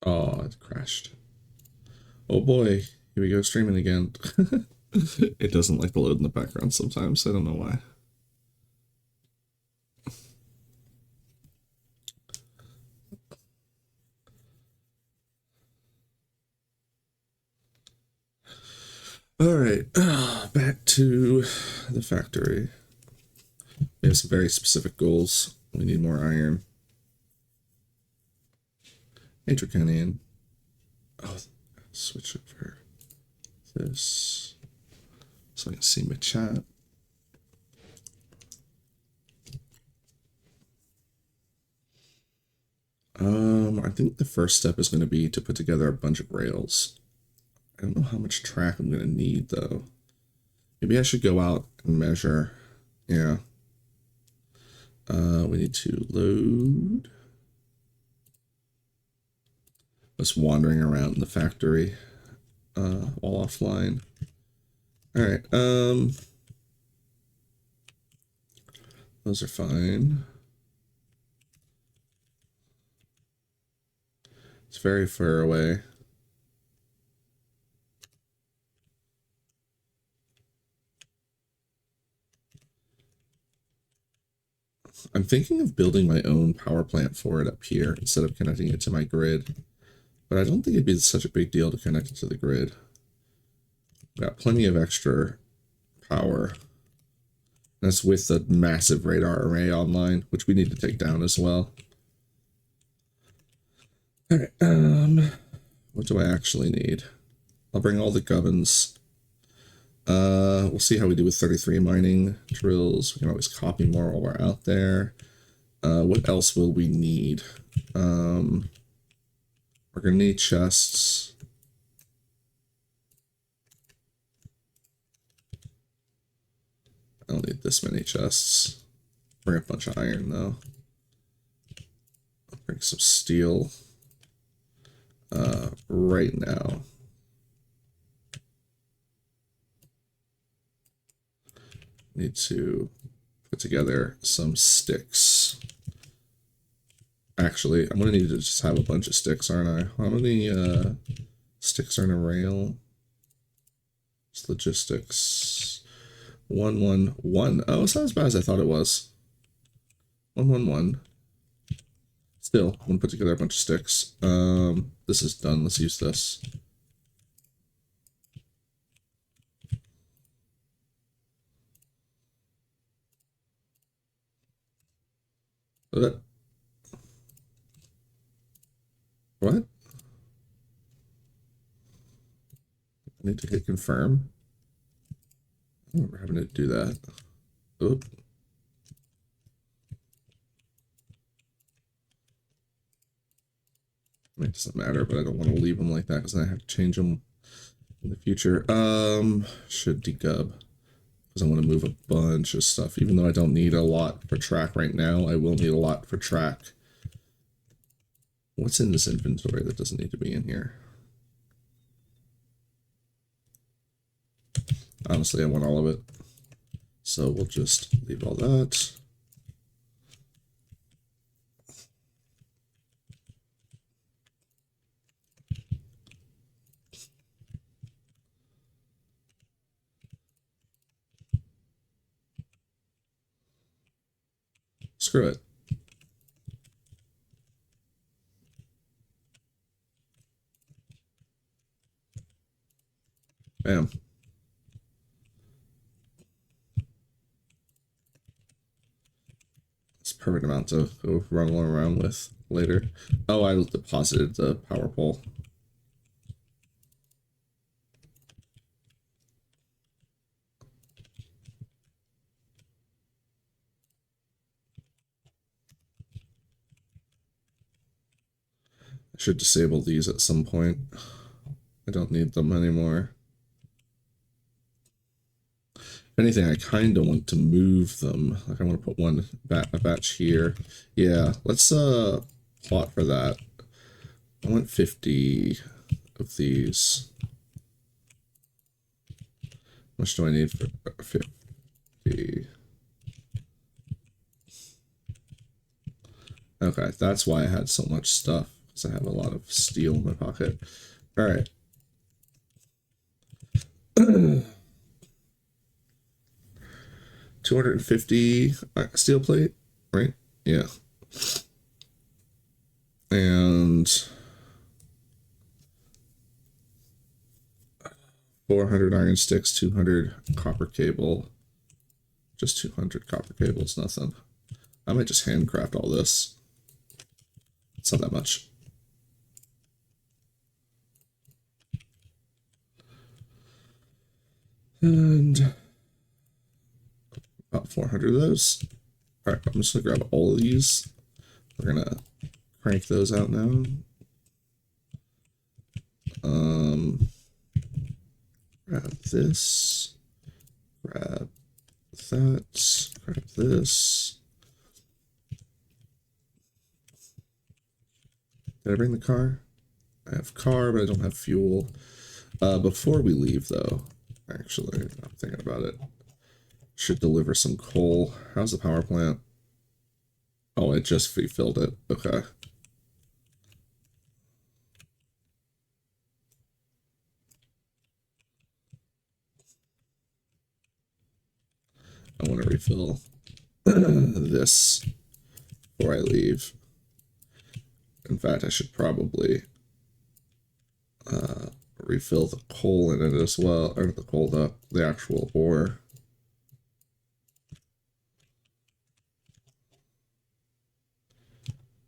Oh, it crashed. Oh boy, here we go streaming again. It doesn't like to load in the background sometimes. I don't know why. Alright, back to the factory. We have some very specific goals. We need more iron. Hey, Draconian. Oh, switch over this so I can see my chat. I think the first step is going to be to put together a bunch of rails. I don't know how much track I'm going to need, though. Maybe I should go out and measure. Yeah. We need to load. Just wandering around in the factory all offline. All right. Those are fine. It's very far away. I'm thinking of building my own power plant for it up here instead of connecting it to my grid. But I don't think it'd be such a big deal to connect it to the grid. Got plenty of extra power. That's with the massive radar array online, which we need to take down as well. Alright, what do I actually need? I'll bring all the gubbins. We'll see how we do with 33 mining drills. We can always copy more while we're out there. What else will we need? We're gonna need chests. I don't need this many chests. Bring a bunch of iron though. I'll bring some steel. Right now. Need to put together some sticks. Actually, I'm gonna need to just have a bunch of sticks, aren't I? How many sticks are in a rail? It's logistics. 111. Oh, it's not as bad as I thought it was. 111. Still, I'm gonna put together a bunch of sticks. This is done. Let's use this. What? I need to hit confirm. I don't remember having to do that. Oop. I mean, it doesn't matter, but I don't want to leave them like that because then I have to change them in the future. Should degub because I want to move a bunch of stuff. Even though I don't need a lot for track right now, I will need a lot for track. What's in this inventory that doesn't need to be in here? Honestly, I want all of it. So we'll just leave all that. Screw it. Bam. It's a perfect amount to go run around with later. Oh, I deposited the power pole. I should disable these at some point. I don't need them anymore. If anything, I kind of want to move them. Like I want to put a batch here. Yeah, let's plot for that. I want 50 of these. How much do I need for 50? Okay, that's why I had so much stuff. because I have a lot of steel in my pocket. All right. 250 steel plate, right? Yeah. And 400 iron sticks, 200 copper cable. Just 200 copper cables, nothing. I might just handcraft all this. It's not that much. And about 400 of those. All right, I'm just gonna grab all of these. We're gonna crank those out now. Grab this. Grab that. Grab this. Did I bring the car? I have car, but I don't have fuel. Before we leave, though, actually, I'm thinking about it. Should deliver some coal. How's the power plant? Oh, I just refilled it. Okay. I want to refill this before I leave. In fact, I should probably refill the coal in it as well, or the coal, the actual ore.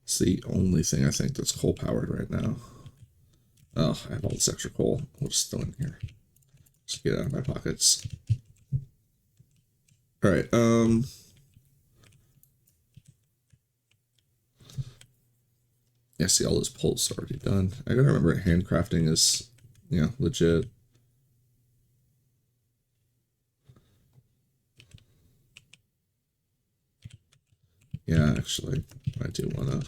It's the only thing I think that's coal powered right now. Oh, I have all this extra coal. I'll just throw it in here. Just get it out of my pockets. All right. Yeah, see, all those pulls already done. I gotta remember handcrafting is, yeah, legit. Yeah, actually, I do wanna.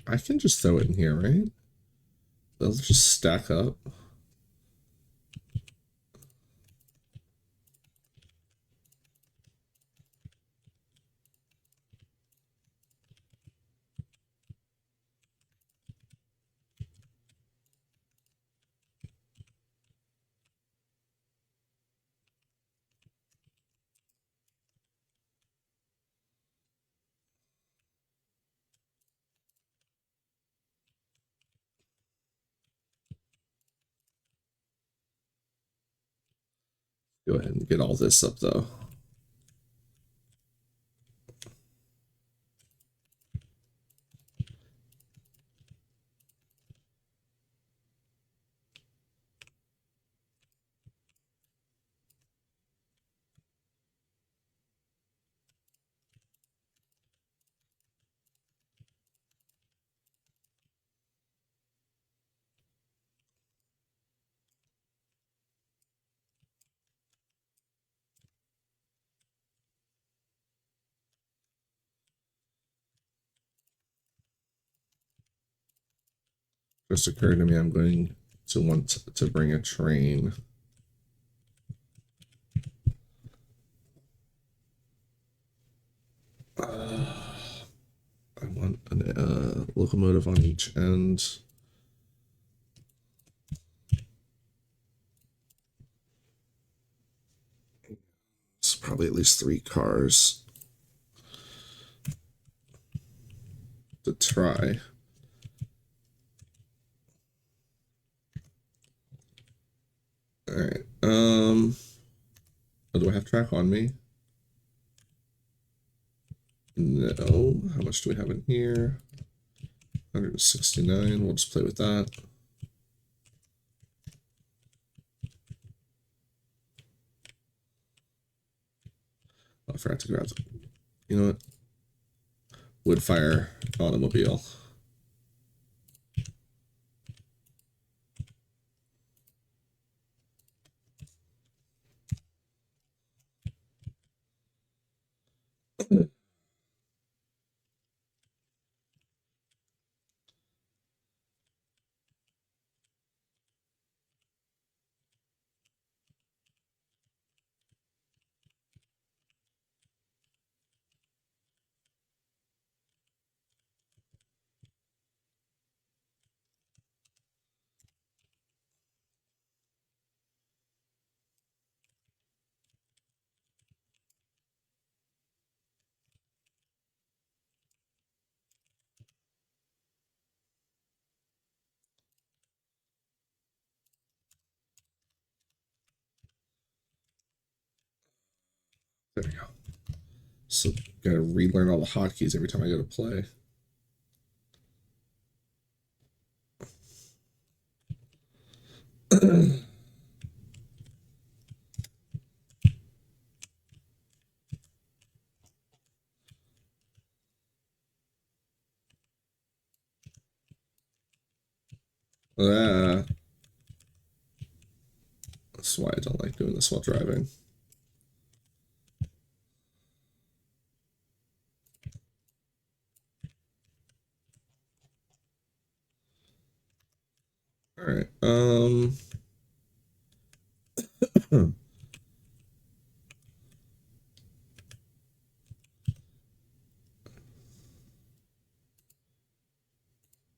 I can just throw it in here, right? They'll just stack up. Go ahead and get all this up, though. Just occurred to me I'm going to want to bring a train. I want a locomotive on each end. It's probably at least 3 cars to try. All right. Oh, do I have track on me? No. How much do we have in here? 169. We'll just play with that. Oh, I forgot to grab them. You know what? Wood fire automobile. There we go. So gotta relearn all the hotkeys every time I go to play. That's why I don't like doing this while driving. All right.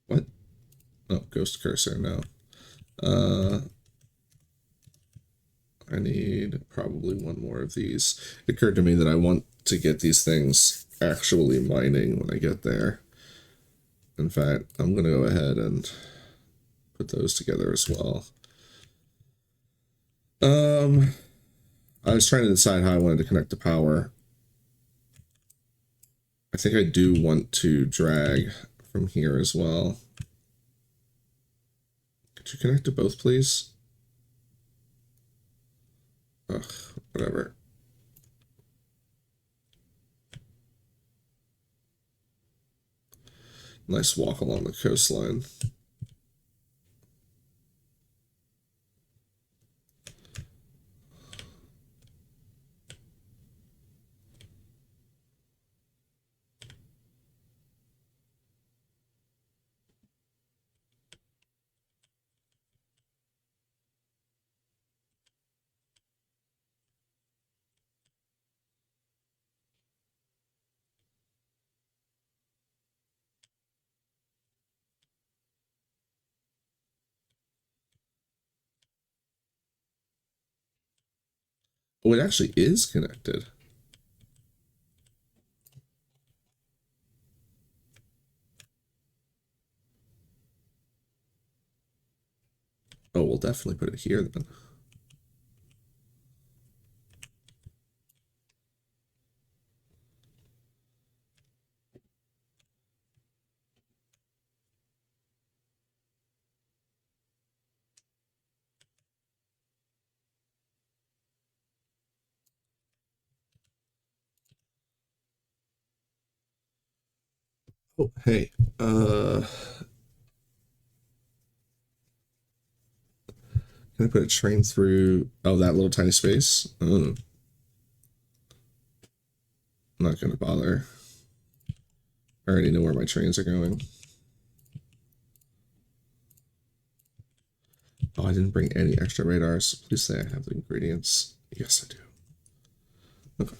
What? Oh, ghost cursor. No. I need probably one more of these. It occurred to me that I want to get these things actually mining when I get there. In fact, I'm going to go ahead and put those together as well. I was trying to decide how I wanted to connect to power. I think I do want to drag from here as well. Could you connect to both, please? Ugh, whatever. Nice walk along the coastline. Oh, it actually is connected. Oh, we'll definitely put it here then. Oh, hey, can I put a train through, oh, that little tiny space? Oh. I'm not gonna bother. I already know where my trains are going. Oh, I didn't bring any extra radars. Please say I have the ingredients. Yes, I do. Okay.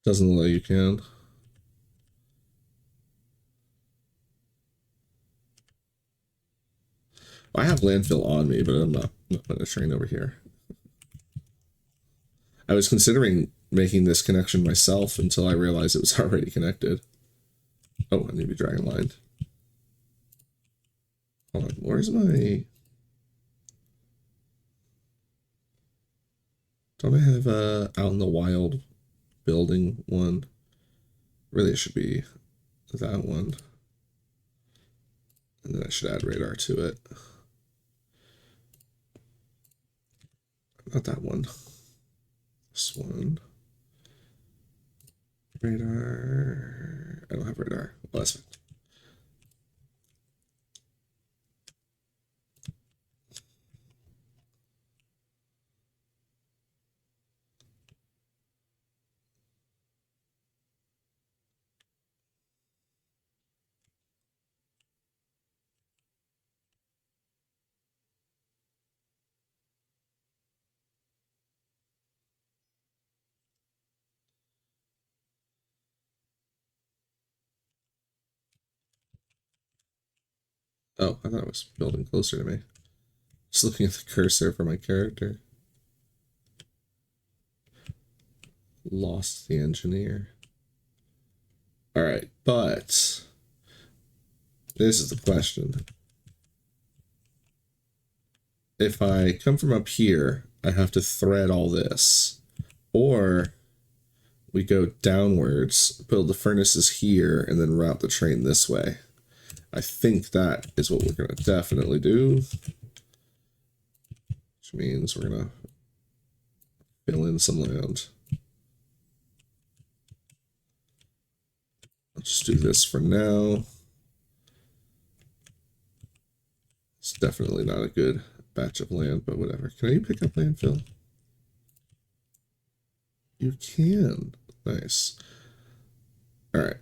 Doesn't look like you can. I have landfill on me, but I'm not putting a train over here. I was considering making this connection myself until I realized it was already connected. Oh, I need to be dragon lined. Hold on, where's my... Don't I have out in the wild building one? Really, it should be that one. And then I should add radar to it. Not that one. This one. Radar. I don't have radar. Well, that's fine. Oh, I thought it was building closer to me. Just looking at the cursor for my character. Lost the engineer. Alright, but this is the question. If I come from up here, I have to thread all this. Or we go downwards, build the furnaces here, and then route the train this way. I think that is what we're going to definitely do. Which means we're going to fill in some land. I'll just do this for now. It's definitely not a good batch of land, but whatever. Can you pick up landfill? You can. Nice. All right.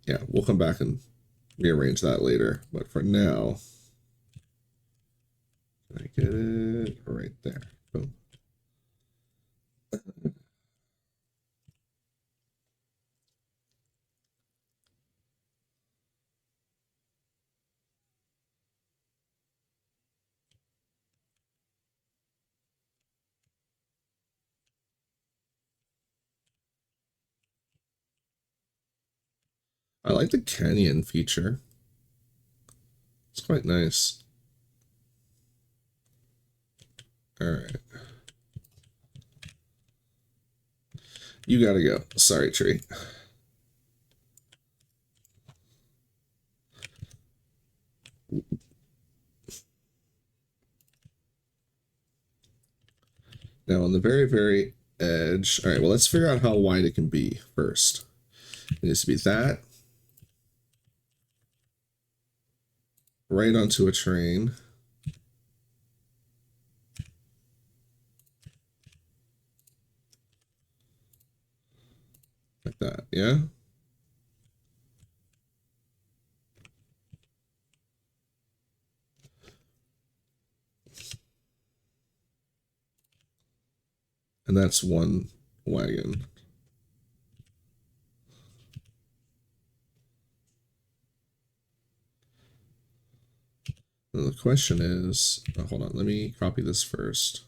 Yeah, we'll come back and rearrange that later. But for now, can I get it right there? Boom. I like the canyon feature. It's quite nice. All right. You gotta go. Sorry, tree. Now on the very, very edge. All right, well, let's figure out how wide it can be first. It needs to be that. Right onto a train. Like that, yeah? And that's one wagon. And the question is, oh, hold on, let me copy this first.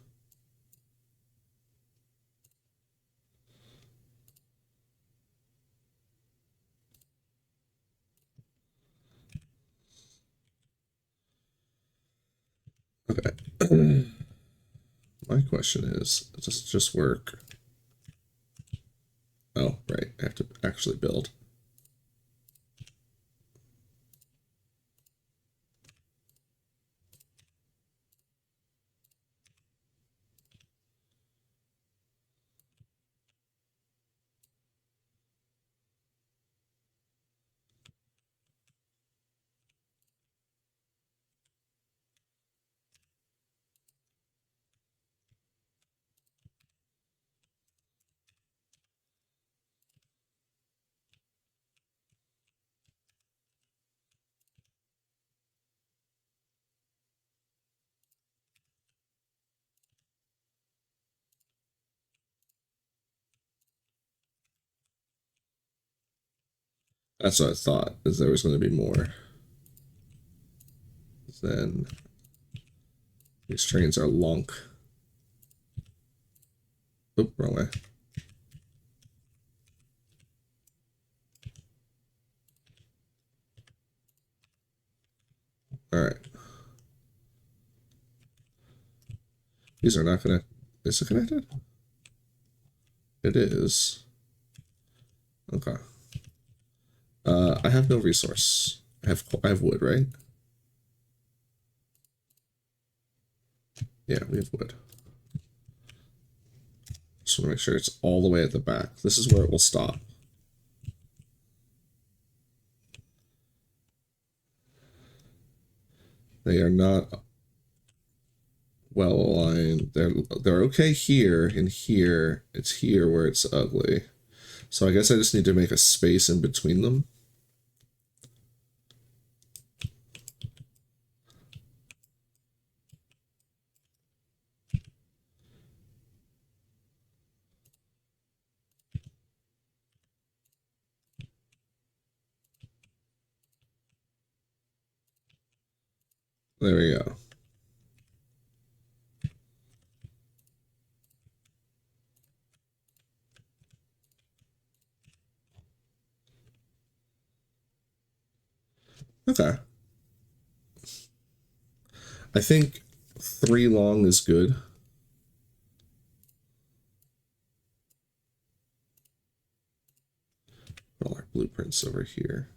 Okay. My question is, does it just work? Oh, right. I have to actually build. That's what I thought, is there was going to be more. Then these trains are lonk. Oop, wrong way. All right. These are not connected. Is it connected? It is. Okay. I have no resource. I have wood, right? Yeah, we have wood. Just want to make sure it's all the way at the back. This is where it will stop. They are not well aligned. They're okay here, and here. It's here where it's ugly. So I guess I just need to make a space in between them. There we go. Okay. I think 3 long is good. All our blueprints over here.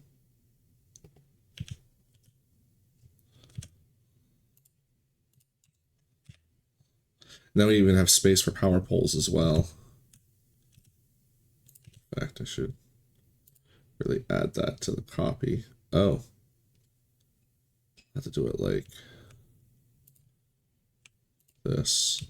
Now we even have space for power poles as well. In fact, I should really add that to the copy. Oh. I have to do it like this.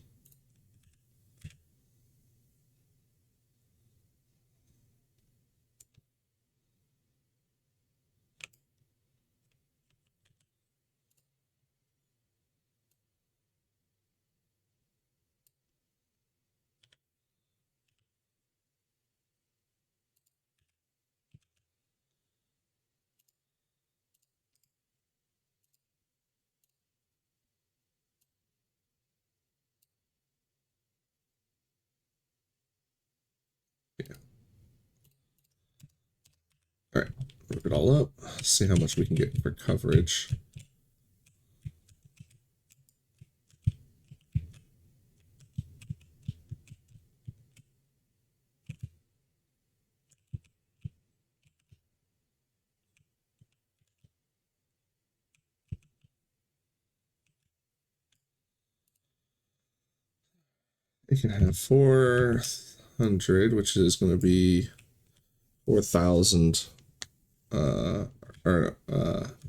Yeah. All right, move it all up. See how much we can get for coverage. It can have 400, which is going to be 4,000.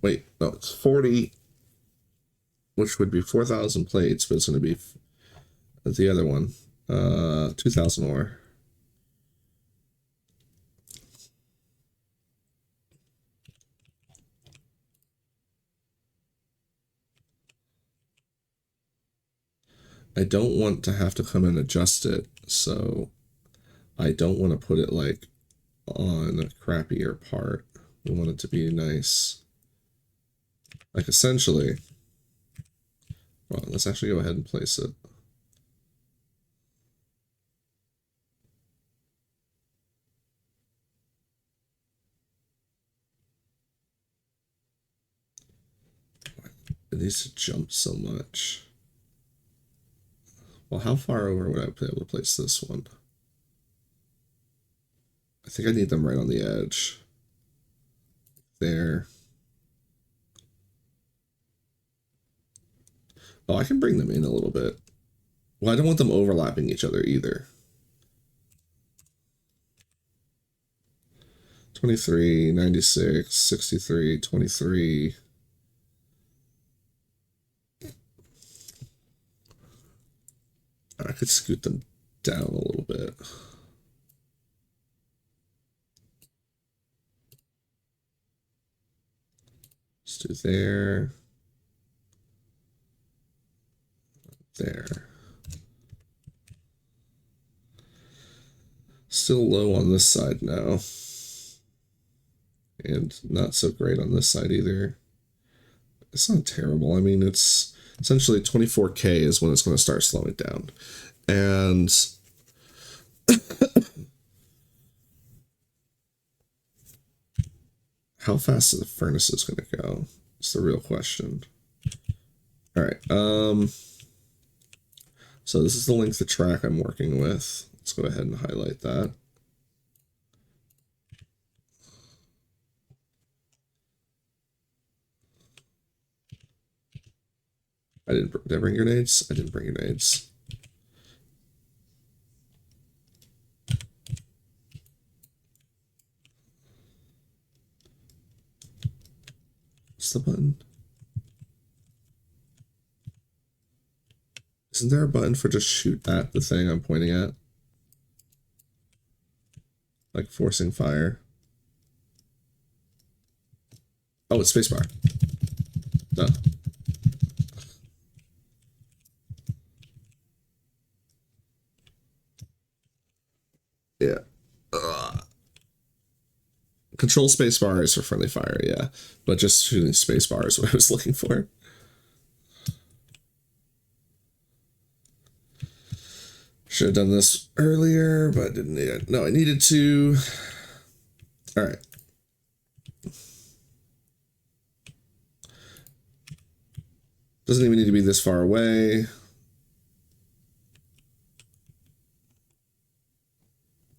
Wait, no, it's 40, which would be 4,000 plates, but it's going to be the other one, 2,000 ore. I don't want to have to come and adjust it, so I don't want to put it like on a crappier part. We want it to be nice. Like essentially, well, let's actually go ahead and place it. It needs to jump so much. Well, how far over would I be able to place this one? I think I need them right on the edge. There. Oh, I can bring them in a little bit. Well, I don't want them overlapping each other either. 23, 96, 63, 23. I could scoot them down a little bit. Just do there. There. Still low on this side now. And not so great on this side either. It's not terrible. I mean, it's essentially 24K is when it's going to start slowing down. And how fast is the furnace is going to go? It's the real question. All right. So this is the length of track I'm working with. Let's go ahead and highlight that. Did I bring grenades? I didn't bring grenades. What's the button? Isn't there a button for just shoot at the thing I'm pointing at? Like forcing fire. Oh, it's spacebar. Duh. Yeah. Control spacebar is for friendly fire, yeah. But just shooting spacebar is what I was looking for. Should have done this earlier, but didn't need it. No, I needed to. All right. Doesn't even need to be this far away.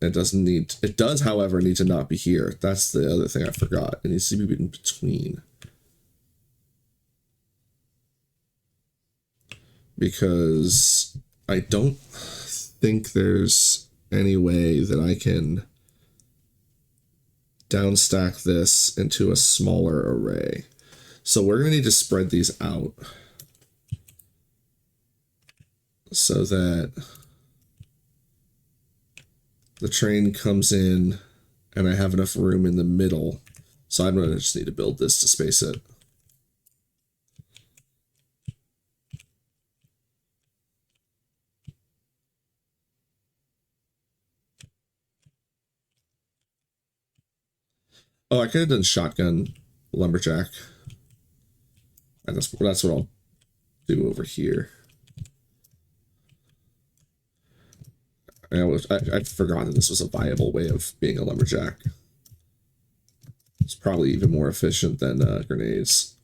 It doesn't need, it does, however, need to not be here. That's the other thing I forgot. It needs to be in between. Because I don't think there's any way that I can downstack this into a smaller array. So we're going to need to spread these out so that the train comes in and I have enough room in the middle. So I'm going to just need to build this to space it. Oh, I could have done shotgun lumberjack. And that's what I'll do over here. I'd forgotten this was a viable way of being a lumberjack. It's probably even more efficient than grenades.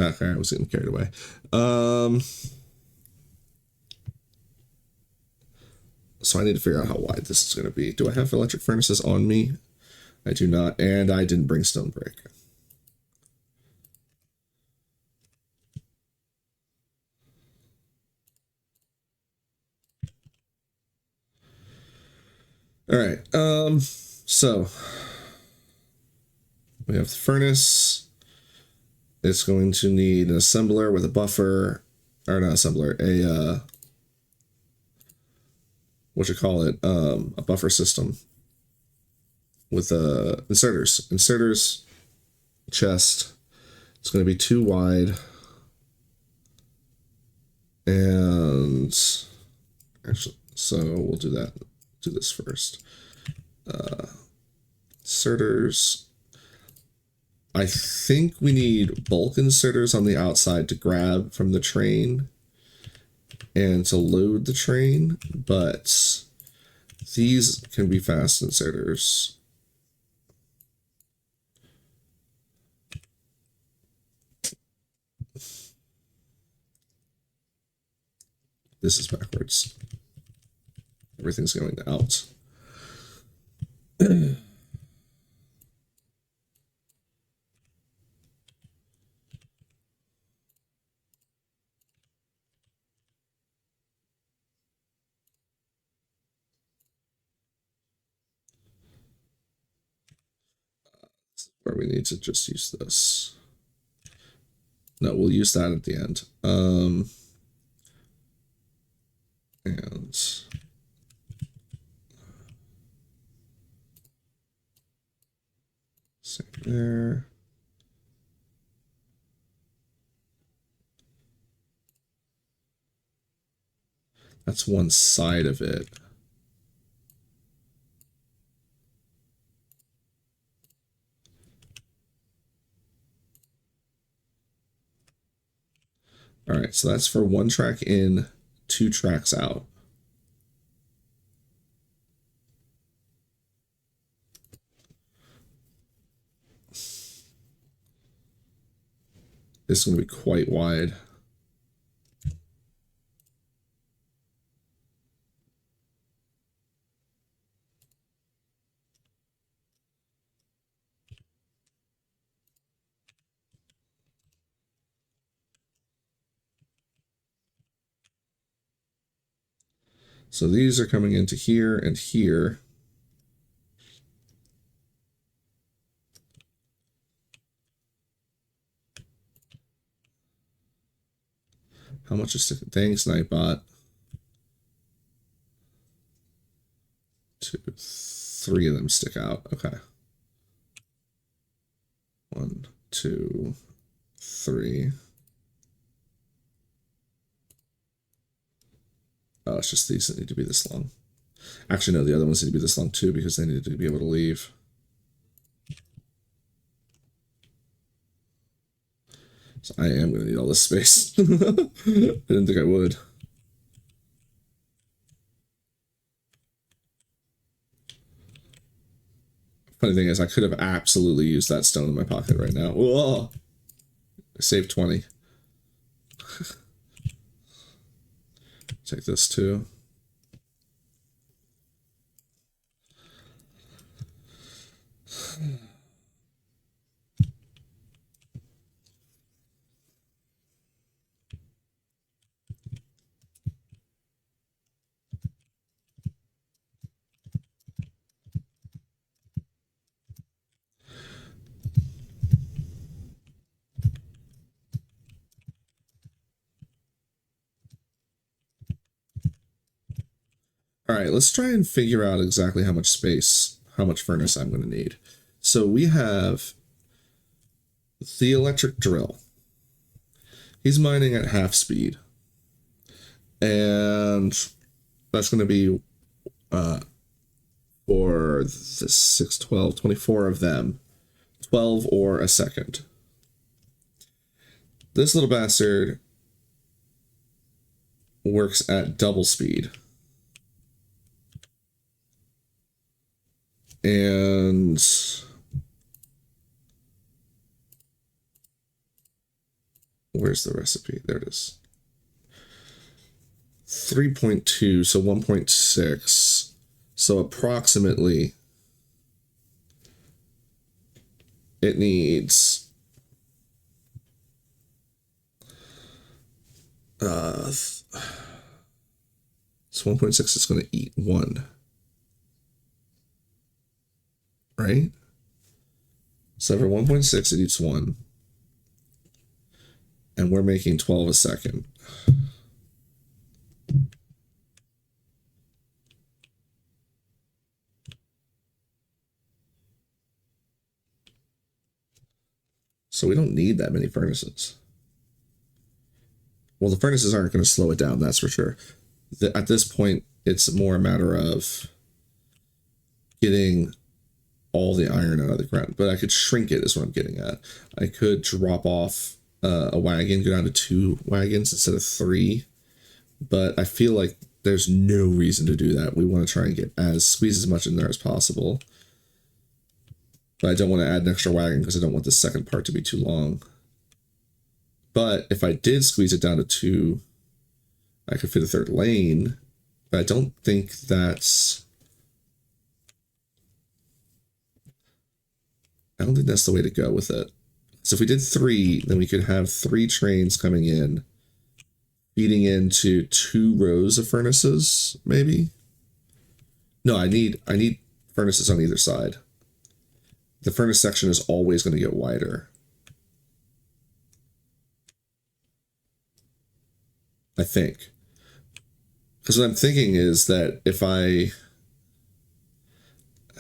Okay, I was getting carried away. So I need to figure out how wide this is going to be. Do I have electric furnaces on me? I do not, and I didn't bring stone brick. All right, so we have the furnace. It's going to need an assembler with a buffer, or not assembler, a what you call it, a buffer system with inserters, chest. It's going to be 2 wide, and actually, so we'll do that. Do this first. Inserters. I think we need bulk inserters on the outside to grab from the train and to load the train, but these can be fast inserters. This is backwards. Everything's going out. Where we need to just use this. No, we'll use that at the end. And same there. That's one side of it. All right, so that's for 1 track in, 2 tracks out. This is going to be quite wide. So these are coming into here and here. How much is sticking? Thanks, Nightbot. 2, 3 of them stick out. Okay. 1, 2, 3. Oh, it's just these that need to be this long. Actually, no, the other ones need to be this long too because they need to be able to leave. So I am going to need all this space. I didn't think I would. Funny thing is, I could have absolutely used that stone in my pocket right now. Whoa! I saved 20. Take this too. All right, let's try and figure out exactly how much space, how much furnace I'm going to need. So we have the electric drill. He's mining at half speed. And that's going to be for the 6, 12, 24 of them. 12 ore a second. This little bastard works at double speed. And where's the recipe? There it is. 3.2, so 1.6. So approximately it needs so 1.6 is going to eat 1. Right? So for 1.6 it eats 1. And we're making 12 a second. So we don't need that many furnaces. Well, the furnaces aren't going to slow it down, that's for sure. At this point, it's more a matter of getting all the iron out of the ground. But I could shrink it is what I'm getting at. I could drop off a wagon, go down to 2 wagons instead of 3. But I feel like there's no reason to do that. We want to try and squeeze as much in there as possible. But I don't want to add an extra wagon because I don't want the second part to be too long. But if I did squeeze it down to 2, I could fit a 3rd lane. But I don't think that's... I don't think that's the way to go with it. So if we did 3, then we could have 3 trains coming in, feeding into 2 rows of furnaces, maybe? No, I need furnaces on either side. The furnace section is always going to get wider. I think. Because what I'm thinking is that if I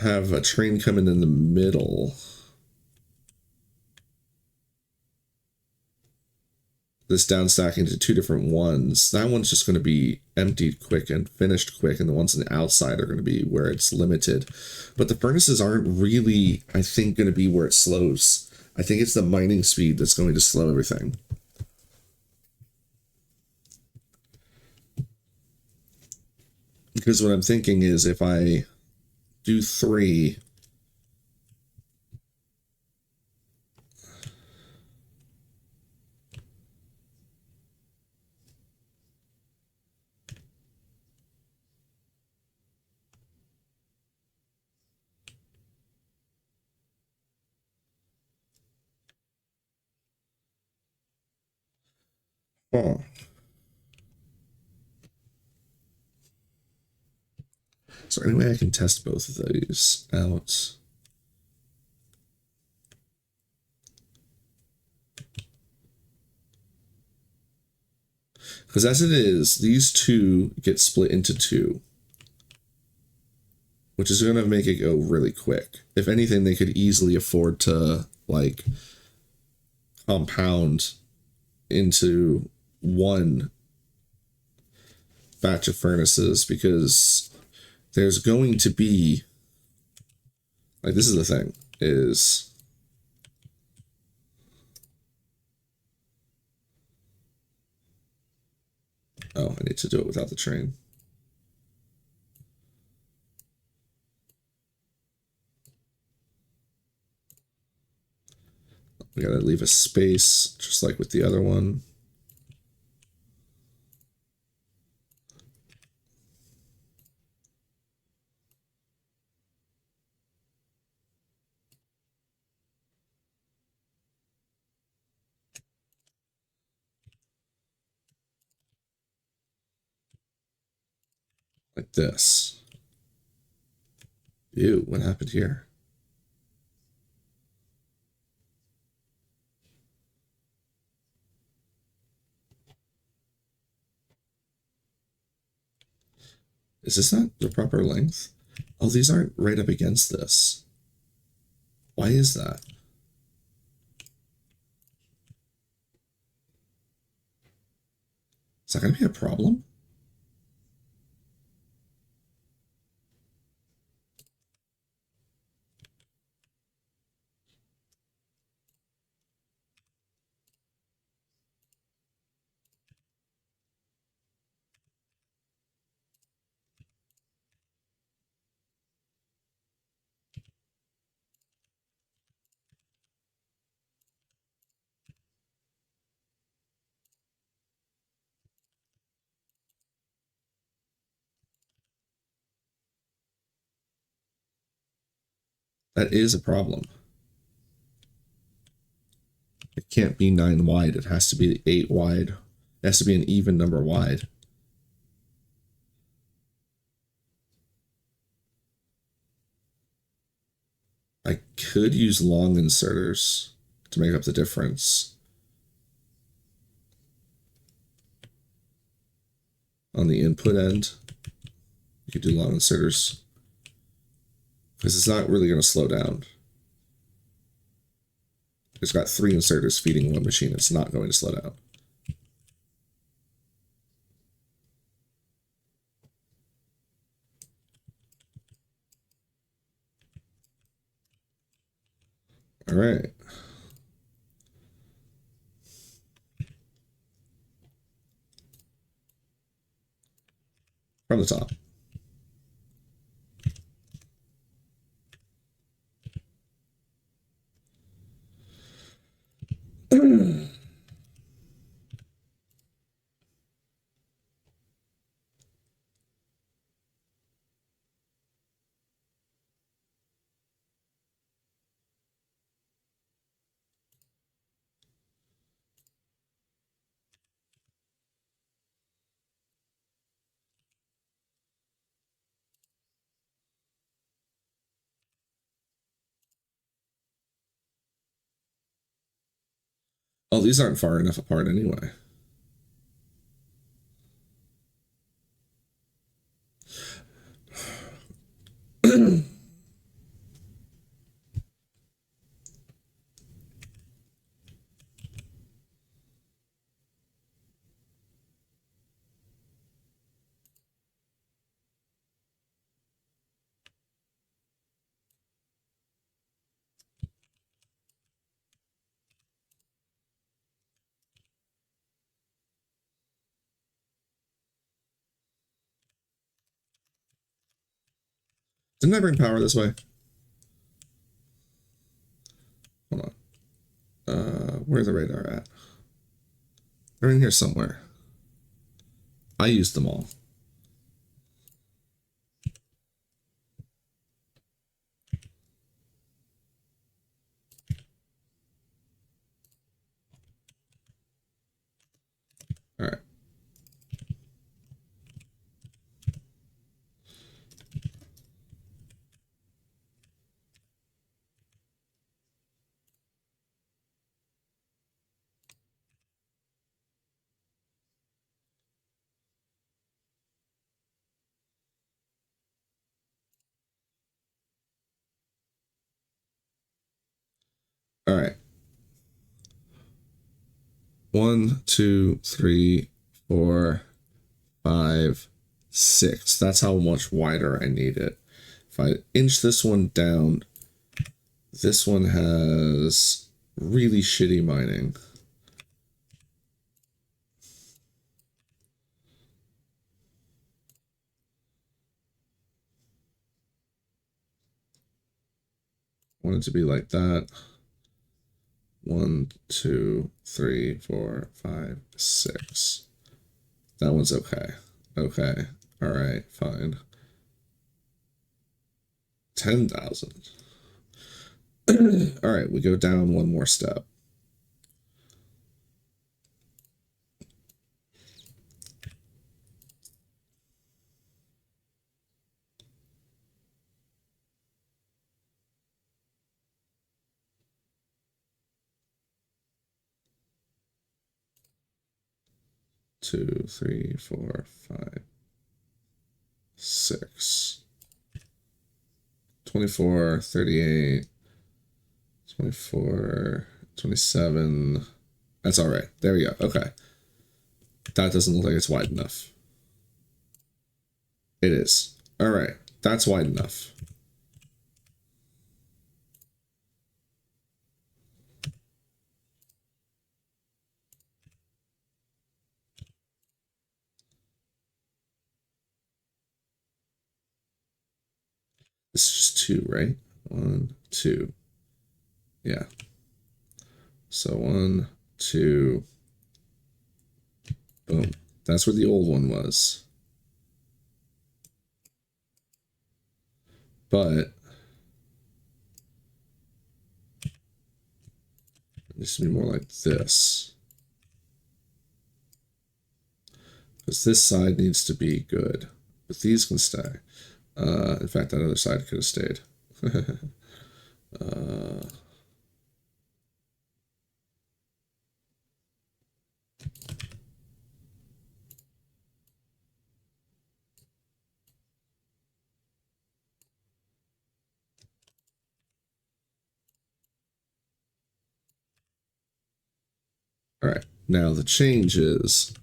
have a train coming in the middle, this down stacking to 2 different ones, that one's just going to be emptied quick and finished quick, and the ones on the outside are going to be where it's limited. But the furnaces aren't really, I think, going to be where it slows. I think it's the mining speed that's going to slow everything. Because what I'm thinking is if I do 3, oh. So anyway, I can test both of these out. Because as it is, these two get split into 2, which is going to make it go really quick. If anything, they could easily afford to, like, compound into 1 batch of furnaces, because there's going to be, like, this is the thing, is oh, I need to do it without the train. We gotta leave a space, just like with the other one. Like this. Ew, what happened here? Is this not the proper length? Oh, these aren't right up against this. Why is that? Is that going to be a problem? That is a problem. It can't be 9 wide. It has to be 8 wide. It has to be an even number wide. I could use long inserters to make up the difference. On the input end, you could do long inserters, because it's not really going to slow down. It's got 3 inserters feeding 1 machine. It's not going to slow down. All right. From the top. Oh, these aren't far enough apart anyway. Didn't I bring power this way? Hold on. Where's the radar at? They're in here somewhere. I used them all. All right. All right. 1, 2, 3, 4, 5, 6. That's how much wider I need it. If I inch this one down, this one has really shitty mining. I want it to be like that. 1, 2, 3, 4, 5, 6. That one's okay. Okay. All right. Fine. 10,000. All right. We go down one more step. Two, three, four, 5, 6. 24, 38, 24, 27. That's all right. There we go. Okay. That doesn't look like it's wide enough. It is. All right. That's wide enough. This is just 2, right? 1, 2. Yeah. So 1, 2. Boom. That's where the old one was. But it needs to be more like this. Because this side needs to be good. But these can stay. In fact, that other side could have stayed. All right. Now the change is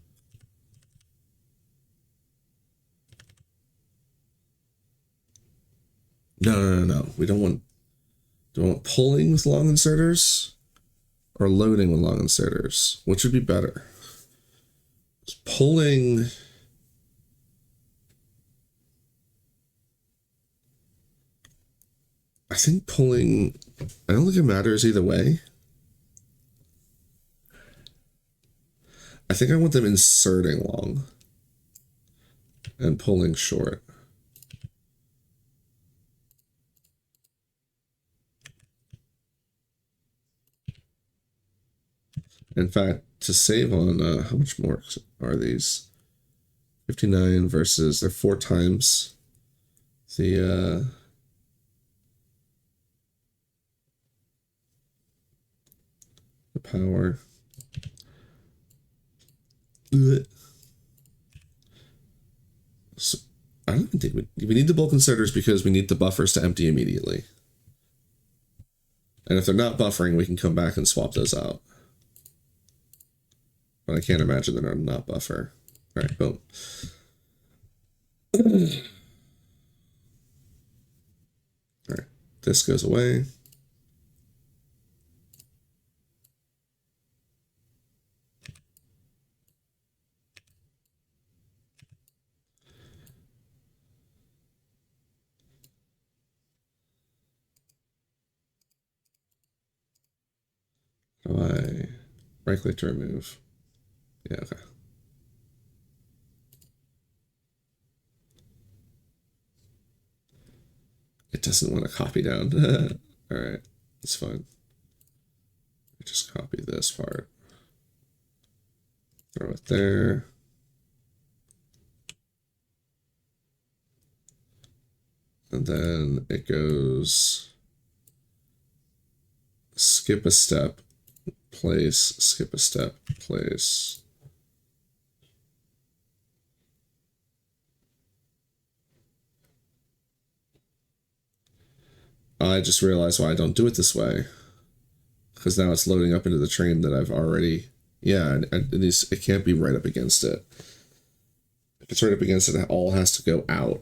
no. We don't want pulling with long inserters or loading with long inserters. Which would be better? Pulling. I think pulling. I don't think it matters either way. I think I want them inserting long and pulling short. In fact, to save on how much more are these? 59 versus they're 4 times the power. So I don't even think we need the bulk inserters because we need the buffers to empty immediately. And if they're not buffering, we can come back and swap those out. But I can't imagine they're not buffer. All right, boom. All right, this goes away. Right click to remove. Yeah, okay. It doesn't want to copy down. All right, that's fine. Just copy this part. Throw it there. And then it goes skip a step, place, skip a step, place. I just realized why I don't do it this way. Because now it's loading up into the train that I've already... Yeah, it can't be right up against it. If it's right up against it, it all has to go out.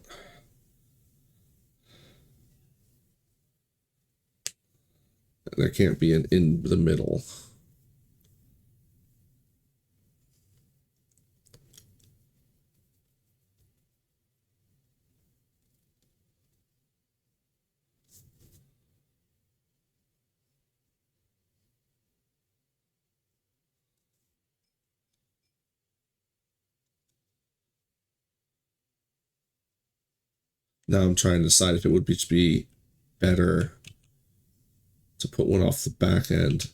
There can't be an in the middle. Now I'm trying to decide if it would be better to put one off the back end.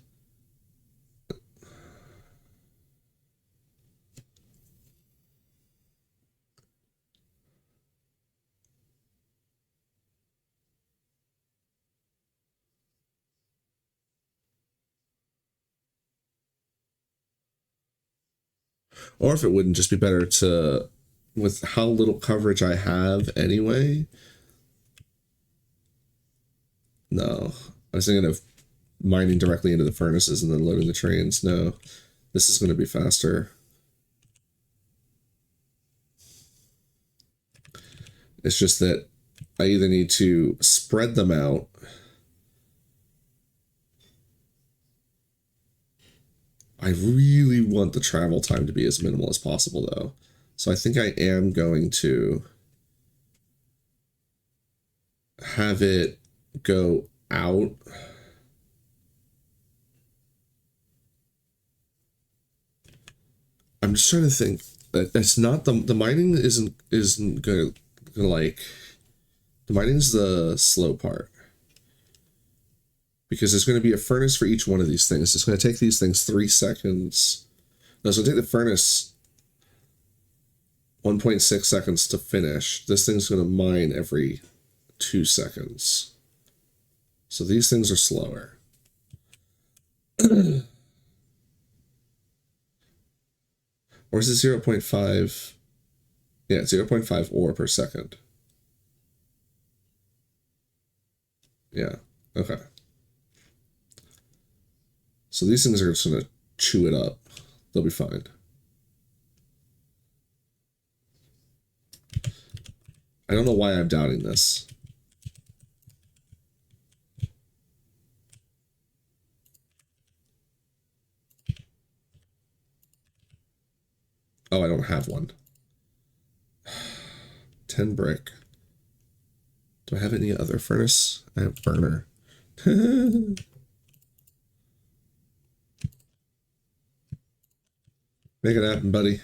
Or if it wouldn't just be better to, with how little coverage I have anyway. No, I was thinking of mining directly into the furnaces and then loading the trains. No, this is going to be faster. It's just that I either need to spread them out I really want the travel time to be as minimal as possible, though. So I think I am going to have it go out. I'm just trying to think. It's not the mining isn't gonna like, the mining is the slow part. Because there's going to be a furnace for each one of these things. It's going to take these things 3 seconds. No, so take the furnace 1.6 seconds to finish. This thing's going to mine every 2 seconds. So these things are slower. Or is it 0.5? Yeah, 0.5 ore per second. Yeah, okay. So these things are just going to chew it up. They'll be fine. I don't know why I'm doubting this. Oh, I don't have one. 10 brick. Do I have any other furnace? I have burner. Make it happen, buddy.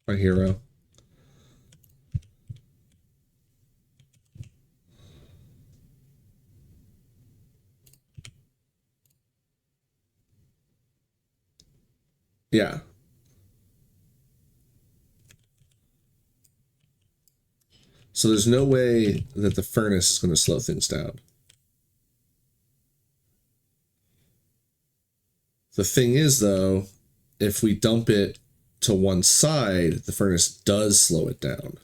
My hero. Yeah. So there's no way that the furnace is going to slow things down. The thing is, though, if we dump it to one side, the furnace does slow it down.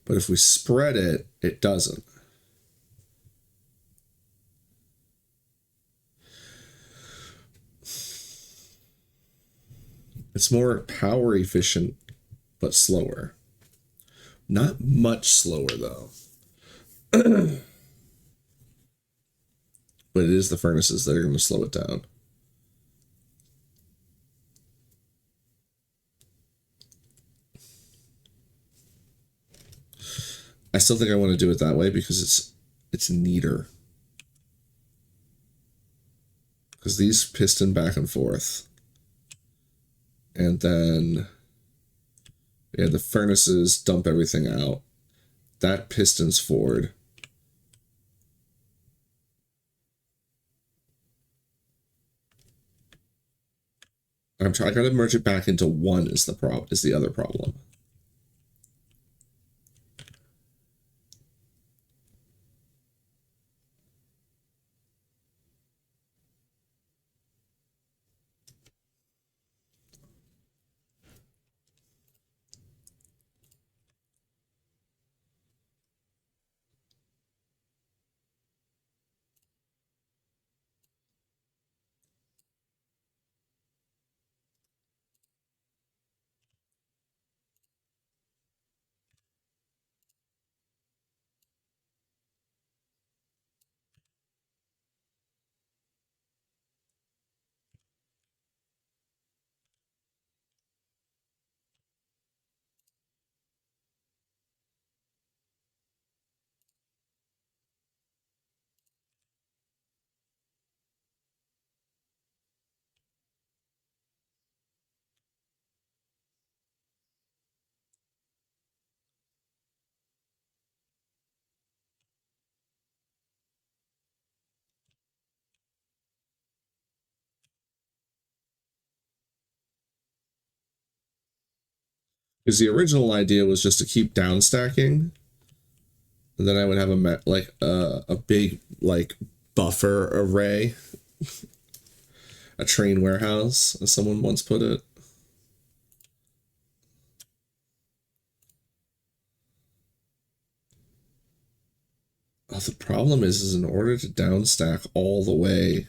But if we spread it, it doesn't. It's more power efficient, but slower. Not much slower, though. But it is the furnaces that are going to slow it down. I still think I want to do it that way because it's neater. Because these piston back and forth. And then, yeah, the furnaces dump everything out. That pistons forward. I gotta merge it back into one is the other problem. Because the original idea was just to keep down stacking, and then I would have a big like buffer array, a train warehouse, as someone once put it. Oh, the problem is in order to down stack all the way,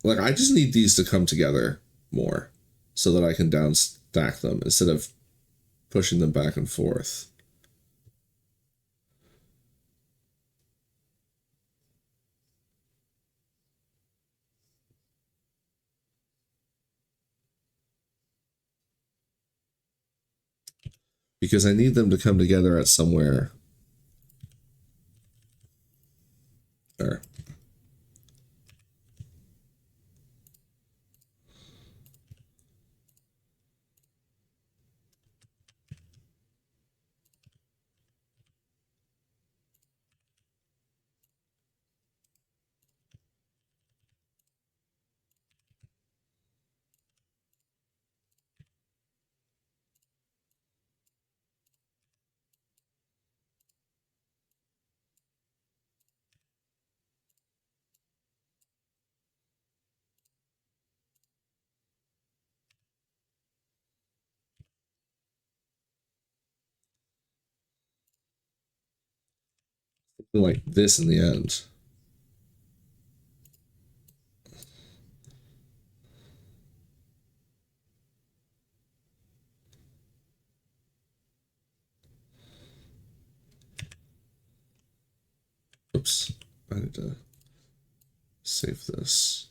like I just need these to come together more so that I can down stack them instead of pushing them back and forth. Because I need them to come together at somewhere. There. Like this in the end. Oops. I need to save this.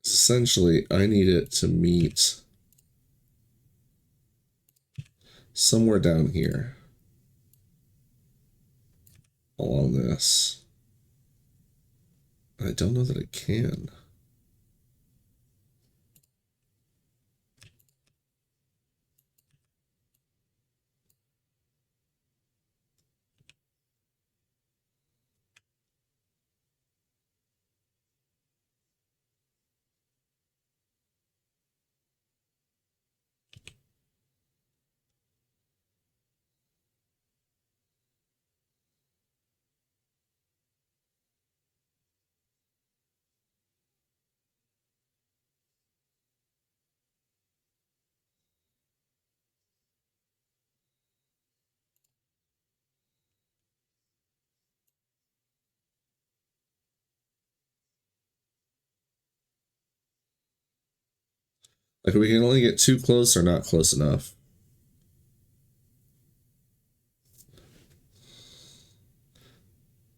Essentially, I need it to meet somewhere down here along this. I don't know that it can. Like, we can only get too close or not close enough.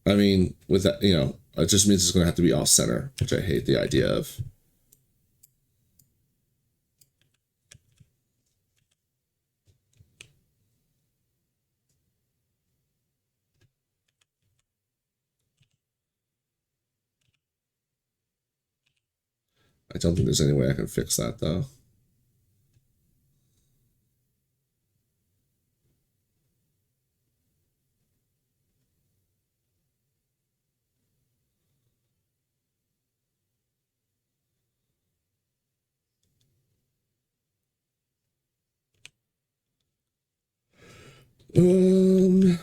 I mean, with that, you know, it just means it's going to have to be off center, which I hate the idea of. I don't think there's any way I can fix that, though. Um,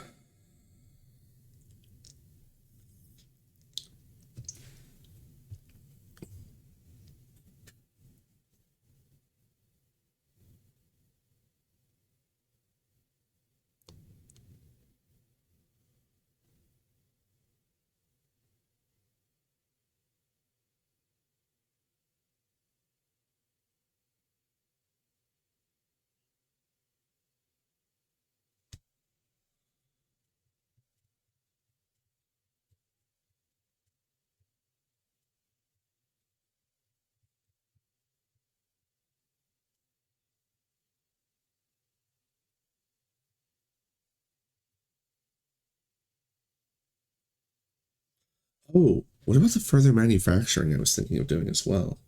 oh, what about the further manufacturing I was thinking of doing as well?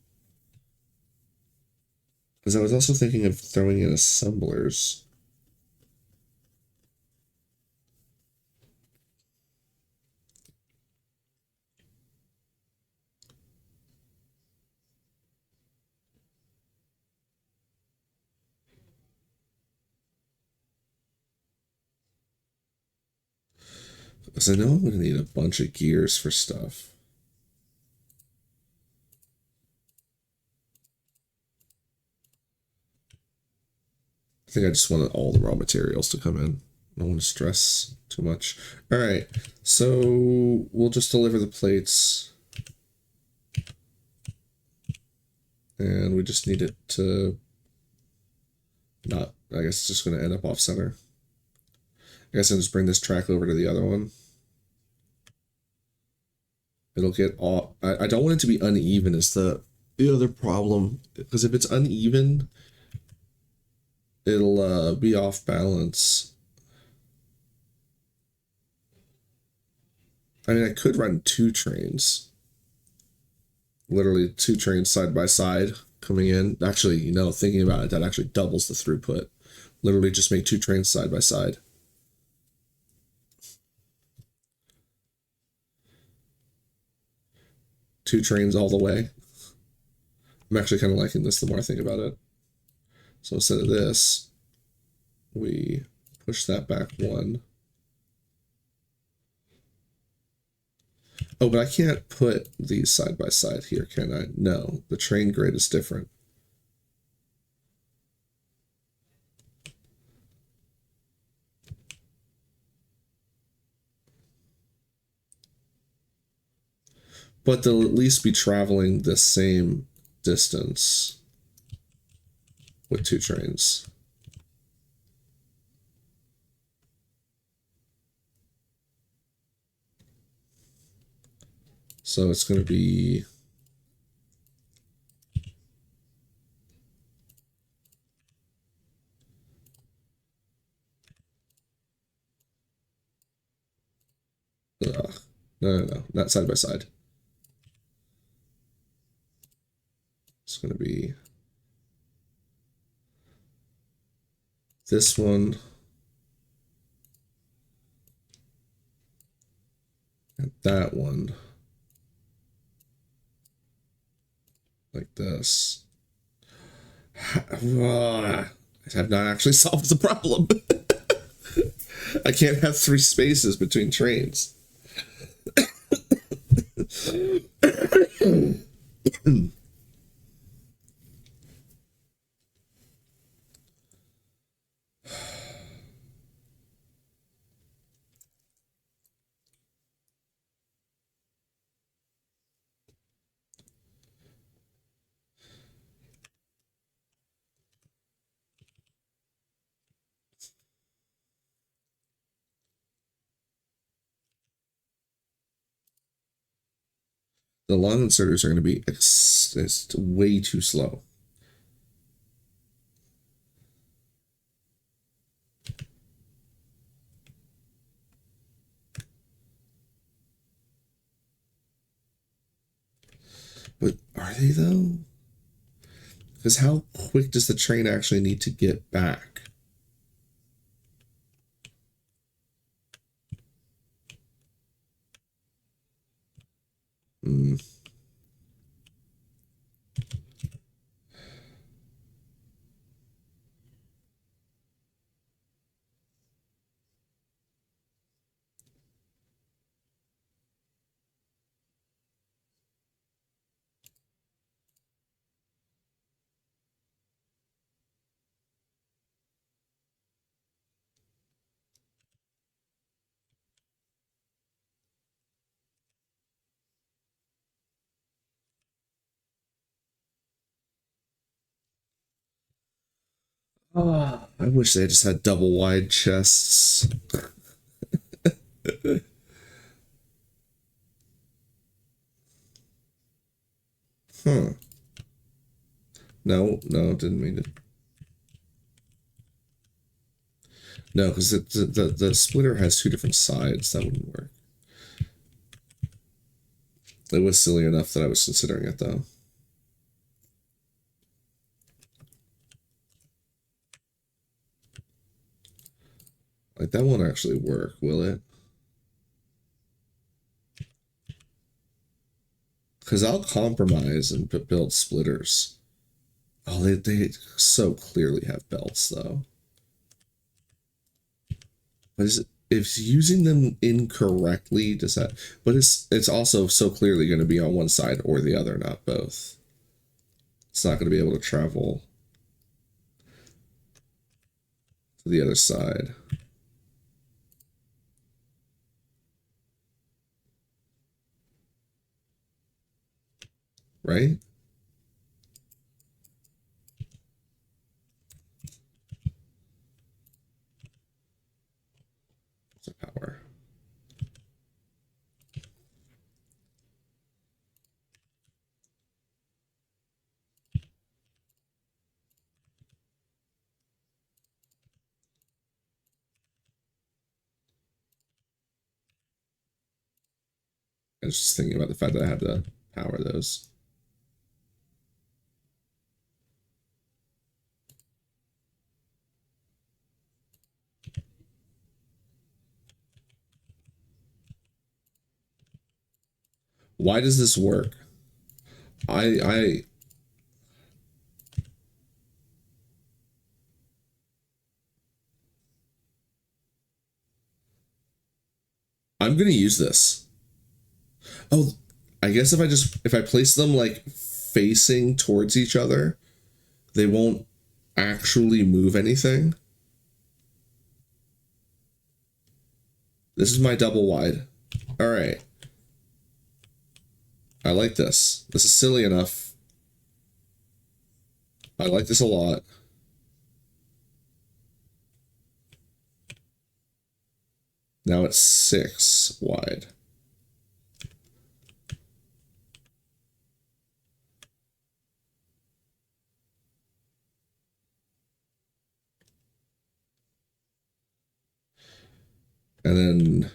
Because I was also thinking of throwing in assemblers. Because I know I'm going to need a bunch of gears for stuff. I think I just wanted all the raw materials to come in. I don't want to stress too much. All right, so we'll just deliver the plates. And we just need it to not, I guess it's just going to end up off center. I guess I'll just bring this track over to the other one. It'll get off. I don't want it to be uneven is the other problem. Because if it's uneven, it'll be off balance. I mean, I could run 2 trains. Literally 2 trains side by side coming in. Actually, you know, thinking about it, that actually doubles the throughput. Literally just make 2 trains side by side. Two trains all the way. I'm actually kind of liking this the more I think about it. So instead of this, we push that back 1. Oh, but I can't put these side by side here, can I? No, the train grid is different. But they'll at least be traveling the same distance with 2 trains. So it's going to be no, not side by side. It's going to be this one and that one. Like this. I have not actually solved the problem. I can't have 3 spaces between trains. The long inserters are going to be it's way too slow. But are they though? Because how quick does the train actually need to get back? Hmm. Oh, I wish they just had double wide chests. Huh. No, didn't mean to. No, because the splitter has two different sides. That wouldn't work. It was silly enough that I was considering it, though. Like, that won't actually work, will it? Because I'll compromise and build splitters. Oh, they so clearly have belts, though. But is it, if using them incorrectly, does that... But it's also so clearly going to be on one side or the other, not both. It's not going to be able to travel to the other side. Right? It's a power. I was just thinking about the fact that I had to power those. Why does this work? I I'm gonna use this. Oh, I guess if I place them like facing towards each other, they won't actually move anything. This is my double wide. All right. I like this. This is silly enough. I like this a lot. Now it's 6 wide. And then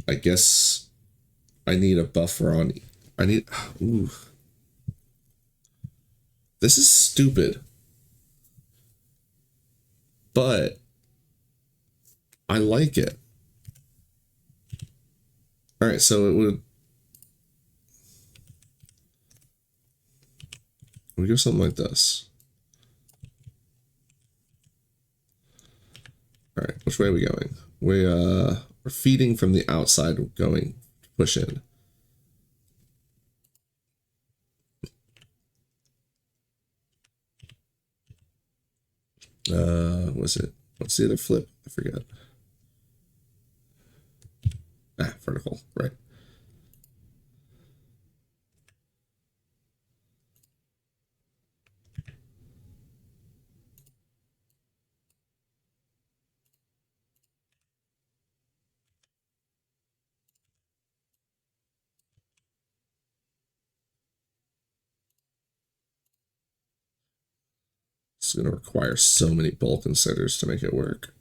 I guess I need a buffer on. I need. Ooh. This is stupid. But I like it. All right, so it would. We go something like this. All right, which way are we going? We're feeding from the outside, going push in. Was it? What's the other flip? I forget. Ah, vertical, right. It's going to require so many bulk inserters to make it work.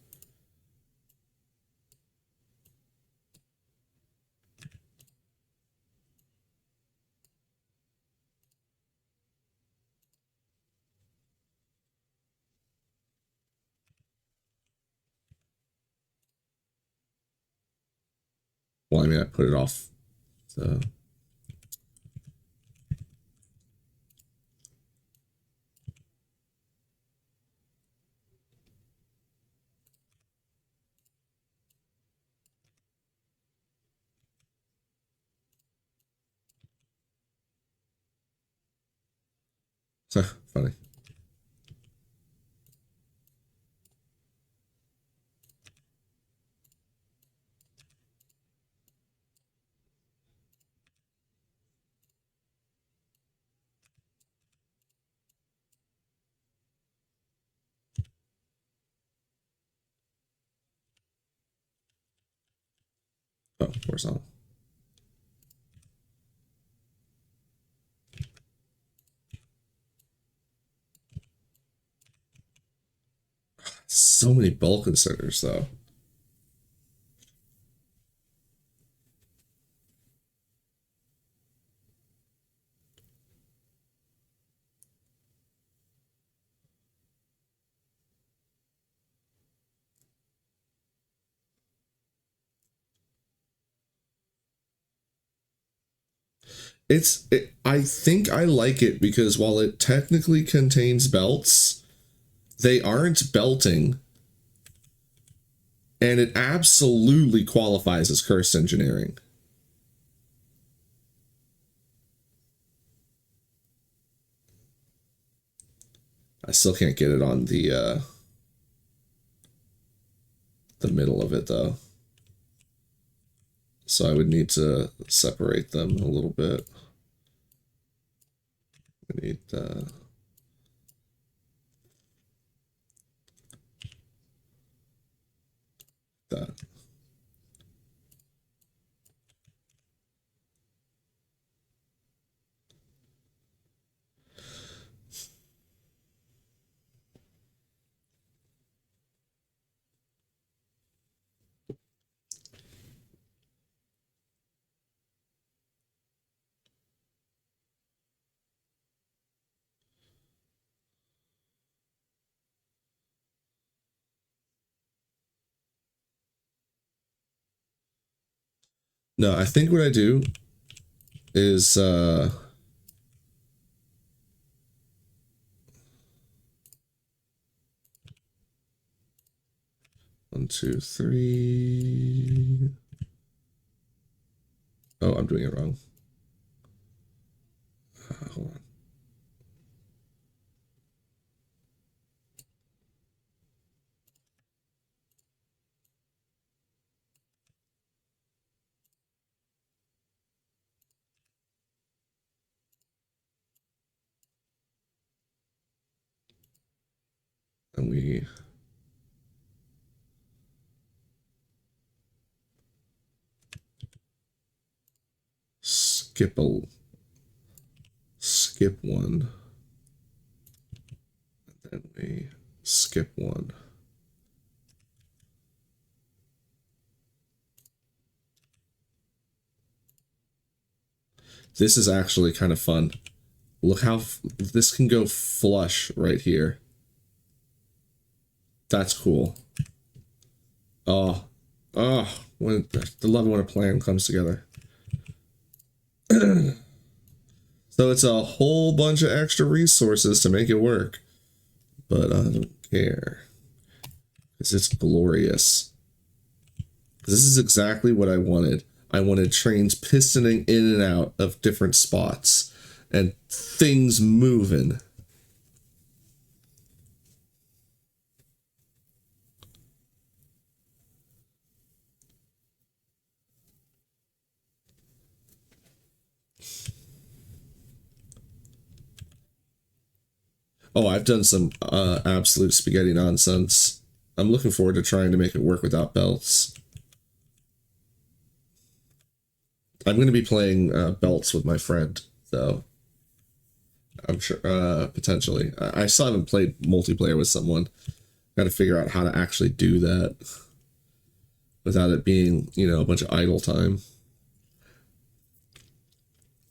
Well, I mean, I put it off the... Funny. Oh, horizontal. So many bulk inserters, though. I think I like it because while it technically contains belts, they aren't belting. And it absolutely qualifies as cursed engineering. I still can't get it on the middle of it, though. So I would need to separate them a little bit. We need that. No, I think what I do is 1, 2, 3. Oh, I'm doing it wrong. Hold on. And we skip one. And then we skip one. This is actually kind of fun. Look how this can go flush right here. That's cool. Oh, when the love when a plan comes together. So it's a whole bunch of extra resources to make it work, but I don't care because it's glorious. This is exactly what I wanted. I wanted trains pistoning in and out of different spots and things moving. Oh, I've done some absolute spaghetti nonsense. I'm looking forward to trying to make it work without belts. I'm going to be playing belts with my friend, though. I'm sure, potentially. I still haven't played multiplayer with someone. Got to figure out how to actually do that without it being, you know, a bunch of idle time.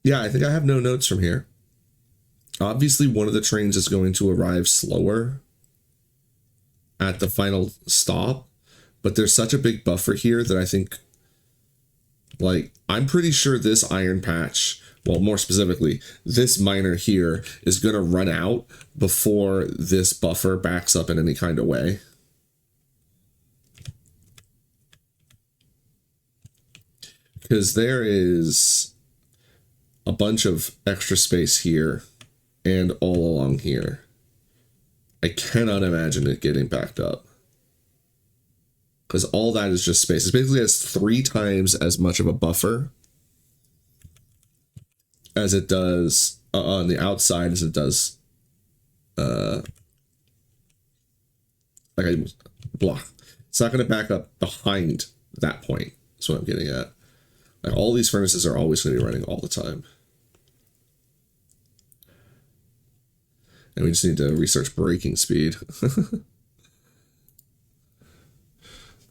Yeah, I think I have no notes from here. Obviously, one of the trains is going to arrive slower at the final stop, but there's such a big buffer here that I think, like, I'm pretty sure this iron patch, well, more specifically, this miner here is going to run out before this buffer backs up in any kind of way. Because there is a bunch of extra space here and all along here. I cannot imagine it getting backed up. Because all that is just space. It basically has 3 times as much of a buffer as it does on the outside as it does like a block. It's not going to back up behind that point. That's what I'm getting at. Like, all these furnaces are always going to be running all the time. And we just need to research braking speed.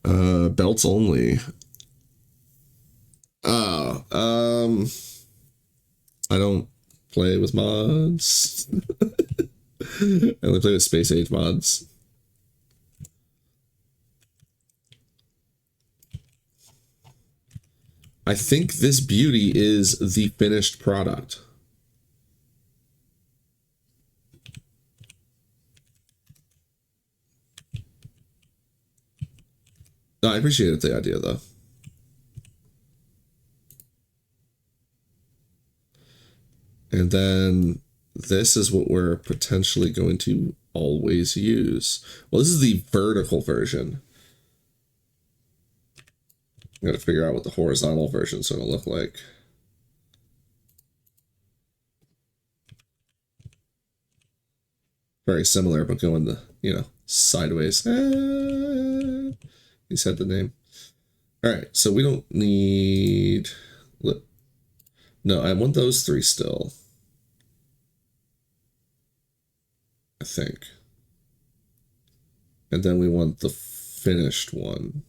Belts only. Oh, I don't play with mods. I only play with Space Age mods. I think this beauty is the finished product. No, I appreciated the idea, though. And then this is what we're potentially going to always use. Well, this is the vertical version. I gotta figure out what the horizontal version is going to look like. Very similar, but going the, you know, sideways. You said the name. All right, so we don't need... No, I want those 3 still. I think. And then we want the finished one.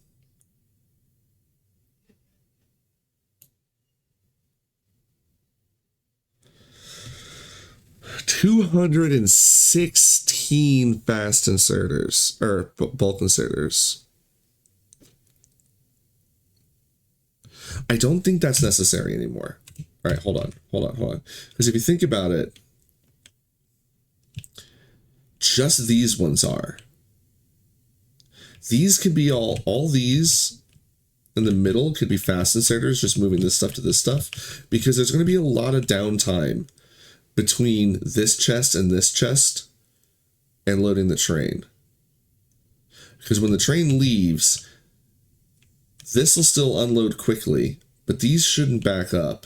$216 fast inserters, or bulk inserters. I don't think that's necessary anymore. All right, hold on. Because if you think about it, just these ones are. These could be all these in the middle could be fast inserters, just moving this stuff to this stuff, because there's going to be a lot of downtime between this chest and this chest and loading the train. Because when the train leaves, this will still unload quickly, but these shouldn't back up.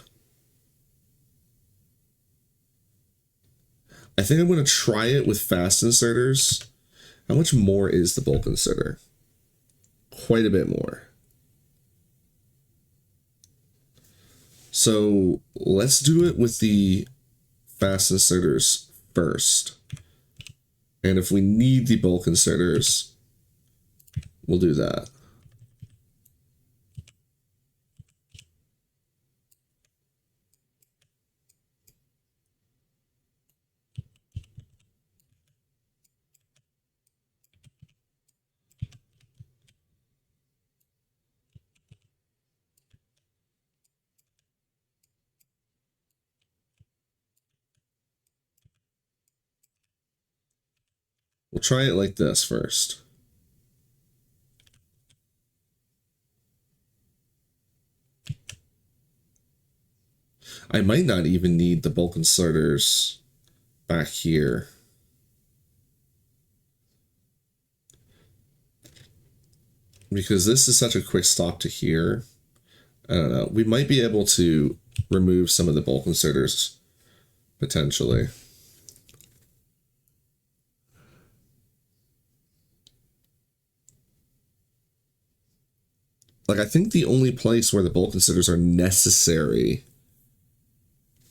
I think I'm going to try it with fast inserters. How much more is the bulk inserter? Quite a bit more. So let's do it with the fast inserters first. And if we need the bulk inserters, we'll do that. We'll try it like this first. I might not even need the bulk inserters back here. Because this is such a quick stop to here. I don't know. We might be able to remove some of the bulk inserters, potentially. Like, I think the only place where the bulk inserters are necessary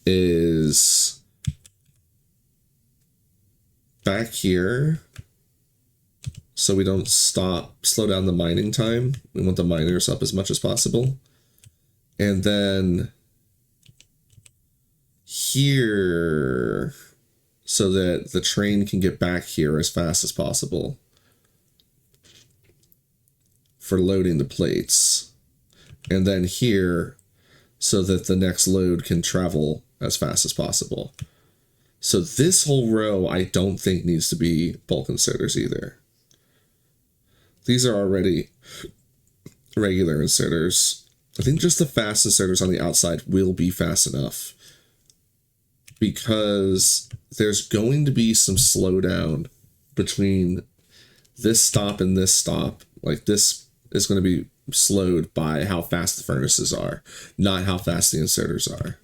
is back here, so we don't slow down the mining time. We want the miners up as much as possible. And then here, so that the train can get back here as fast as possible for loading the plates. And then here, so that the next load can travel as fast as possible. So this whole row, I don't think needs to be bulk inserters either. These are already regular inserters. I think just the fast inserters on the outside will be fast enough, because there's going to be some slowdown between this stop and this stop. Like, this is going to be slowed by how fast the furnaces are, not how fast the inserters are.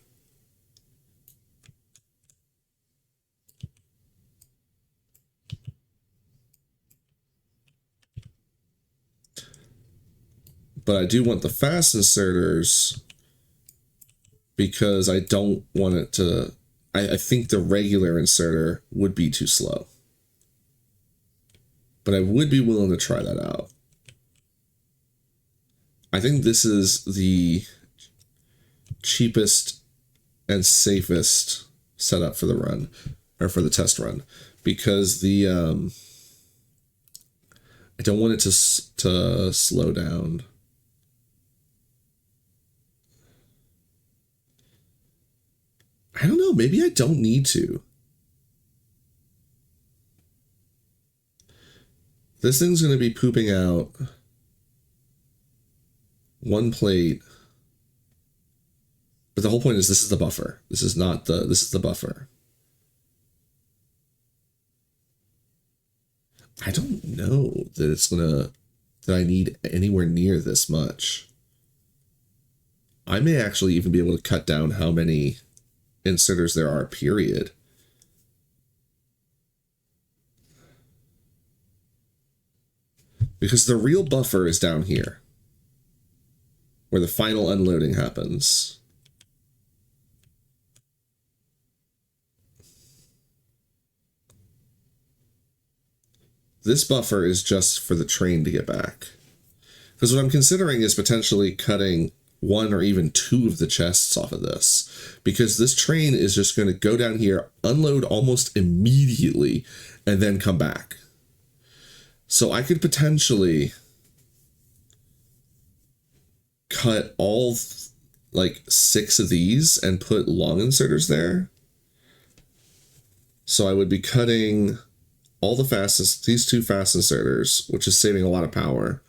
But I do want the fast inserters because I don't want it to... I think the regular inserter would be too slow. But I would be willing to try that out. I think this is the cheapest and safest setup for the run, or for the test run, because the I don't want it to slow down. I don't know, maybe I don't need to. This thing's going to be pooping out one plate. But the whole point is this is the buffer. This is not the, this is the buffer. I don't know that it's gonna, that I need anywhere near this much. I may actually even be able to cut down how many inserters there are, period. Because the real buffer is down here, where the final unloading happens. This buffer is just for the train to get back. Because what I'm considering is potentially cutting one or even two of the chests off of this. Because this train is just going to go down here, unload almost immediately, and then come back. So I could potentially cut all like 6 of these and put long inserters there. So I would be cutting all the fastest, these 2 fast inserters, which is saving a lot of power,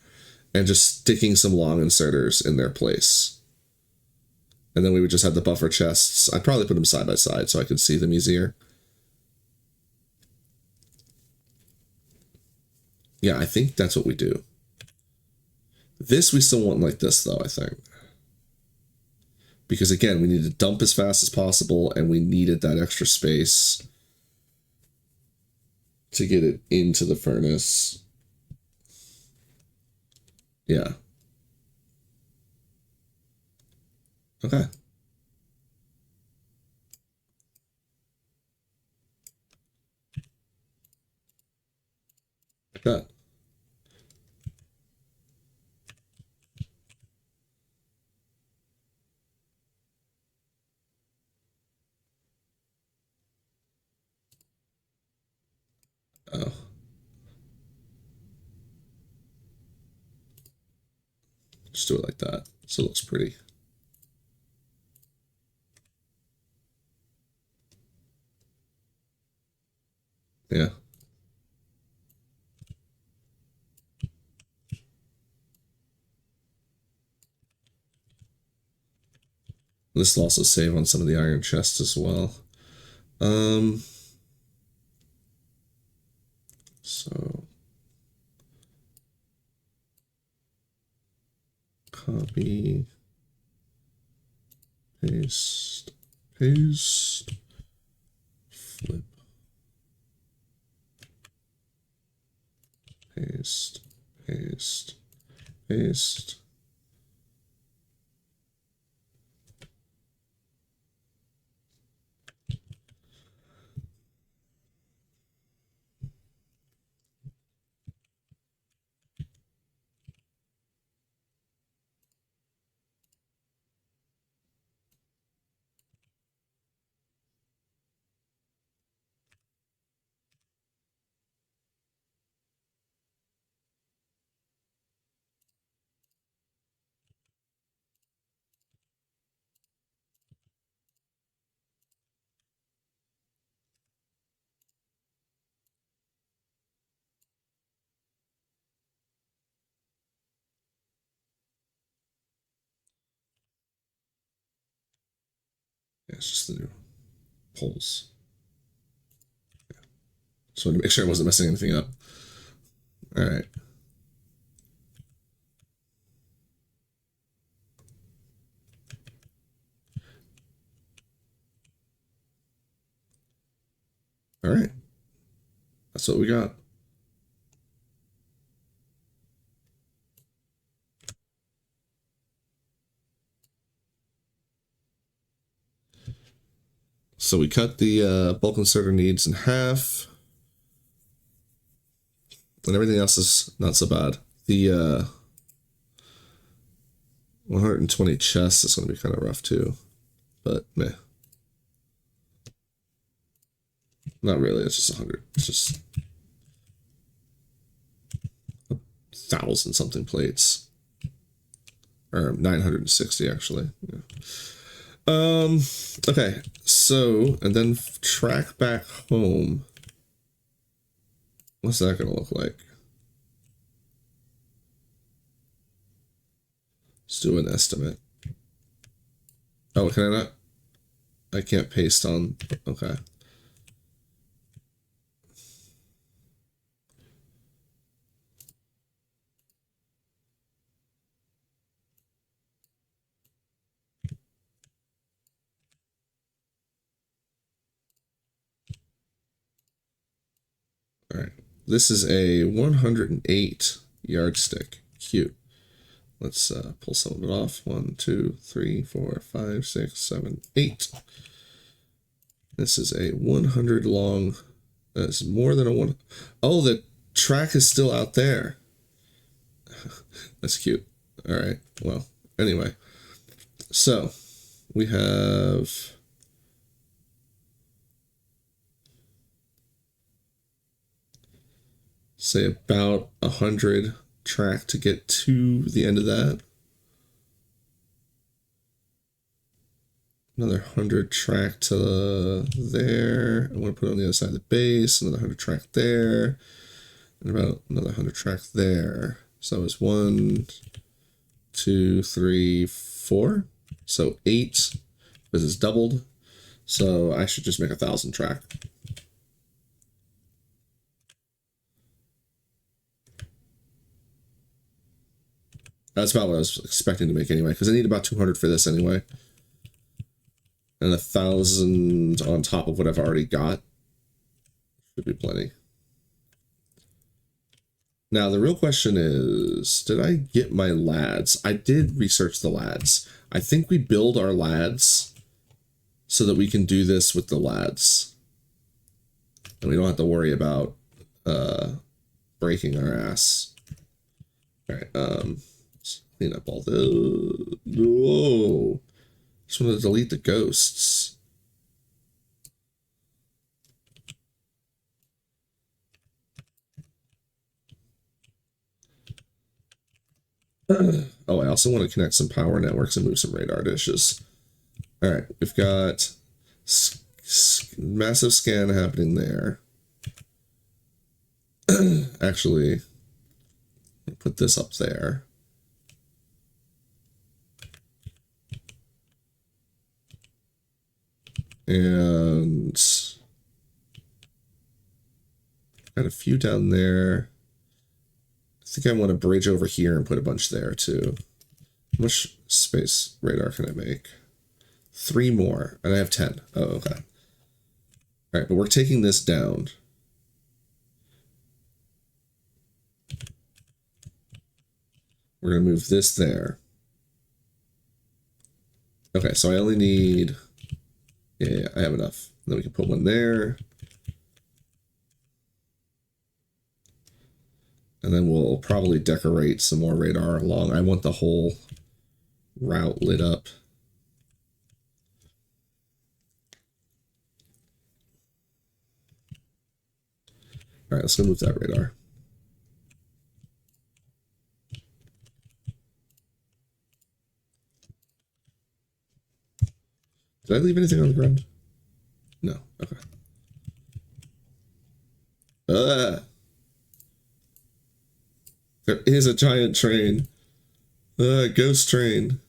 and just sticking some long inserters in their place. And then we would just have the buffer chests. I'd probably put them side by side so I could see them easier. Yeah, I think that's what we do. This we still want like this, though, I think. Because, again, we need to dump as fast as possible, and we needed that extra space to get it into the furnace. Yeah. Okay. Like that. Oh. Just do it like that, so it looks pretty. Yeah. This will also save on some of the iron chests as well. So copy, paste, paste, flip, paste, paste, paste. it's just the new poles. Yeah. Just wanted to make sure I wasn't messing anything up. All right. All right. That's what we got. So we cut the bulk inserter needs in half. And everything else is not so bad. The 120 chests is going to be kind of rough too. But meh. Not really, it's just 100. It's just 1,000 something plates. Or 960 actually. Yeah. Okay, so, and then track back home. What's that gonna look like? Let's do an estimate. Oh, can I not? I can't paste on, okay. All right, this is a 108 yardstick. Cute. Let's pull some of it off. 1, 2, 3, 4, 5, 6, 7, 8. This is a 100 long. That's more than a one. Oh, the track is still out there. That's cute. All right. Well, anyway. So we have say about 100 track to get to the end of that. Another 100 track to there. I want to put it on the other side of the base. Another 100 track there. And about another 100 track there. So it's 1, 2, 3, 4. So 8. Because it's doubled. So I should just make 1,000 track. That's about what I was expecting to make anyway, because I need about 200 for this anyway. And 1,000 on top of what I've already got. Should be plenty. Now, the real question is, did I get my lads? I did research the lads. I think we build our lads so that we can do this with the lads. And we don't have to worry about breaking our ass. All right, let's clean up all the... Whoa! Just want to delete the ghosts. Oh, I also want to connect some power networks and move some radar dishes. All right, we've got massive scan happening there. Actually, put this up there. And got a few down there. I think I want to bridge over here and put a bunch there too. How much space radar can I make? 3 more, and I have 10. Oh, okay. All right, but we're taking this down. We're gonna move this there. Okay, so I only need... Yeah, I have enough. Then we can put one there. And then we'll probably decorate some more radar along. I want the whole route lit up. All right, let's go move that radar. Did I leave anything on the ground? No. Okay. There is a giant train. Ghost train.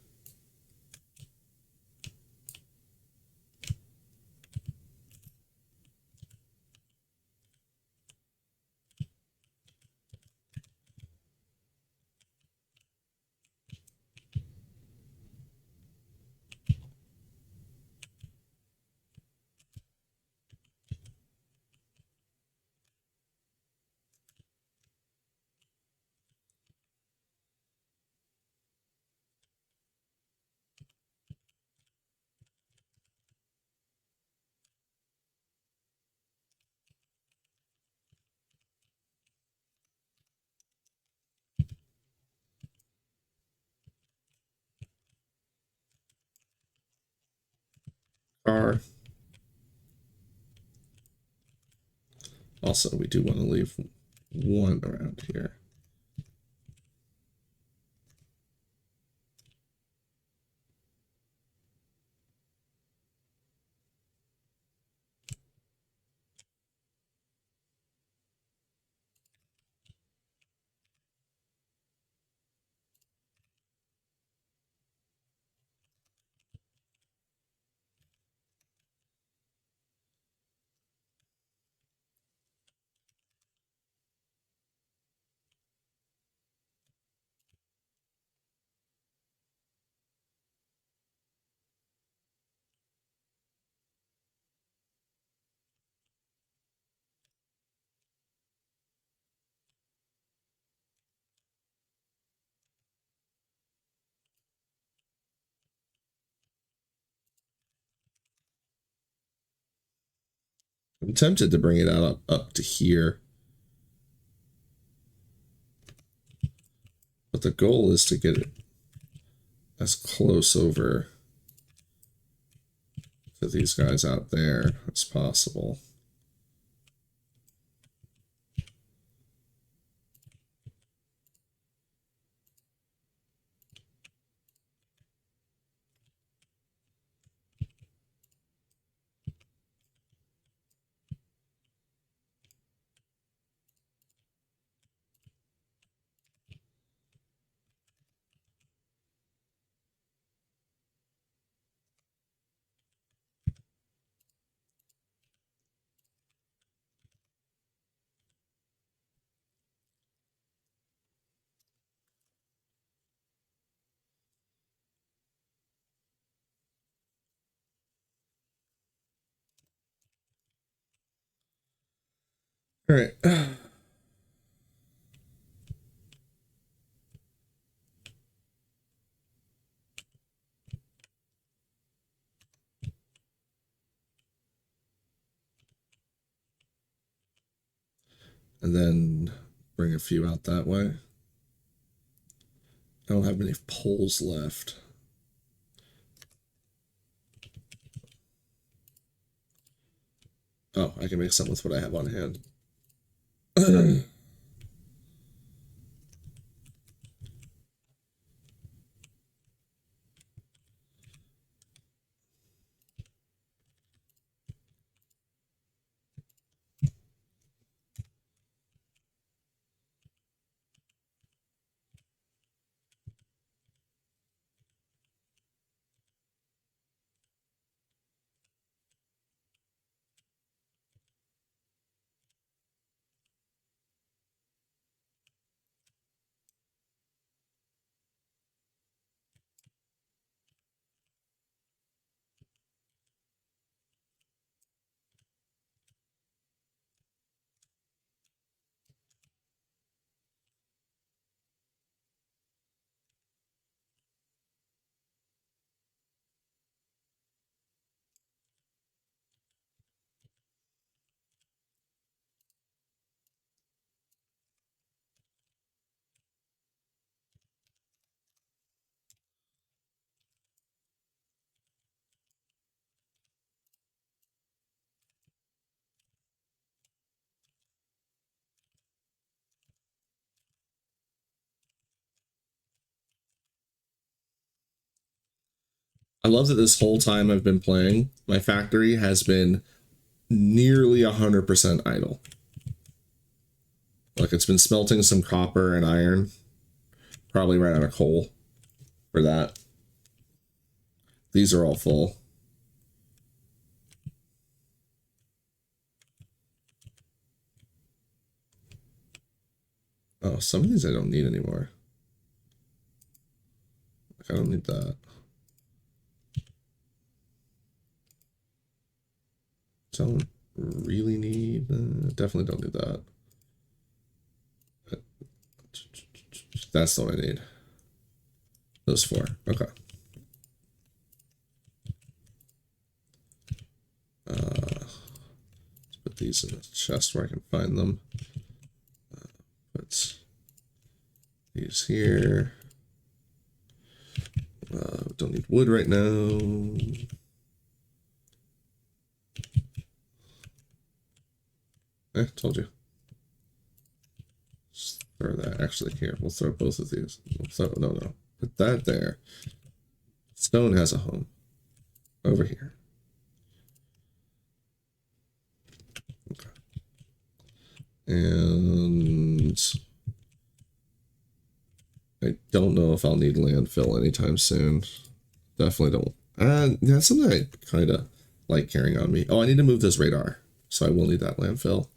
car. Also, we do want to leave one around here. I'm tempted to bring it out up to here. But the goal is to get it as close over to these guys out there as possible. All right. And then bring a few out that way. I don't have many poles left. Oh, I can make some with what I have on hand. I love that this whole time I've been playing, my factory has been nearly 100% idle. Like, it's been smelting some copper and iron. Probably ran out of coal for that. These are all full. Oh, some of these I don't need anymore. Like, I don't need that. Don't really need, definitely don't need that. That's the one I need. Those four, okay. Let's put these in the chest where I can find them. Put these here. Don't need wood right now. Told you. Just throw that. Actually, here, we'll throw both of these. No. Put that there. Stone has a home. Over here. Okay. And I don't know if I'll need landfill anytime soon. Definitely don't. That's something I kind of like carrying on me. Oh, I need to move this radar. So I will need that landfill.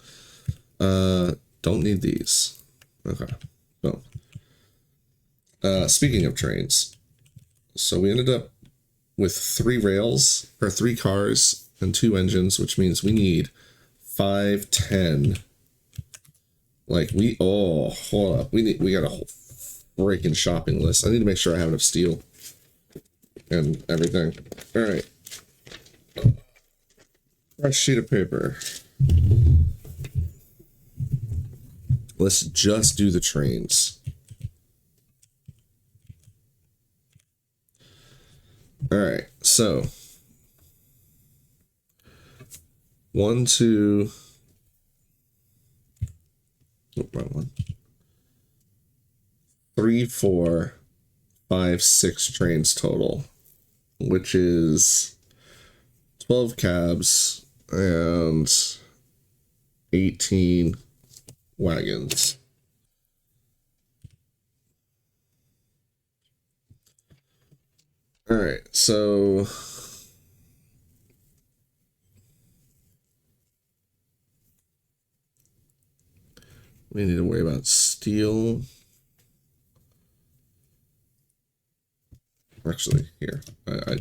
Don't need these. Okay. Boom. Speaking of trains. So we ended up with 3 rails, or 3 cars, and 2 engines, which means we need 5, 10. Like, hold up. We got a whole freaking shopping list. I need to make sure I have enough steel and everything. All right. Fresh sheet of paper. Let's just do the trains. All right, so 1, 2, wrong one. 3, 4, 5, 6 trains total, which is 12 cabs and 18 wagons. All right, so we need to worry about steel. Actually, here, I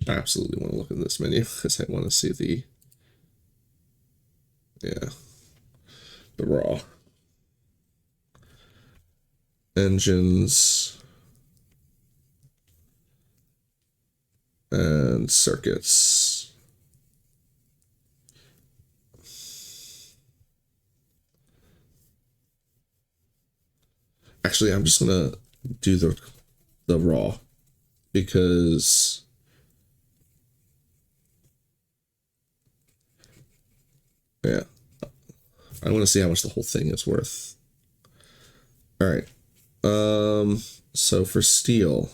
absolutely want to look in this menu because I want to see the raw engines and circuits. Actually, I'm just gonna do the raw because I want to see how much the whole thing is worth. All right. So for steel,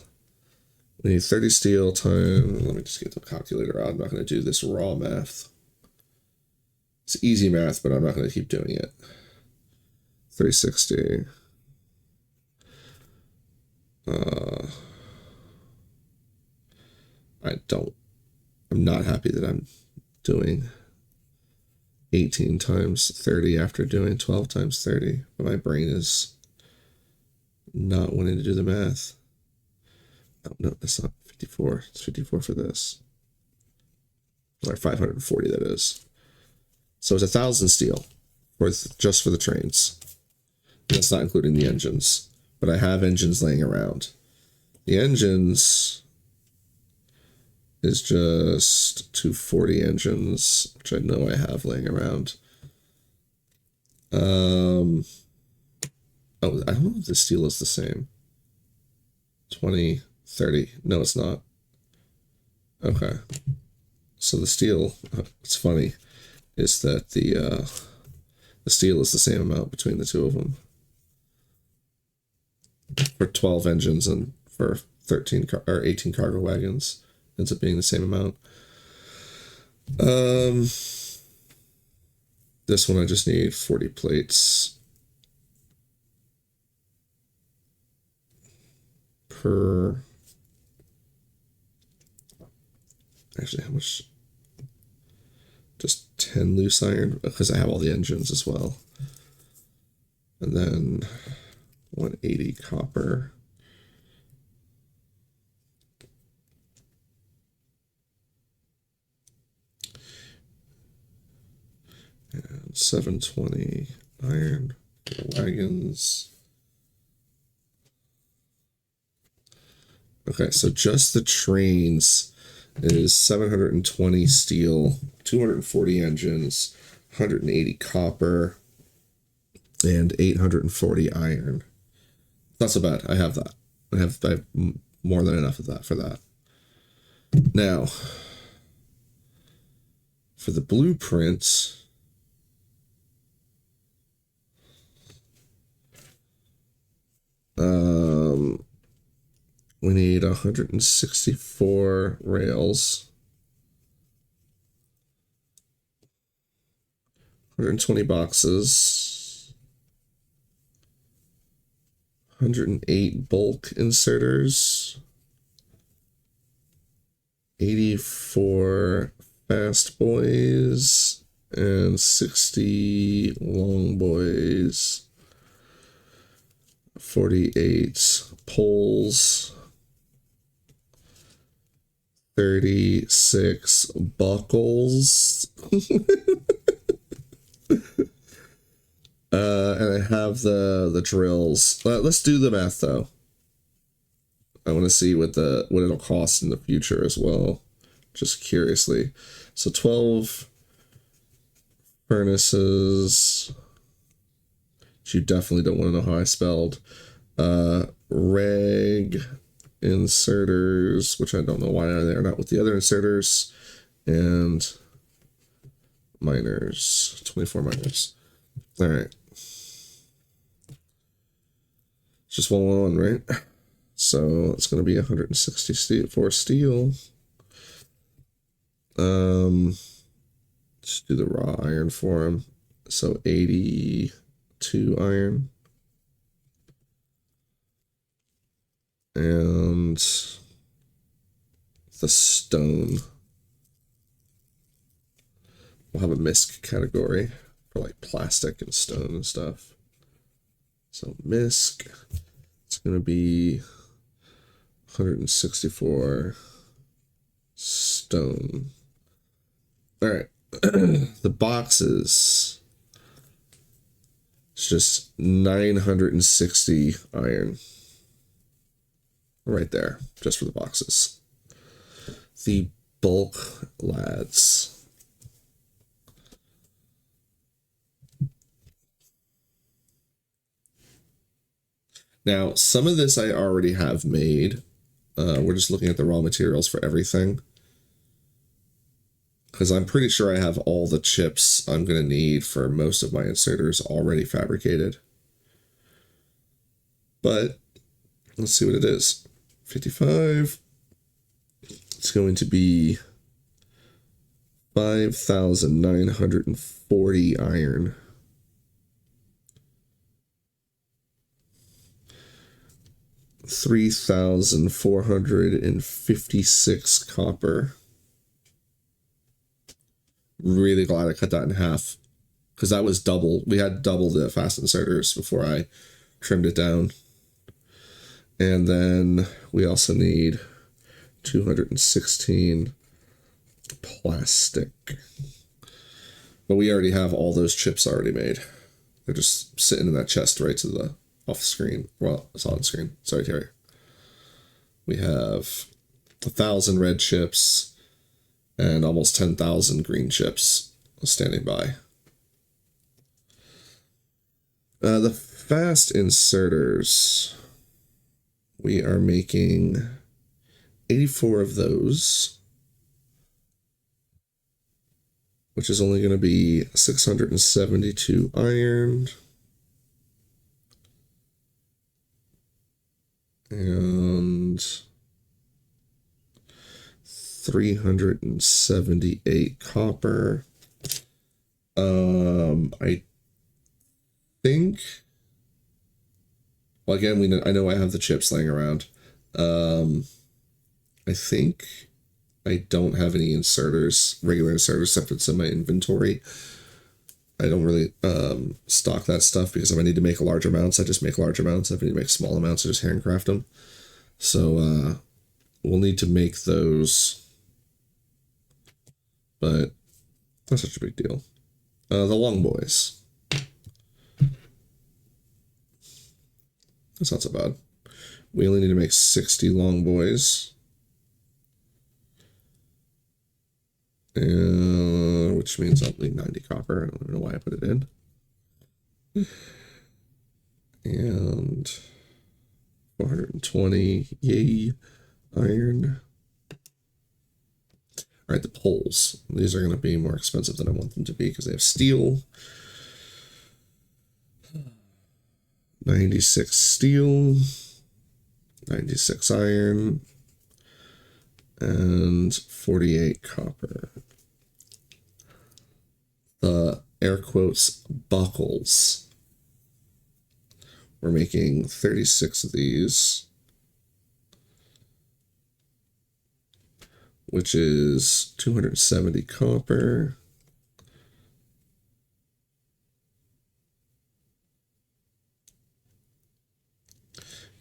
we need 30 steel time. Let me just get the calculator out. I'm not going to do this raw math. It's easy math, but I'm not going to keep doing it. 360. I'm not happy that I'm doing 18 times 30 after doing 12 times 30, but my brain is not wanting to do the math. Oh, no, that's not 54. It's 54 for this. Or 540, that is. So it's 1,000 steel just for the trains. That's not including the engines, but I have engines laying around. The engines is just 240 engines, which I know I have laying around. Oh, I don't know if the steel is the same. 20, 30. No, it's not. Okay. So the steel, it's funny, is that the steel is the same amount between the two of them. For 12 engines and for 13 or 18 cargo wagons, ends up being the same amount. This one I just need 40 plates per. Actually, how much? Just 10 loose iron, because I have all the engines as well. And then 180 copper. And 720 iron for the wagons. Okay, so just the trains is 720 steel, 240 engines, 180 copper, and 840 iron. Not so bad. I have that. I have more than enough of that for that. Now, for the blueprint, 164 rails. 120 boxes. 108 bulk inserters. 84 fast boys. And 60 long boys. 48 poles. 36 buckles. And I have the drills. Let's do the math though. I want to see what it'll cost in the future as well, just curiously. So 12 furnaces. You definitely don't want to know how I spelled. Reg inserters, which I don't know why they're not with the other inserters, and miners, 24 miners. All right. Just 111, right? So it's going to be 164 steel. Just do the raw iron for him. So 82 iron. And the stone. We'll have a misc category for like plastic and stone and stuff. So misc, it's going to be 164 stone. All right. The boxes, it's just 960 iron. Right there, just for the boxes. The bulk lads. Now, some of this I already have made. We're just looking at the raw materials for everything. Because I'm pretty sure I have all the chips I'm going to need for most of my inserters already fabricated. But let's see what it is. 55. It's going to be 5,940 iron. 3,456 copper. Really glad I cut that in half, because that was double. We had double the fast inserters before I trimmed it down. And then we also need 216 plastic. But we already have all those chips already made. They're just sitting in that chest right to the off the screen. Well, it's on the screen. Sorry, Terry. We have 1,000 red chips and almost 10,000 green chips standing by. The fast inserters, we are making 84 of those, which is only going to be 672 iron. And 378 copper. I think, well, again, I know I have the chips laying around. I think I don't have any inserters, regular inserters, except it's in my inventory. I don't really stock that stuff, because if I need to make large amounts, I just make large amounts. If I need to make small amounts, I just handcraft them. So we'll need to make those, but not such a big deal. The long boys. That's not so bad. We only need to make 60 long boys. Which means I'll need 90 copper. I don't even know why I put it in. And 420, yay, iron. All right, the poles. These are going to be more expensive than I want them to be, because they have steel. 96 steel. 96 iron. and 48 copper. The air quotes buckles. We're making 36 of these, which is 270 copper.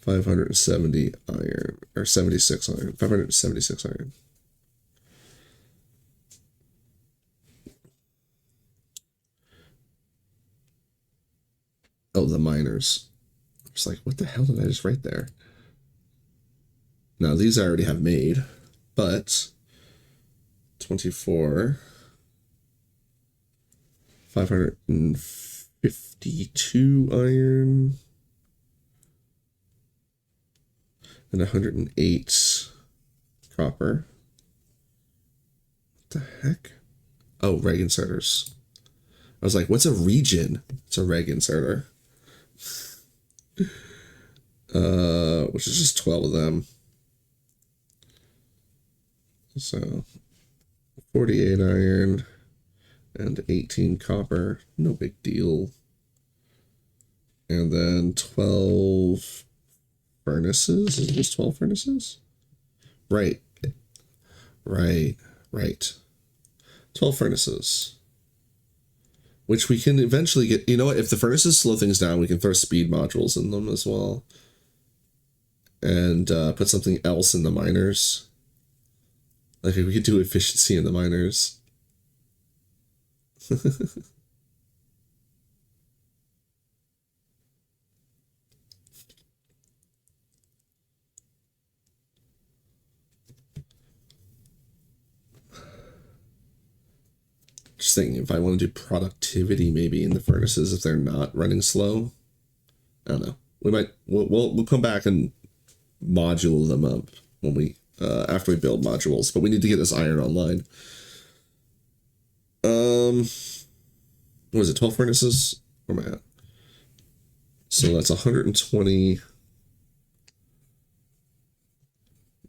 $570 iron, or 76 iron, 576 iron. Oh, the miners. I was like, what the hell did I just write there? Now, these I already have made, but 24, 552 iron, and 108 copper. What the heck? Oh, reg inserters. I was like, what's a regen? It's a reg inserter. Which is just 12 of them. So 48 iron and 18 copper. No big deal. And then 12 furnaces. Is this 12 furnaces? Right. 12 furnaces. Which we can eventually get. You know what? If the furnaces slow things down, we can throw speed modules in them as well. And put something else in the miners. Like we could do efficiency in the miners. Just thinking if I want to do productivity maybe in the furnaces if they're not running slow. I don't know. We'll come back and module them up when we after we build modules, but we need to get this iron online. What was it, 12 furnaces? Where am I at? So that's 120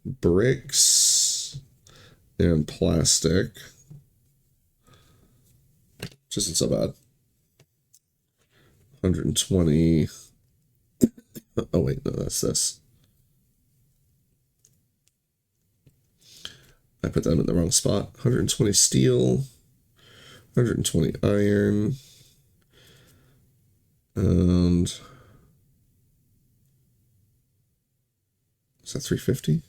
bricks and plastic. Which isn't so bad. 120. Oh wait, no, that's this. I put them in the wrong spot. 120 steel, 120 iron, and is that 350?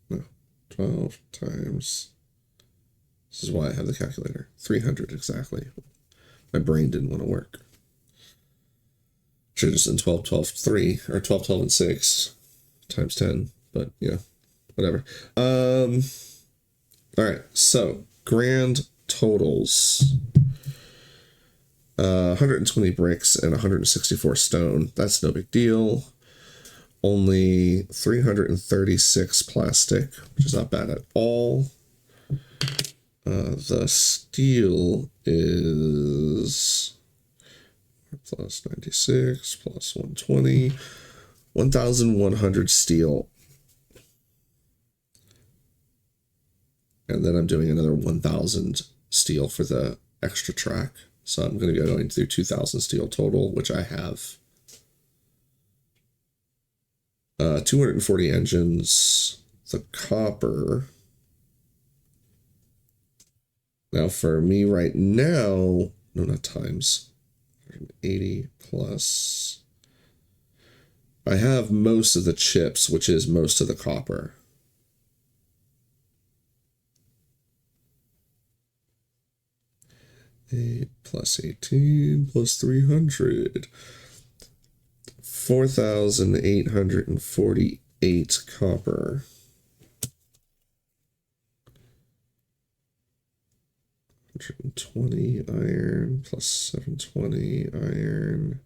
No, 12 times. This is why I have the calculator. 300 exactly. My brain didn't want to work. Should have just done 12, 12, 3, or 12, 12, and 6 times 10, but yeah, whatever. All right, so grand totals. 120 bricks and 164 stone. That's no big deal. Only 336 plastic, which is not bad at all. The steel is plus 96 plus 120, 1,100 steel. And then I'm doing another 1,000 steel for the extra track. So I'm going to be going through 2,000 steel total, which I have. 240 engines. The copper. Now for me right now, no, not times. 80 plus. I have most of the chips, which is most of the copper. Plus 18 plus 300. 4,848 copper. 120 iron plus 720 iron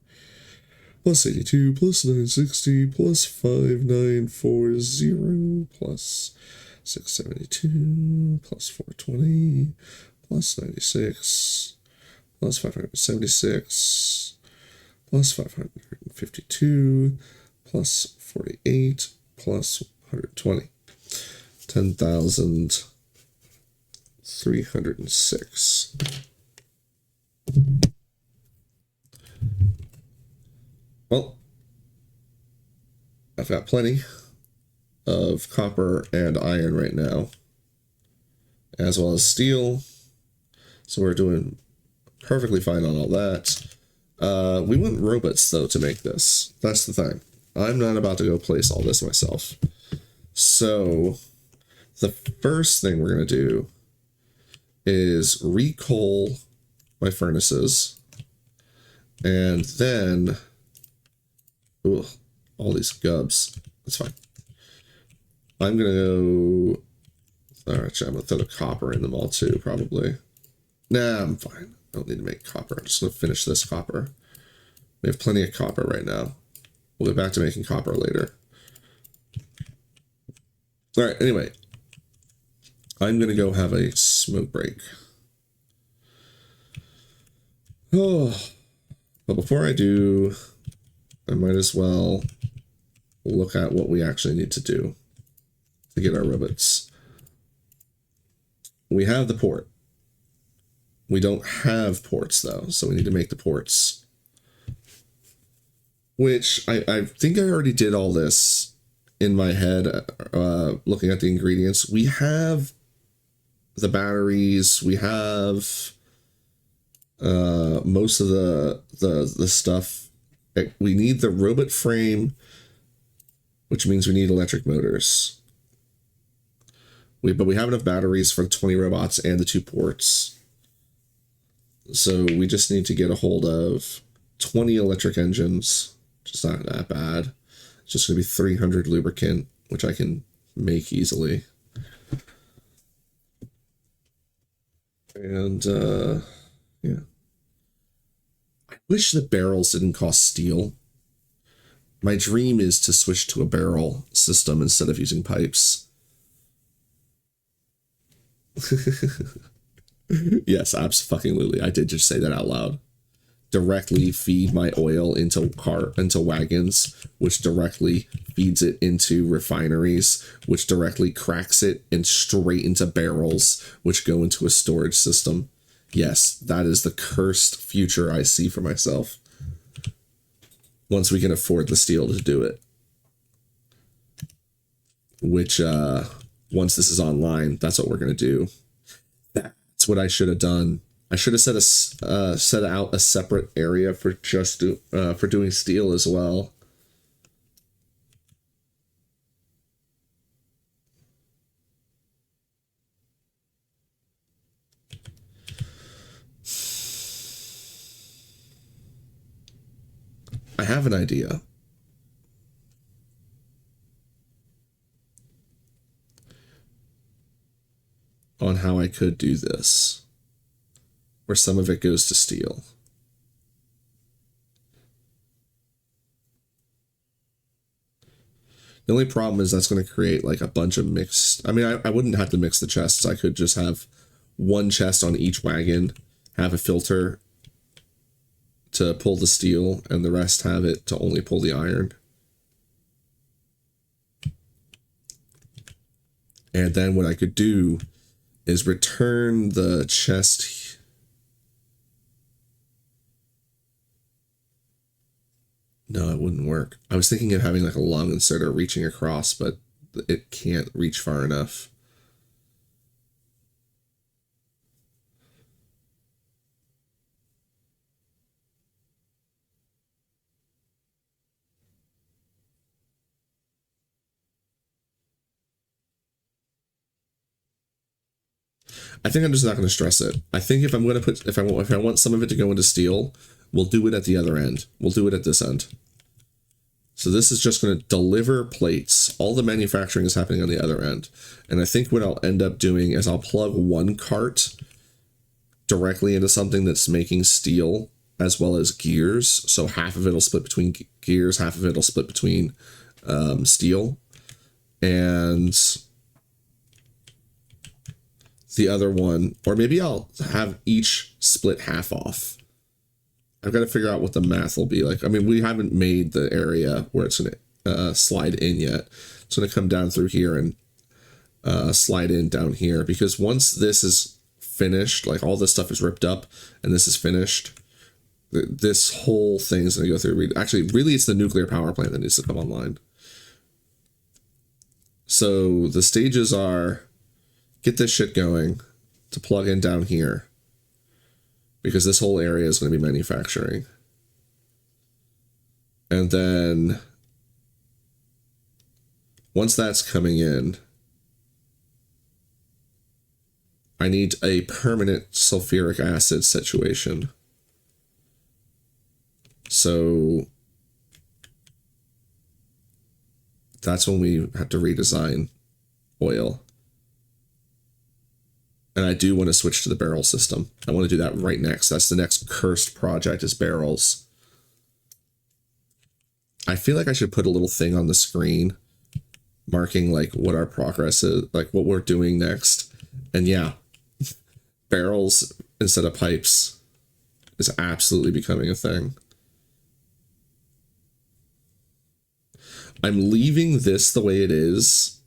plus 82 plus 960 plus 5940 plus 672 plus 420 plus 96 plus 576 plus 552 plus 48 plus 120 10,306. Well, I've got plenty of copper and iron right now, as well as steel. So we're doing perfectly fine on all that. We want robots, though, to make this. That's the thing. I'm not about to go place all this myself. So the first thing we're going to do is recoal my furnaces. And then... Ooh, all these gubs. That's fine. I'm going to go... Alright, I'm going to throw the copper in them all, too, probably. Nah, I'm fine. I don't need to make copper. I'm just going to finish this copper. We have plenty of copper right now. We'll get back to making copper later. Alright, anyway. I'm going to go have a smoke break. Oh, but before I do, I might as well look at what we actually need to do to get our robots. We have the port. We don't have ports, though, so we need to make the ports. Which, I think I already did all this in my head, looking at the ingredients. We have the batteries, we have most of the stuff. We need the robot frame, which means we need electric motors. But we have enough batteries for 20 robots and the 2 ports. So we just need to get a hold of 20 electric engines, which is not that bad. It's just going to be 300 lubricant, which I can make easily. And, yeah. I wish the barrels didn't cost steel. My dream is to switch to a barrel system instead of using pipes. Yes, absolutely. I did just say that out loud. Directly feed my oil into wagons, which directly feeds it into refineries, which directly cracks it and straight into barrels, which go into a storage system. Yes, that is the cursed future I see for myself. Once we can afford the steel to do it. Which, once this is online, that's what we're going to do. That's what I should have done. I should have set out a separate area for just for doing steel as well. I have an idea. On how I could do this. Where some of it goes to steel. The only problem is that's going to create like a bunch of mixed... I mean, I wouldn't have to mix the chests. I could just have one chest on each wagon, have a filter to pull the steel, and the rest have it to only pull the iron. And then what I could do is return the chest. No, it wouldn't work. I was thinking of having like a long inserter reaching across, but it can't reach far enough. I think I'm just not going to stress it. I think if I'm going to put, if I want some of it to go into steel, we'll do it at the other end. We'll do it at this end. So this is just going to deliver plates. All the manufacturing is happening on the other end. And I think what I'll end up doing is I'll plug one cart directly into something that's making steel as well as gears. So half of it will split between gears, half of it will split between steel. And the other one, or maybe I'll have each split half off. I've got to figure out what the math will be like. I mean, we haven't made the area where it's going to slide in yet. It's going to come down through here and slide in down here, because once this is finished, like all this stuff is ripped up and this is finished, this whole thing is going to go through. Actually, really, it's the nuclear power plant that needs to come online. So the stages are get this shit going to plug in down here, because this whole area is going to be manufacturing. And then once that's coming in, I need a permanent sulfuric acid situation. So that's when we have to redesign oil. And I do want to switch to the barrel system. I want to do that right next. That's the next cursed project, is barrels. I feel like I should put a little thing on the screen marking like what our progress is, like what we're doing next. And yeah, barrels instead of pipes is absolutely becoming a thing. I'm leaving this the way it is,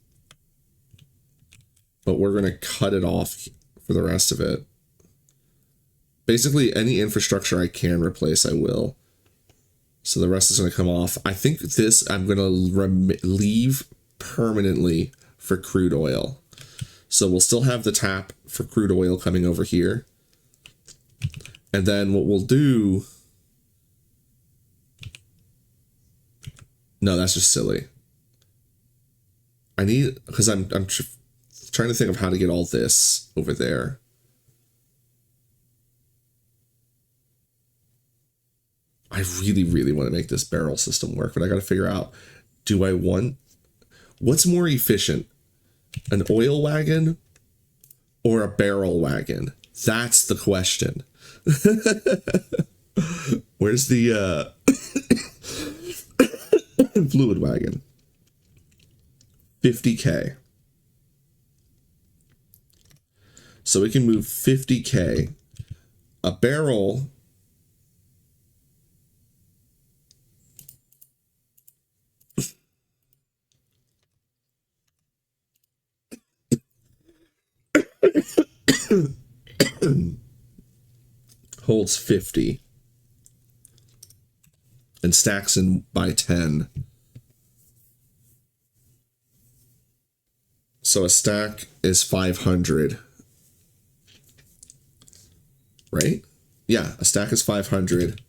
but we're going to cut it off for the rest of it. Basically, any infrastructure I can replace, I will. So the rest is going to come off. I think this I'm going to leave permanently for crude oil. So we'll still have the tap for crude oil coming over here. And then what we'll do... No, that's just silly. I need... Because I'm trying to think of how to get all this over there. I really, really want to make this barrel system work, but I got to figure out, do I want... What's more efficient? An oil wagon or a barrel wagon? That's the question. Where's the fluid wagon? 50K. So we can move 50K. A barrel... holds 50 and stacks in by 10. So a stack is 500, right? Yeah, a stack is 500.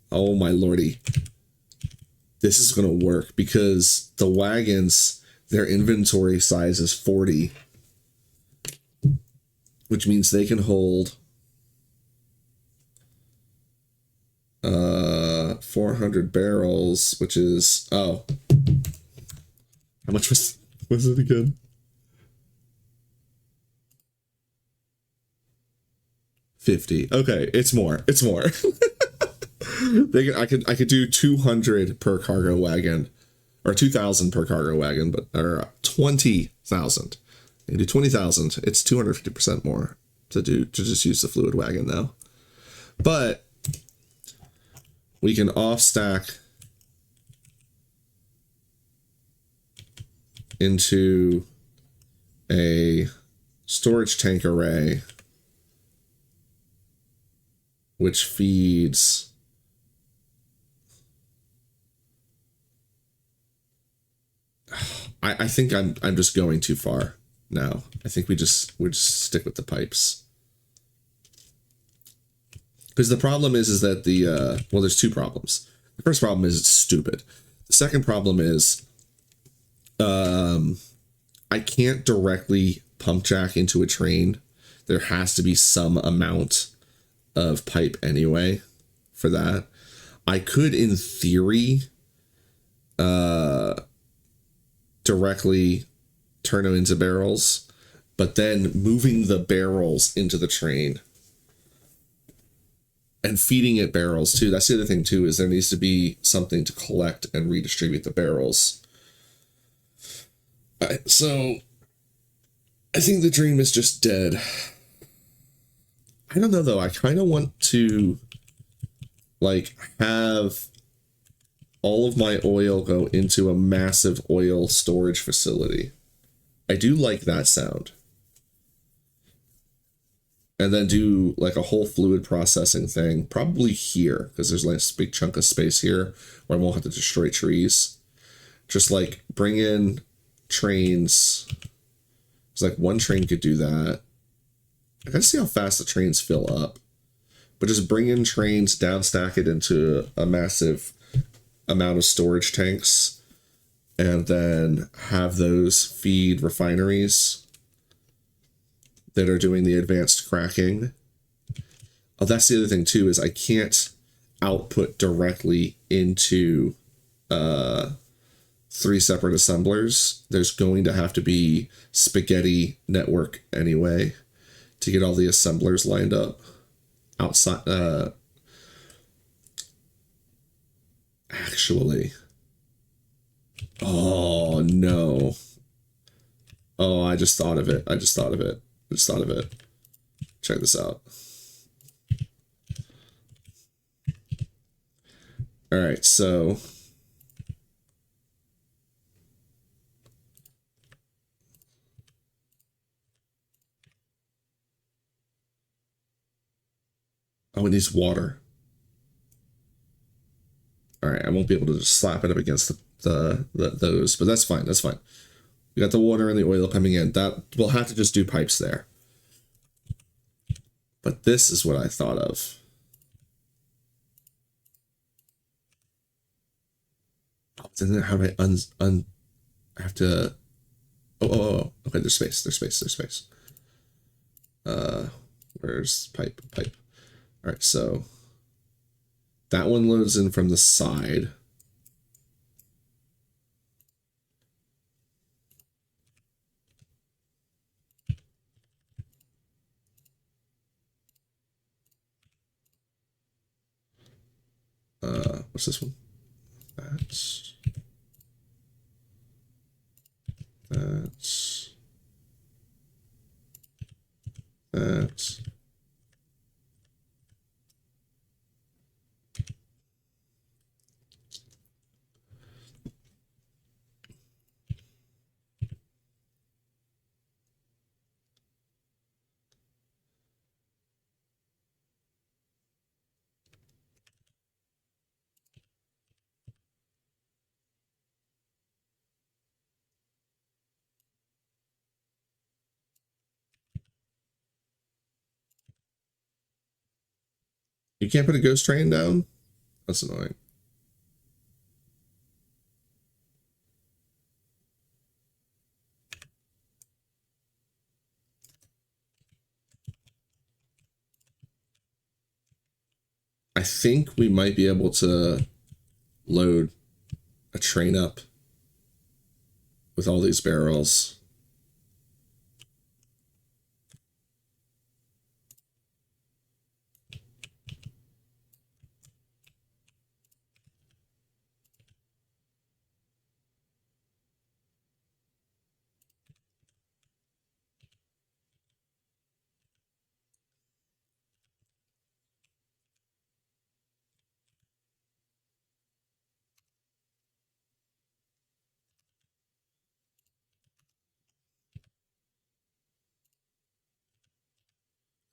Oh my lordy. This is going to work because the wagons, their inventory size is 40. Which means they can hold 400 barrels, which is, oh, how much was it again? $50. Okay, it's more. It's more. I could do 200 per cargo wagon, or 2,000 per cargo wagon, but or 20,000. You do 20,000. It's 250% more to just use the fluid wagon though. But we can off stack into a storage tank array, which feeds I think I'm just going too far. No, I think we just stick with the pipes. Because the problem is that the, well, there's two problems. The first problem is it's stupid. The second problem is I can't directly pump jack into a train. There has to be some amount of pipe anyway for that. I could, in theory, directly turn them into barrels, but then moving the barrels into the train and feeding it barrels too. That's the other thing too, is there needs to be something to collect and redistribute the barrels. So I think the dream is just dead. I don't know though. I kind of want to like have all of my oil go into a massive oil storage facility. I do like that sound. And then do like a whole fluid processing thing, probably here, because there's like a big chunk of space here where I won't have to destroy trees. Just like bring in trains. It's like one train could do that. I gotta see how fast the trains fill up. But just bring in trains, down stack it into a massive amount of storage tanks, and then have those feed refineries that are doing the advanced cracking. Oh, that's the other thing too, is I can't output directly into 3 separate assemblers. There's going to have to be spaghetti network anyway to get all the assemblers lined up outside. Actually, oh no. Oh, I just thought of it. I just thought of it. Check this out. All right, so oh, it needs water. All right, I won't be able to just slap it up against those, but that's fine. That's fine. We got the water and the oil coming in. That we'll have to just do pipes there. But this is what I thought of. Then how do I I have to. Oh. Okay, there's space. Where's pipe? All right, so that one loads in from the side. What's this one? That's you can't put a ghost train down? That's annoying. I think we might be able to load a train up with all these barrels.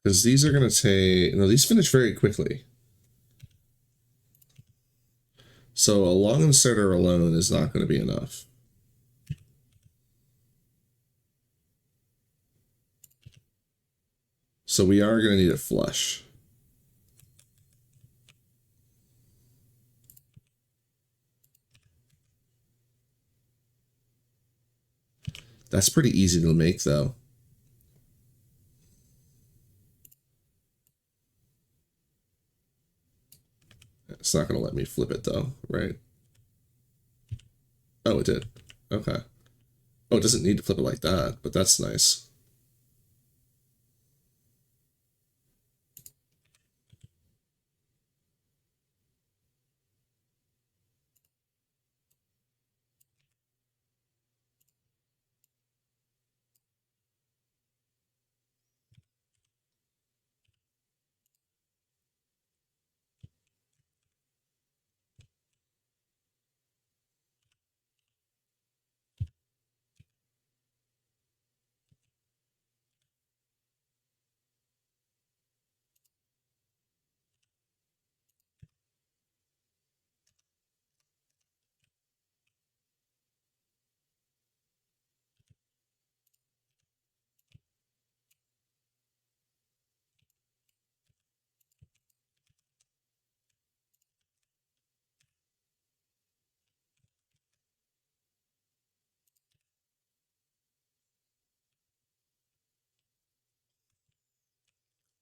Because these are going to take... No, these finish very quickly. So a long inserter alone is not going to be enough. So we are going to need it flush. That's pretty easy to make, though. It's not going to let me flip it, though, right? Oh, it did. Okay. Oh, it doesn't need to flip it like that, but that's nice.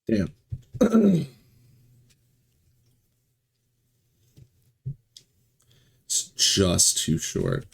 Damn. It's just too short.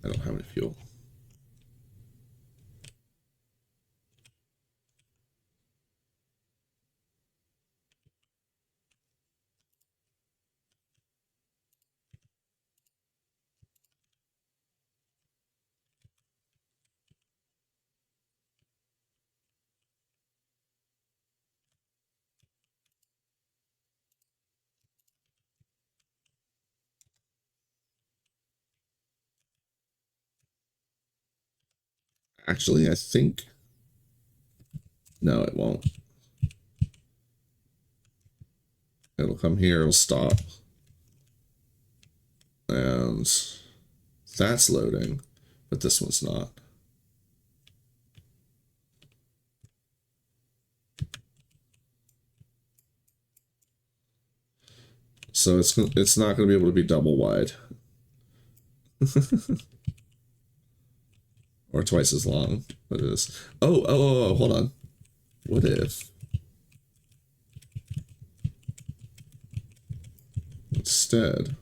I don't have any fuel. Actually, I think... No, it won't. It'll come here, it'll stop. And that's loading, but this one's not. So it's not going to be able to be double wide. Or twice as long. What is? Oh, hold on. What if instead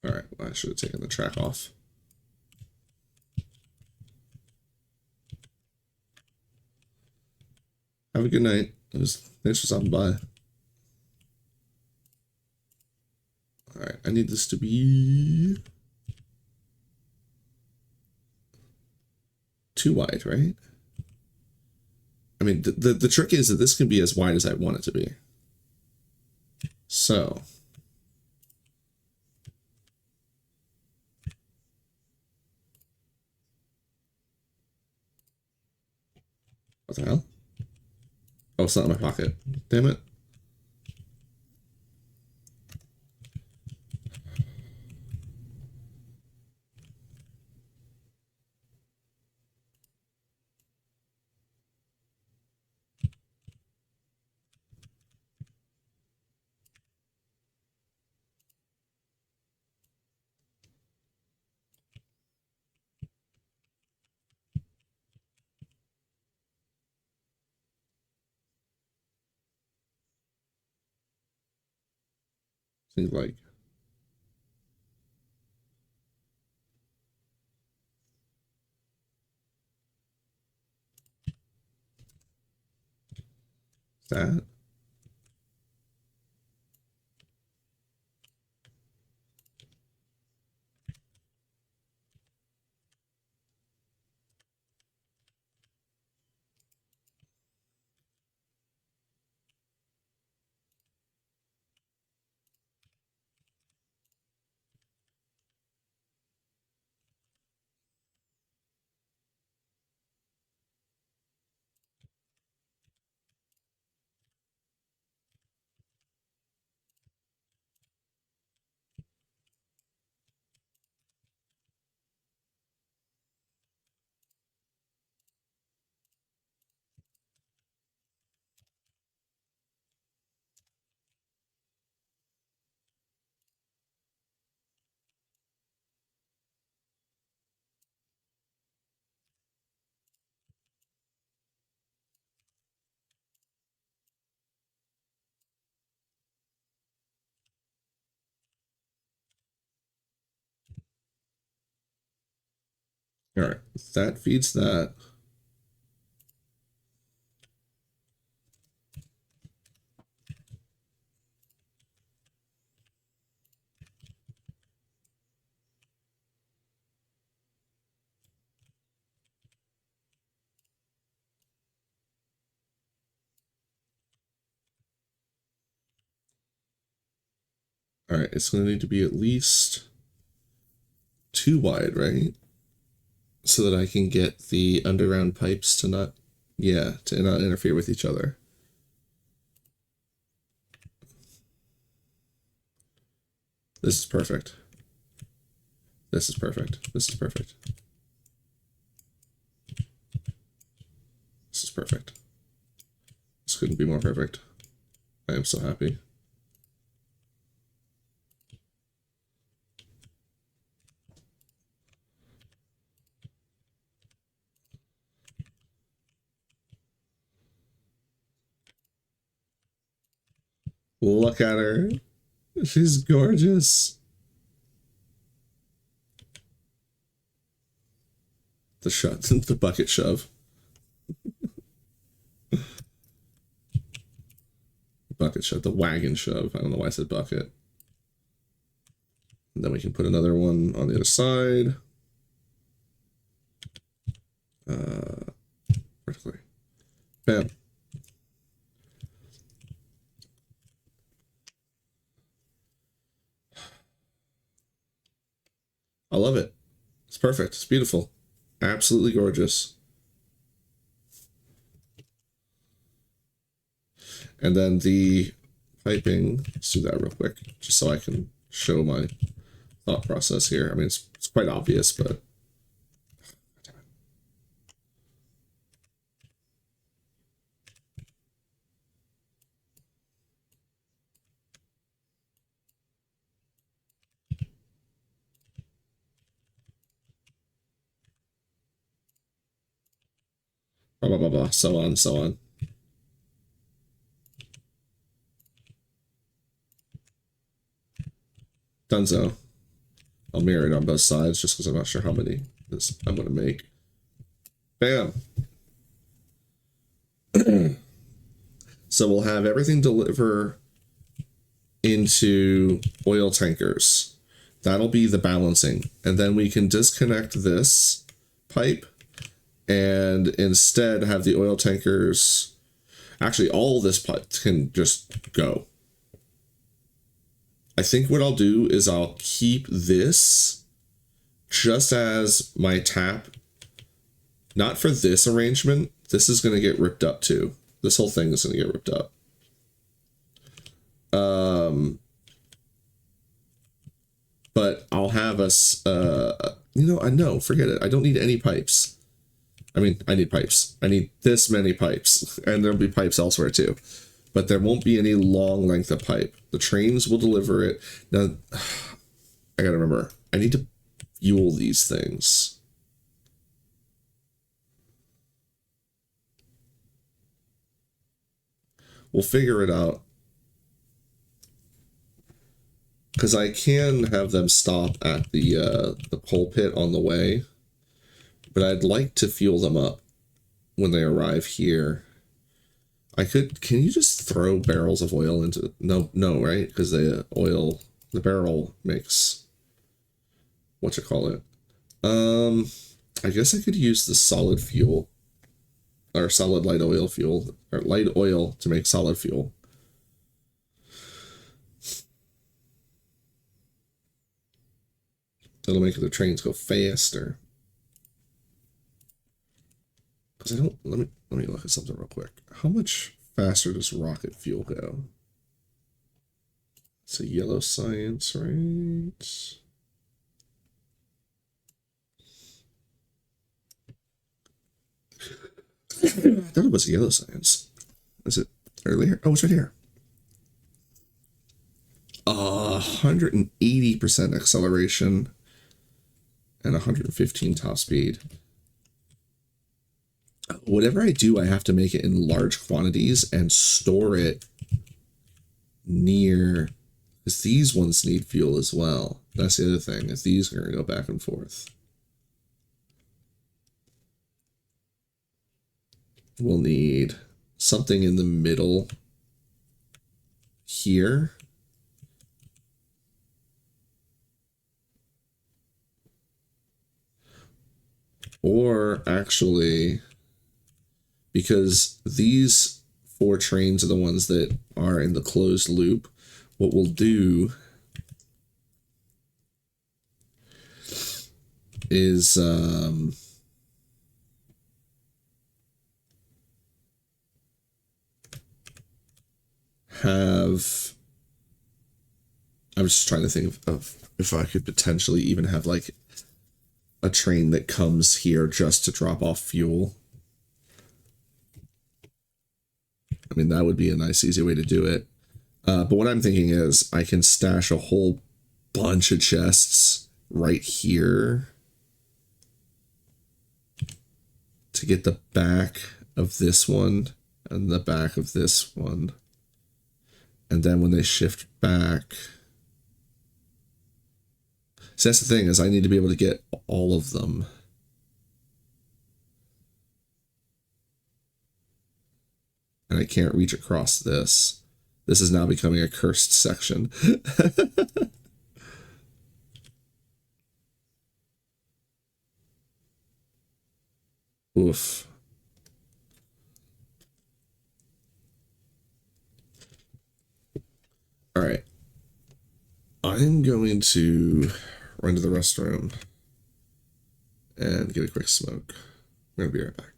all right, well, I should have taken the track off. Have a good night. Thanks for stopping by. All right, I need this to be too wide, right? I mean, the trick is that this can be as wide as I want it to be. So what the hell? Oh, it's not in my pocket. Damn it. Seems like that. All right, that feeds that. All right, it's going to need to be at least 2 wide, right? So that I can get the underground pipes to not, yeah, to not interfere with each other. This is perfect. This is perfect. This is perfect. This is perfect. This couldn't be more perfect. I am so happy. Look at her. She's gorgeous. The shot, the bucket shove. Bucket shove, the wagon shove. I don't know why I said bucket. And then we can put another one on the other side. Vertically. Bam. I love it. It's perfect. It's beautiful. Absolutely gorgeous. And then the piping, let's do that real quick, just so I can show my thought process here. I mean, it's quite obvious, but blah, blah, blah, blah, so on, so on. Dunzo. I'll mirror it on both sides just because I'm not sure how many I'm going to make. Bam. So we'll have everything deliver into oil tankers. That'll be the balancing. And then we can disconnect this pipe and instead have the oil tankers. Actually, all this pipe can just go. I think what I'll do is I'll keep this just as my tap. Not for this arrangement. This is going to get ripped up too. This whole thing is going to get ripped up. But I'll have us, no, forget it. I don't need any pipes. I mean, I need pipes. I need this many pipes. And there'll be pipes elsewhere too. But there won't be any long length of pipe. The trains will deliver it. Now, I gotta remember, I need to fuel these things. We'll figure it out. Because I can have them stop at the coal pit on the way. But I'd like to fuel them up when they arrive here. I could, can you just throw barrels of oil into, no, right? Because the barrel makes, whatchamacallit. I guess I could use the solid fuel, or solid light oil fuel, or light oil to make solid fuel. That'll make the trains go faster. Because I don't, let me look at something real quick. How much faster does rocket fuel go? It's a yellow science, right? I thought it was yellow science. Is it earlier? Oh, it's right here. 180% acceleration and 115 top speed. Whatever I do, I have to make it in large quantities and store it near, because these ones need fuel as well. That's the other thing, is these are going to go back and forth. we'll need something in the middle here. Or actually, because these 4 trains are the ones that are in the closed loop, what we'll do is I'm just trying to think of if I could potentially even have like a train that comes here just to drop off fuel. I mean, that would be a nice, easy way to do it. But what I'm thinking is I can stash a whole bunch of chests right here to get the back of this one and the back of this one. And then when they shift back... See, that's the thing, is I need to be able to get all of them. And I can't reach across this. This is now becoming a cursed section. Oof. All right. I'm going to run to the restroom and get a quick smoke. I'm going to be right back.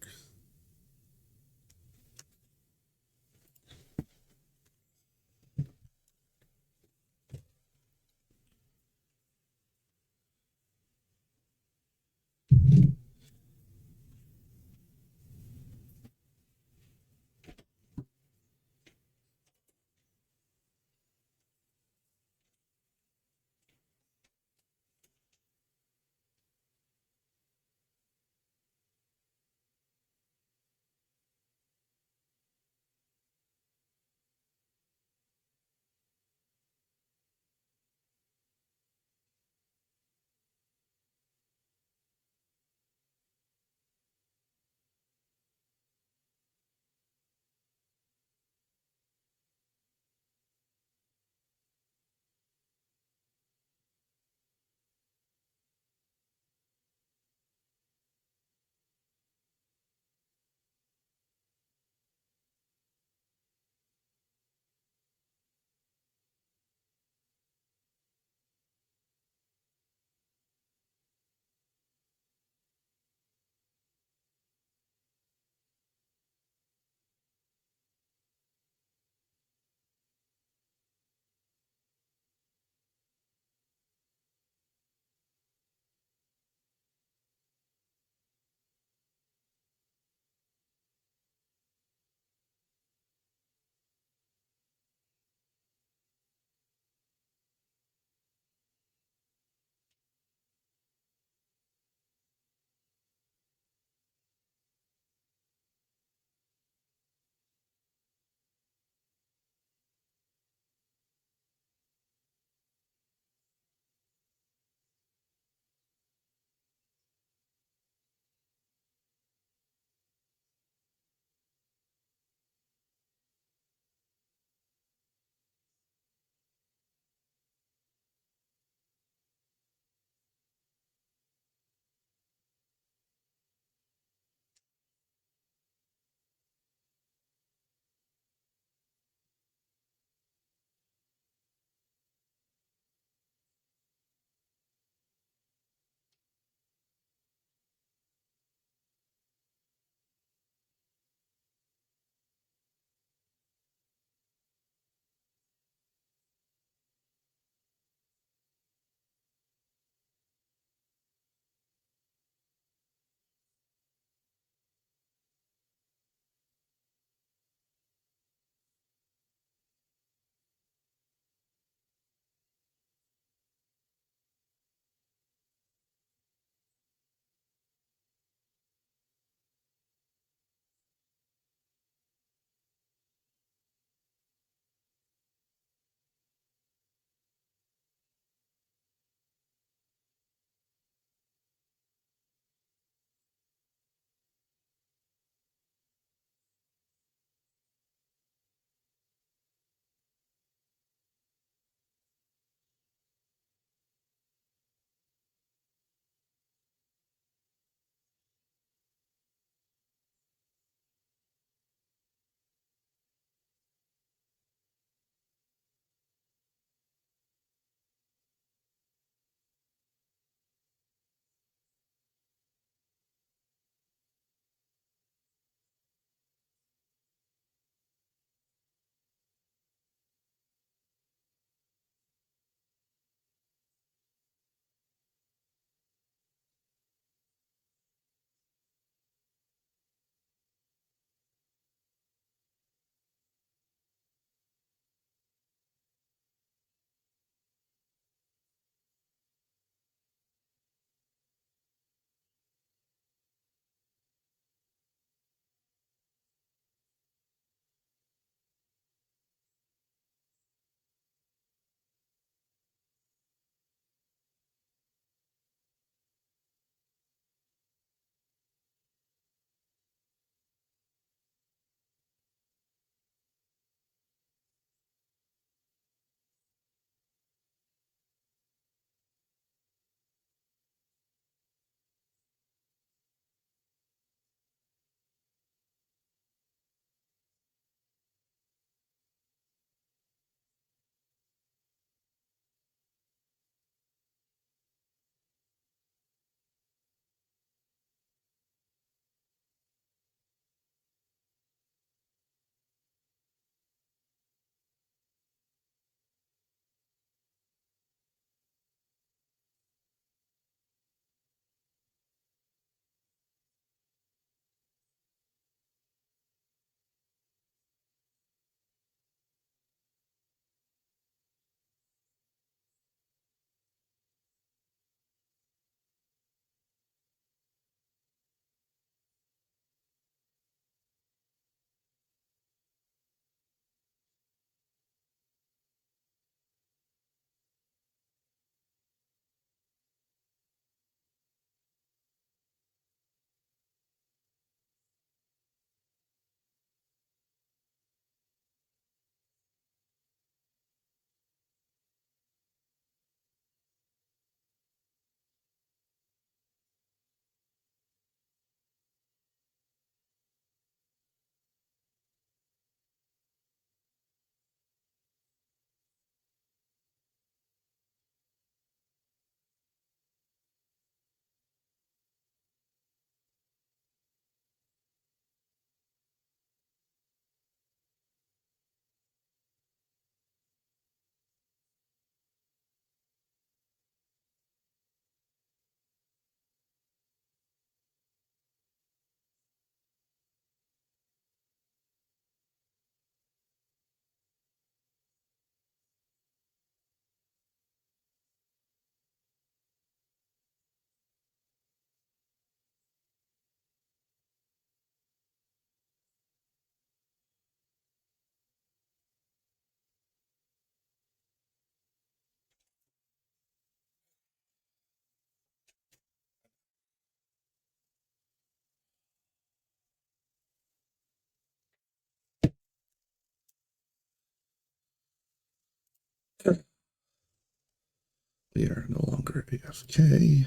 We are no longer AFK.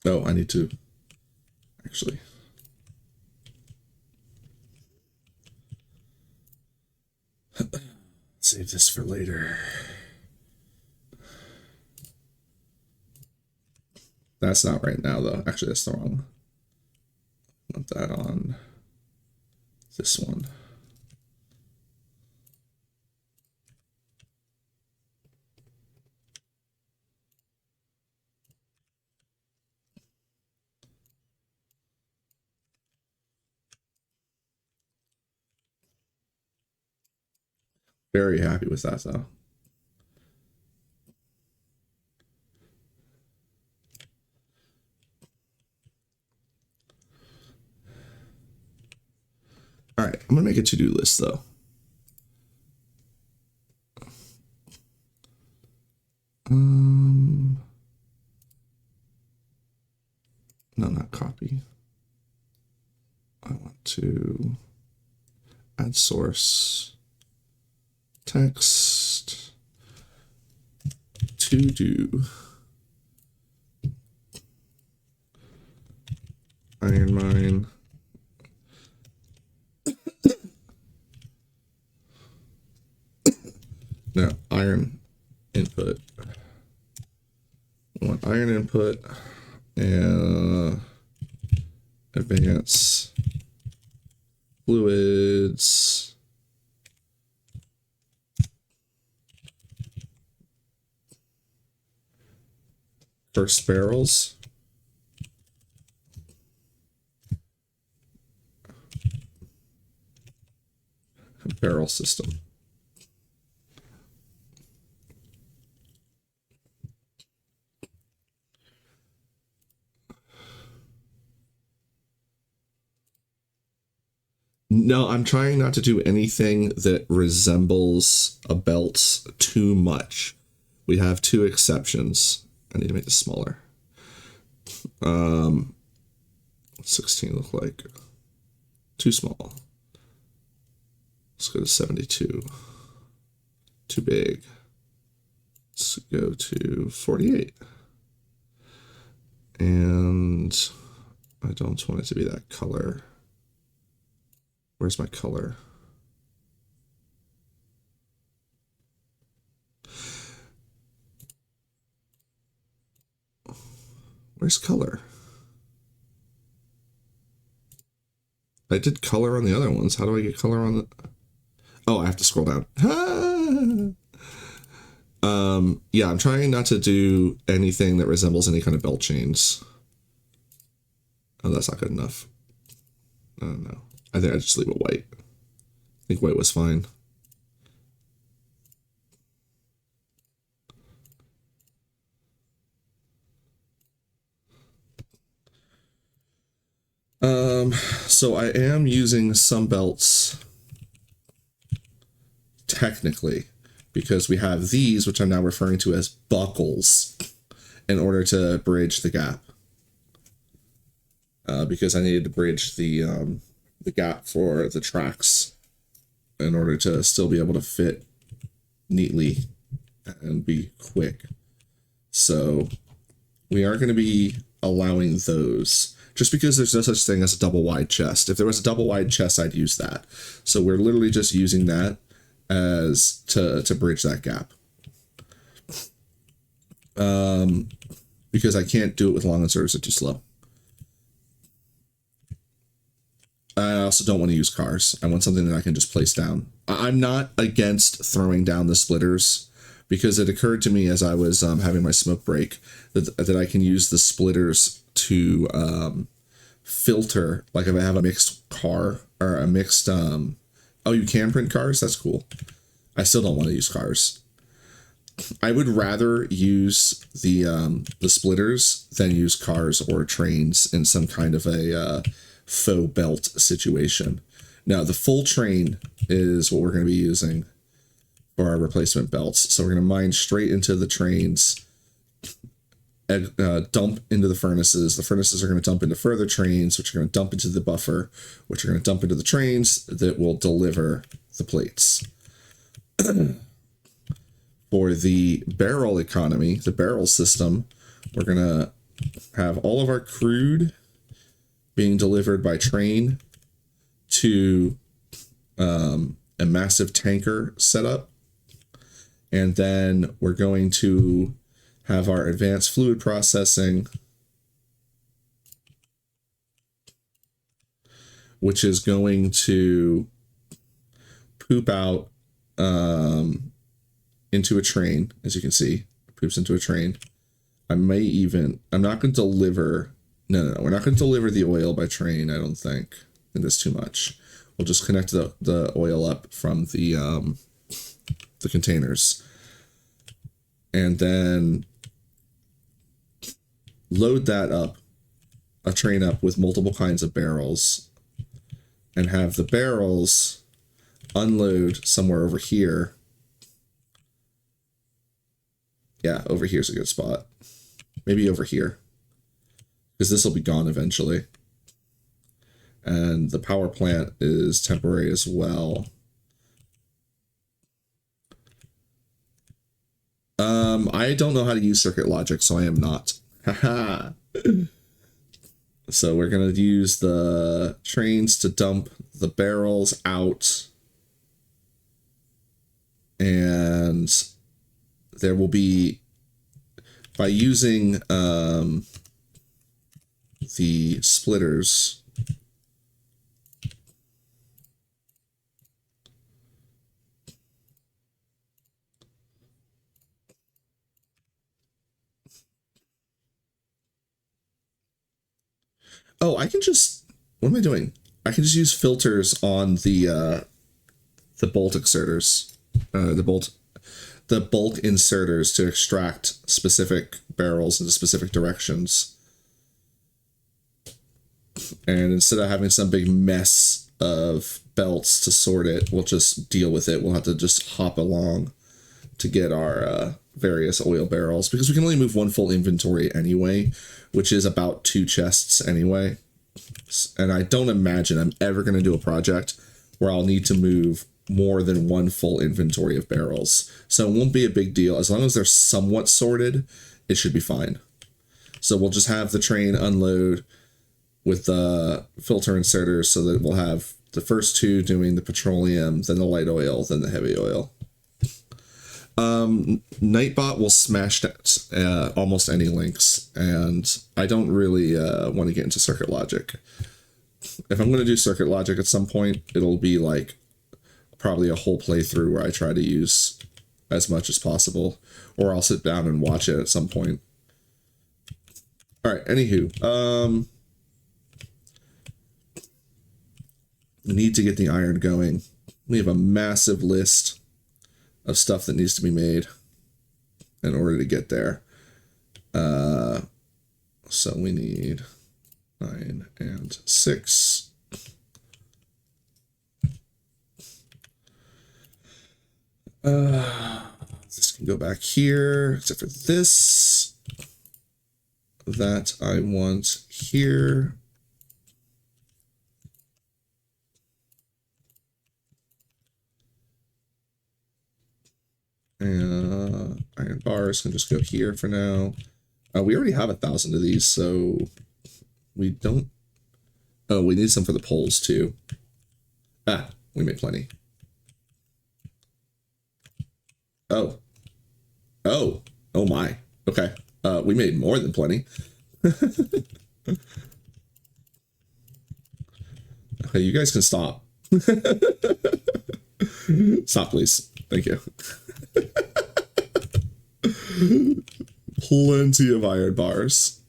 Oh, I need to actually. Save this for later. That's not right now, though. Actually, that's the wrong one. Want that on this one. Very happy with that, though. All right, I'm gonna make a to-do list, though. No, not copy. I want to add source text to do iron mine. No, iron input. I want iron input and advance fluids. First barrels. Barrel system. No, I'm trying not to do anything that resembles a belt too much. We have two exceptions. I need to make this smaller. 16 look like too small. Let's go to 72. Too big. Let's go to 48. And I don't want it to be that color. Where's my color? Where's color? I did color on the other ones. How do I get color on the... Oh, I have to scroll down. Yeah, I'm trying not to do anything that resembles any kind of belt chains. Oh, that's not good enough. I don't know. I think I just leave it white. I think white was fine. So I am using some belts technically because we have these, which I'm now referring to as buckles, in order to bridge the gap. Because I needed to bridge the gap for the tracks in order to still be able to fit neatly and be quick. So we are going to be allowing those just because there's no such thing as a double wide chest. If there was a double wide chest, I'd use that. So we're literally just using that as to bridge that gap. Because I can't do it with long inserters, it's too slow. I also don't want to use cars. I want something that I can just place down. I'm not against throwing down the splitters because it occurred to me as I was having my smoke break that I can use the splitters to filter, like if I have a mixed car or a mixed oh, you can print cars? That's cool. I still don't want to use cars. I would rather use the splitters than use cars or trains in some kind of a faux belt situation. Now the full train is what we're going to be using for our replacement belts. So we're going to mine straight into the trains dump into the furnaces. The furnaces are going to dump into further trains, which are going to dump into the buffer, which are going to dump into the trains that will deliver the plates. For the barrel economy, the barrel system, we're going to have all of our crude being delivered by train to a massive tanker setup. And then we're going to have our advanced fluid processing, which is going to poop out into a train, as you can see. It poops into a train. I'm not going to deliver, no, we're not going to deliver the oil by train, I don't think. I think that's too much. We'll just connect the oil up from the containers. And then load that up, a train up with multiple kinds of barrels, and have the barrels unload somewhere over here. Yeah, over here's a good spot. Maybe over here, because this will be gone eventually. And the power plant is temporary as well. I don't know how to use circuit logic, so I am not. Haha. So we're going to use the trains to dump the barrels out. And there will be, by using the splitters, oh, I can just, what am I doing? I can just use filters on the bolt exerters, the bulk inserters to extract specific barrels into specific directions. And instead of having some big mess of belts to sort it, we'll just deal with it. We'll have to just hop along to get our various oil barrels, because we can only move one full inventory anyway, which is about 2 chests anyway. And I don't imagine I'm ever going to do a project where I'll need to move more than 1 full inventory of barrels. So it won't be a big deal. As long as they're somewhat sorted, it should be fine. So we'll just have the train unload with the filter inserters so that we'll have the first 2 doing the petroleum, then the light oil, then the heavy oil. Nightbot will smash almost any links, and I don't really want to get into circuit logic. If I'm going to do circuit logic at some point, it'll be like probably a whole playthrough where I try to use as much as possible, or I'll sit down and watch it at some point. All right, anywho, we need to get the iron going. We have a massive list of stuff that needs to be made in order to get there. So we need 9 and 6. This can go back here, except for this. That I want here. Iron bars can just go here for now. We already have 1,000 of these, so we don't. Oh, we need some for the poles too. Ah, we made plenty. Oh my. Okay. We made more than plenty. Okay, you guys can stop. Stop, please. Thank you. Plenty of iron bars.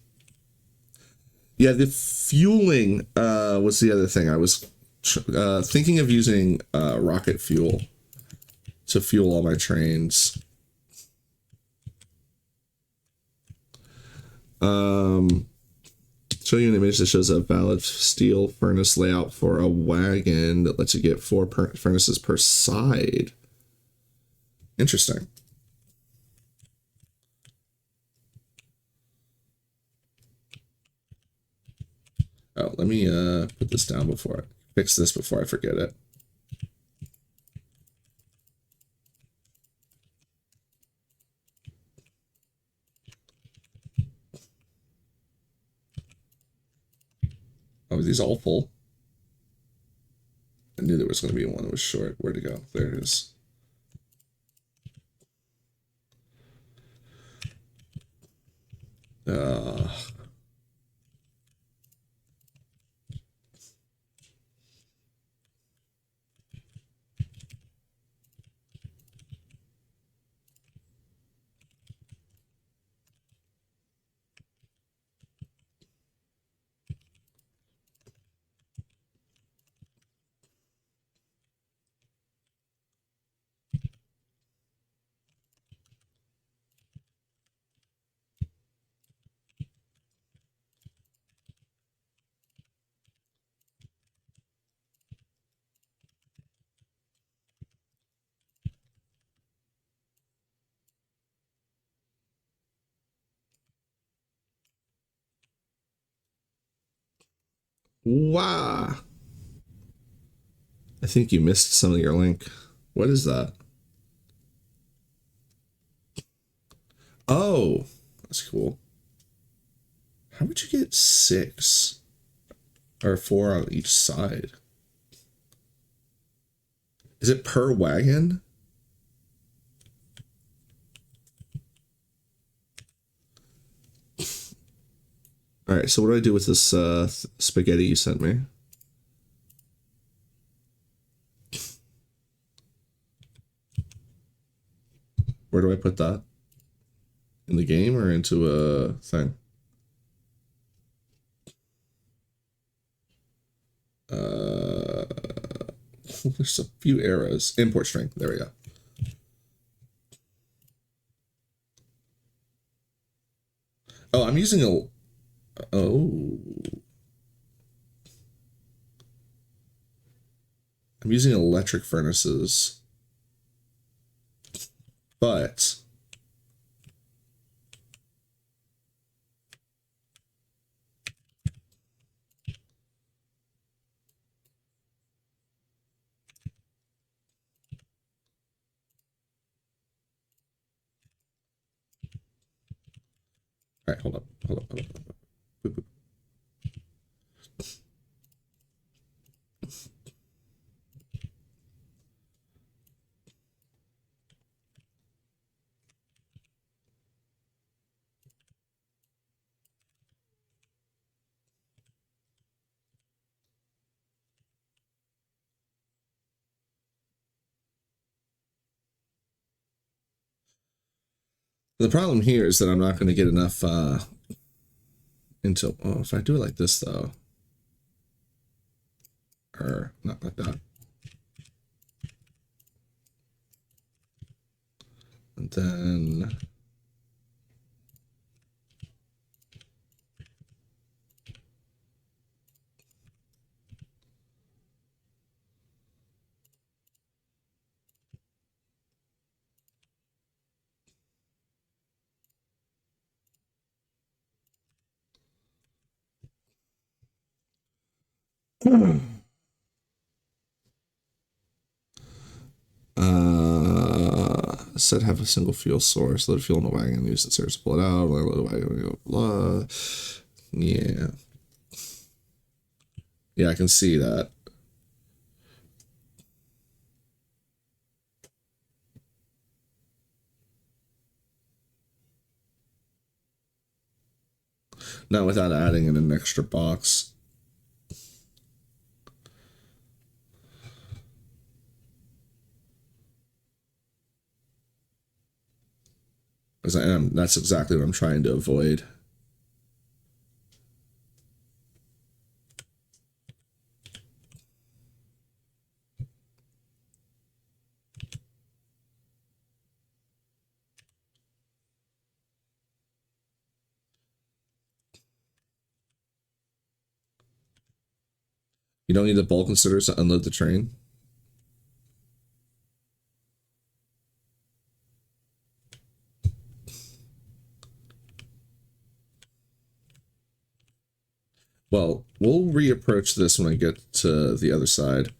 Yeah, the fueling was the other thing. I was thinking of using rocket fuel to fuel all my trains. Show you an image that shows a valid steel furnace layout for a wagon that lets you get 4 furnaces per side. Interesting. Oh, let me put this down before I fix this before I forget it. Oh, are these all full? I knew there was going to be one that was short. Where'd it go? There it is. Wow. I think you missed some of your link. What is that? Oh, that's cool. How would you get 6 or 4 on each side? Is it per wagon? All right, so what do I do with this spaghetti you sent me? Where do I put that? In the game or into a thing? There's a few arrows. Import string. There we go. Oh, I'm using a... Oh. I'm using electric furnaces. But... All right, hold up. Boop, boop. The problem here is that I'm not going to get enough into... Oh, if I do it like this, though... Or not like that. And then... Said have a single fuel source, load fuel in the wagon, use the stairs to pull it out, load the wagon, blah. Yeah. Yeah, I can see that. Not without adding in an extra box. As I am, that's exactly what I'm trying to avoid. You don't need the bulk considers to unload the train. Well, we'll reapproach this when I get to the other side.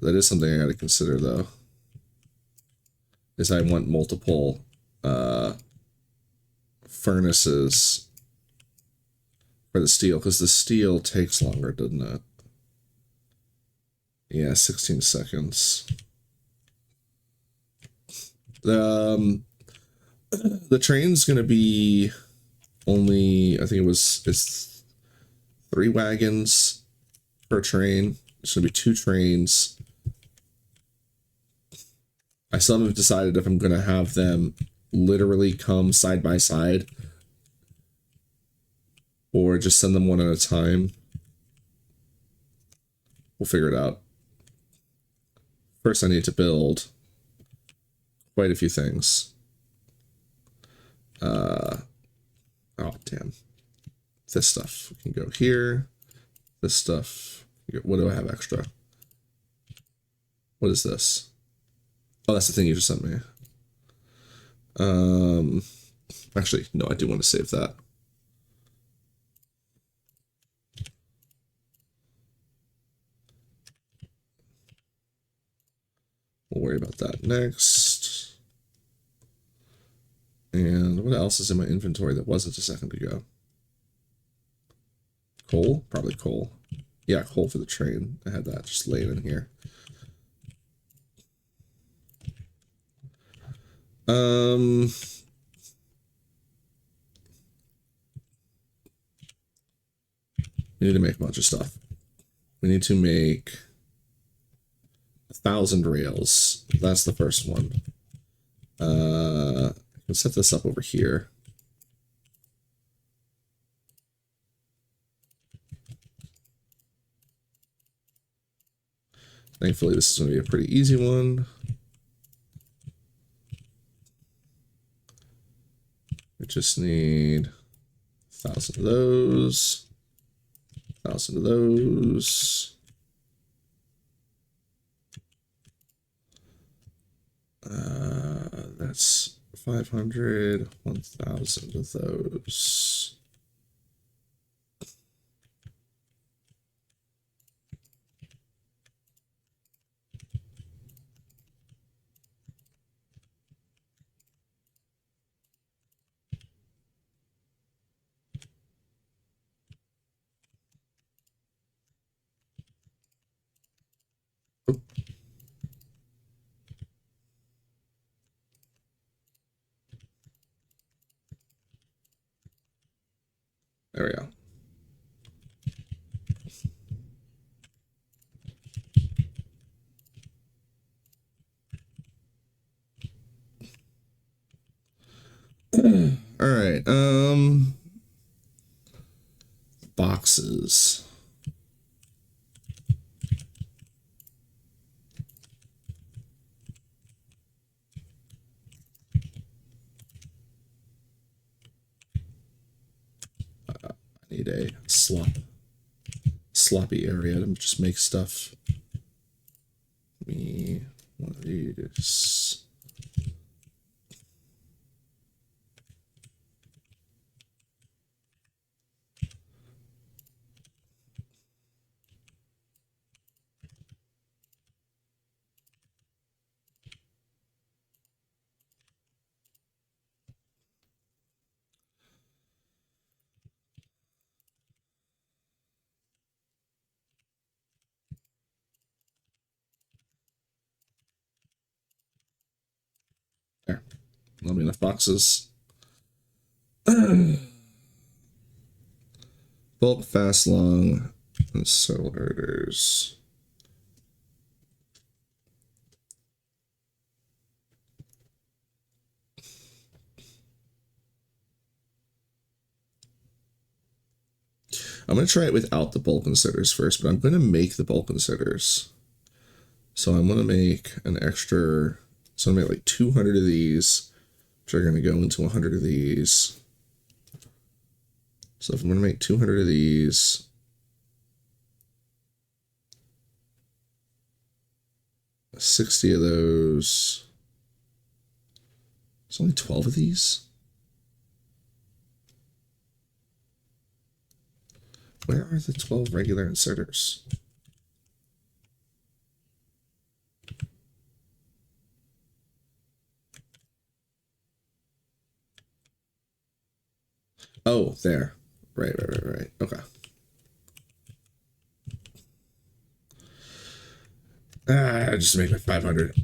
That is something I got to consider, though. Is I want multiple furnaces for the steel, because the steel takes longer, doesn't it? Yeah, 16 seconds. The train's gonna be only, I think it's 3 wagons per train. It's gonna be 2 trains. I still haven't decided if I'm gonna have them literally come side by side or just send them one at a time. We'll figure it out. First, I need to build quite a few things. Oh, damn. This stuff can go here. This stuff. What do I have extra? What is this? Oh, that's the thing you just sent me. Actually, no, I do want to save that. We'll worry about that next. And what else is in my inventory that wasn't a second ago? Coal? Probably coal. Yeah, coal for the train. I had that just laying in here. We need to make a bunch of stuff. We need to make 1,000 rails. That's the first one. I can set this up over here. Thankfully, this is going to be a pretty easy one. We just need 1,000 of those. 1,000 of those. That's 500, 1,000 of those. There we go. All right. Boxes. I need a sloppy area to just make stuff. Me one of these. There. Not enough boxes. Bulk, fast, long, and soul herders. I'm going to try it without the bulk inserters first, but I'm going to make the bulk inserters. So I'm going to make an extra, so I'm going to make like 200 of these, which are going to go into 100 of these. So if I'm going to make 200 of these, $60 of those, it's only 12 of these. Where are the 12 regular inserters? Oh, there. Right. Okay. I just make it 500.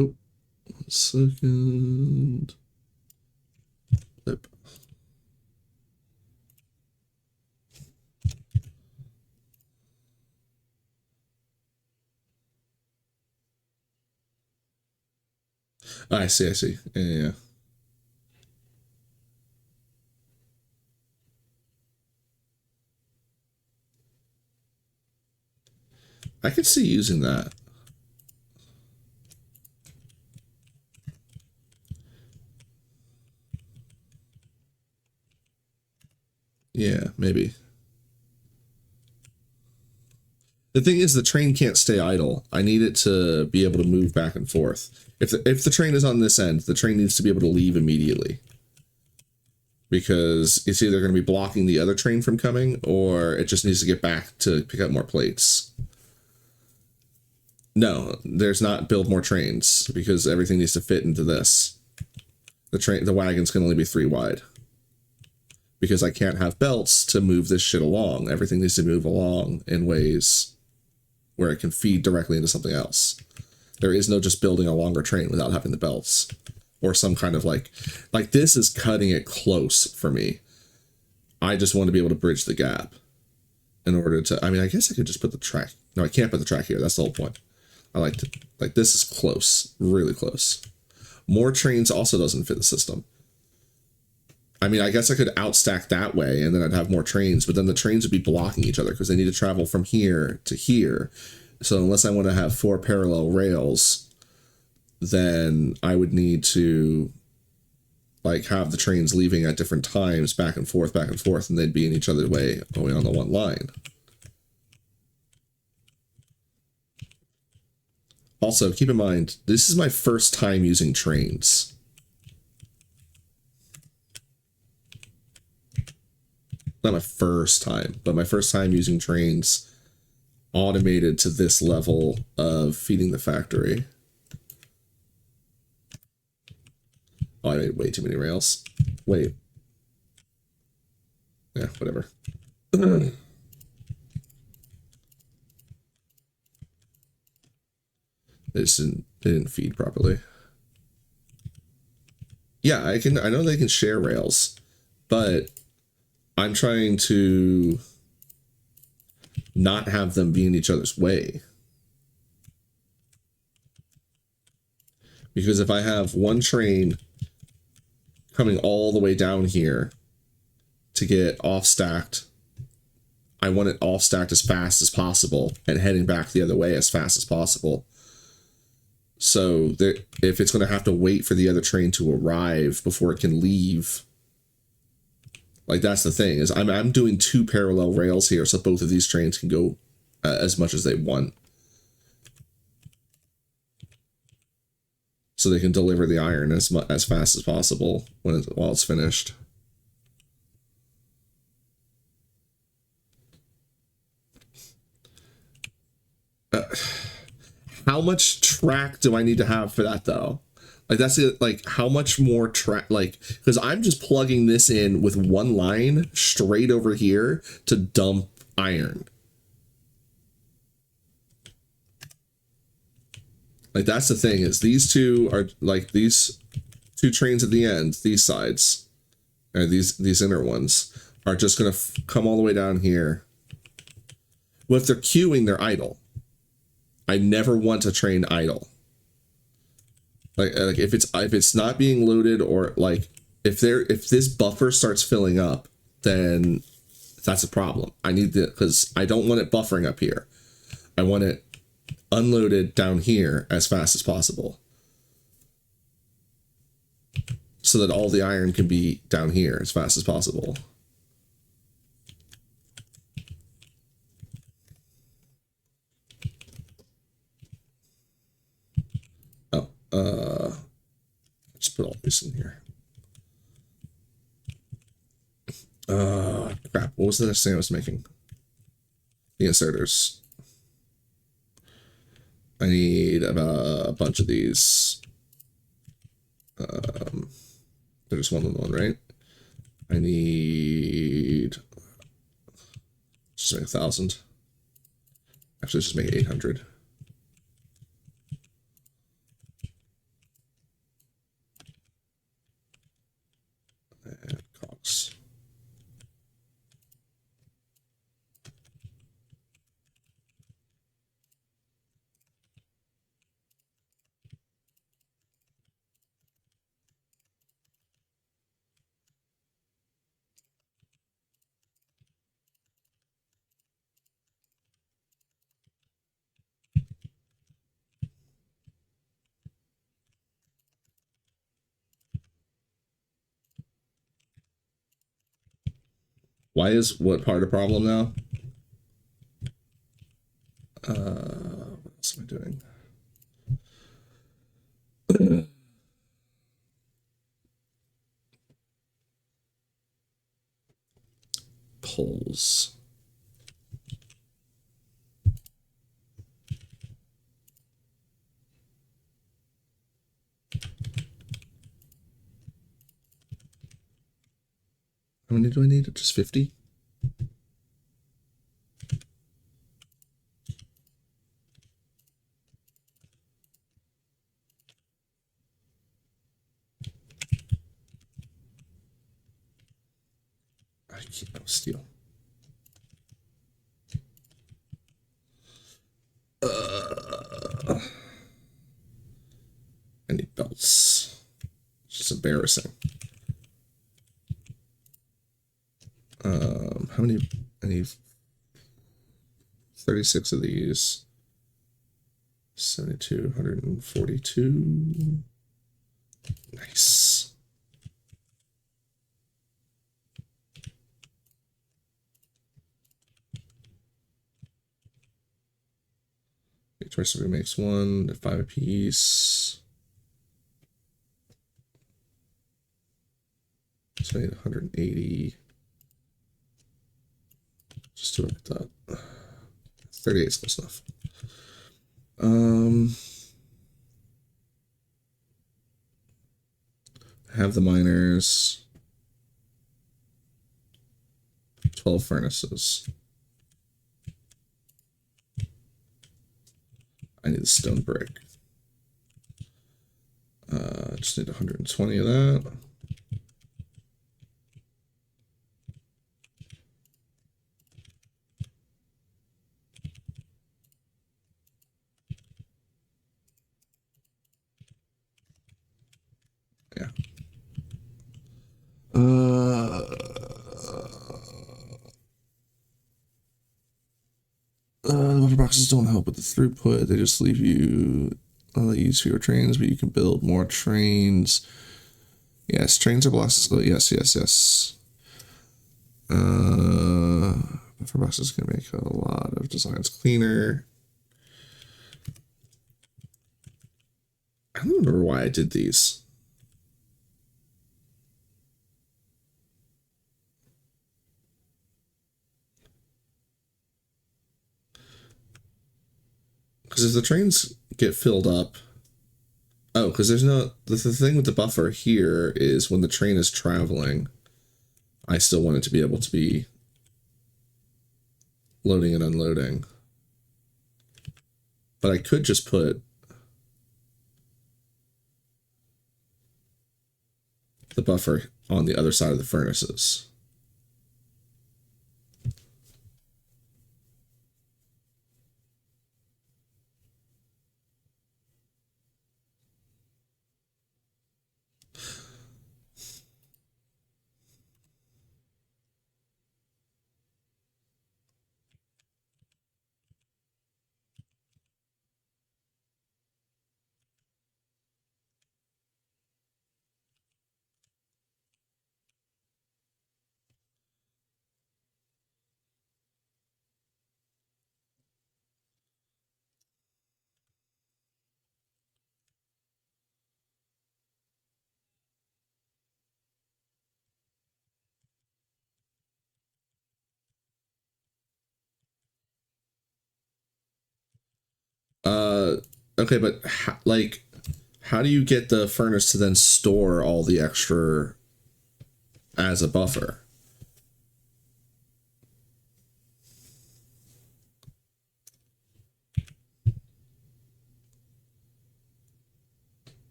Oh, 1 second. Flip. I see. Yeah. I could see using that. Yeah, maybe. The thing is, the train can't stay idle. I need it to be able to move back and forth. If the train is on this end, the train needs to be able to leave immediately. Because it's either going to be blocking the other train from coming, or it just needs to get back to pick up more plates. No, there's not build more trains, because everything needs to fit into this. The wagons can only be 3 wide. Because I can't have belts to move this shit along. Everything needs to move along in ways where it can feed directly into something else. There is no just building a longer train without having the belts. Or some kind of like this is cutting it close for me. I just want to be able to bridge the gap in order to, I mean, I guess I could just put the track. No, I can't put the track here. That's the whole point. I like to, like, this is close, really close. More trains also doesn't fit the system. I mean, I guess I could outstack that way and then I'd have more trains, but then the trains would be blocking each other because they need to travel from here to here. So unless I want to have 4 parallel rails, then I would need to like have the trains leaving at different times back and forth, and they'd be in each other's way going on the one line. Also, keep in mind, this is my first time using trains. Not my first time, but my first time using trains automated to this level of feeding the factory. Oh, I made way too many rails. Wait. Yeah, whatever. They didn't feed properly. Yeah, I know they can share rails, but I'm trying to not have them be in each other's way. Because if I have one train coming all the way down here to get off stacked, I want it off stacked as fast as possible and heading back the other way as fast as possible. So that if it's going to have to wait for the other train to arrive before it can leave, like that's the thing is I'm doing 2 parallel rails here so both of these trains can go as much as they want. So they can deliver the iron as fast as possible while it's finished. How much track do I need to have for that though? Like that's it. Like how much more track? Like because I'm just plugging this in with one line straight over here to dump iron. Like that's the thing is these two are like these 2 trains at the end. These sides, or these inner ones are just gonna come all the way down here. Well, if they're queuing, they're idle. I never want a train idle. Like if it's not being loaded or like if this buffer starts filling up, then that's a problem. I need because I don't want it buffering up here. I want it unloaded down here as fast as possible, so that all the iron can be down here as fast as possible. Oh, just put all this in here. Crap. What was the next thing I was making? The inserters. I need a bunch of these. There's one, right? I need just make 1,000. Actually, just make 800. And cogs. Why is what part of the problem now? What else am I doing? Polls. How many do I need? Just 50? I can't steal. I need belts. It's just embarrassing. How many? I need 36 of these. 72, 142. Nice. Each recipe makes 1 at 5 apiece. So I need 180. Just do it like that. 38 is close enough. Have the miners. 12 furnaces. I need the stone brick. Just need 120 of that. Yeah. The buffer boxes don't help with the throughput. They just leave you. They use fewer trains, but you can build more trains. Yes, trains are blocks of skill. Yes, yes, yes. Buffer boxes can make a lot of designs cleaner. I don't remember why I did these. Because if the trains get filled up, oh, because there's no, the thing with the buffer here is when the train is traveling, I still want it to be able to be loading and unloading. But I could just put the buffer on the other side of the furnaces. Okay, but like, how do you get the furnace to then store all the extra as a buffer?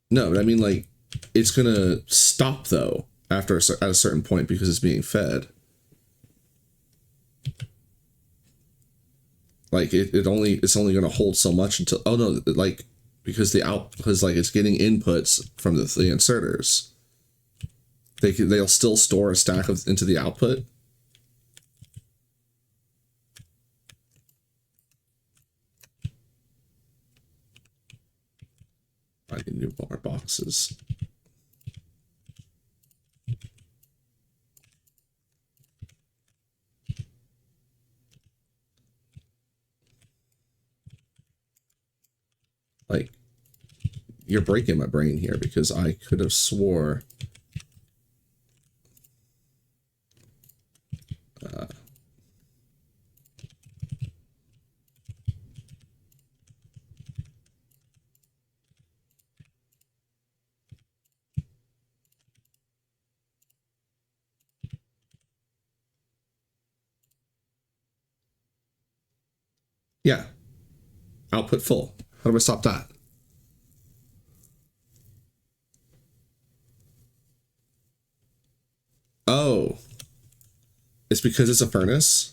No, but I mean, like, it's gonna stop though after at a certain point because it's being fed. Like it's only gonna hold so much until, oh no, like, because like it's getting inputs from the inserters. They'll still store a stack into the output. I need new more boxes. Like, you're breaking my brain here because I could have swore yeah, output full. How do I stop that? Oh, it's because it's a furnace.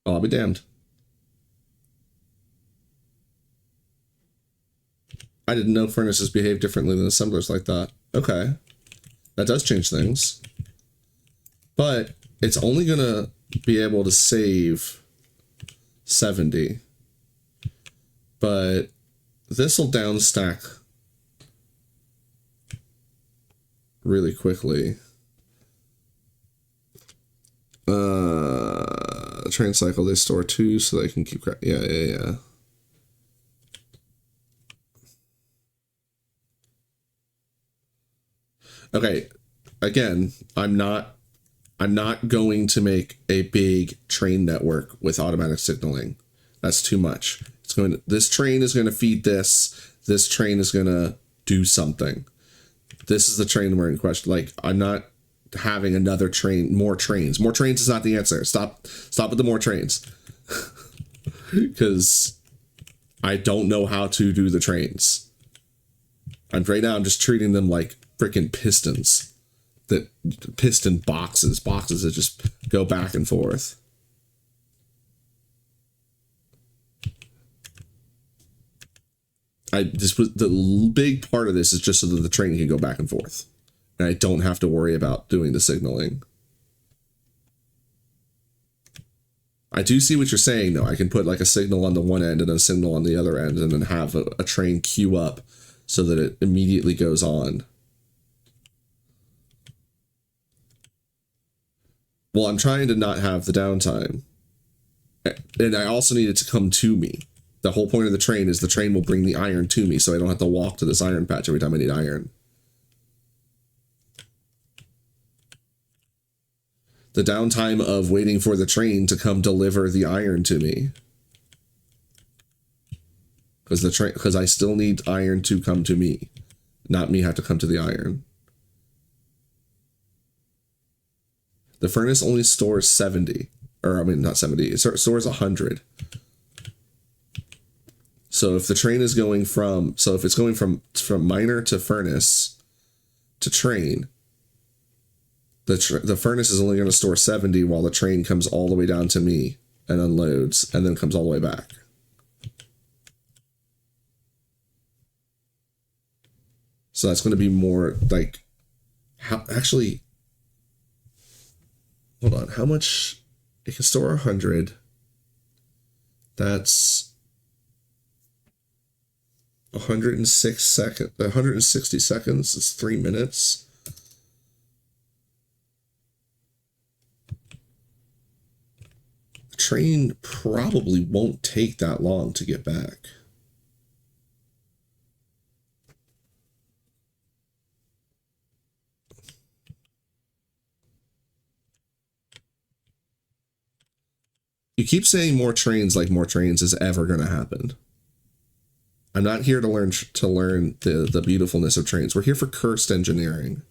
Oh, I'll be damned. I didn't know furnaces behave differently than assemblers like that. Okay. That does change things. But it's only gonna be able to save 70. But this will downstack really quickly. Train cycle, they store 2 so they can keep track. Yeah. Okay, again, I'm not going to make a big train network with automatic signaling. That's too much. This train is going to feed this. This train is going to do something. This is the train we're in question. Like, I'm not having another train, more trains. More trains is not the answer. Stop with the more trains. Because I don't know how to do the trains. And right now I'm just treating them like freaking pistons. That piston boxes that just go back and forth. The big part of this is just so that the train can go back and forth. And I don't have to worry about doing the signaling. I do see what you're saying, though. I can put like a signal on the one end and a signal on the other end and then have a train queue up so that it immediately goes on. Well, I'm trying to not have the downtime. And I also need it to come to me. The whole point of the train is the train will bring the iron to me so I don't have to walk to this iron patch every time I need iron. The downtime of waiting for the train to come deliver the iron to me. Because I still need iron to come to me, not me have to come to the iron. The furnace only stores 70, or I mean not 70. It stores 100. So if the train is going from, if it's going from miner to furnace to train, the furnace is only going to store 70 while the train comes all the way down to me and unloads and then comes all the way back. So that's going to be more like, actually, hold on, how much? It can store 100. That's 160 seconds is 3 minutes. The train probably won't take that long to get back. You keep saying more trains like more trains is ever going to happen. I'm not here to learn the beautifulness of trains. We're here for cursed engineering.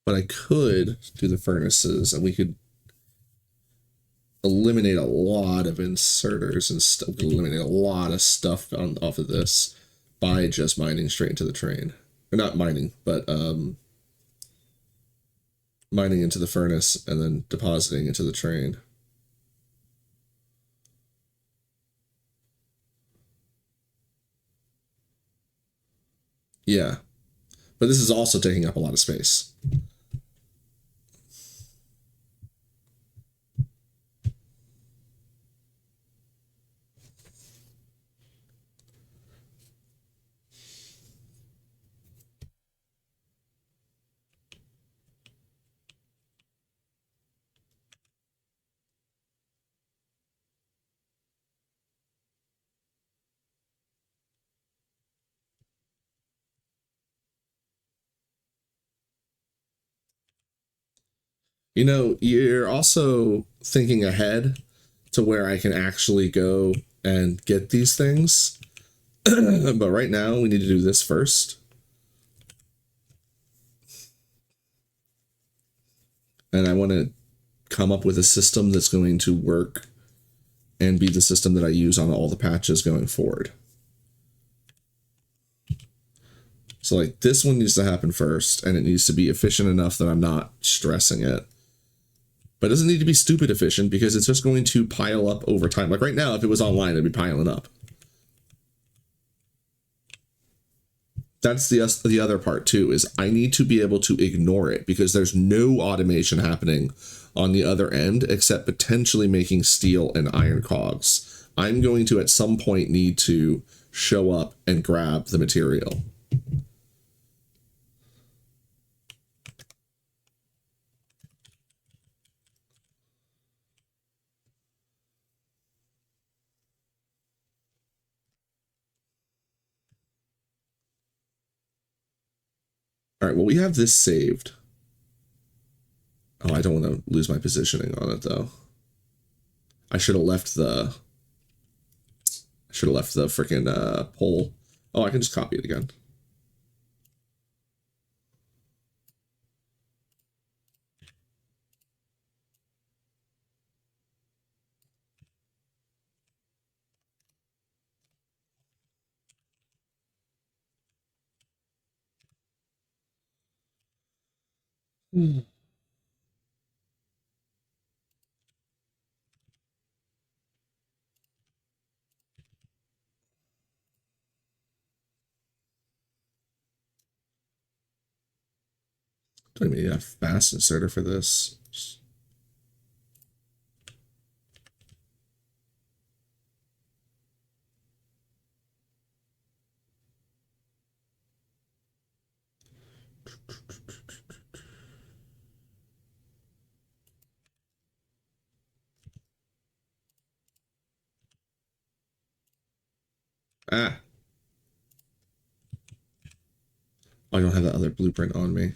But I could do the furnaces, and we could eliminate a lot of inserters and stuff. Eliminate a lot of stuff off of this by just mining straight into the train. Or not mining, but mining into the furnace and then depositing into the train. Yeah. But this is also taking up a lot of space. You know, you're also thinking ahead to where I can actually go and get these things. But right now, we need to do this first. And I want to come up with a system that's going to work and be the system that I use on all the patches going forward. So like this one needs to happen first, and it needs to be efficient enough that I'm not stressing it. But it doesn't need to be stupid efficient because it's just going to pile up over time. Like right now, if it was online, it'd be piling up. That's the other part too, is I need to be able to ignore it because there's no automation happening on the other end except potentially making steel and iron cogs. I'm going to at some point need to show up and grab the material. All right, well, we have this saved. Oh, I don't want to lose my positioning on it, though. I should have left the freaking pole. Oh, I can just copy it again. Do I need a fast inserter for this? Ah. I don't have that other blueprint on me.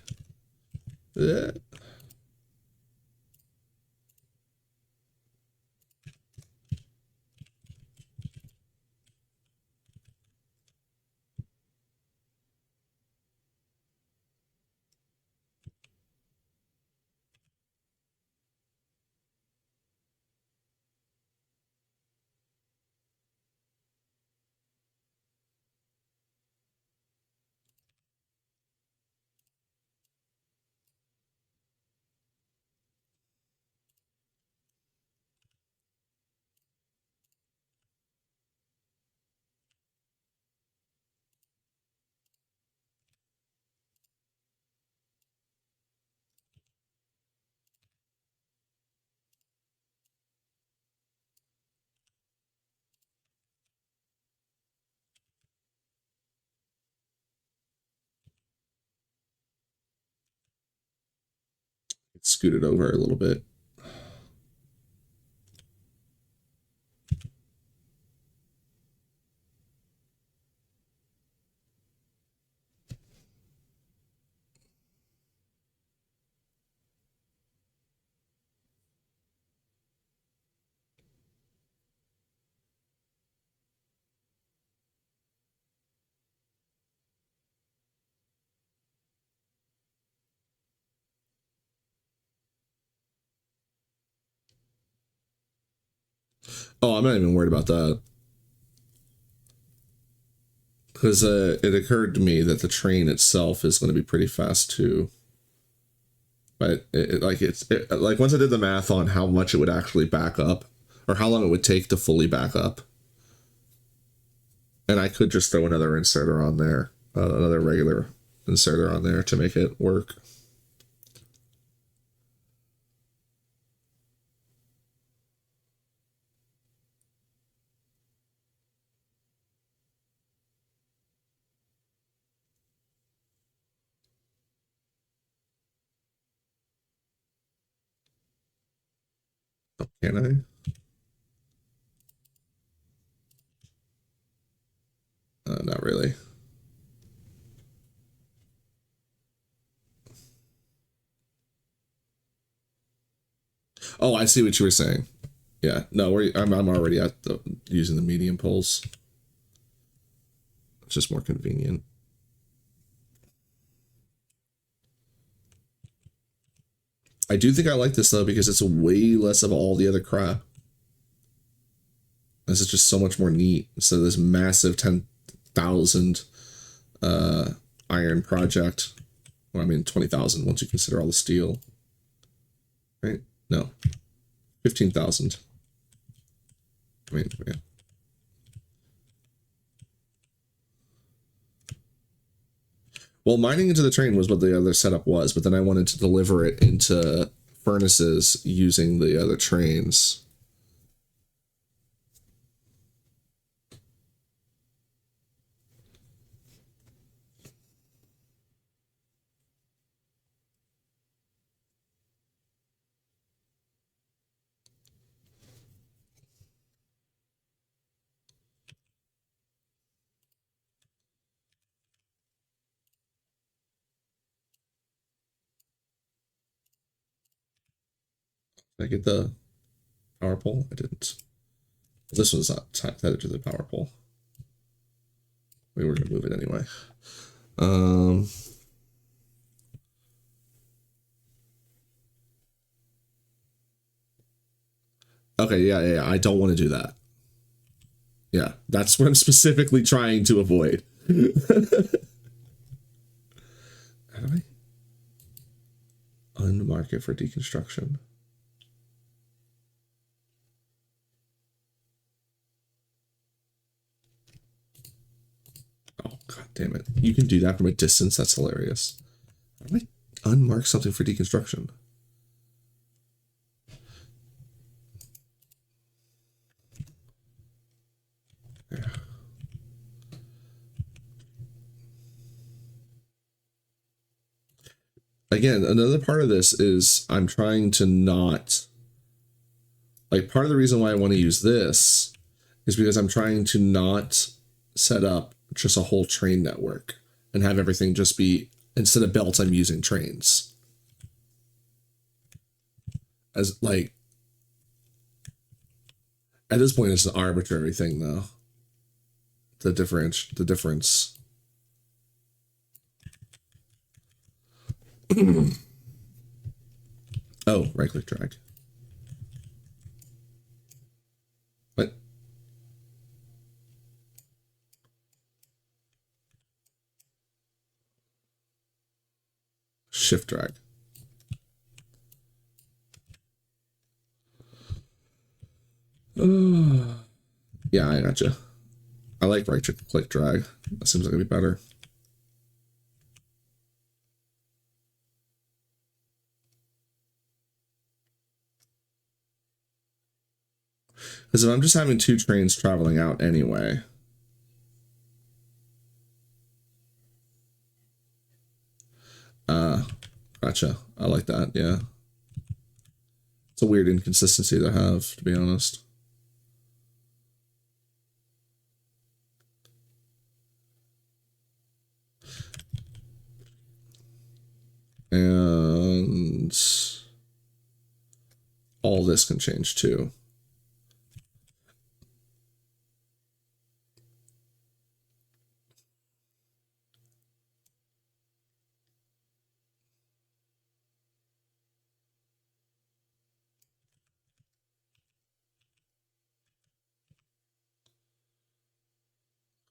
scoot it over a little bit. Oh, I'm not even worried about that. Because it occurred to me that the train itself is going to be pretty fast too. But like once I did the math on how much it would actually back up, or how long it would take to fully back up, and I could just throw another inserter on there, another regular inserter on there to make it work. Oh, can I? Not really. Oh, I see what you were saying. Yeah, no, I'm already at using the medium poles. It's just more convenient. I do think I like this though because it's way less of all the other crap. This is just so much more neat. So this massive 10,000 iron project. Well, I mean 20,000 once you consider all the steel. Right? No, 15,000. I mean, yeah. Well, mining into the train was what the other setup was, but then I wanted to deliver it into furnaces using the other trains. Did I get the power pole? I didn't. This one's not tethered to the power pole. We were gonna move it anyway. Okay, yeah. I don't want to do that. Yeah, that's what I'm specifically trying to avoid. How do I unmark it for deconstruction? Oh, god damn it. You can do that from a distance? That's hilarious. How do I unmark something for deconstruction? Yeah. Again, another part of this is I'm trying to not... Like, part of the reason why I want to use this is because I'm trying to not set up just a whole train network and have everything just be, instead of belts, I'm using trains. As, like, at this point, it's an arbitrary thing, though. The difference. Oh, right click drag. What? Shift drag. Yeah, I gotcha. I like right click drag. That seems like it'd be better. Because if I'm just having two trains traveling out anyway. Gotcha. I like that, yeah. It's a weird inconsistency to have, to be honest. And all this can change too.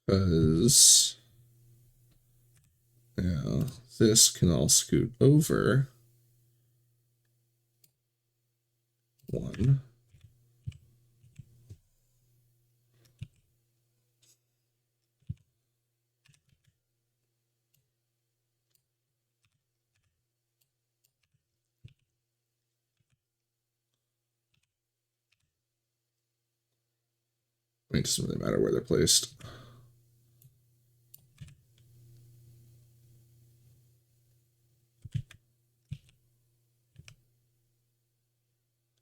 Because, yeah, this can all scoot over one. I mean, it doesn't really matter where they're placed.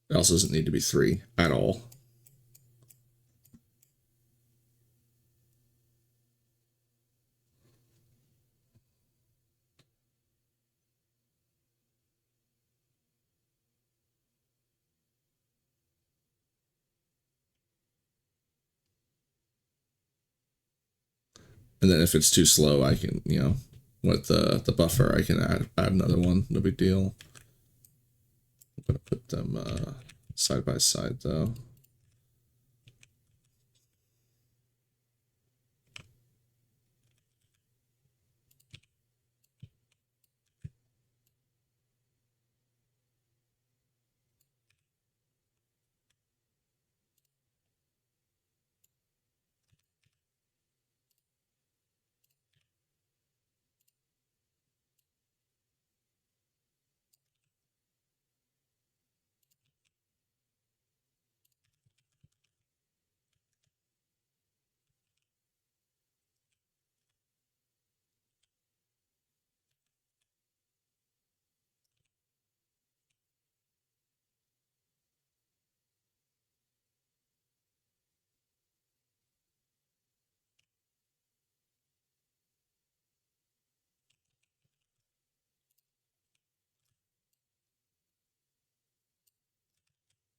It also doesn't need to be 3 at all. And then if it's too slow, I can, you know, with the buffer, I can add another one. No big deal. I'm gonna put them side by side though.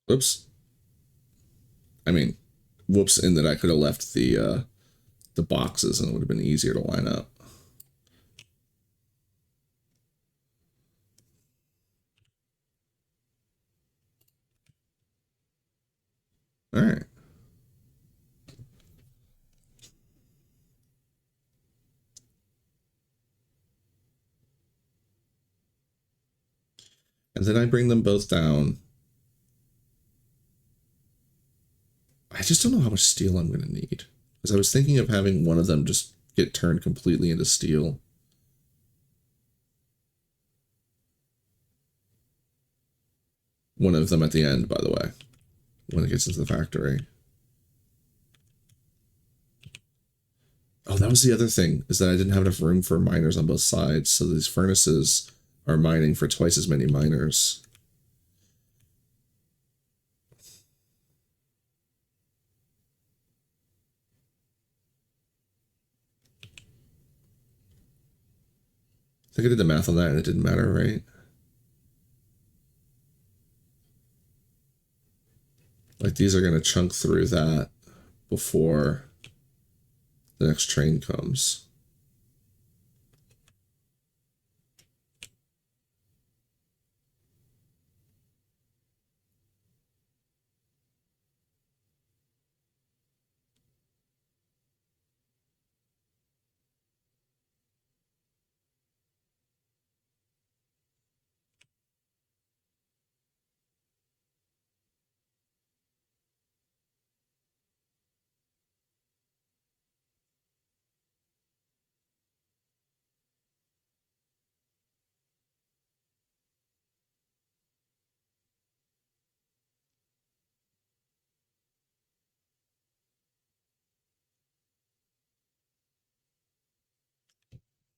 Oops. I mean, whoops, in that I could have left the boxes and it would have been easier to line up. All right. And then I bring them both down. I just don't know how much steel I'm going to need. Because I was thinking of having one of them just get turned completely into steel. One of them at the end, by the way, when it gets into the factory. Oh, that was the other thing, is that I didn't have enough room for miners on both sides, so these furnaces are mining for twice as many miners. I think I did the math on that and it didn't matter, right? Like, these are going to chunk through that before the next train comes.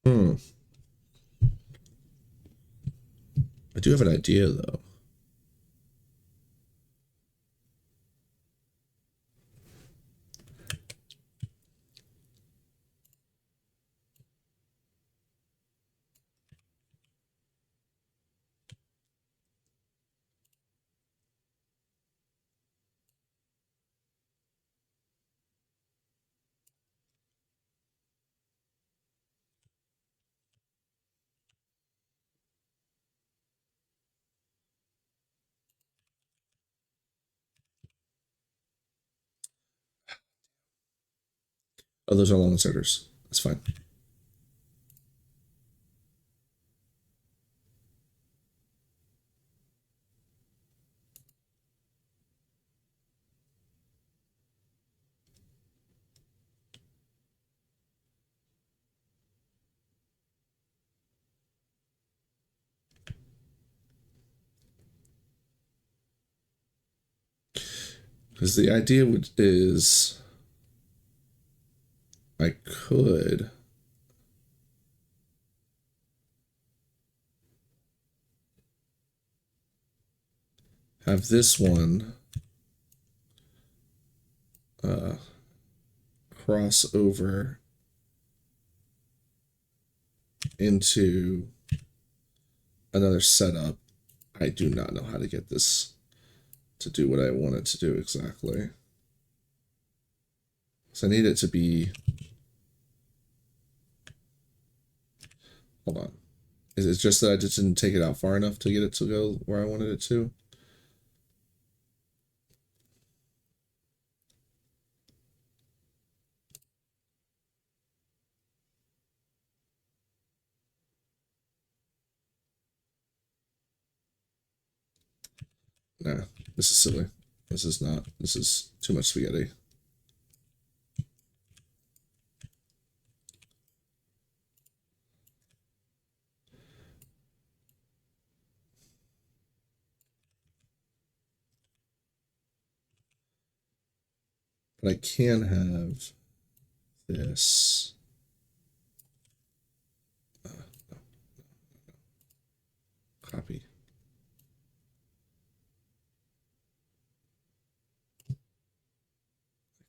Hmm. I do have an idea, though. Oh, those are long inserters. That's fine. Because the idea is I could have this one cross over into another setup. I do not know how to get this to do what I want it to do exactly. So I need it to be, hold on. Is it just that I just didn't take it out far enough to get it to go where I wanted it to? Nah, this is silly. This is not, this is too much spaghetti. But I can have this. No. Copy.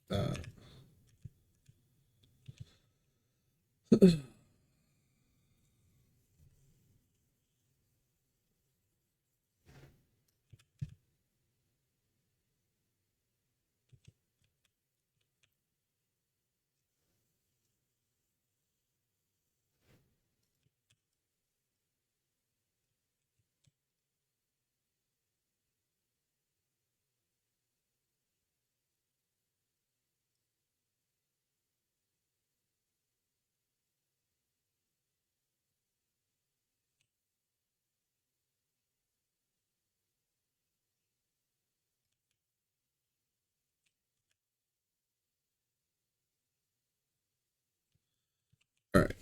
Like that. All right.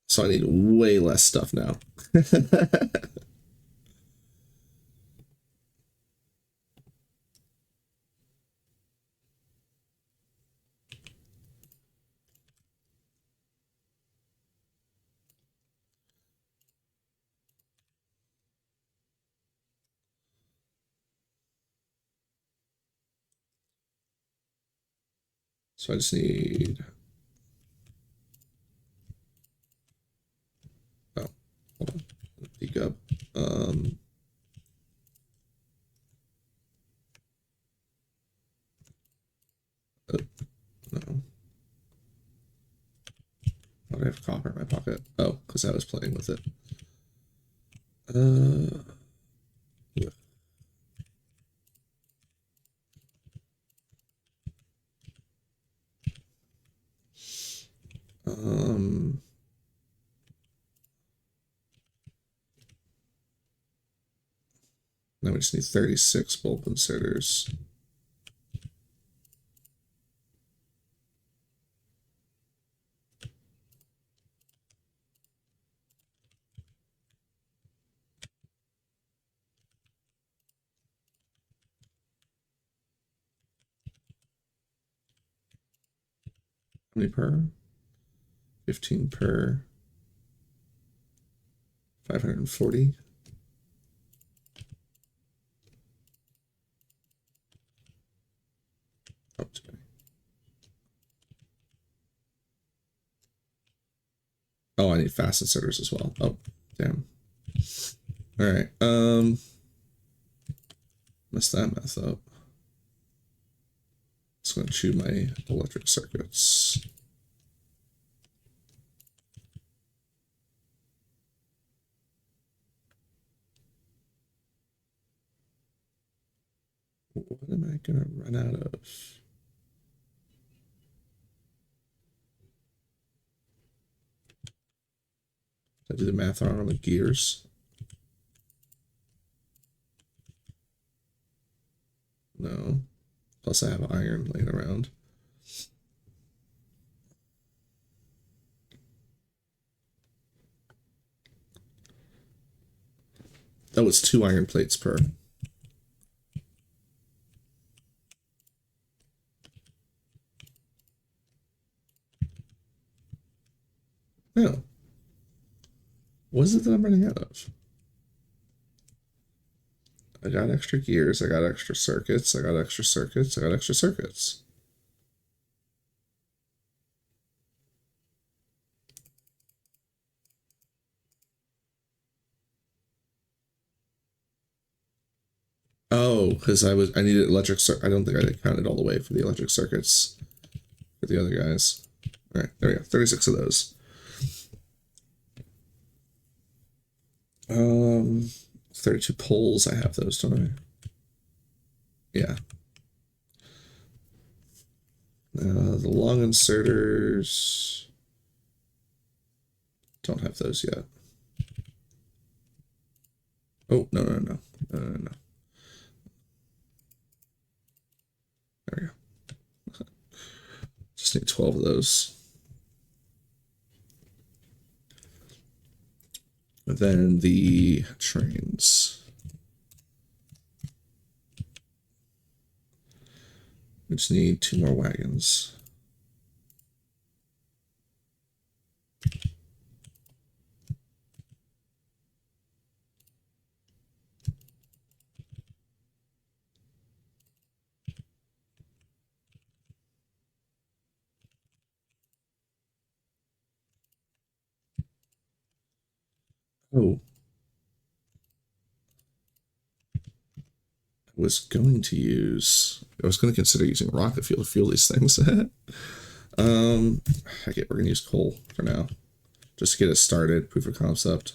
So I need way less stuff now. So I just need, oh, hold on, degub. No. Why do I have copper in my pocket? Oh, because I was playing with it. Yeah. Now we just need 36 bulb inserters. How many per? 15 per. 540. Up to me. Oh, I need fast inserters as well. Oh, damn. All right. Messed that math up. Just going to chew my electric circuits. What am I going to run out of? Did I do the math on the gears? No. Plus I have iron laying around. That was 2 iron plates per. No. What is it that I'm running out of? I got extra gears, I got extra circuits, I got extra circuits, I got extra circuits. Oh, because I needed electric I don't think I counted all the way for the electric circuits for the other guys. All right, there we go, 36 of those. 32 poles, I have those, don't I? Yeah. The long inserters, don't have those yet. Oh, no. There we go. Just need 12 of those. And then the trains. We just need 2 more wagons. Oh. I was going to consider using rocket fuel to fuel these things. Heck it, we're going to use coal for now. Just to get it started, proof of concept.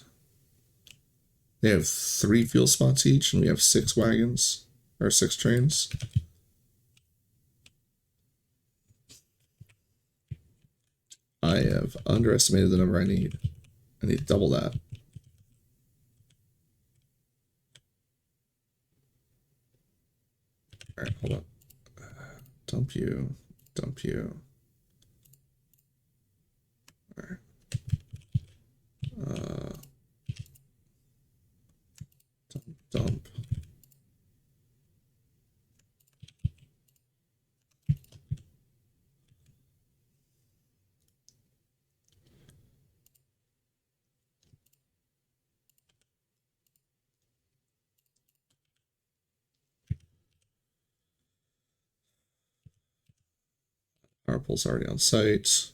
They have 3 fuel spots each, and we have 6 wagons, or 6 trains. I have underestimated the number I need. I need double that. All right, hold on. Dump you. All right. Dump. Power pole's already on site.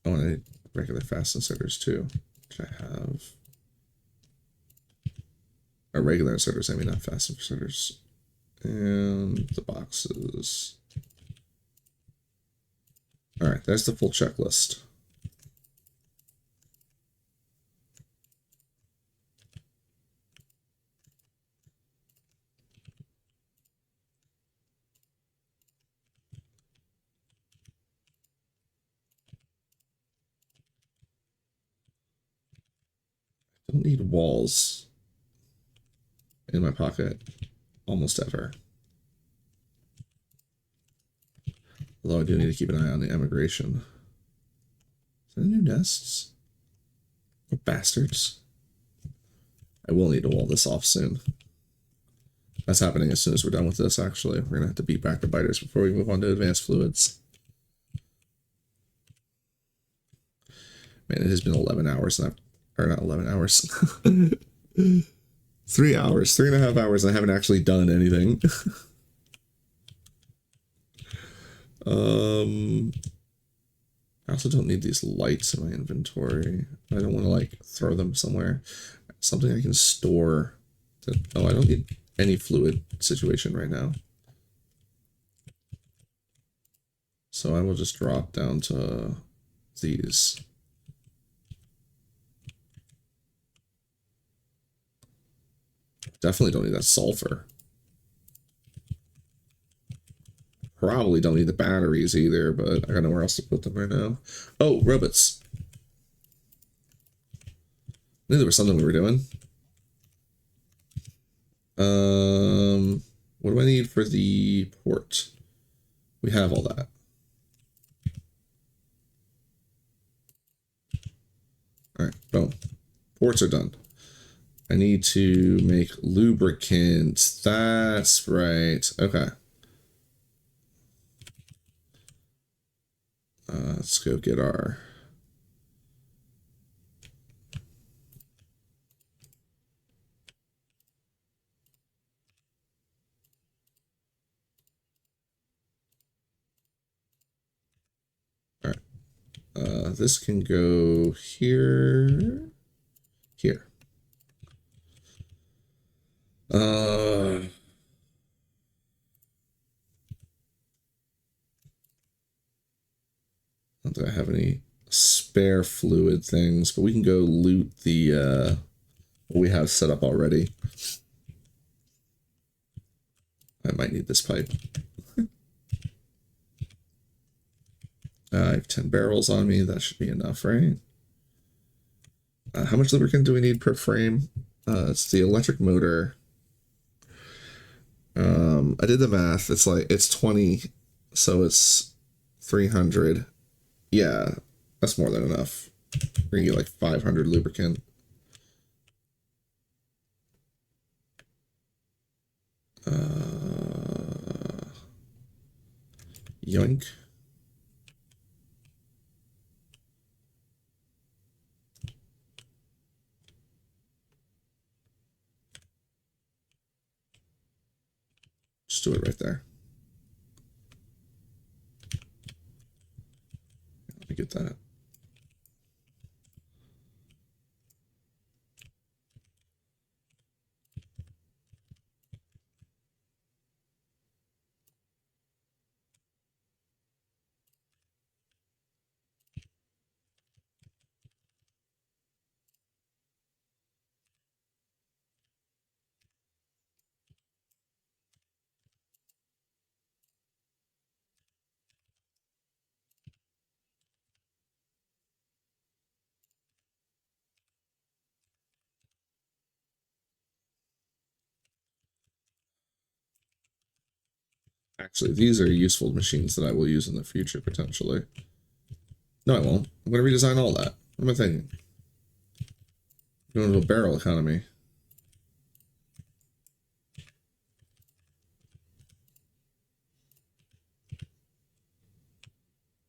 Oh, and I need regular fast inserters too, which I have. Or regular inserters, I mean, not fast inserters. And the boxes. All right, there's the full checklist. I don't need walls in my pocket almost ever. Although I do need to keep an eye on the emigration. Is there new nests? Oh, bastards. I will need to wall this off soon. That's happening as soon as we're done with this, actually. We're going to have to beat back the biters before we move on to advanced fluids. Man, it has been 11 hours, and or not 11 hours. 3 hours, 3.5 hours, and I haven't actually done anything. I also don't need these lights in my inventory. I don't want to like throw them somewhere. Something I can store. Oh, I don't need any fluid situation right now. So I will just drop down to these. Definitely don't need that sulfur. Probably don't need the batteries either, but I got nowhere else to put them right now. Oh, robots. I knew there was something we were doing. What do I need for the port? We have all that. All right, boom. Ports are done. I need to make lubricant. That's right. Okay. Let's go get our... All right. This can go here. Here. Not that I have any spare fluid things, but we can go loot the what we have set up already. I might need this pipe. I have 10 barrels on me. That should be enough, right? How much lubricant do we need per frame? It's the electric motor. I did the math. It's like, it's 20, so it's 300. Yeah, that's more than enough. We're gonna get like 500 lubricant. Yoink. Just do it right there. Let me get that. Actually, these are useful machines that I will use in the future, potentially. No, I won't. I'm going to redesign all that. What am I thinking? Going to a barrel economy.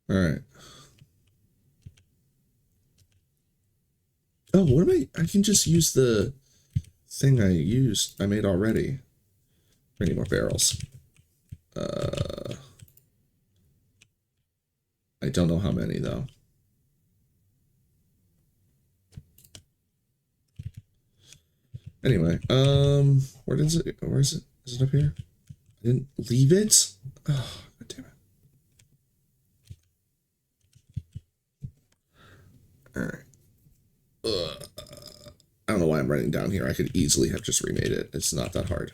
All right. Oh, what am I can just use the thing I made already. I need more barrels. I don't know how many though. Anyway, where is it? Where is it? Is it up here? I didn't leave it? Oh, God damn it. Alright. I don't know why I'm writing down here. I could easily have just remade it. It's not that hard.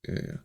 Yeah.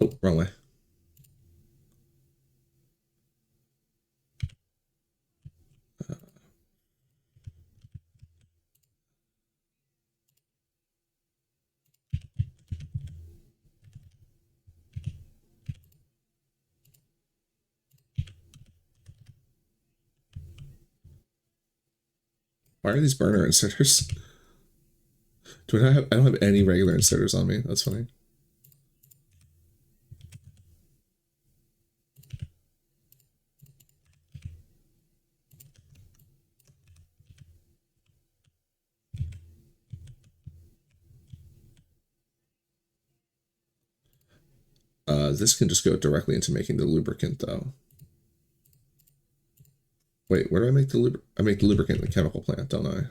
Oh, wrong way. Why are these burner inserters? Do I have? I don't have any regular inserters on me. That's funny. This can just go directly into making the lubricant, though. Wait, where do I make the lubricant? I make the lubricant in the chemical plant, don't I?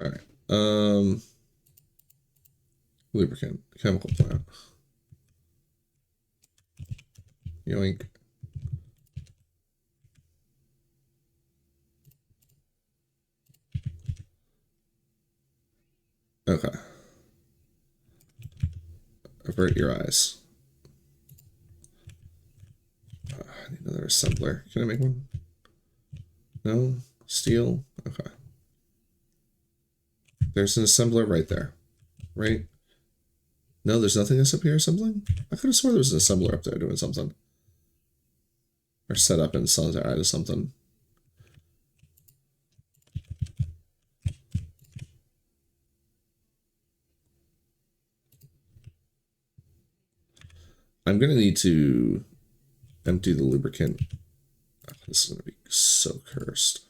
All right. Lubricant, chemical plant. Yoink. Okay. Avert your eyes. I need another assembler. Can I make one? No? Steel? Okay. There's an assembler right there. Right? No, there's nothing else up here assembling? I could have sworn there was an assembler up there doing something. Or set up in solitaire to something. I'm going to need to empty the lubricant. Oh, this is going to be so cursed.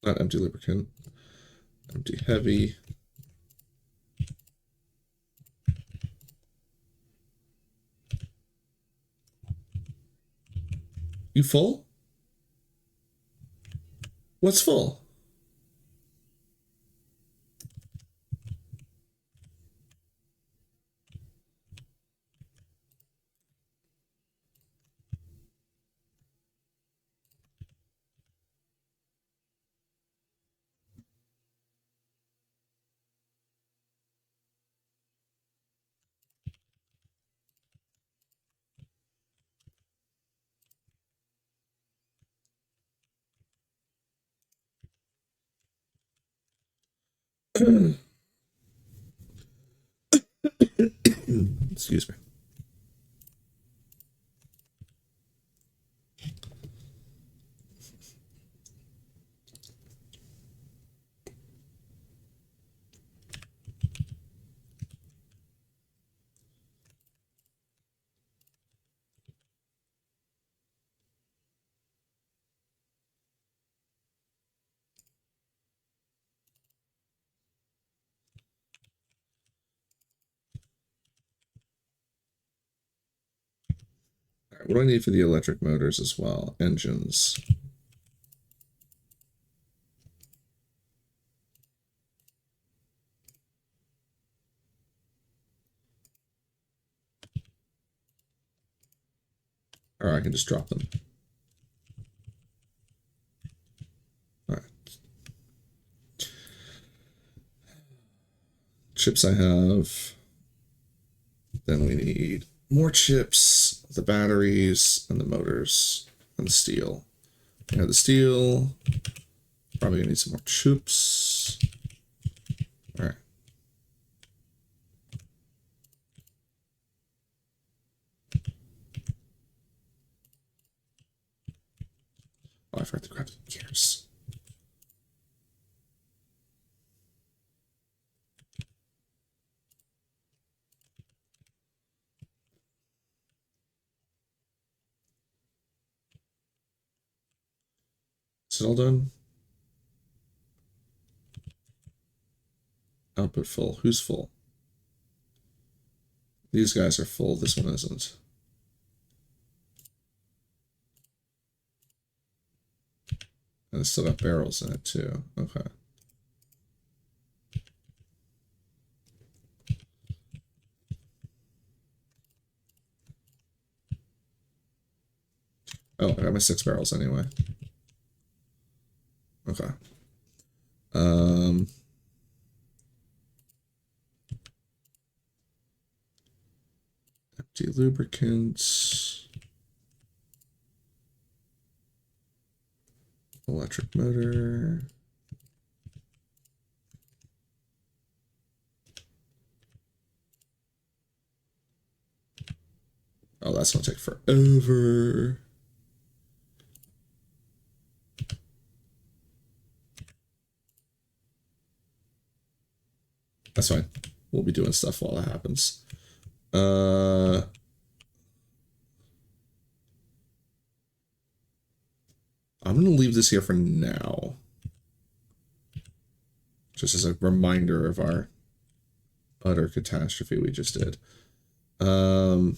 Not empty lubricant. Empty heavy. You full? What's full? Excuse me. All right, what do I need for the electric motors as well? Engines. Or I can just drop them. All right. Chips I have. Then we need more chips, the batteries, and the motors, and the steel. We have the steel. Probably gonna need some more troops. All right. Oh, I forgot to grab the gears. Is it all done? Output full. Who's full? These guys are full. This one isn't. And it's still got barrels in it too. Okay. Oh, I got my 6 barrels anyway. Okay. Empty lubricants. Electric motor. Oh, that's gonna take forever. That's fine. We'll be doing stuff while that happens. I'm gonna leave this here for now. Just as a reminder of our utter catastrophe we just did. Those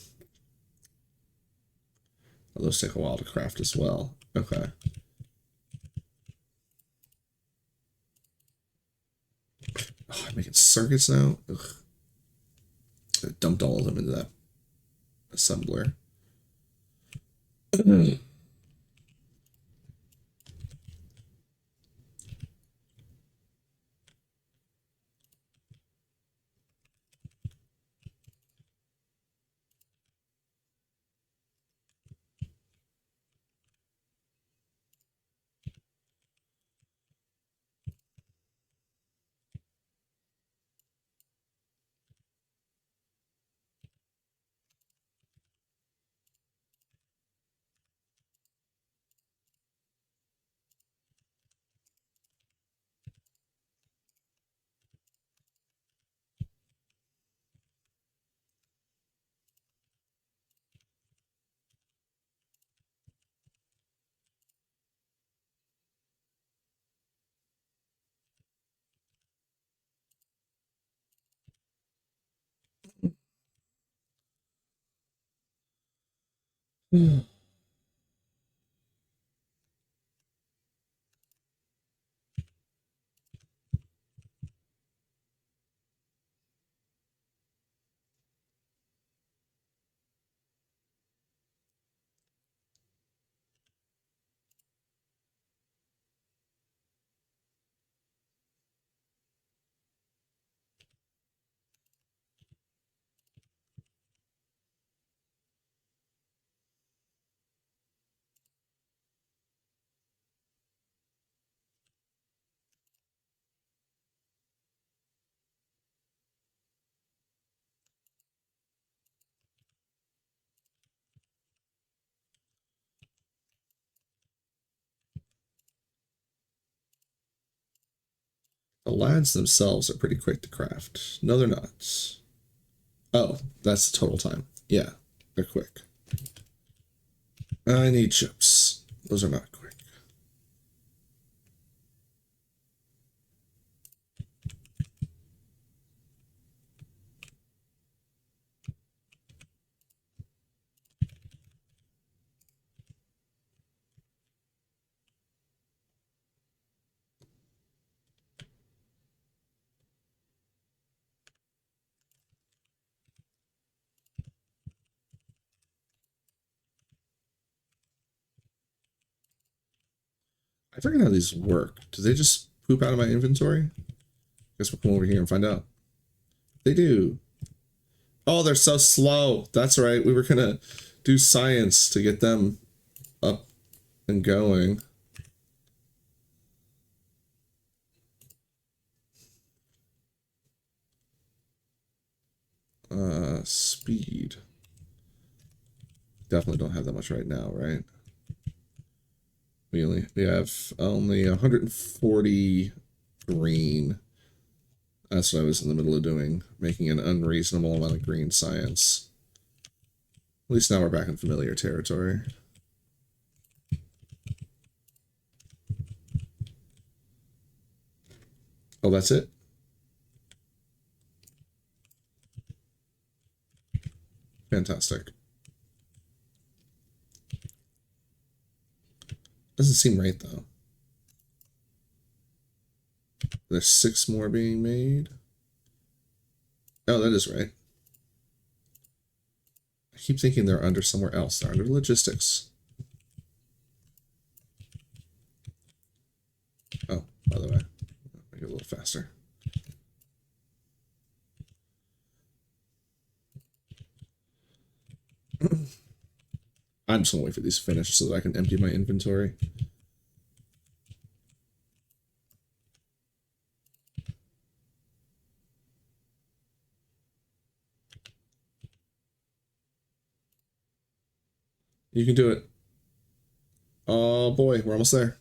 take a while to craft as well. Okay. Oh, I'm making circuits now. Ugh. I dumped all of them into that assembler. The lads themselves are pretty quick to craft. No, they're not. Oh, that's the total time. Yeah, they're quick. I need chips. Those are not quick. I forget how these work. Do they just poop out of my inventory? Guess we'll come over here and find out. They do. Oh, they're so slow. That's right. We were gonna do science to get them up and going. Speed. Definitely don't have that much right now, right? We have only 140 green. That's what I was in the middle of doing, making an unreasonable amount of green science. At least now we're back in familiar territory. Oh, that's it? Fantastic. Doesn't seem right, though. There's 6 more being made. Oh, that is right. I keep thinking they're under somewhere else. They're under logistics. Oh, by the way, make it a little faster. I'm just gonna wait for these to finish so that I can empty my inventory. You can do it. Oh boy, we're almost there.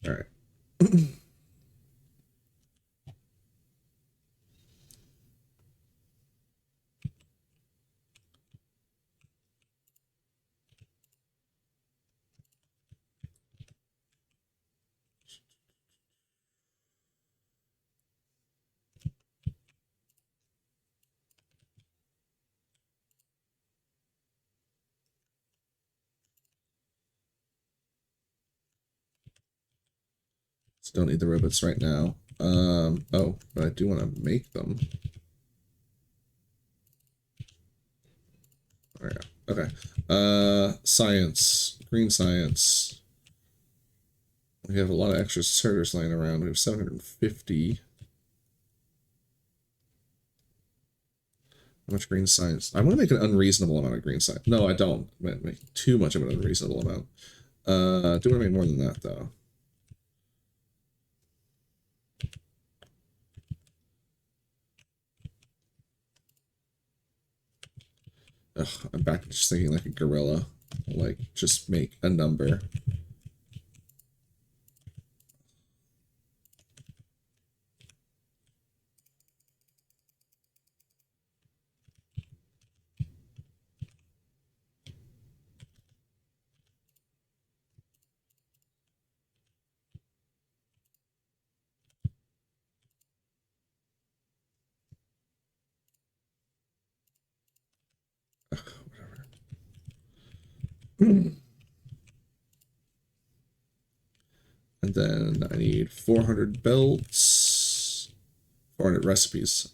All right. So don't need the robots right now. Oh, but I do want to make them. All right. Okay. Science. Green science. We have a lot of extra starters laying around. We have 750. How much green science? I want to make an unreasonable amount of green science. No, I don't. Make too much of an unreasonable amount. I do want to make more than that, though. Ugh, I'm back to just thinking like a gorilla. Like, just make a number. Ugh, whatever. And then I need 400 belts, 400 recipes.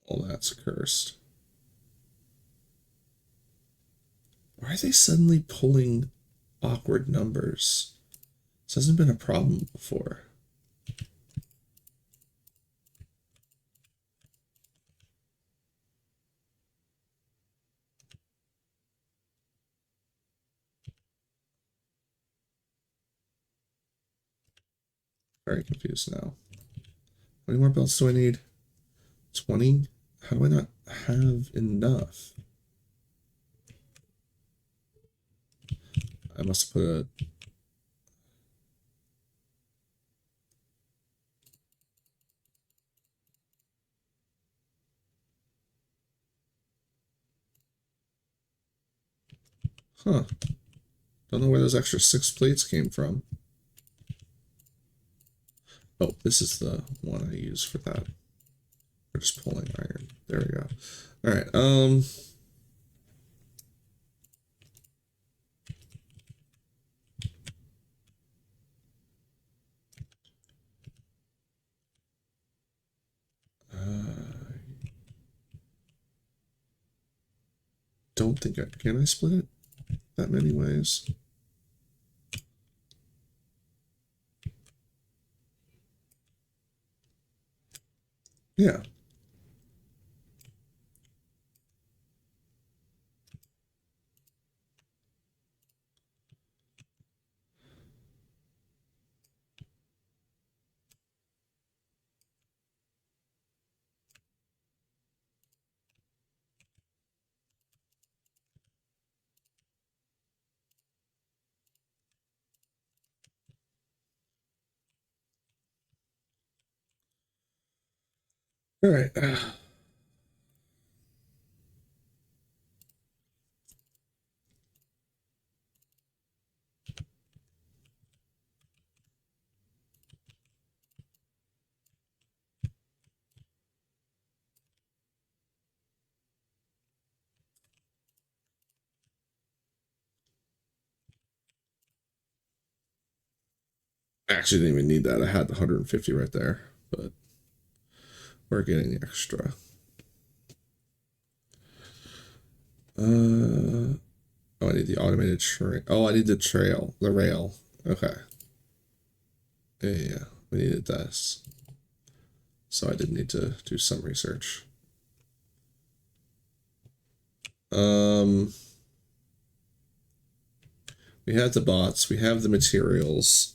All that's cursed. Why are they suddenly pulling awkward numbers? This hasn't been a problem before. very confused now. How many more belts do I need? 20? How do I not have enough? I must have put a... Huh. Don't know where those extra 6 plates came from. Oh, this is the one I use for that. For just pulling iron. There we go. Alright, don't think can I split it that many ways? Yeah. Alright. I actually didn't even need that. I had the 150 right there, but we're getting the extra. Oh, I need the automated train. Oh, I need the rail. Okay. Yeah, we needed this. So I did need to do some research. We have the bots, we have the materials.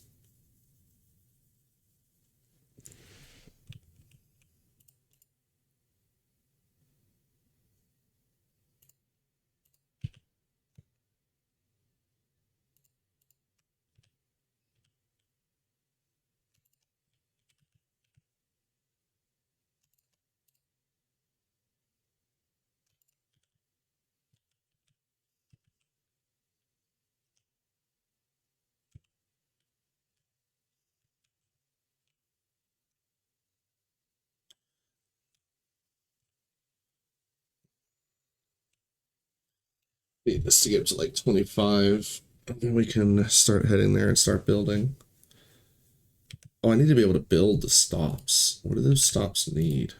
Need this to get to like 25. And then we can start heading there and start building. Oh, I need to be able to build the stops. What do those stops need?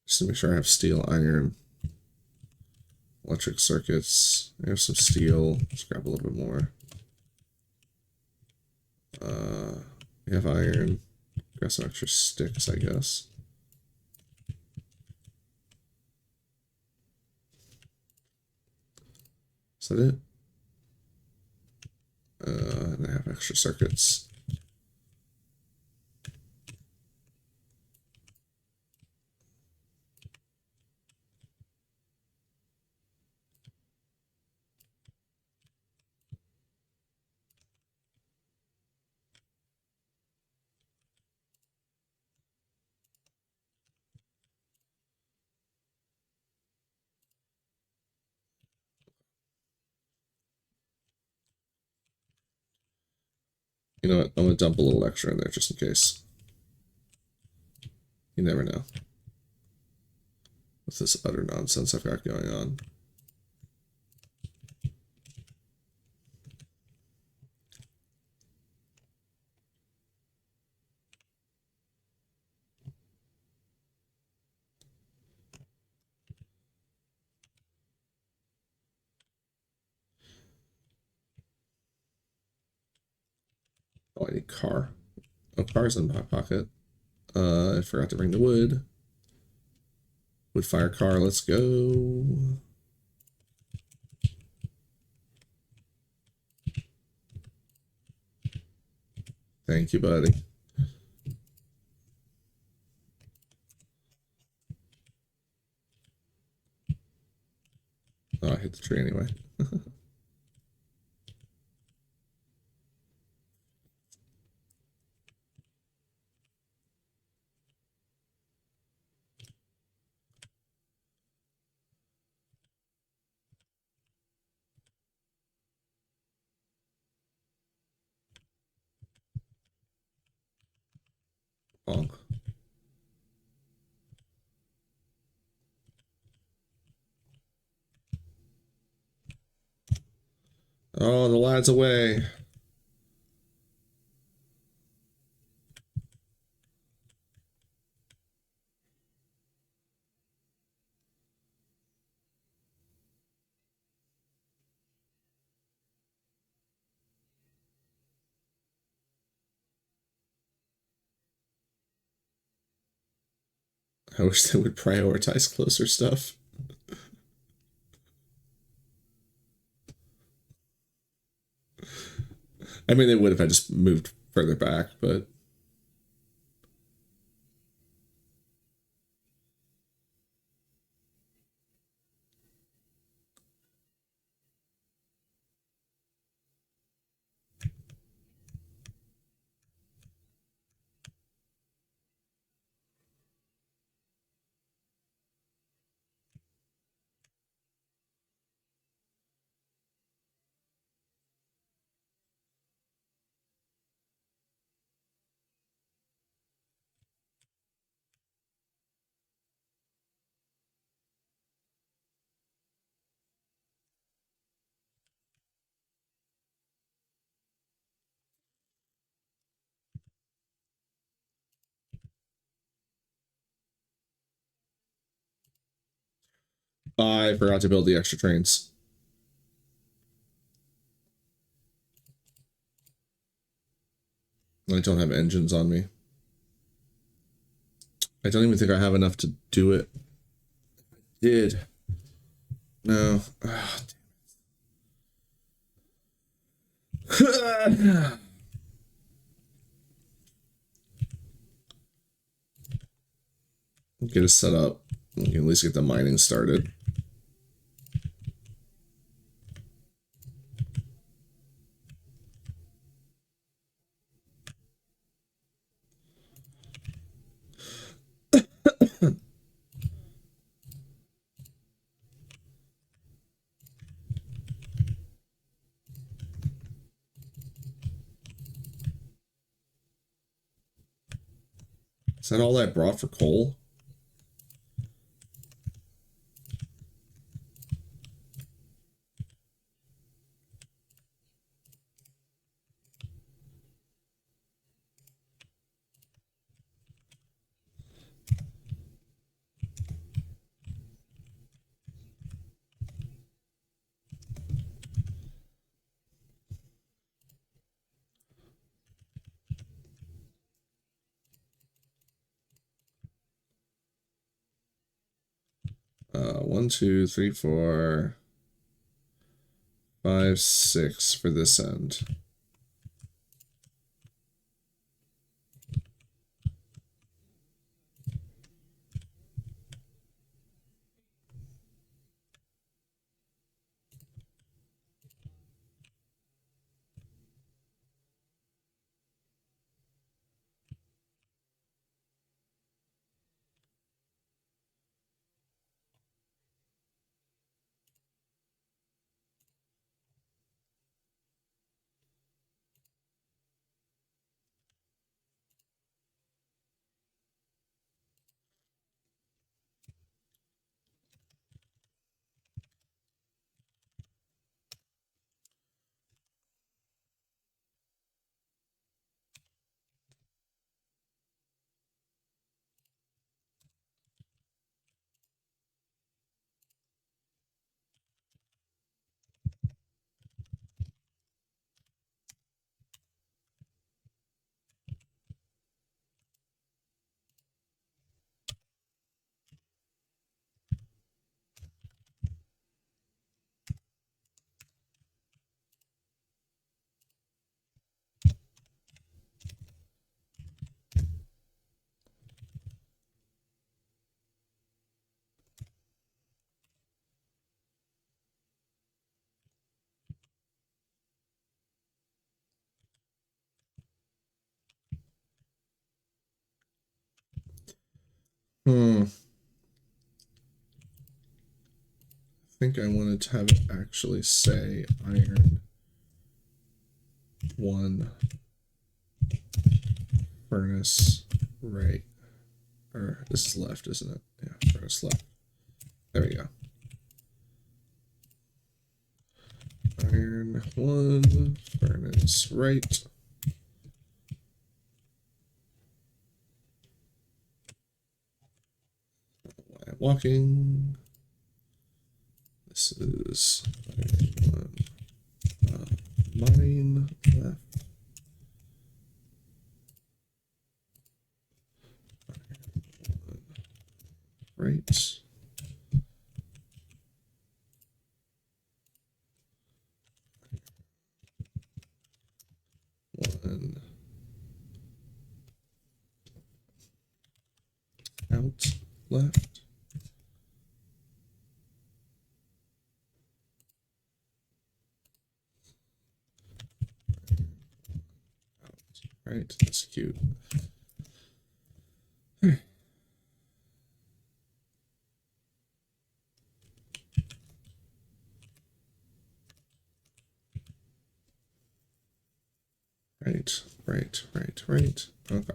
Just to make sure I have steel, iron, electric circuits. I have some steel. Let's grab a little bit more. We have iron. Got some extra sticks, I guess. Is that it? And I have extra circuits. You know what? I'm going to dump a little extra in there just in case. You never know. With this utter nonsense I've got going on. Oh, I need car. Oh, car's in my pocket. I forgot to bring the wood. Wood fire car, let's go. Thank you, buddy. Oh, I hit the tree anyway. Bonk. Oh, the lad's away. I wish they would prioritize closer stuff. I mean, they would if I just moved further back, but... I forgot to build the extra trains. I don't have engines on me. I don't even think I have enough to do it. Did. No. Oh, damn. Get it set up. We can at least get the mining started. Is that all I brought for coal? One, two, three, 4, 5, 6 for this end. I think I wanted to have it actually say iron 1 furnace right. Or this is left, isn't it? Yeah, furnace left. There we go. Iron 1 furnace right. Why I'm walking. This is iron 1 mine left. Right. One out left. Out right. That's cute. Right, right, right, right. Okay.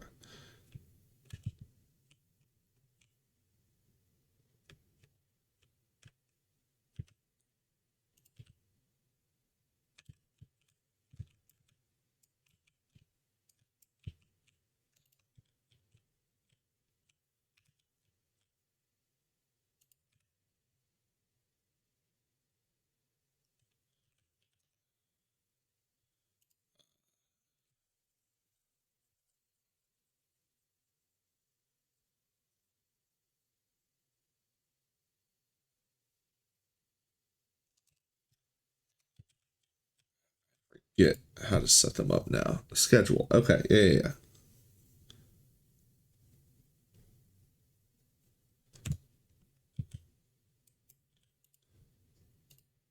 Get how to set them up now. Schedule. Okay. Yeah.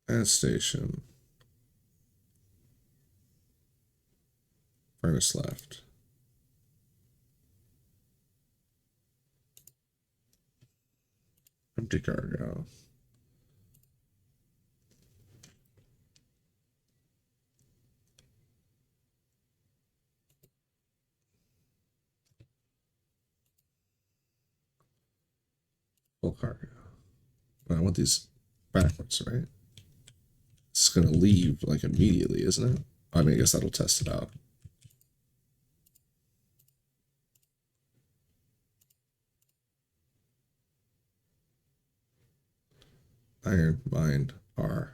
Add station. Furnace left. Empty cargo. Full cargo. I want these backwards, right? It's gonna leave like immediately, isn't it? I mean, I guess that'll test it out. Iron mine R.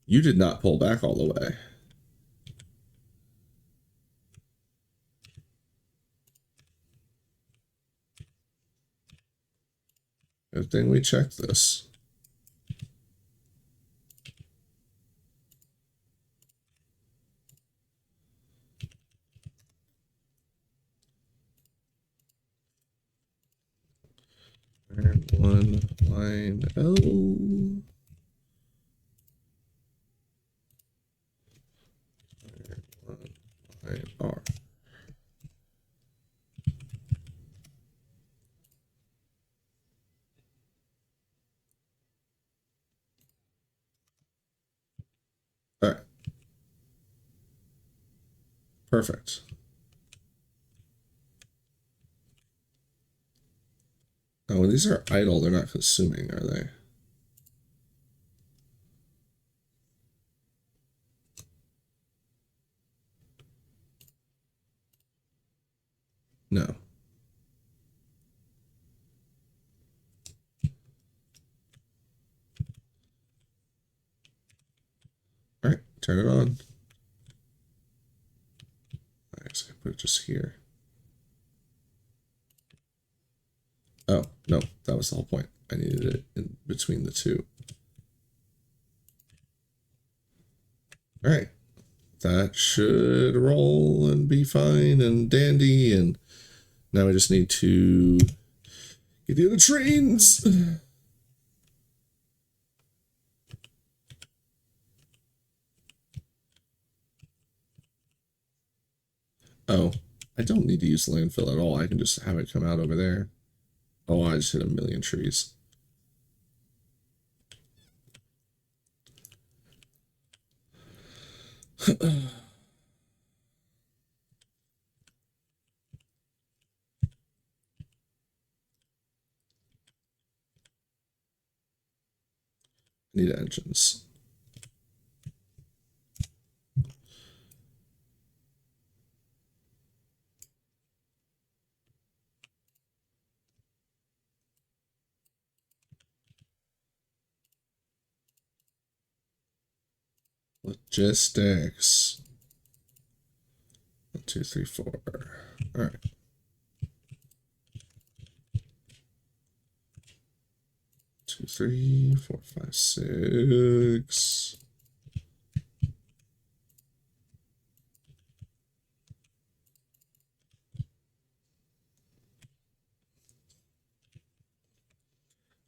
You did not pull back all the way. Good thing we checked this. Iron 1 line L. Iron 1 line R. All right. Perfect. Oh, these are idle. They're not consuming, are they? No. All right, turn it on. I guess I put it just here. Oh, no, that was the whole point. I needed it in between the two. All right, that should roll and be fine and dandy. And now we just need to get the other trains. Oh, I don't need to use landfill at all. I can just have it come out over there. Oh, I just hit a million trees. Need engines. Logistics. 1, 2, 3, 4. All right. Two, 3, 4, 5, 6.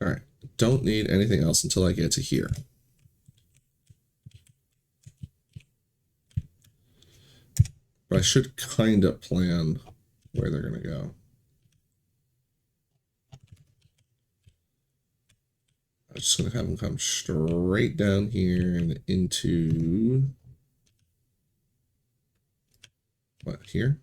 All right. Don't need anything else until I get to here. But I should kind of plan where they're going to go. I'm just going to have them come straight down here and into... what, here?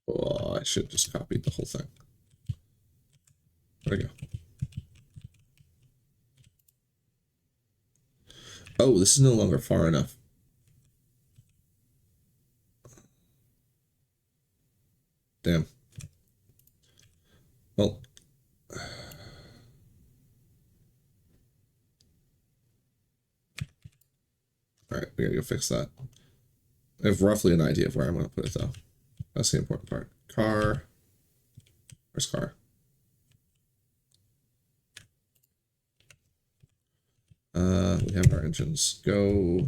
Oh, I should have just copied the whole thing. There we go. Oh, this is no longer far enough. Damn. Well. Alright, we gotta go fix that. I have roughly an idea of where I'm going to put it, though. That's the important part. Car. Where's car? We have our engines. Go.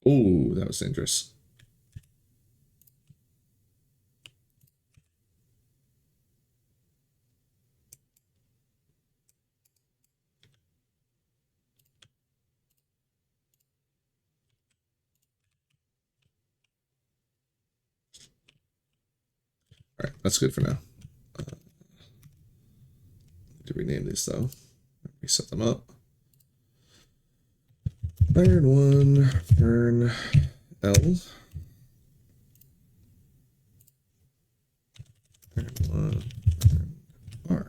Oh, that was dangerous. All right, that's good for now. To rename these though, reset them up. Iron 1, burn L. Iron 1, burn R.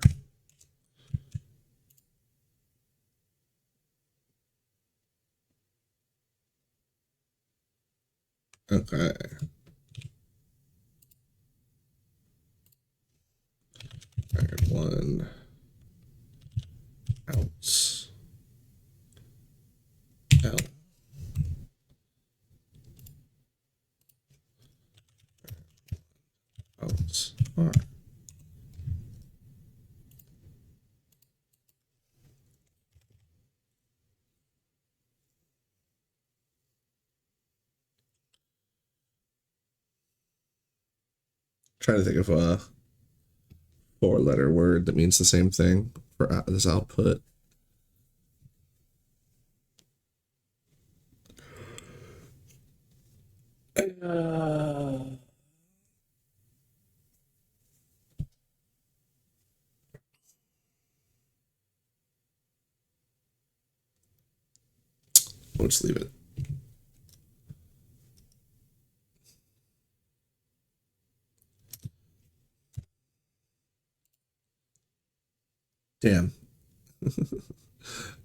Okay. Iron 1 out. L. Out. R. Trying to think of a 4-letter word that means the same thing for this output. We'll just leave it. Damn.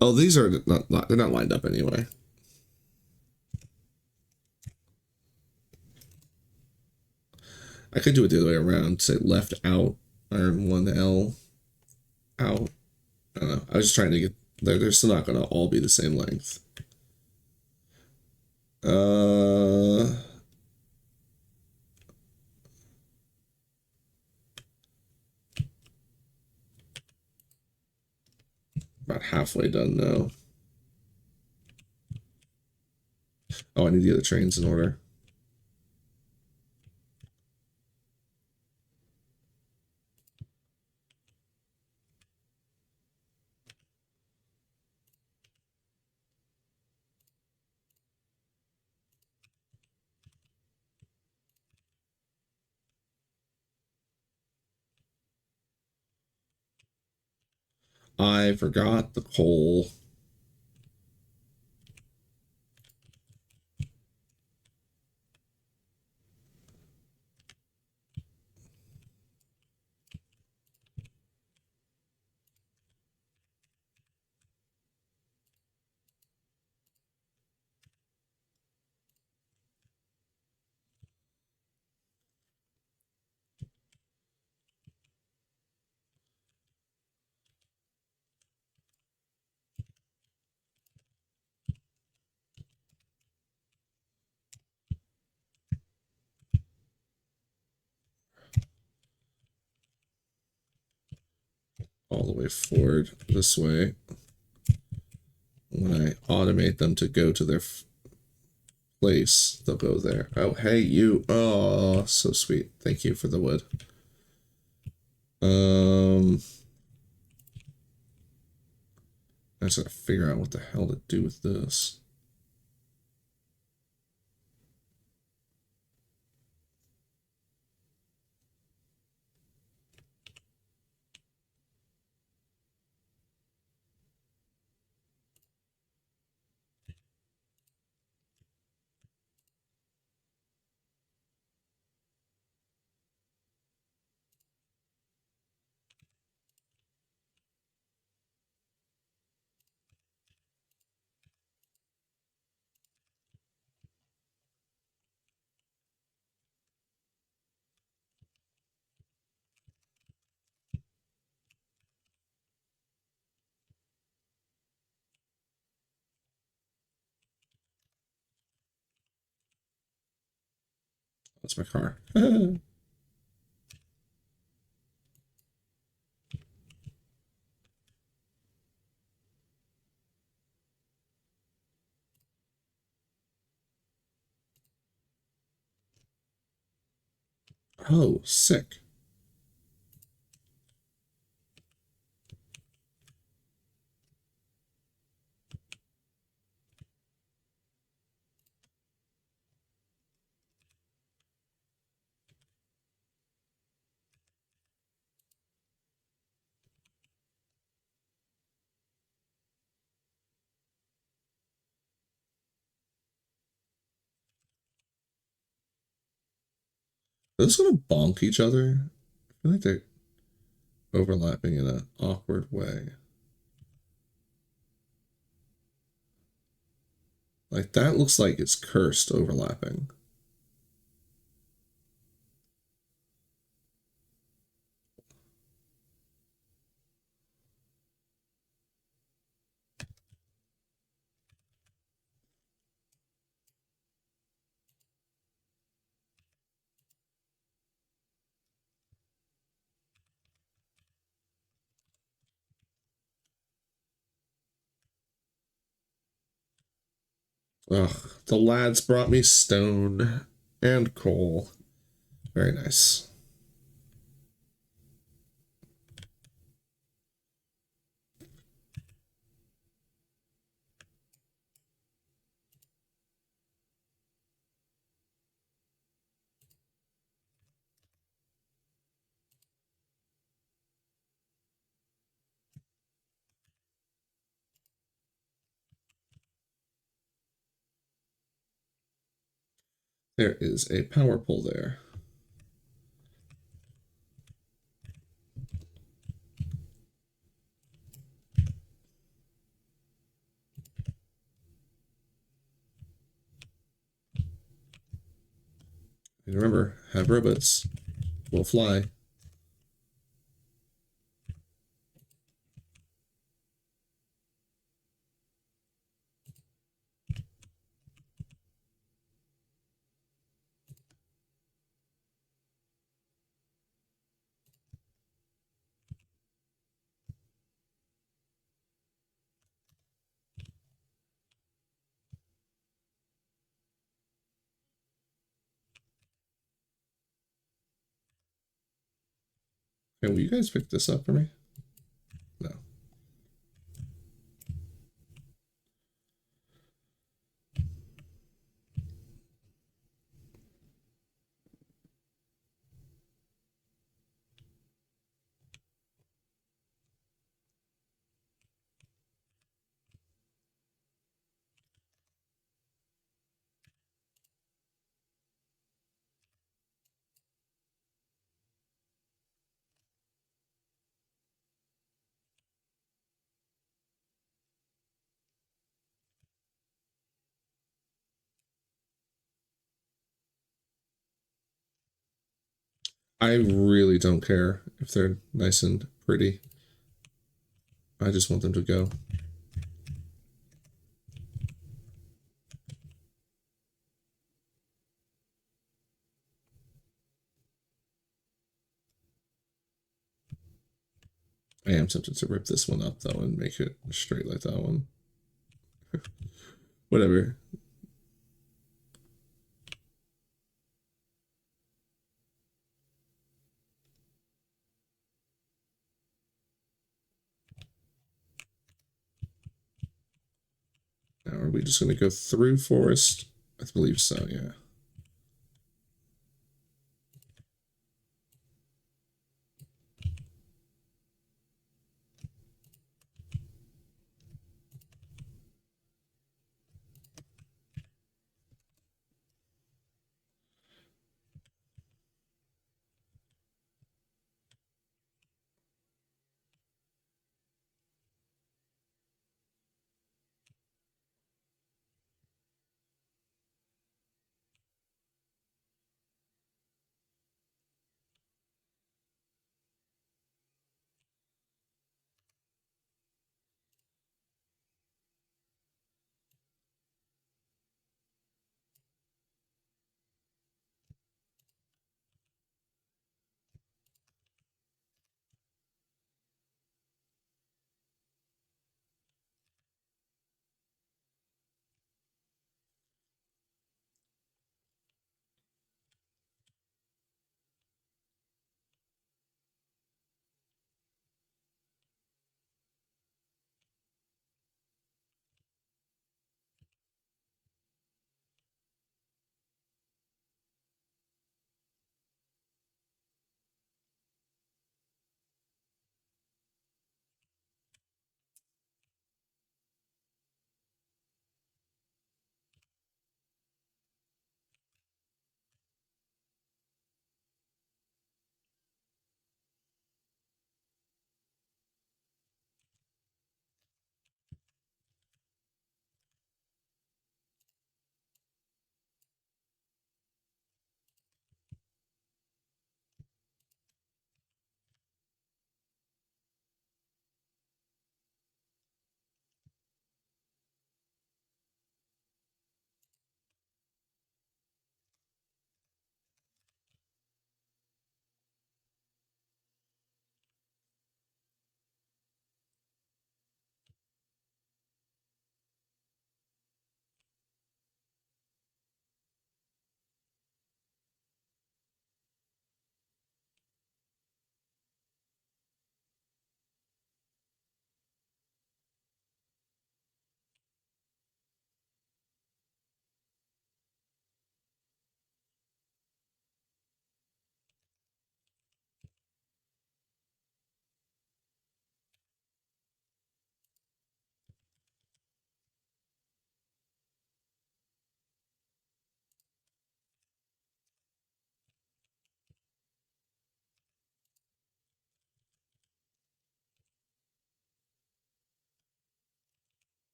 Oh, these are not they're not lined up anyway. I could do it the other way around. Say left out, iron 1L out. I don't know. I was just trying to get they're still not gonna all be the same length. About halfway done now. Oh, I need the other trains in order. I forgot the coal. All the way forward this way. When I automate them to go to their place, they'll go there. Oh, hey, you. Oh, so sweet. Thank you for the wood. I just gotta figure out what the hell to do with this. That's my car. Oh, sick. Are those gonna bonk each other? I feel like they're overlapping in an awkward way. Like that looks like it's cursed overlapping. Ugh, the lads brought me stone and coal. Very nice. There is a power pole there. And remember, have robots. Will fly. Okay, will you guys pick this up for me? No. I really don't care if they're nice and pretty. I just want them to go. I am tempted to rip this one up, though, and make it straight like that one. Whatever. Now, are we just going to go through forest? I believe so, yeah.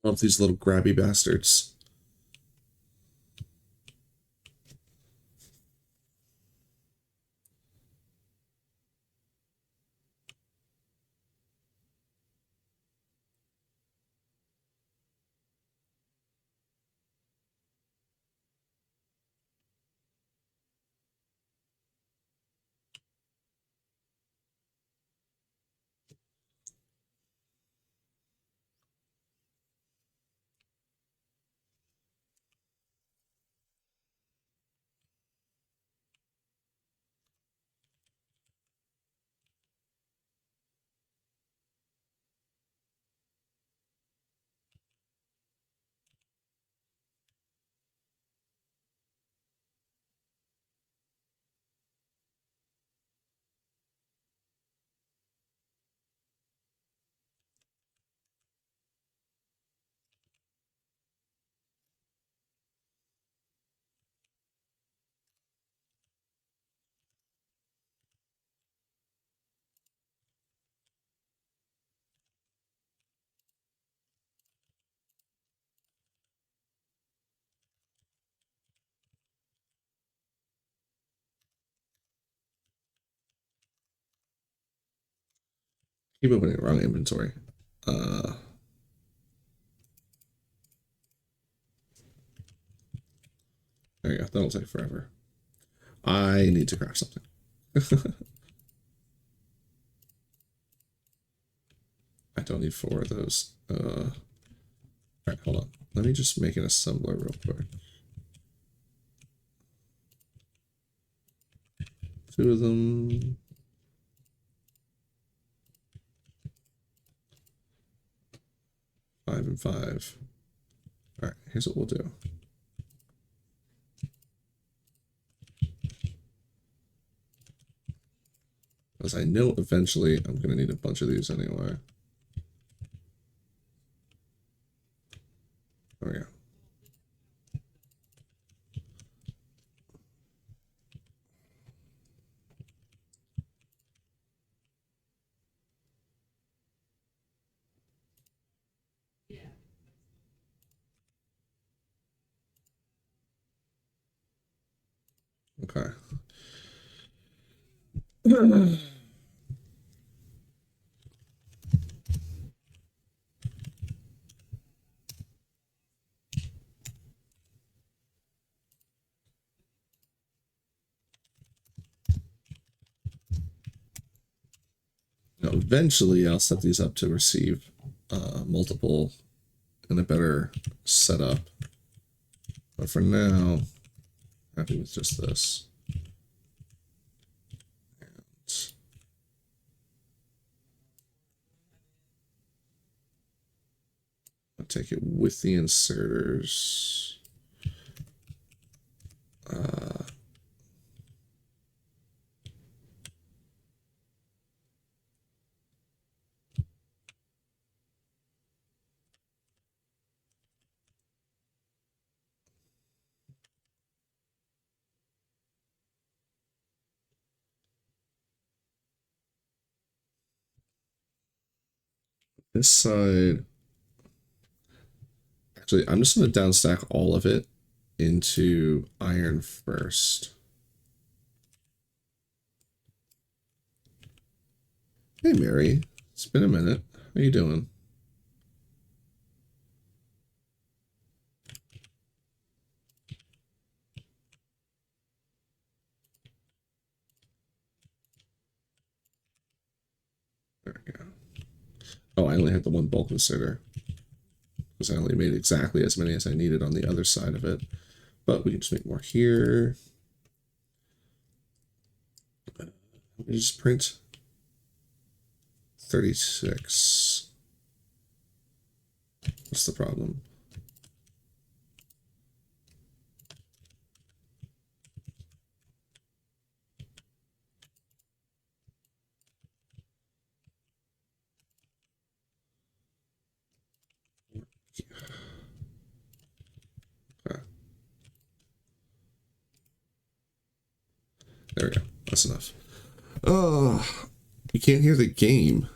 Love these little grabby bastards. Keep opening the wrong inventory. There you go. That'll take forever. I need to craft something. I don't need 4 of those. All right, hold on. Let me just make an assembler real quick. 2 of them. Five and 5. All right, here's what we'll do. Because I know eventually I'm going to need a bunch of these anyway. There we go. Okay. Now, eventually, I'll set these up to receive multiple in a better setup. But for now, happy with just this. And I'll take it with the inserters. This side, actually, I'm just going to downstack all of it into iron first. Hey, Mary. It's been a minute. How you doing? There we go. Oh, I only had the one bulk inserter because I only made exactly as many as I needed on the other side of it. But we can just make more here. Let me just print 36. What's the problem? Okay. There we go. That's enough. Oh, you can't hear the game.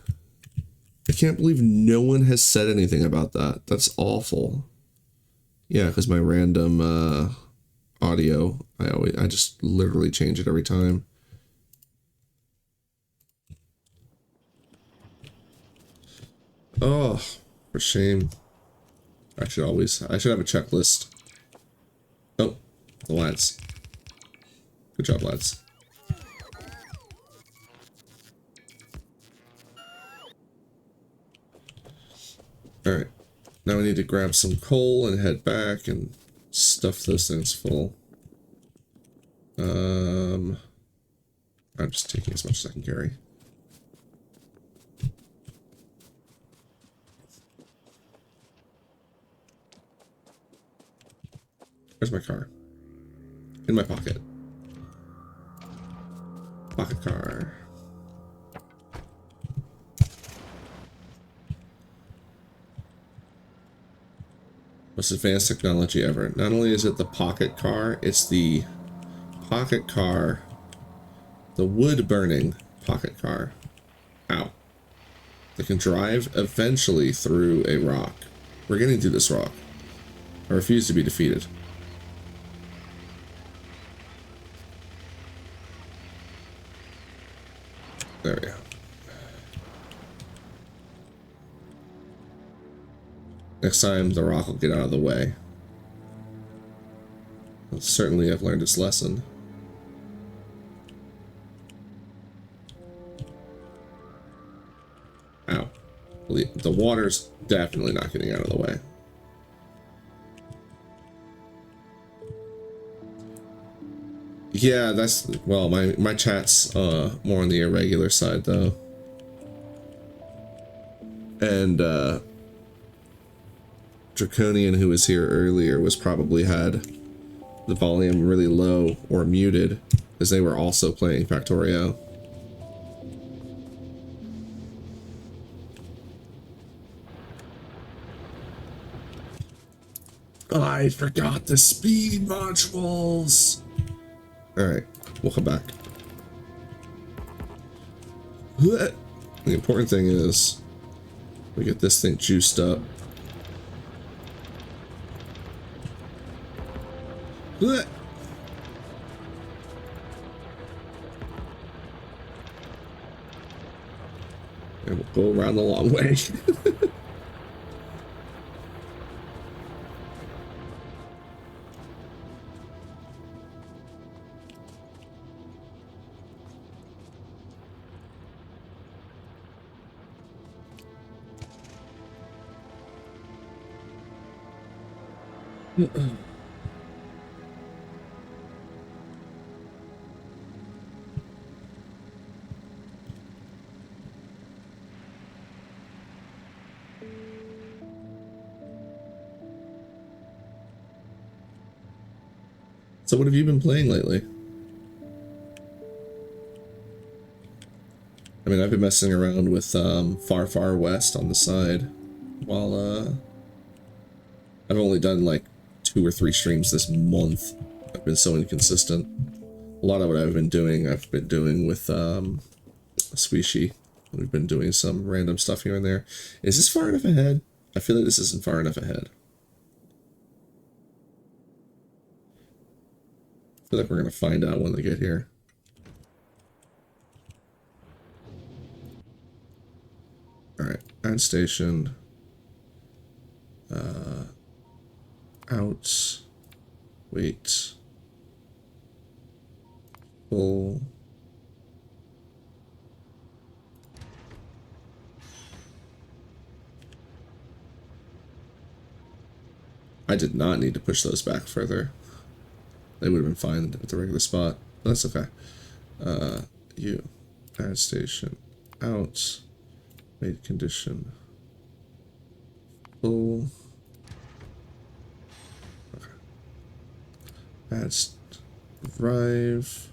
I can't believe no one has said anything about that. That's awful. Yeah, because my random audio, I just literally change it every time. Oh, for shame. I should have a checklist. Oh, the lads. Good job, lads. Alright. Now we need to grab some coal and head back and stuff those things full. I'm just taking as much as I can carry. Where's my car? In my pocket. Pocket car. Most advanced technology ever. Not only is it the pocket car, it's the pocket car, the wood-burning pocket car. Ow. That can drive eventually through a rock. We're getting through this rock. I refuse to be defeated. There we go. Next time, the rock will get out of the way. Well, certainly I've learned its lesson. Ow. The water's definitely not getting out of the way. Yeah, that's... Well, my chat's more on the irregular side, though. And, Draconian, who was here earlier, was probably had the volume really low or muted, because they were also playing Factorio. I forgot the speed modules! Alright, we'll come back. The important thing is we get this thing juiced up. And we'll go around the long way. So what have you been playing lately? I mean, I've been messing around with Far Far West on the side, while I've only done like 2 or 3 streams this month. I've been so inconsistent. A lot of what I've been doing with Swishy. We've been doing some random stuff here and there. Is this far enough ahead? I feel like this isn't far enough ahead. I feel like we're gonna find out when they get here. Alright, add station. Out. Wait. Full. I did not need to push those back further. They would have been fine at the regular spot. That's okay. You. Add station. Out. Made condition. Full. Okay. Add drive.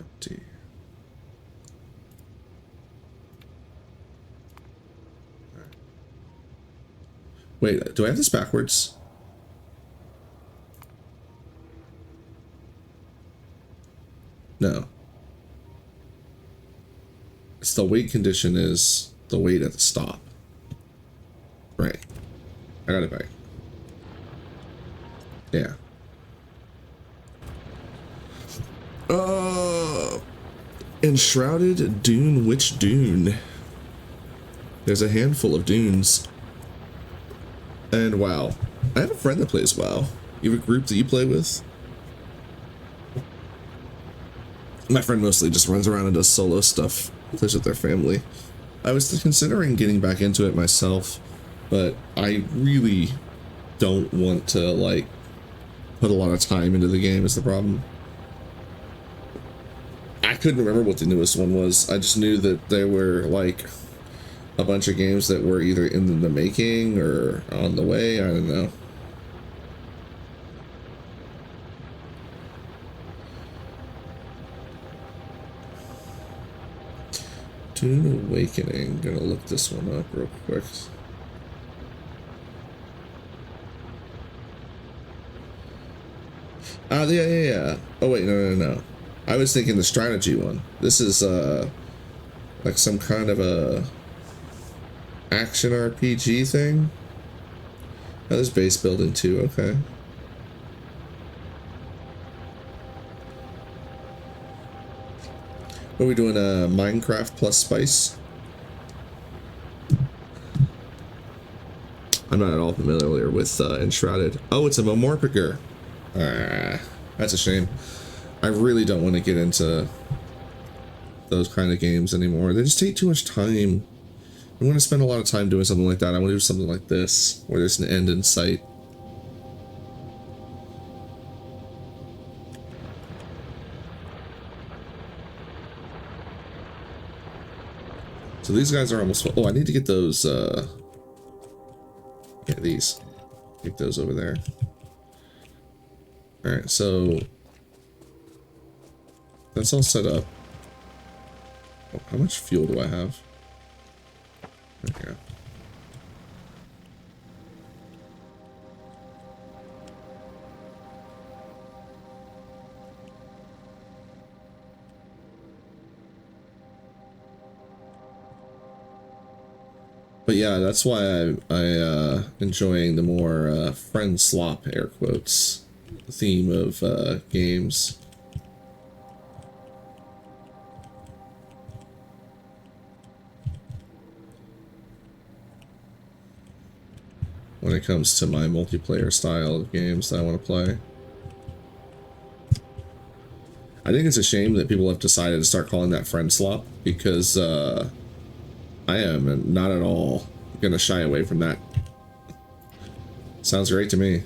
Empty. Right. Wait, do I have this backwards? No. the wait condition is the wait at the stop. Right. I got it back. Yeah. Enshrouded Dune. Which Dune? There's a handful of Dunes. And WoW. I have a friend that plays WoW. You have a group that you play with? My friend mostly just runs around and does solo stuff. Plays with their family. I was considering getting back into it myself, but I really don't want to, like, put a lot of time into the game is the problem. I couldn't remember what the newest one was. I just knew that there were, like, a bunch of games that were either in the making or on the way. I don't know. Dune Awakening. Gonna look this one up real quick. Yeah. Oh wait, no. I was thinking the strategy one. This is like some kind of a action RPG thing. Oh, there's base building too. Okay. What are we doing? Minecraft plus spice? I'm not at all familiar with Enshrouded. Oh, it's a Momorpiker. Ah, that's a shame. I really don't want to get into those kind of games anymore. They just take too much time. I want to spend a lot of time doing something like that. I want to do something like this, where there's an end in sight. So these guys are almost full. Oh, I need to get those, yeah, these. Get those over there. Alright, so that's all set up. Oh, how much fuel do I have? There we go. But yeah, that's why I enjoying the more friend slop, air quotes, theme of games. When it comes to my multiplayer style of games that I want to play. I think it's a shame that people have decided to start calling that friend slop, because I am not at all gonna shy away from that. Sounds great to me.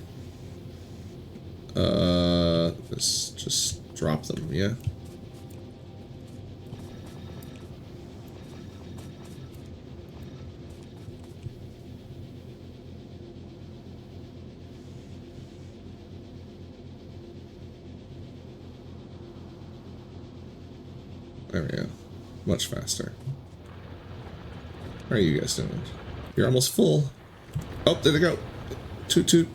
Let's just drop them, yeah. There we go. Much faster. How are you guys doing? You're almost full. Oh, there they go. Toot toot.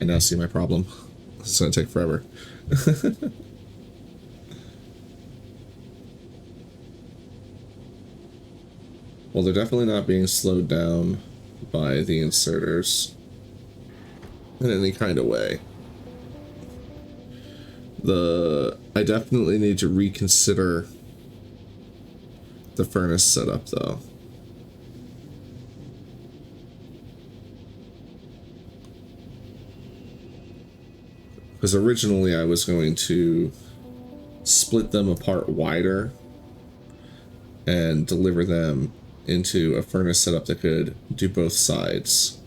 I now see my problem. It's gonna take forever. Well, they're definitely not being slowed down by the inserters in any kind of way. I definitely need to reconsider the furnace setup, though. Because originally I was going to split them apart wider and deliver them into a furnace setup that could do both sides.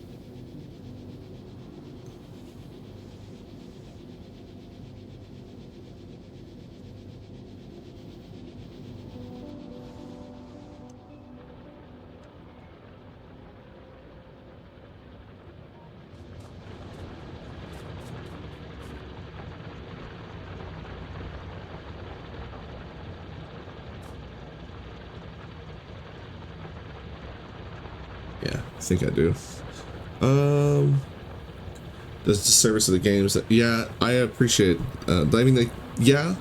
Yeah, I think I do. Does the service of the games that, yeah, I appreciate, I mean, yeah,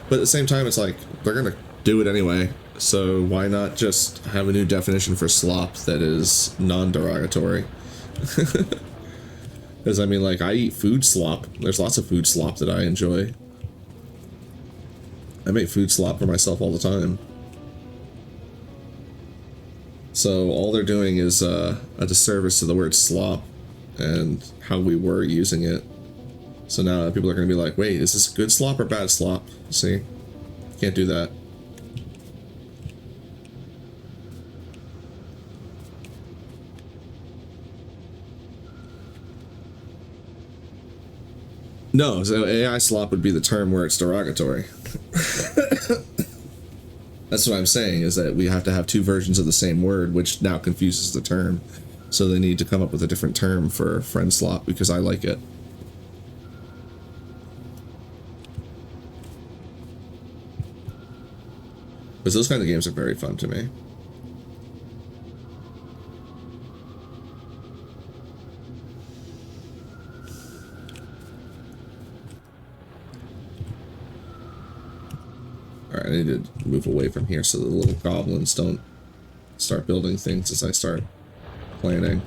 but at the same time, it's like, they're gonna do it anyway, so why not just have a new definition for slop that is non-derogatory? Because, I mean, like, I eat food slop. There's lots of food slop that I enjoy. I make food slop for myself all the time. So all they're doing is a disservice to the word slop and how we were using it. So now people are going to be like, wait, is this good slop or bad slop? See? Can't do that. No, so AI slop would be the term where it's derogatory. That's what I'm saying, is that we have to have two versions of the same word, which now confuses the term. So they need to come up with a different term for friend slop, because I like it. Because those kind of games are very fun to me. Alright, I need to move away from here so the little goblins don't start building things as I start planning.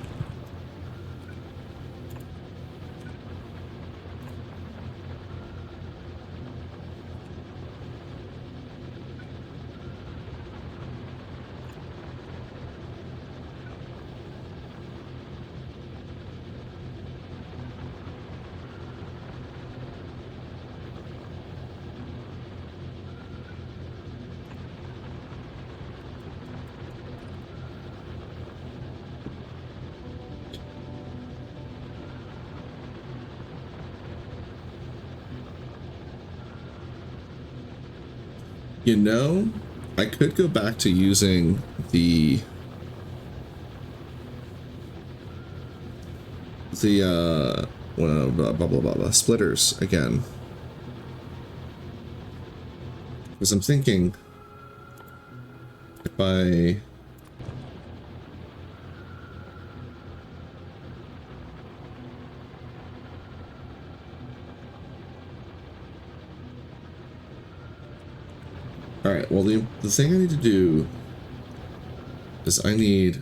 You know, I could go back to using the well, blah, blah, blah, blah, splitters again. Because I'm thinking if I Alright, well, the thing I need to do is I need...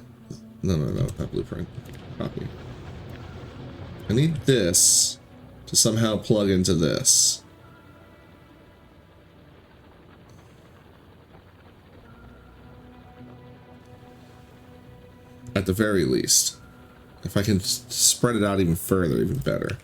No, not blueprint. Copy. I need this to somehow plug into this. At the very least. If I can spread it out even further, even better.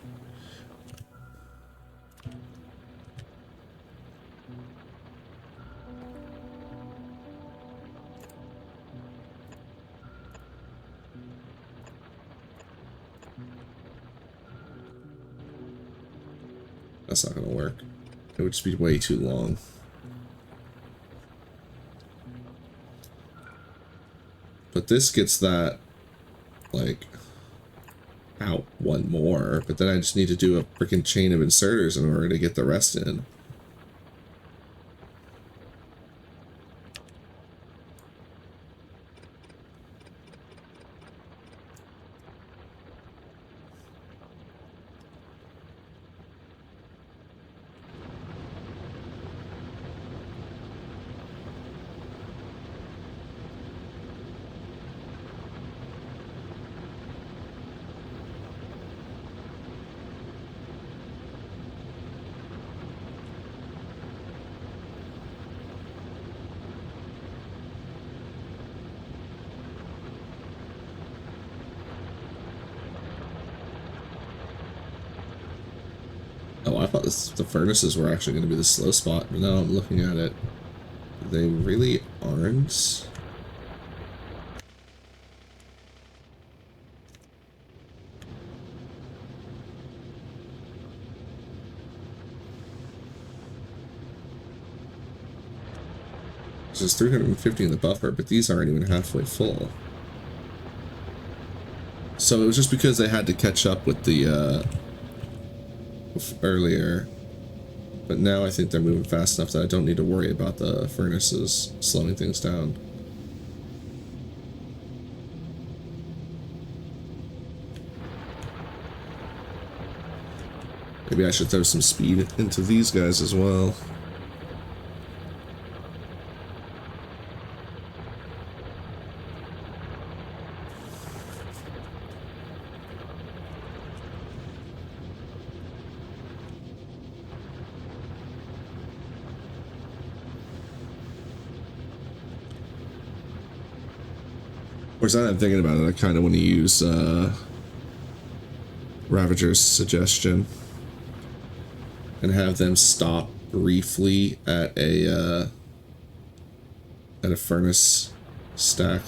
That's not gonna work. It would just be way too long. But this gets that, like, out one more. But then I just need to do a freaking chain of inserters in order to get the rest in. Oh, I thought the furnaces were actually going to be the slow spot, but now I'm looking at it. They really aren't. There's 350 in the buffer, but these aren't even halfway full. So it was just because they had to catch up with the earlier, but now I think they're moving fast enough that I don't need to worry about the furnaces slowing things down. Maybe I should throw some speed into these guys as well. Of course, now that I'm thinking about it, I kind of want to use Ravager's suggestion and have them stop briefly at a furnace stack.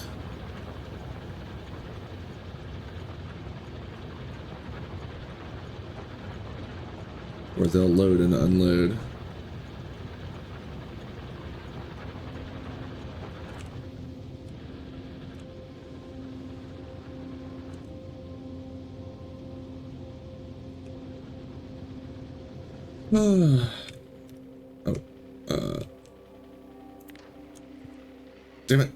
Where they'll load and unload. Oh, damn it.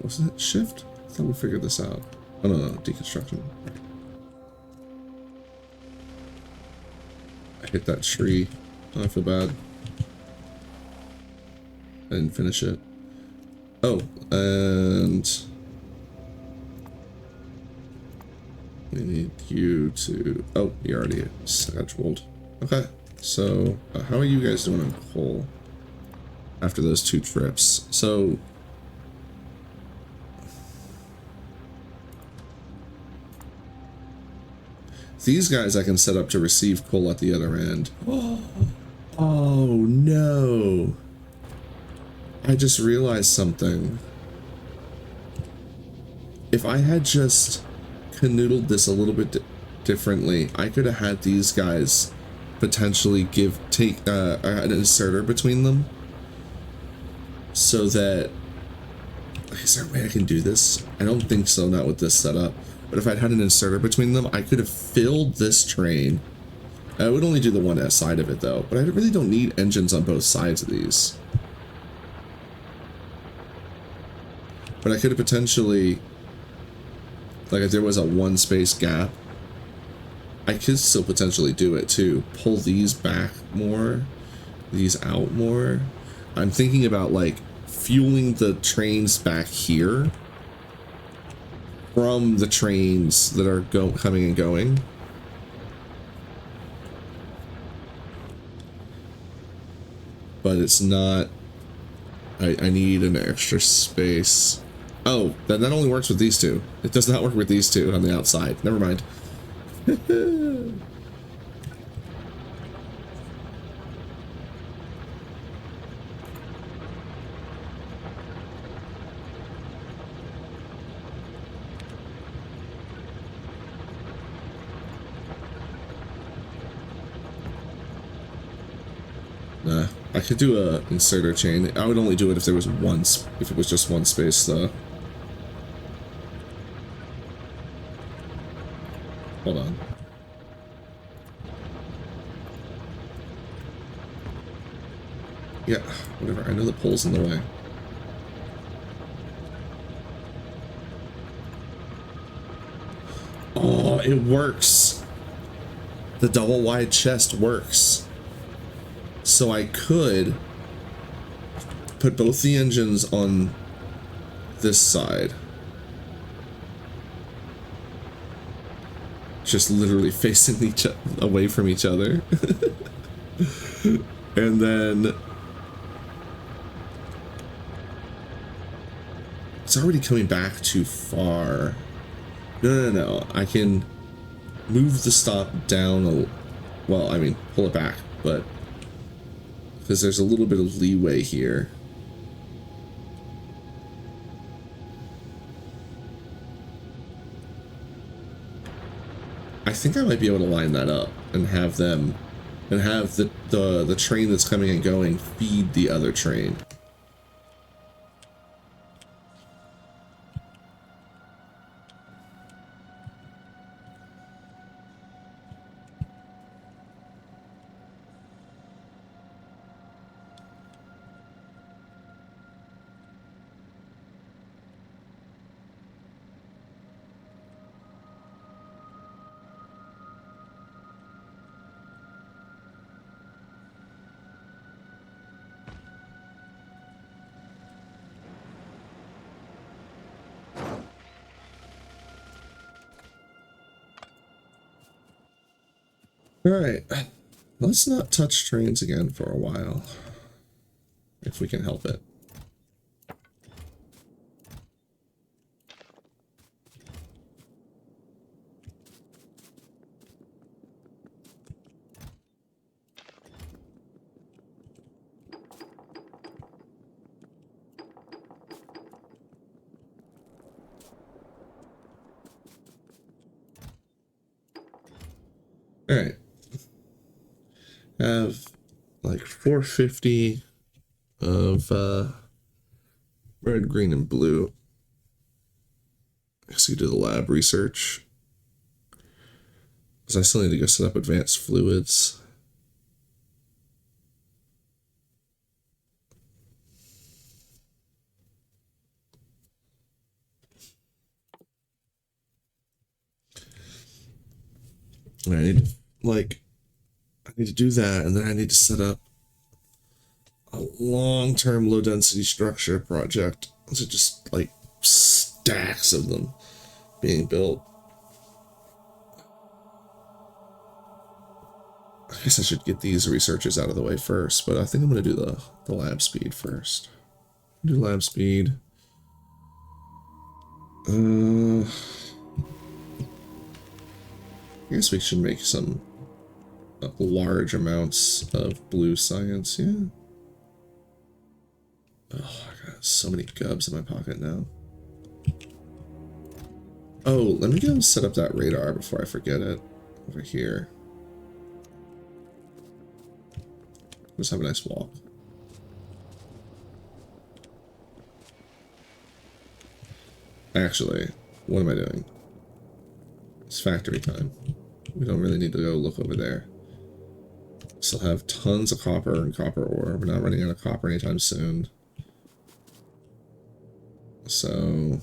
Wasn't it shift? I thought we figured this out. Oh, no, deconstruction. I hit that tree. Oh, I feel bad. I didn't finish it. Oh, and we need you to... Oh, you're already scheduled. Okay, so how are you guys doing on coal after those 2 trips? So... these guys I can set up to receive coal at the other end. Oh no. I just realized something. If I had just canoodled this a little bit differently, I could have had these guys potentially take an inserter between them. So that... is there a way I can do this? I don't think so, not with this setup. But if I'd had an inserter between them, I could have filled this train. I would only do the one side of it though, but I really don't need engines on both sides of these. But I could have potentially, like if there was a 1 space gap, I could still potentially do it too. Pull these back more, these out more. I'm thinking about like fueling the trains back here from the trains that are coming and going. But it's not... I need an extra space. Oh, that only works with these 2. It does not work with these 2 on the outside. Never mind. Nah, I could do a inserter chain. I would only do it if there was if it was just 1 space though. Hold on. Yeah, whatever. I know the pole's in the way. Oh, it works. The double wide chest works. So I could put both the engines on this side. Just literally facing away from each other. And then it's already coming back too far. No. I can move the stop down well, I mean, pull it back, but because there's a little bit of leeway here. I think I might be able to line that up and have them, and have the train that's coming and going feed the other train. Alright, let's not touch trains again for a while, if we can help it. Alright. Have like 450 of red, green, and blue. I guess you do the lab research. Because I still need to go set up advanced fluids. I need to do that, and then I need to set up a long-term low-density structure project. Those are just like stacks of them being built. I guess I should get these researchers out of the way first, but I think I'm going to do the lab speed first. Do lab speed. I guess we should make some large amounts of blue science, yeah. Oh, I got so many gubs in my pocket now. Oh, let me go set up that radar before I forget it. Over here. Let's have a nice walk. Actually, what am I doing? It's factory time. We don't really need to go look over there. Still have tons of copper and copper ore. We're not running out of copper anytime soon. So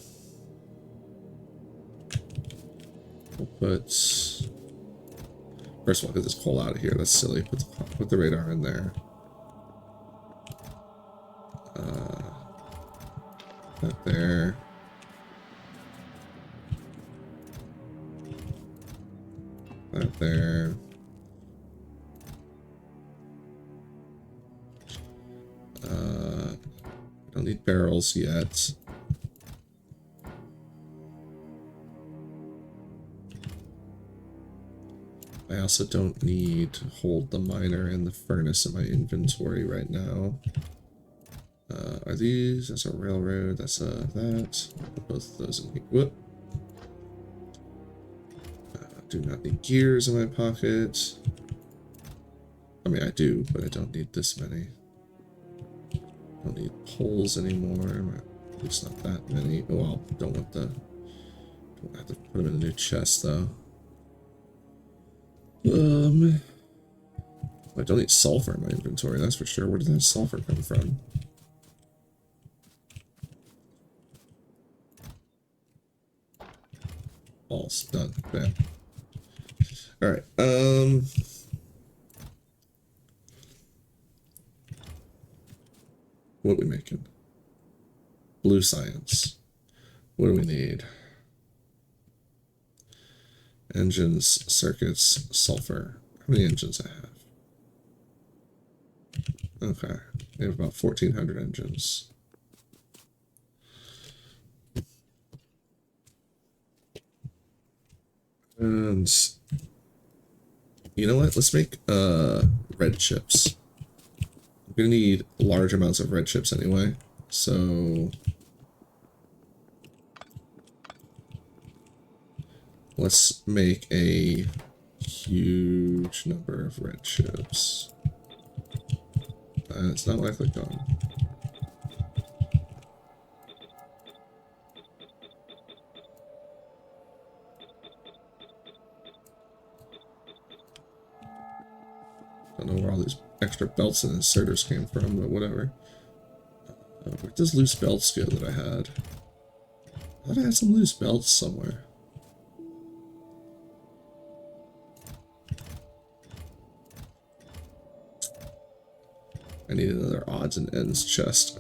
we'll put, first of all, get this coal out of here. That's silly. Put the radar in there. That there. That there. Don't need barrels yet. I also don't need to hold the miner and the furnace in my inventory right now. Are these? That's a railroad. That's a that. Put both of those in here. Whoop. Do not need gears in my pocket. I mean, I do, but I don't need this many. Don't need poles anymore. At least not that many. Oh, well, don't have to put them in a new chest though. I don't need sulfur in my inventory, that's for sure. Where did that sulfur come from? All's done. Bam. Alright, what are we making? Blue science. What do we need? Engines, circuits, sulfur. How many engines I have? Okay, we have about 1,400 engines. And you know what? Let's make red chips. I'm gonna need large amounts of red chips anyway, so let's make a huge number of red chips. It's not what I clicked on. Don't know where all these extra belts and inserters came from, but whatever. Where does loose belts go that I had? I thought I had some loose belts somewhere. I need another odds and ends chest.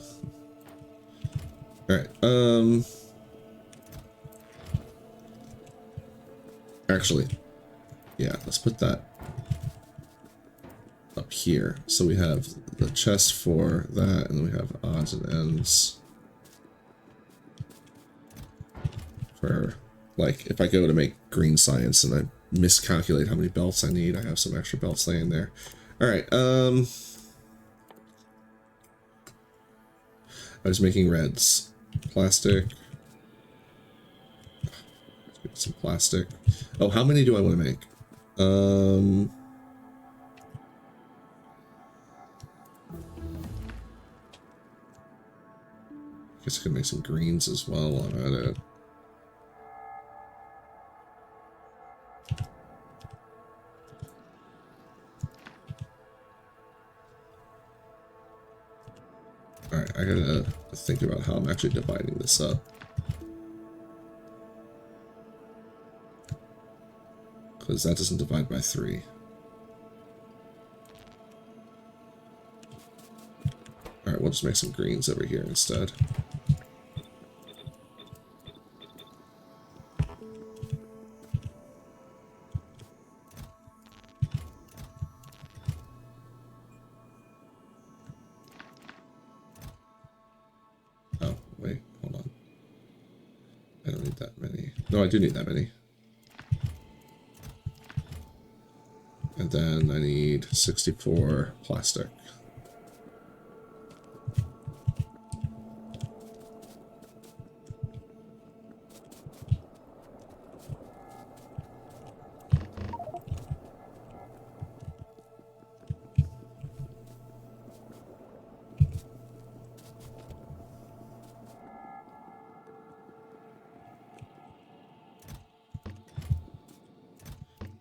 Alright, actually, yeah, let's put that here. So we have the chest for that, and then we have odds and ends for, like, if I go to make green science and I miscalculate how many belts I need, I have some extra belts laying there. All right, I was making reds. Plastic. Let's get some plastic. Oh, how many do I want to make? I guess I can make some greens as well while I'm at it. Alright, I gotta think about how I'm actually dividing this up. Because that doesn't divide by 3. Alright, we'll just make some greens over here instead. Oh, wait, hold on. I don't need that many. No, I do need that many. And then I need 64 plastic.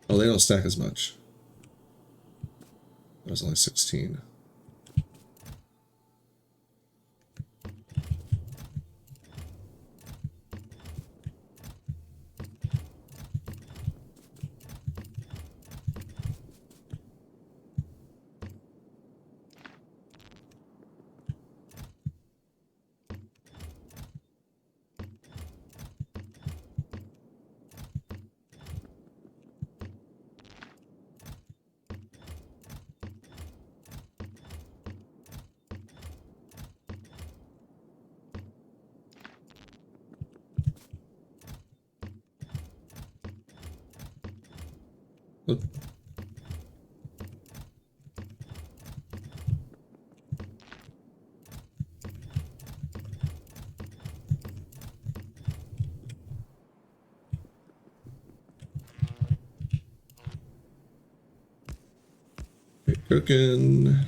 Oh, they don't stack as much. That was only 16. Oop. Okay, cooking.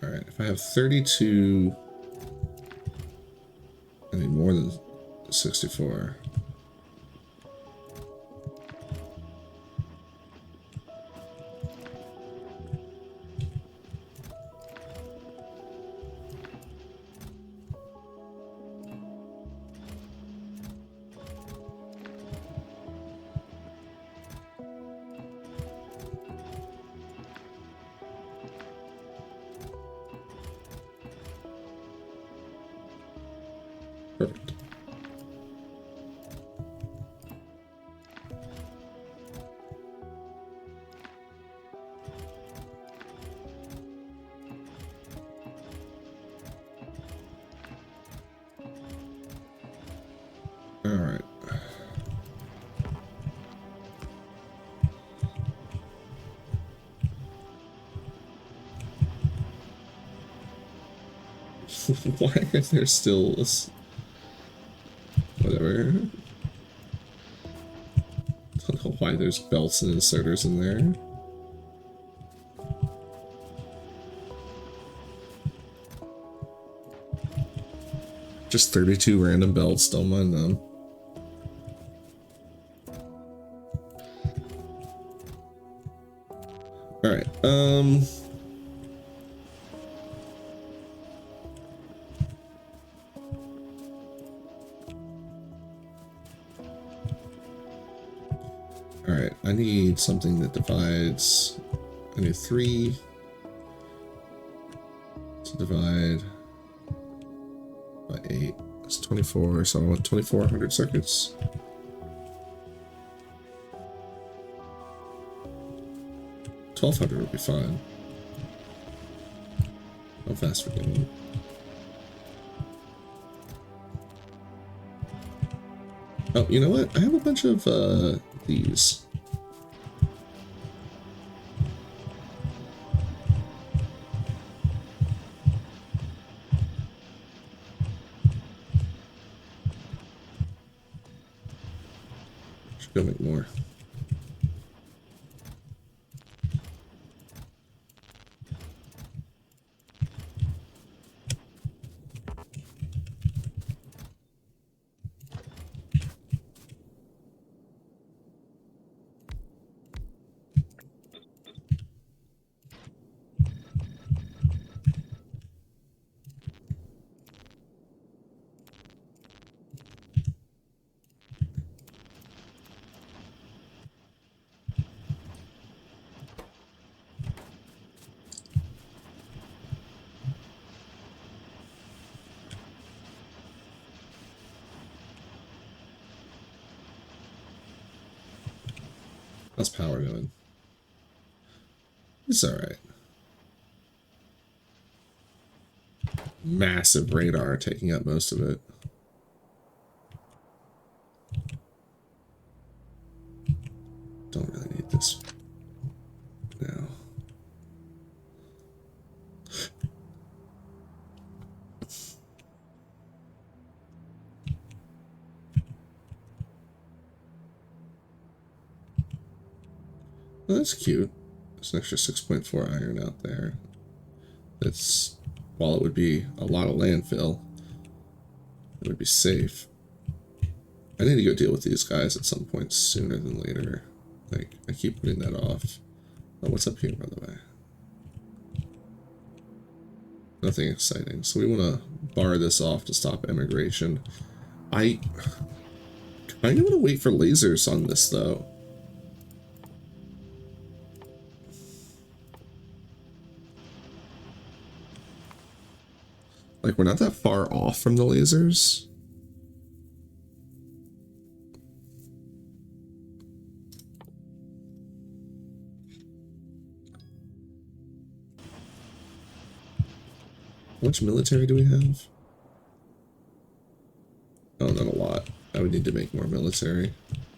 Alright, if I have 32, I need more than 64. Perfect. All right. Why are there still whatever? Don't know why there's belts and inserters in there. Just 32 random belts, don't mind them. Alright, need something that divides. I need 3 to divide by 8. It's 24, so I want 2400 circuits. $1,200 would be fine. How fast we're getting. Oh, you know what? I have a bunch of these. Should go make more. How's power going? It's alright. Massive radar taking up most of it. Don't really need this now. Well, that's cute. There's an extra 6.4 iron out there. That's, while it would be a lot of landfill, it would be safe. I need to go deal with these guys at some point sooner than later. Like, I keep putting that off. Oh, what's up here, by the way? Nothing exciting. So we want to bar this off to stop immigration. I kind of want to wait for lasers on this, though. Like, we're not that far off from the lasers. How much military do we have? Oh, not a lot. I would need to make more military.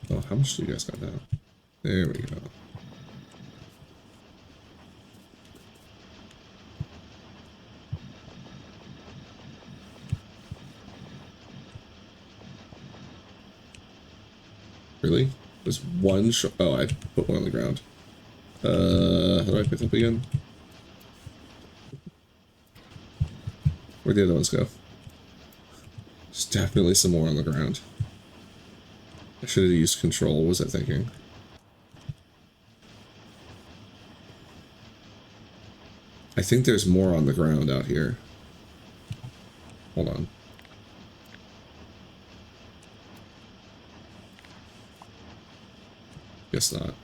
Oh, how much do you guys got now? There we go. Really? There's one oh, I put one on the ground. How do I pick up again? Where'd the other ones go? There's definitely some more on the ground. I should have used control, what was I thinking? I think there's more on the ground out here. Hold on. Guess not.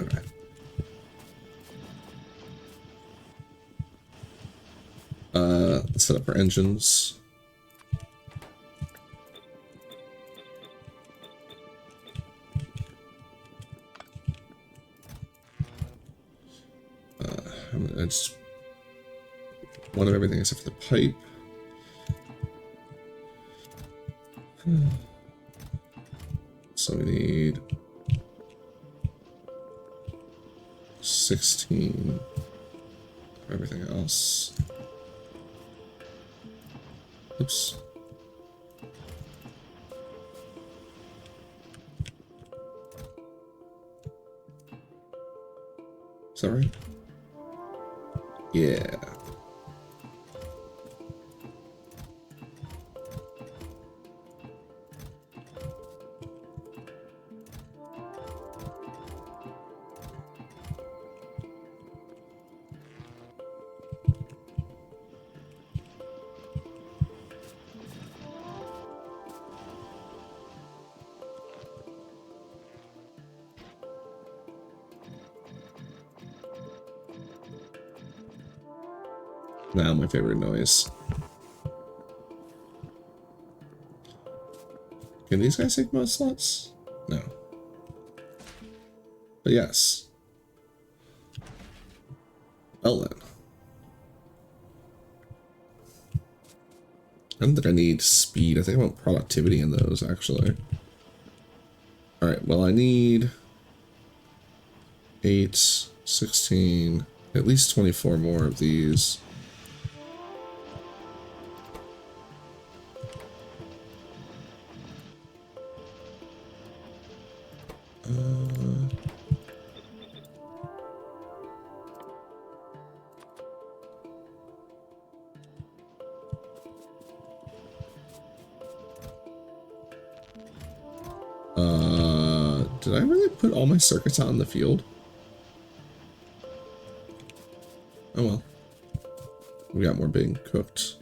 Okay. Let's set up our engines. I just one of everything except for the pipe. So we need 16 for everything else. Oops. Is that right? Yeah. Now my favorite noise. Can these guys take mod slots? No. But yes. Well then. I don't think I need speed. I think I want productivity in those, actually. Alright, well I need 8, 16, at least 24 more of these. Did I really put all my circuits out in the field? Oh well. We got more being cooked.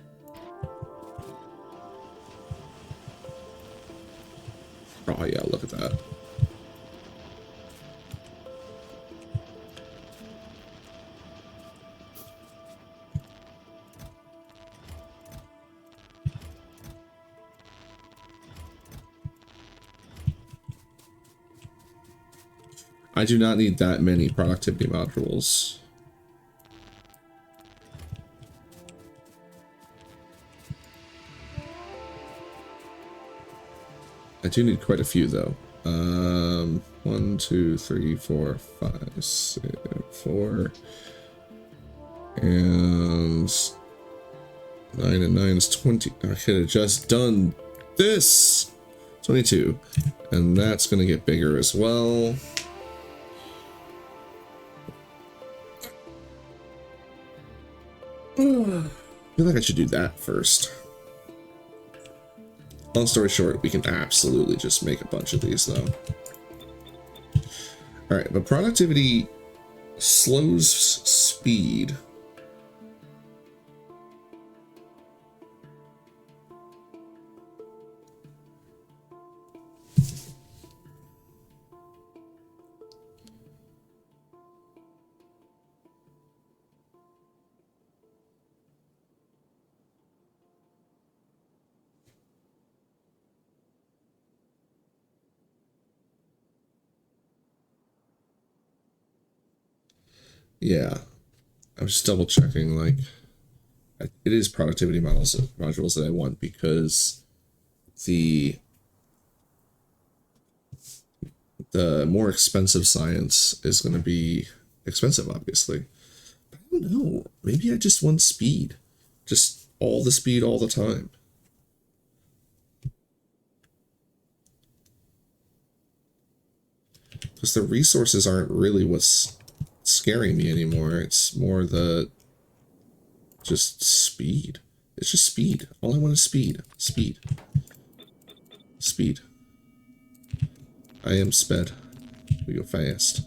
Oh yeah, look at that. I do not need that many productivity modules. I do need quite a few though. 1, 2, 3, 4, 5, 6, 4, and 9 and 9 is 20. I could have just done this. 22, and that's gonna get bigger as well. I feel like I should do that first. Long story short, we can absolutely just make a bunch of these though. Alright, but productivity slows speed. Yeah, I was just double checking, like, it is productivity modules that I want because the more expensive science is going to be expensive, obviously. But I don't know, maybe I just want speed. Just all the speed all the time. Because the resources aren't really what's scaring me anymore. It's more the just speed. It's just speed. All I want is speed. Speed. Speed. I am sped. We go fast.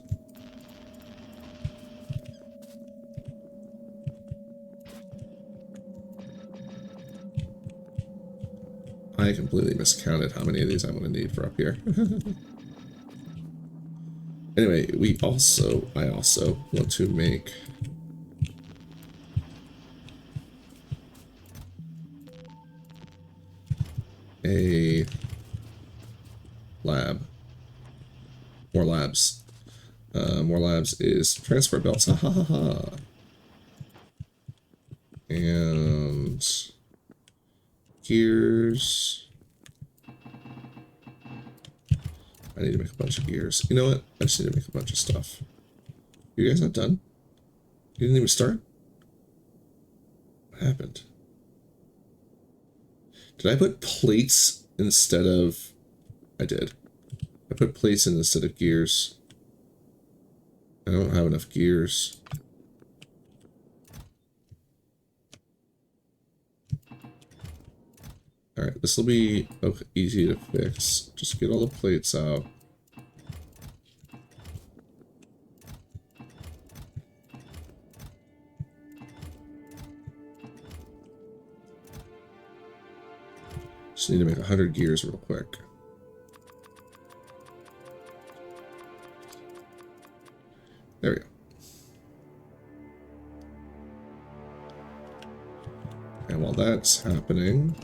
I completely miscounted how many of these I'm going to need for up here. Anyway, I also want to make a lab. More labs. More labs is transfer belts. Ha ha ha ha. And gears. I need to make a bunch of gears. You know what? I just need to make a bunch of stuff. You guys not done? You didn't even start? What happened? Did I put plates instead of... I did. I put plates in instead of gears. I don't have enough gears. Alright, this will be easy to fix. Just get all the plates out. Just need to make 100 gears real quick. There we go. And while that's happening,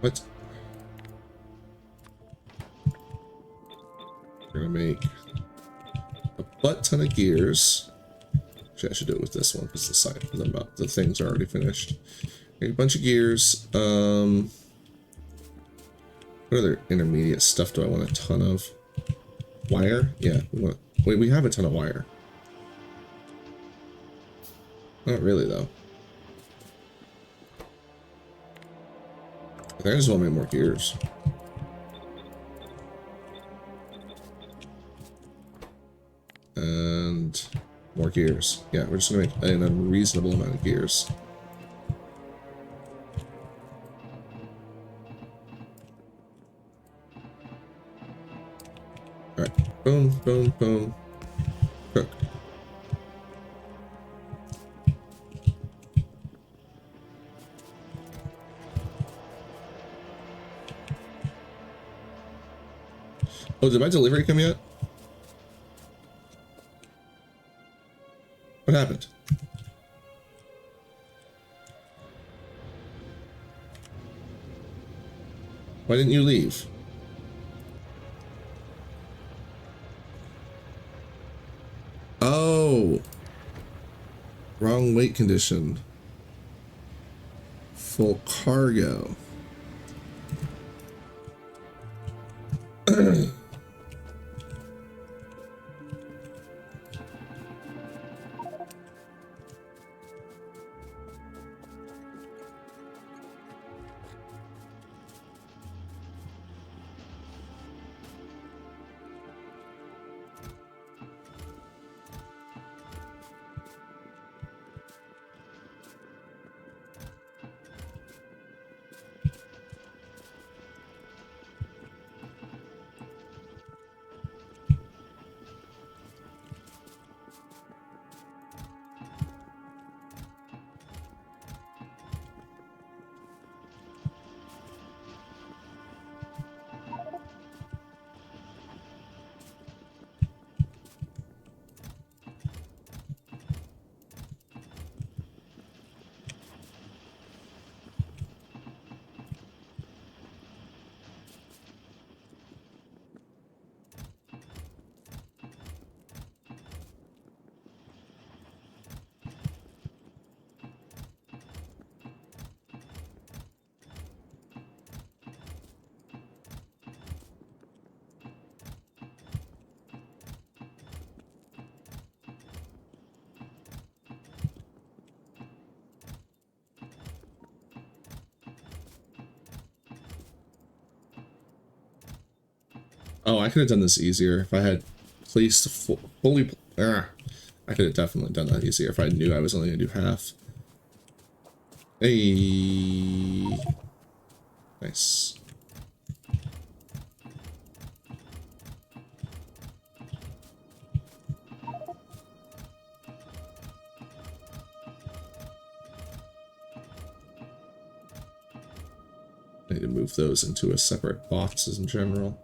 what? We're gonna make a butt ton of gears. Actually, I should do it with this one because the things are already finished. Make a bunch of gears. What other intermediate stuff do I want a ton of? Wire? Yeah. We have a ton of wire. Not really, though. I think I just want to make more gears. And more gears. Yeah, we're just going to make an unreasonable amount of gears. Alright. Boom, boom, boom. Cook. Oh, did my delivery come yet? What happened? Why didn't you leave? Oh. Wrong weight condition. Full cargo. Oh, I could have done this easier if I had placed fully. I could have definitely done that easier if I knew I was only going to do half. Hey. Nice. I need to move those into a separate boxes in general.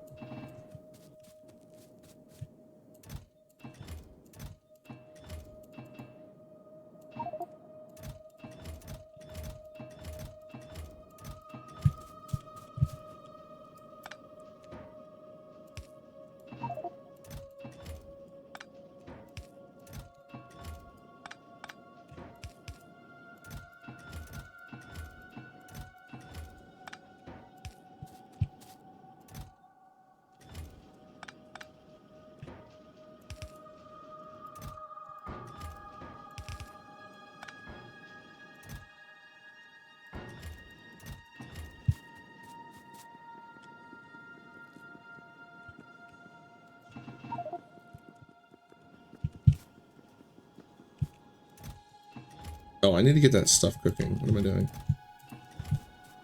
Oh, I need to get that stuff cooking. What am I doing?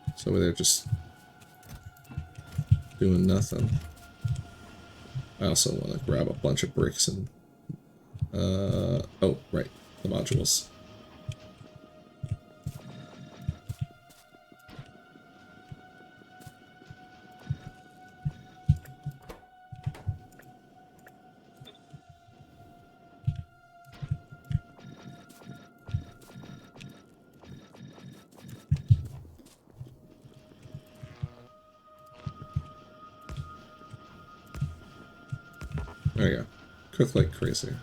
It's over there just doing nothing. I also want to grab a bunch of bricks and... oh, right. The modules. Cook like crazy.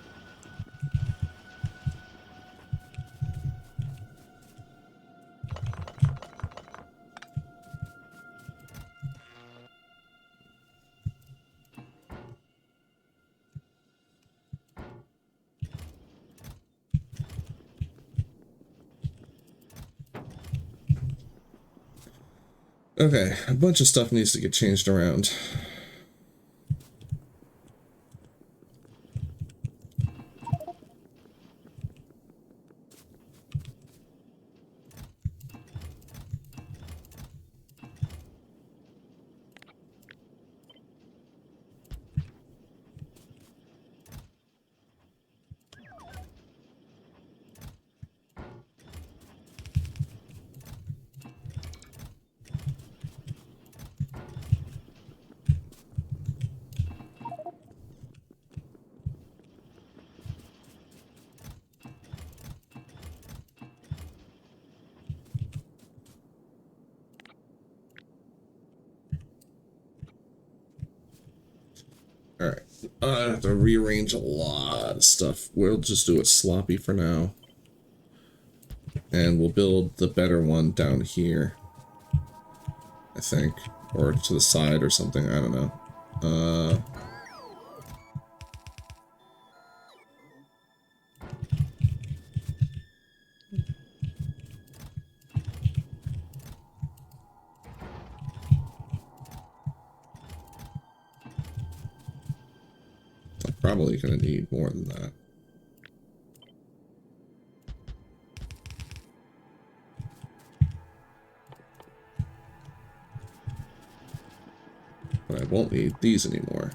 Okay, a bunch of stuff needs to get changed around. Alright, I have to rearrange a lot of stuff. We'll just do it sloppy for now. And we'll build the better one down here, I think. Or to the side or something, I don't know. I'm probably gonna need more than that. But I won't need these anymore.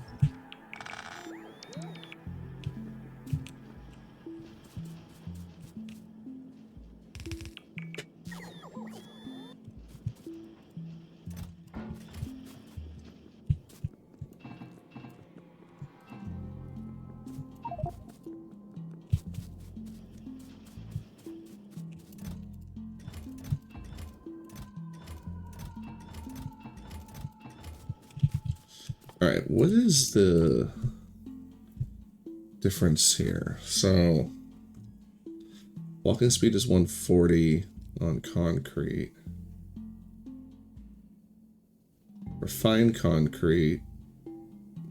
Alright, what is the difference here? So, walking speed is 140 on concrete. Refined concrete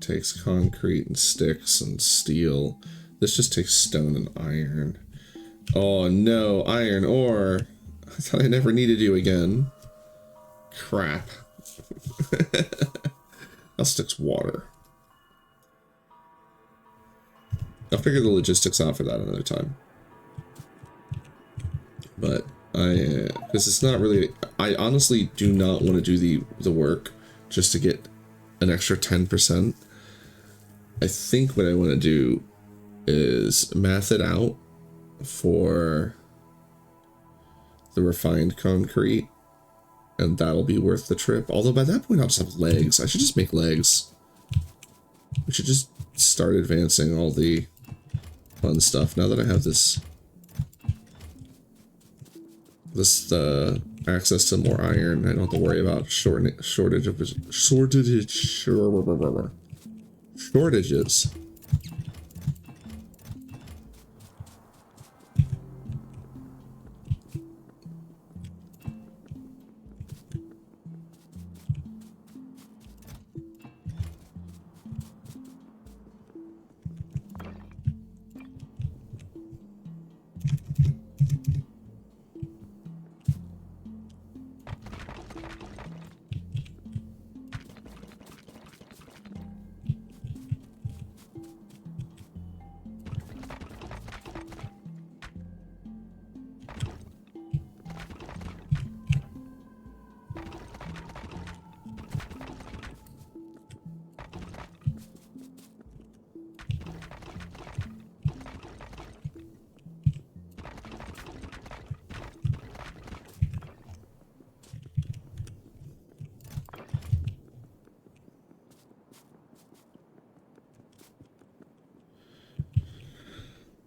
takes concrete and sticks and steel. This just takes stone and iron. Oh no, iron ore. I thought I never needed you again. Crap. That sticks water. I'll figure the logistics out for that another time. But because it's not really, I honestly do not want to do the work just to get an extra 10%. I think what I want to do is math it out for the refined concrete, and that'll be worth the trip. Although by that point I'll just have legs. I should just make legs. We should just start advancing all the fun stuff now that I have this access to more iron. I don't have to worry about shortages.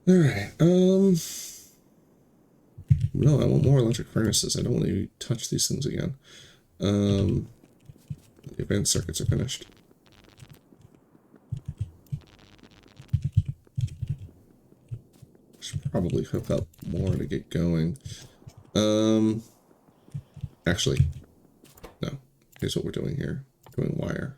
Alright, no, I want more electric furnaces. I don't want to touch these things again. The advanced circuits are finished. probably hook up more to get going. Actually, no. Here's what we're doing here. Doing wire.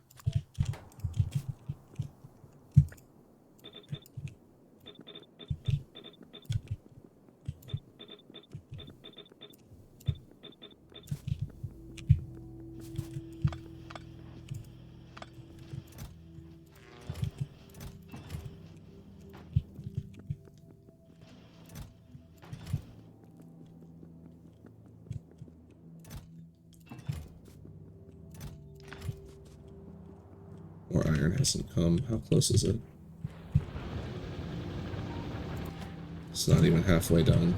More iron hasn't come. How close is it? It's not even halfway done.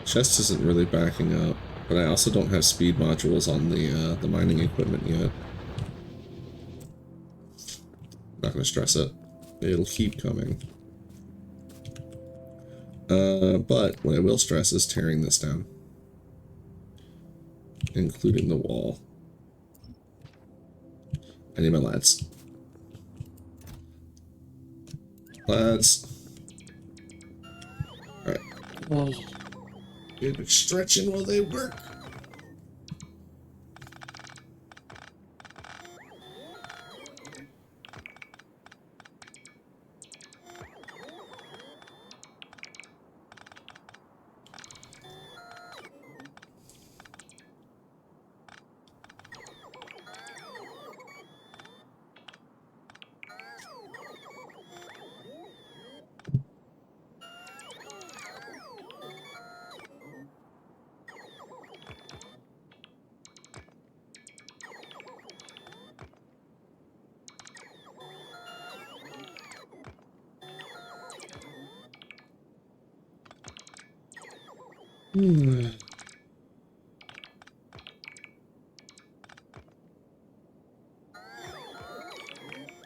Chest isn't really backing up, but I also don't have speed modules on the mining equipment yet. Not gonna stress it. It'll keep coming. But what I will stress is tearing this down, including the wall. I need my lads. Lads. Alright. Oh. Good stretching while they work.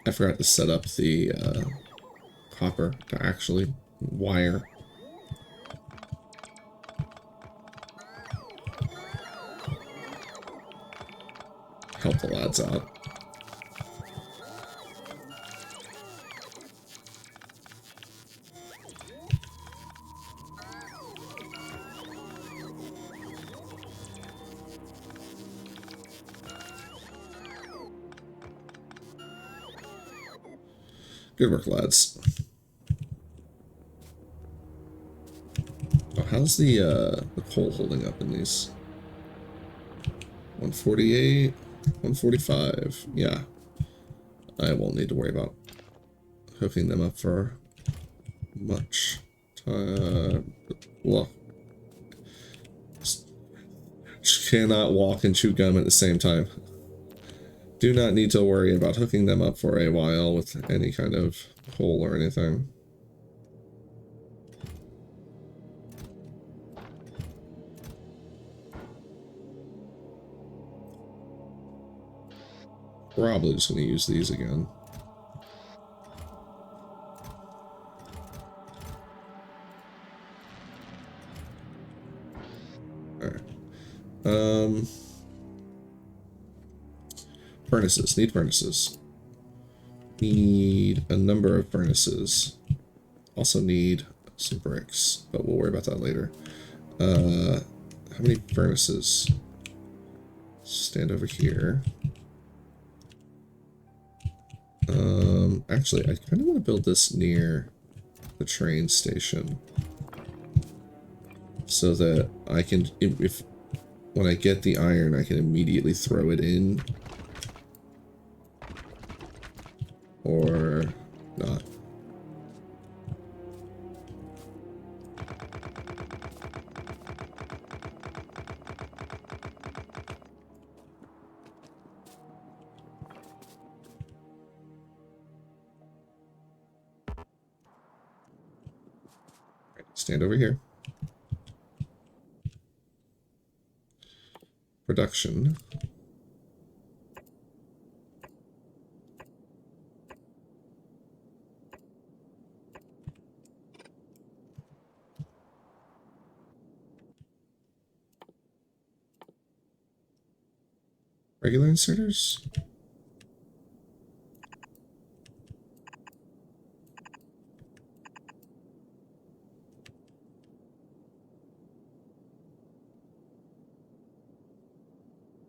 I forgot to set up the copper to actually wire. Help the lads out. Good work, lads. Oh, how's the coal holding up in these? 148, 145. Yeah. I won't need to worry about hooking them up for much time. Look. Just cannot walk and chew gum at the same time. Do not need to worry about hooking them up for a while with any kind of coal or anything. Probably just going to use these again. Alright. Furnaces. Need furnaces. Need a number of furnaces. Also need some bricks, but we'll worry about that later. How many furnaces? Stand over here. Actually, I kind of want to build this near the train station, so that I can, if when I get the iron, I can immediately throw it in, or not. Stand over here. Production. Regular inserters?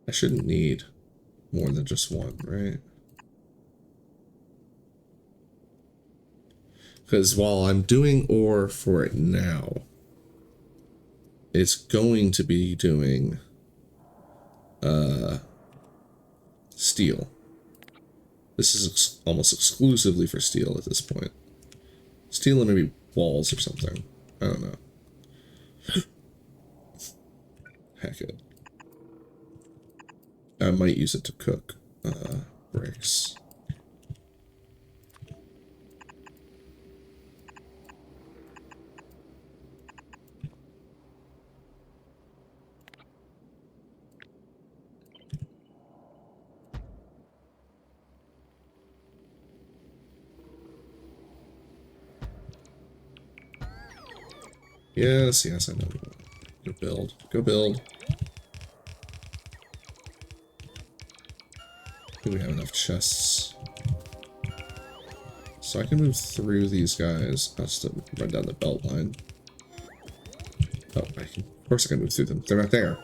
I shouldn't need more than just one, right? Because while I'm doing ore for it now, it's going to be doing steel. This is almost exclusively for steel at this point. Steel and maybe walls or something. I don't know. Heck it. I might use it to cook bricks. Yes, yes, I know. Go build. Go build. I think we have enough chests. So I can move through these guys. I'll just run down the belt line. Oh, of course I can move through them. They're not there.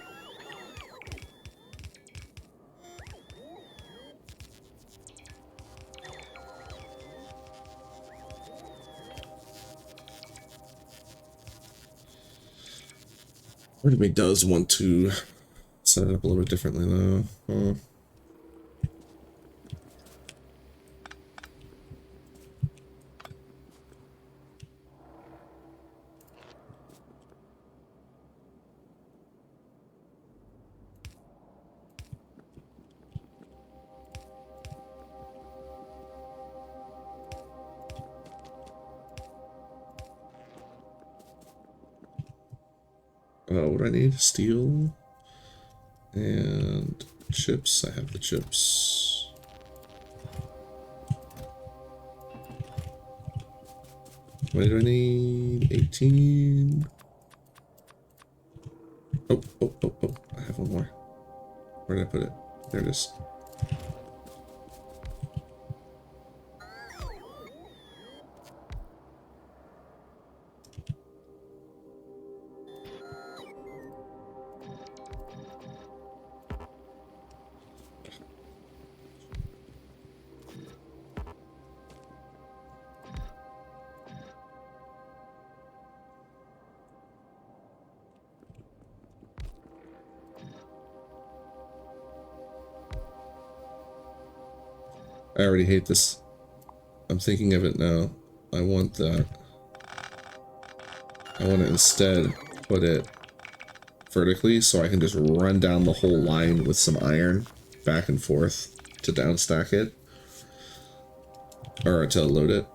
Part of me does want to set it up a little bit differently, though. What do I need? Steel and chips. I have the chips. What do I need? 18. Oh. I have one more. Where did I put it? There it is. I already hate this. I'm thinking of it now. I want that. I want to instead put it vertically so I can just run down the whole line with some iron back and forth to downstack it. Or to load it.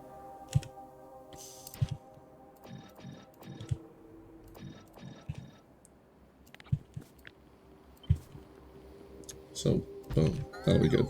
So, boom. That'll be good.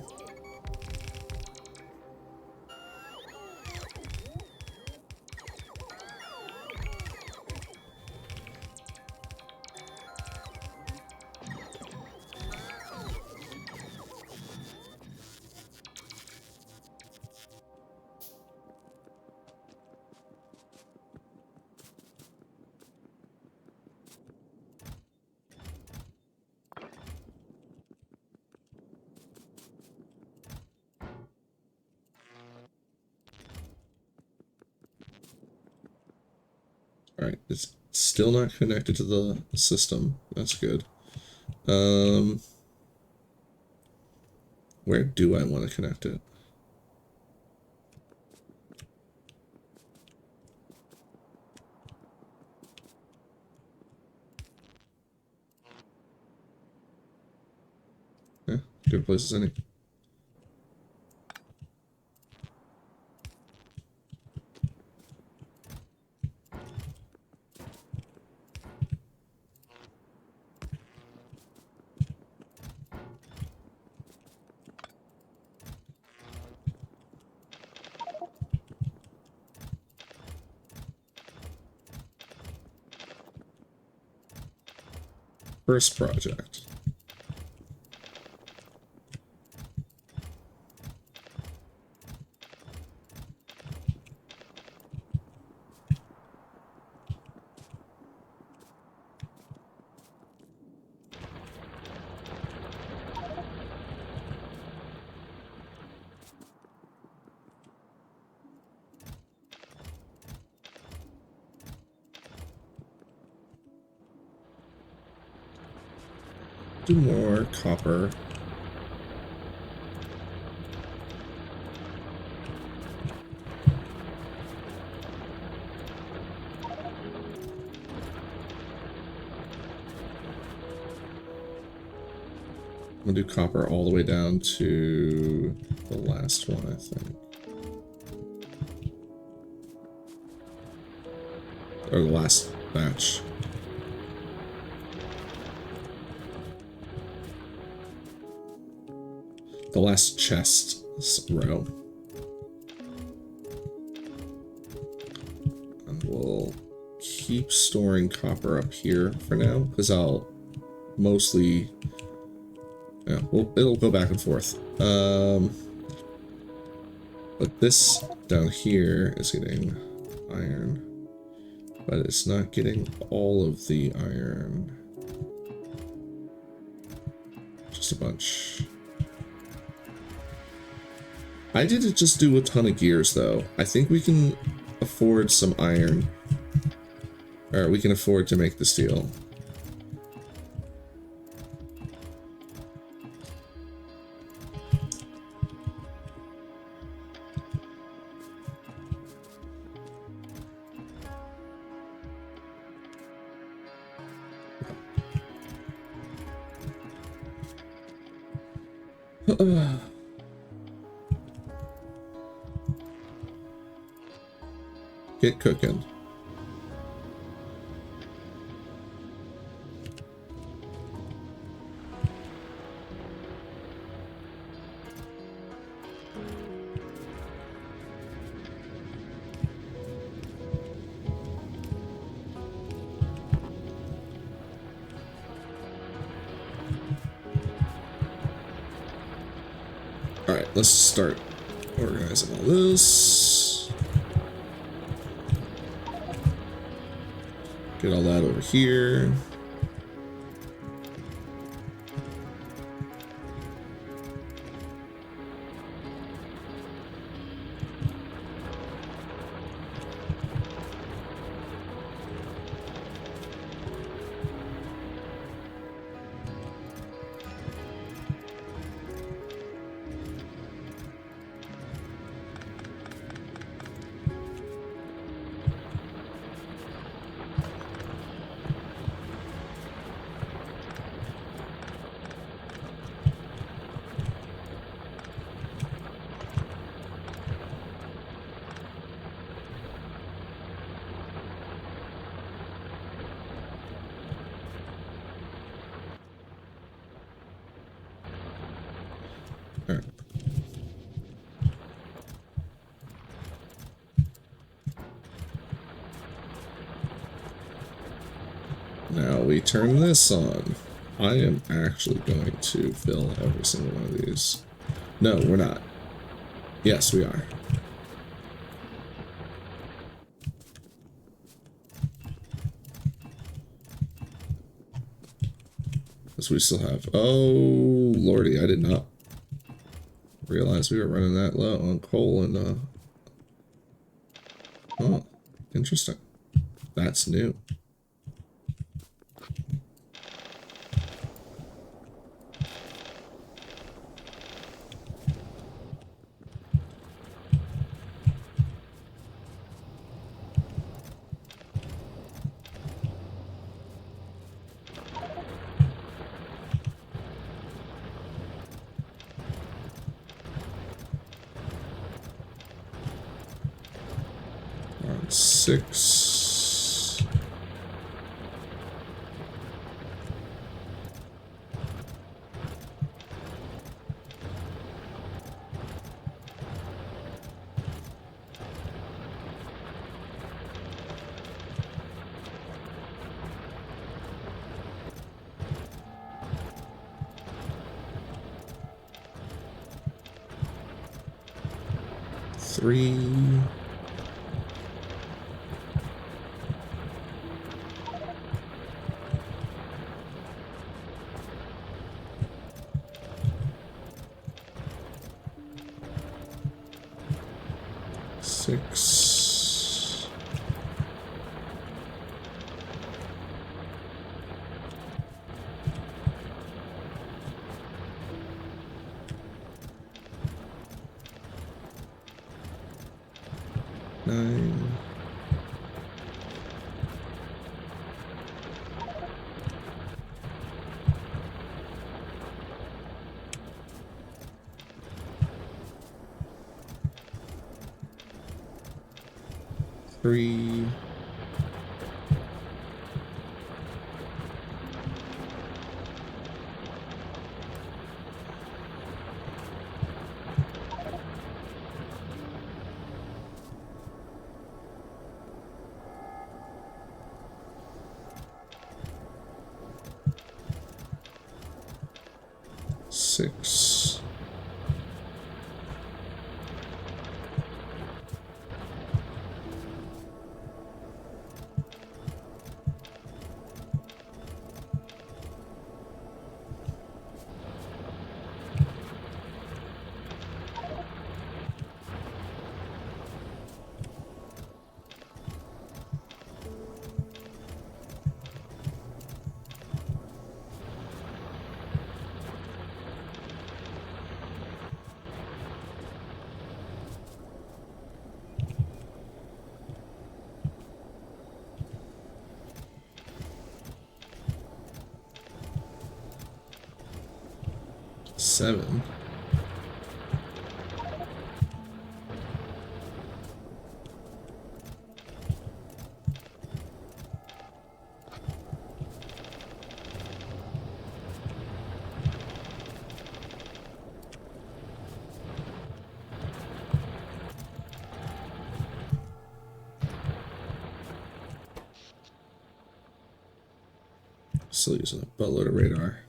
Alright, it's still not connected to the system. That's good. Where do I want to connect it? Yeah, good place as any. First project. do more copper. I'm gonna do copper all the way down to the last one, I think. Or the last batch. The last chest row. And we'll keep storing copper up here for now, because I'll mostly... yeah, well, it'll go back and forth. But this down here is getting iron. But it's not getting all of the iron. Just a bunch. I didn't just do a ton of gears, though. I think we can afford some iron. Or we can afford to make the steel. Get cooking. Alright, let's start organizing all this. Get all that over here. Alright. Now we turn this on. I am actually going to fill every single one of these. No, we're not. Yes, we are. Because we still have... oh, lordy, I did not realize we were running that low on coal and... oh, interesting. That's new. On 6. Three. Six. 9. Three. Six. Seven. Still using a buttload of radar.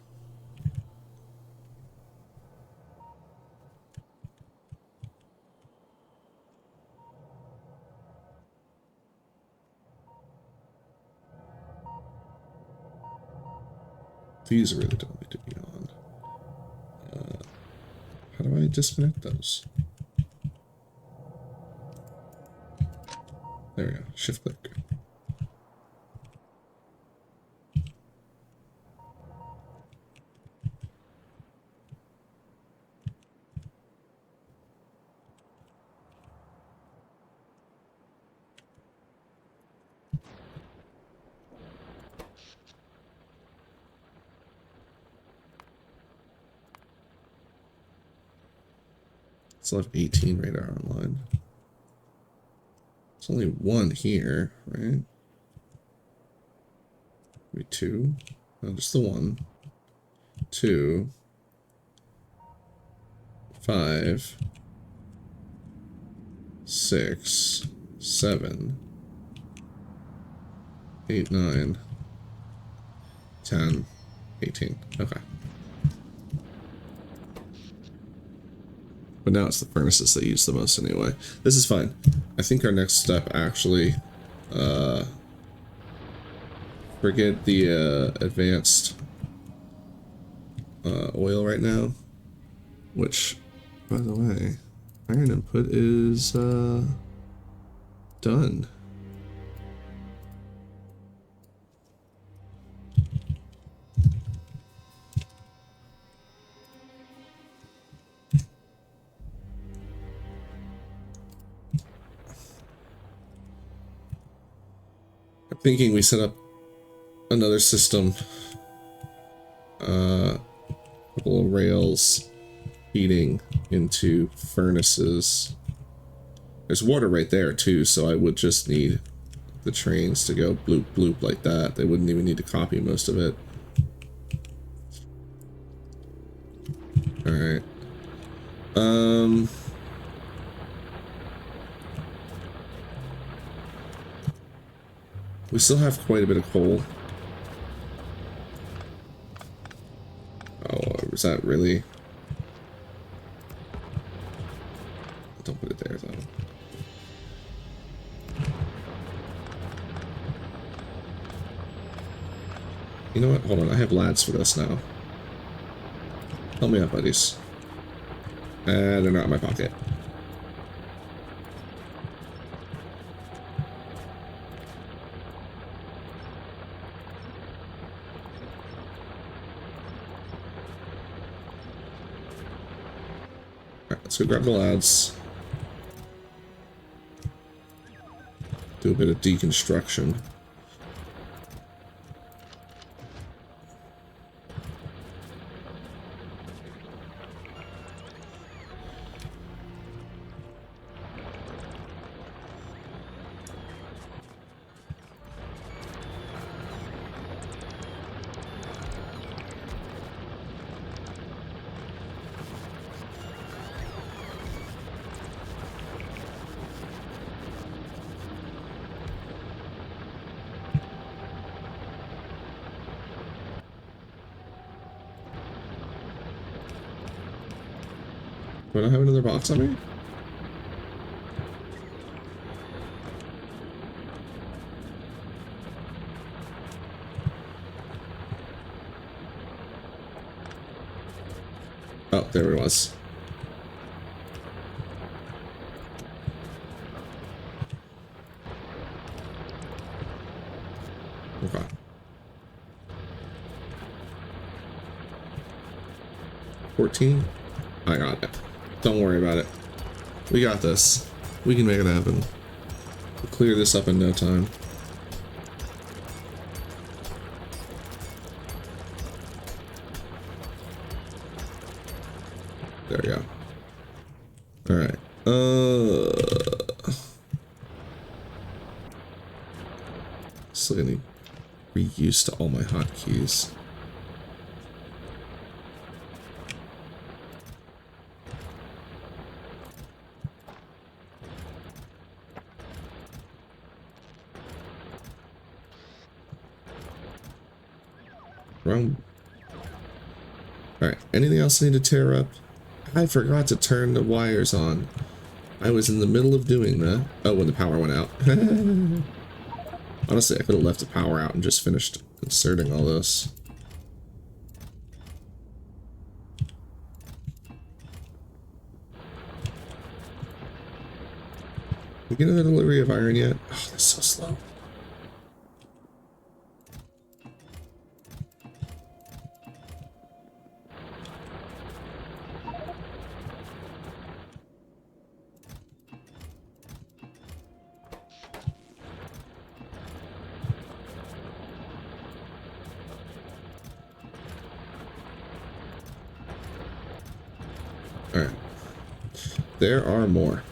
These really don't need to be on. How do I disconnect those? There we go. Shift click. Still have 18 radar online. There's only one here, right? Maybe two? No, just the one. 2. 5. 6. 7. 8, 9. 10. 18. Okay. But now it's the furnaces that use the most anyway. This is fine. I think our next step actually, forget the advanced oil right now, which, by the way, iron input is done. I'm thinking we set up another system, couple of rails feeding into furnaces. There's water right there too, so I would just need the trains to go bloop bloop like that. They wouldn't even need to copy most of it. Alright. We still have quite a bit of coal. Oh, is that really? Don't put it there, though. You know what? Hold on, I have lads for this now. Help me out, buddies. They're not in my pocket. Alright, let's go grab the lads. Do a bit of deconstruction. Do I have another box on me? Oh, there it was. Okay. 14? I got it. Don't worry about it. We got this. We can make it happen. We'll clear this up in no time. There we go. Alright. Still gonna be used to all my hotkeys. Wrong. Alright, anything else I need to tear up? I forgot to turn the wires on. I was in the middle of doing that. Oh, when the power went out. Honestly, I could have left the power out and just finished inserting all this. We get another delivery of iron yet? Oh, that's so slow. Alright. There are more.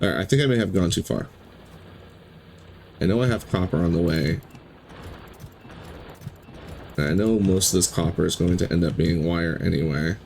Alright, I think I may have gone too far. I know I have copper on the way. And I know most of this copper is going to end up being wire anyway.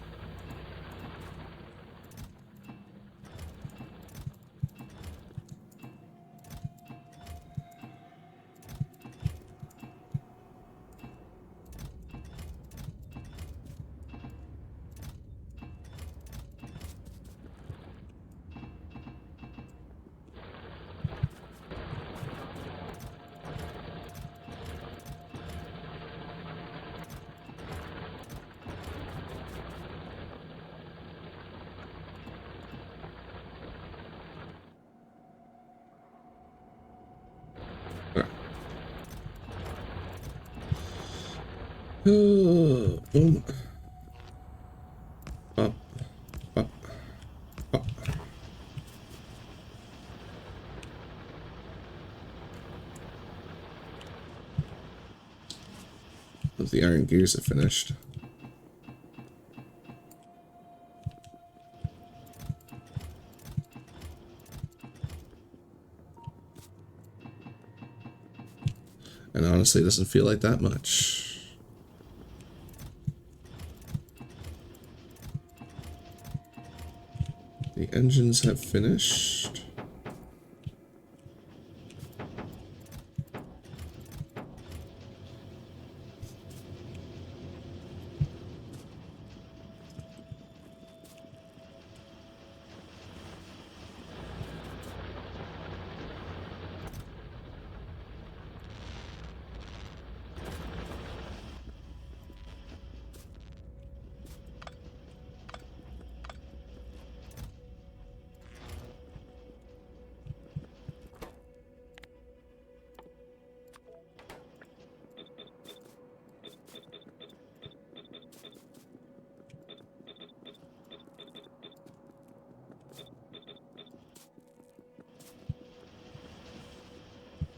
Boom. Up. Up. Up. The iron gears are finished. And honestly, it doesn't feel like that much. The engines have finished.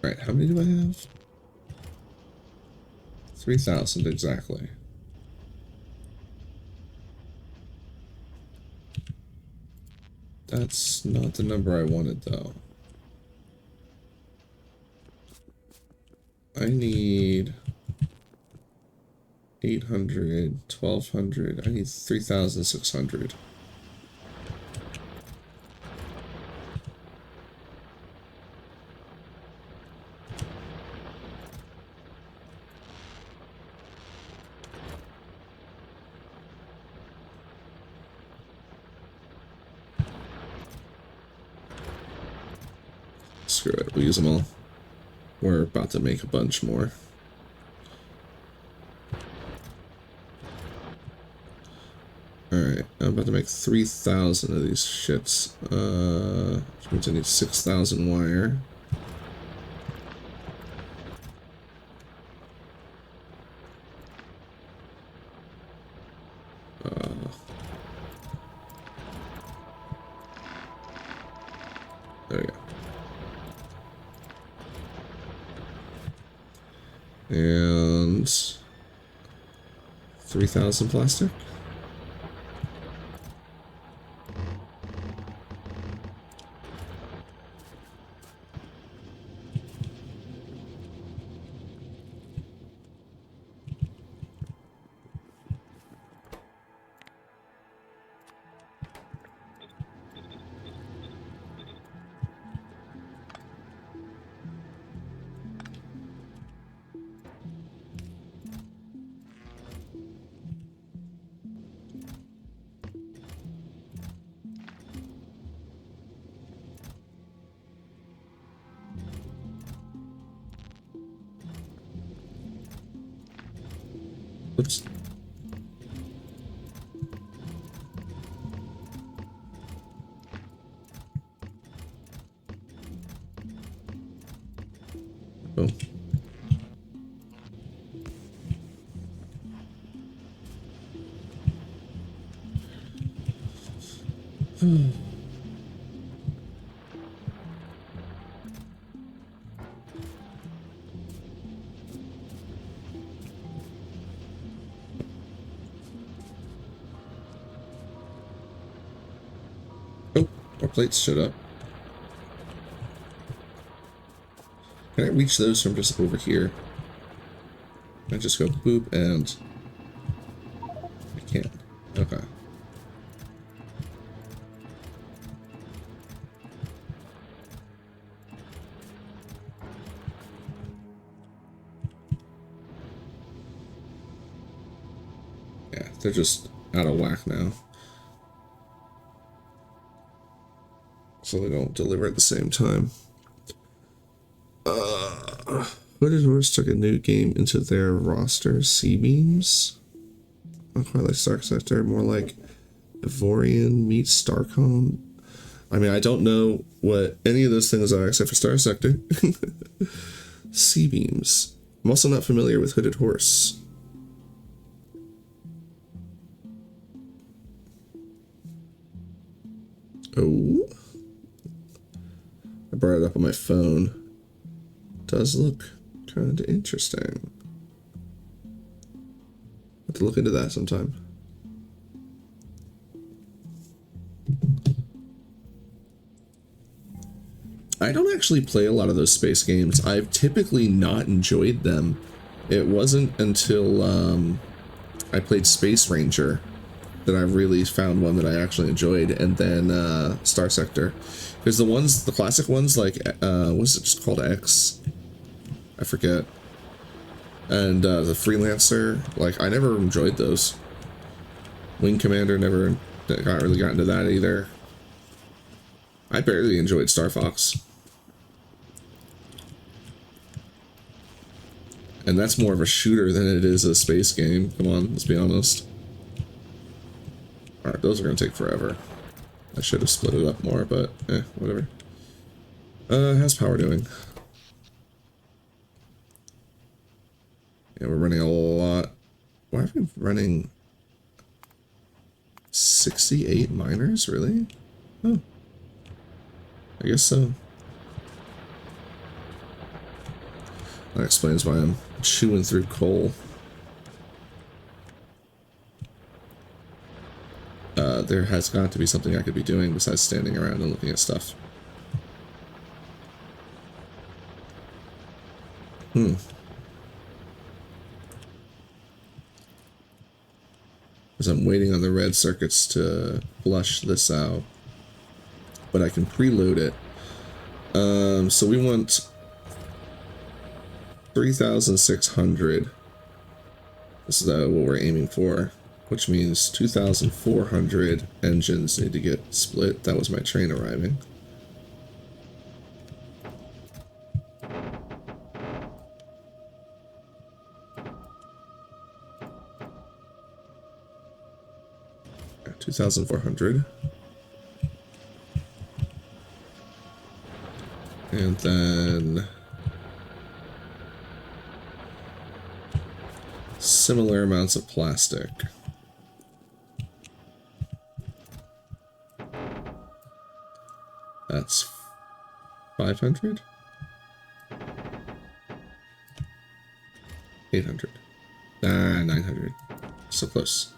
Alright, how many do I have? 3,000 exactly. That's not the number I wanted, though. I need 800, 1,200. I need 3,600. Screw it, we'll use them all. We're about to make a bunch more. Alright, I'm about to make 3,000 of these shits. Which means I need 6,000 wire. There we go. And 3,000 plastic. Oops. Oh. Oh, our plates showed up. Can I reach those from just over here? I just go boop and I can't. Okay. Yeah, they're just out of whack now. So they don't deliver at the same time. Hooded Horse took a new game into their roster. C-Beams? Not quite like Stark Sector, more like Evorian meets Starcom. I mean, I don't know what any of those things are except for Star Sector. C-Beams. I'm also not familiar with Hooded Horse. Oh. I brought it up on my phone. Does look kind of interesting. Have to look into that sometime. I don't actually play a lot of those space games. I've typically not enjoyed them. It wasn't until I played Space Ranger that I really found one that I actually enjoyed, and then Star Sector. Because the classic ones, like, what's it just called, X? I forget. And the Freelancer, like, I never enjoyed those. Wing Commander never got into that either. I barely enjoyed Star Fox. And that's more of a shooter than it is a space game. Come on, let's be honest. Alright, those are going to take forever. I should have split it up more, but whatever. How's power doing? Yeah, we're running a lot. Why are we running 68 miners, really? Oh. I guess so. That explains why I'm chewing through coal. There has got to be something I could be doing besides standing around and looking at stuff. As I'm waiting on the red circuits to flush this out. But I can preload it. So we want 3,600. This is what we're aiming for, which means 2,400 engines need to get split. That was my train arriving. Yeah, 2,400. And then similar amounts of plastic. That's 500? 800. 900. So close.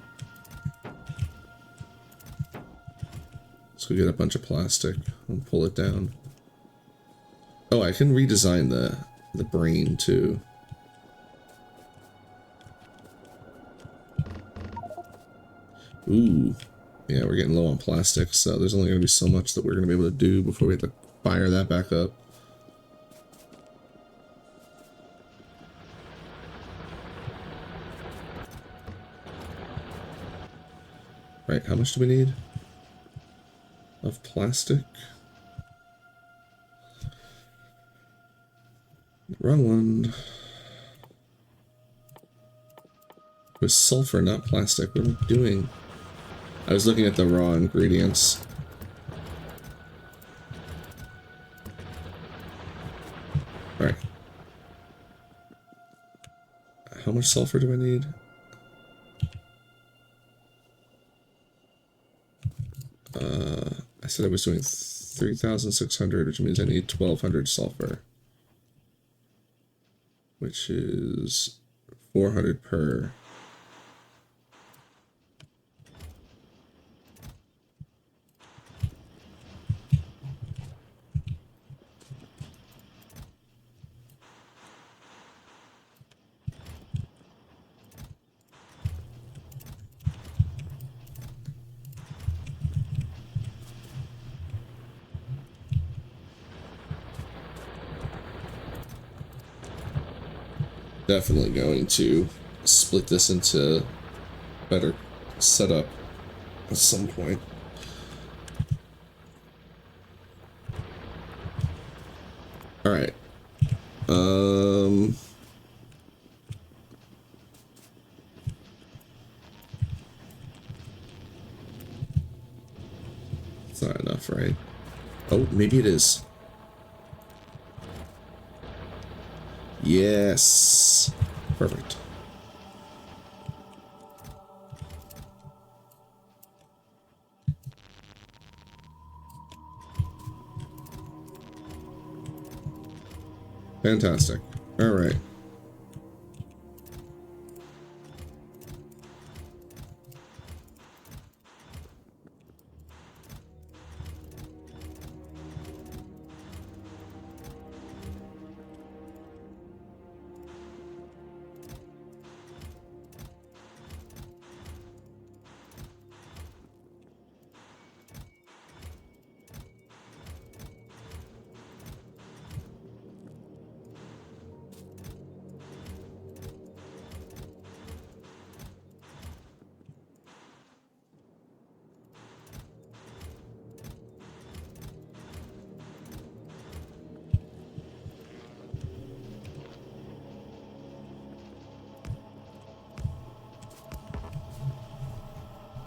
Let's go get a bunch of plastic and pull it down. Oh, I can redesign the brain too. Ooh. Yeah, we're getting low on plastic, so there's only going to be so much that we're going to be able to do before we have to fire that back up. Right, how much do we need of plastic? Wrong one. It was sulfur, not plastic. What am I doing? I was looking at the raw ingredients. Alright. How much sulfur do I need? I said I was doing 3,600, which means I need 1,200 sulfur. Which is 400 per. Definitely going to split this into better setup at some point. All right. It's not enough, right? Oh, maybe it is. Yes. Perfect. Fantastic. All right.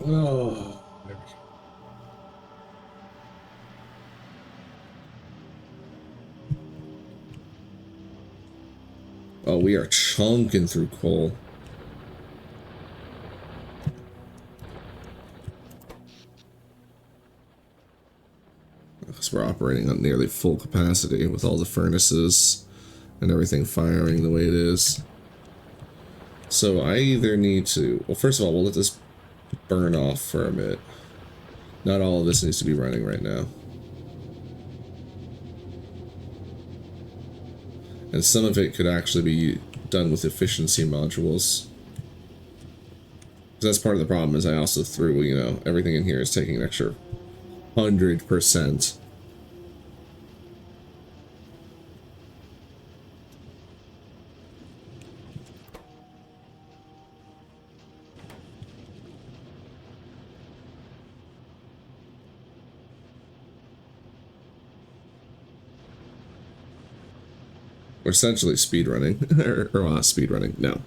Oh. Oh, we are chunking through coal. Because we're operating on nearly full capacity with all the furnaces and everything firing the way it is. So I either need to, well, first of all, we'll let this burn off for a bit. Not all of this needs to be running right now. And some of it could actually be done with efficiency modules. That's part of the problem, is I also threw, you know, everything in here is taking an extra 100%. We're essentially speedrunning, or not speedrunning, no.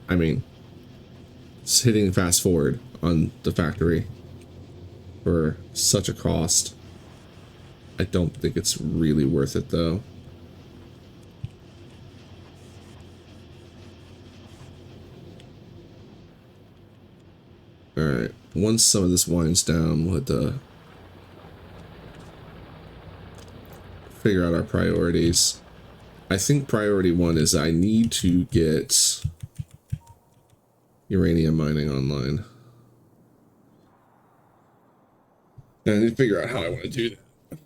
I mean, it's hitting fast forward on the factory for such a cost. I don't think it's really worth it, though. Alright, once some of this winds down, we'll have to figure out our priorities. I think priority one is I need to get uranium mining online. And I need to figure out how I want to do that.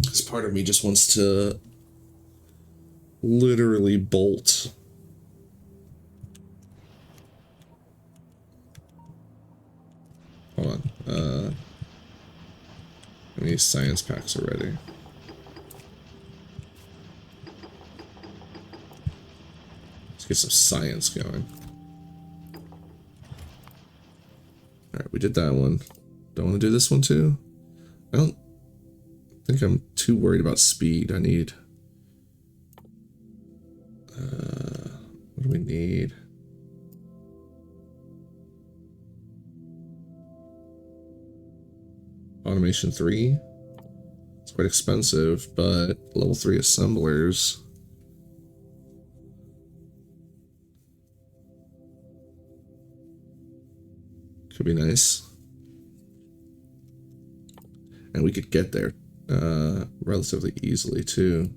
Because part of me just wants to literally bolt. Hold on. How many science packs are ready? Let's get some science going. Alright, we did that one. Don't want to do this one too? I don't think I'm too worried about speed. I need... what do we need? Automation 3? It's quite expensive, but level 3 assemblers... could be nice. And we could get there relatively easily too.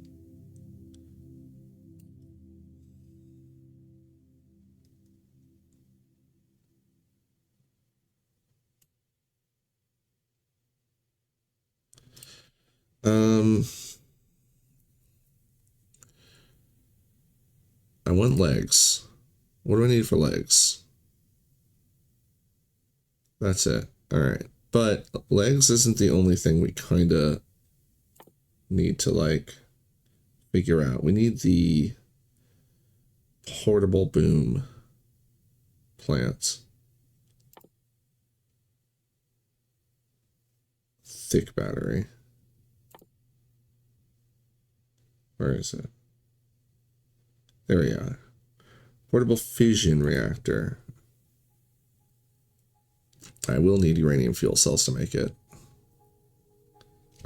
I want legs. What do I need for legs? That's it. Alright. But legs isn't the only thing we kind of need to, like, figure out. We need the portable boom plant. Thick battery. Where is it? There we are. Portable fission reactor. I will need uranium fuel cells to make it.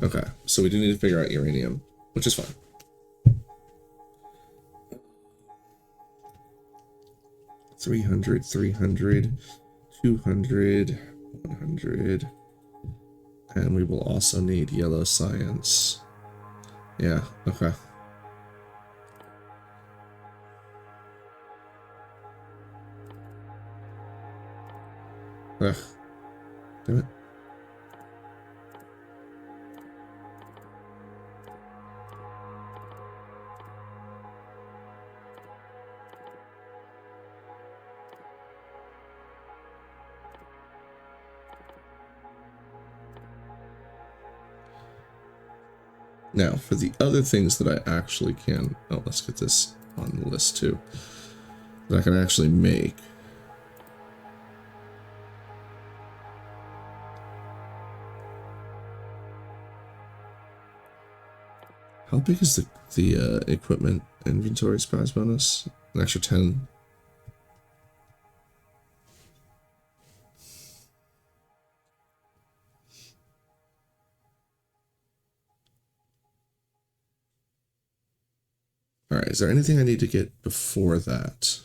Okay, so we do need to figure out uranium, which is fine. $300, 300, 200, 100. And we will also need yellow science. Yeah, okay. Ugh. Damn it. Now, for the other things that I actually can... Oh, let's get this on the list too. That I can actually make. How big is the equipment inventory surprise bonus? An extra 10. Alright, is there anything I need to get before that?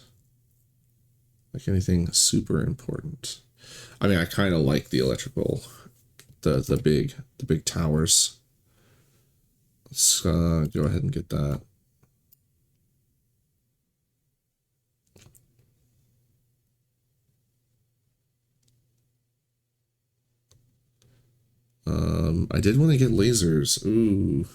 Like anything super important? I mean, I kind of like the electrical, the big towers. Let's go ahead and get that. I did want to get lasers. Ooh.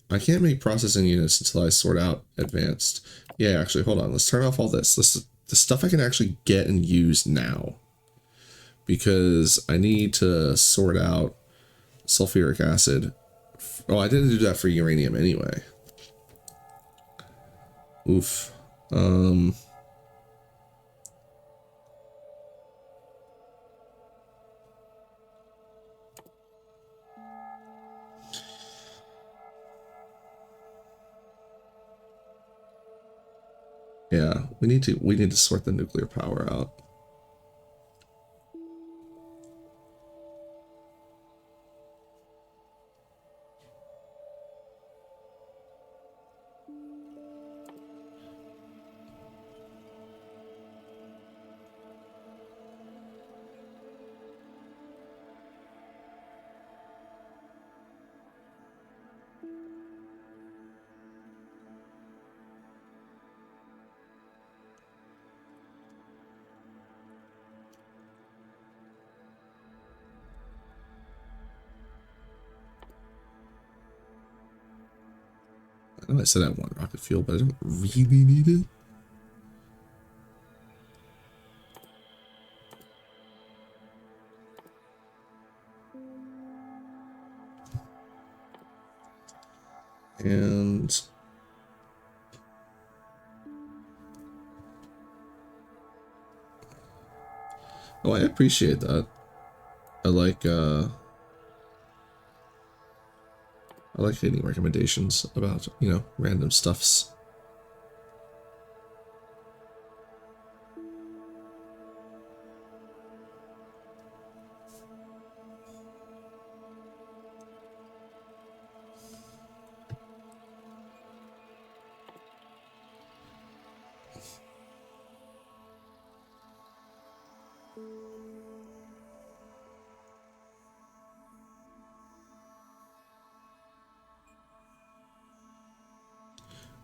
I can't make processing units until I sort out advanced. Yeah, actually, hold on. Let's turn off all this. The stuff I can actually get and use now. Because I need to sort out sulfuric acid. Oh, I didn't do that for uranium anyway. Oof. Yeah, we need to sort the nuclear power out. I know I said I want rocket fuel, but I don't really need it. And oh, I appreciate that. I like getting recommendations about, you know, random stuffs.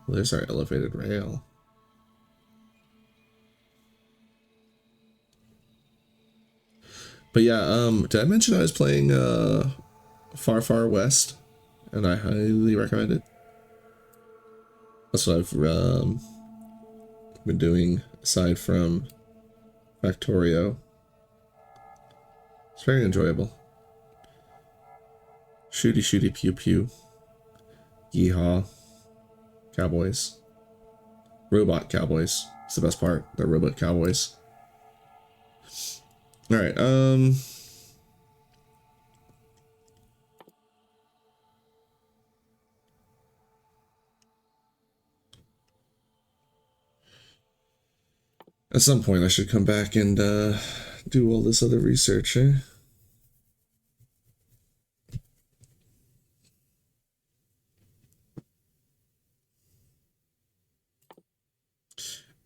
Well, there's our elevated rail. But yeah, did I mention I was playing Far Far West, and I highly recommend it. That's what I've been doing aside from Factorio. It's very enjoyable. Shooty shooty pew pew. Yeehaw. Cowboys. Robot cowboys. It's the best part. They're robot cowboys. Alright, at some point I should come back and do all this other research, eh?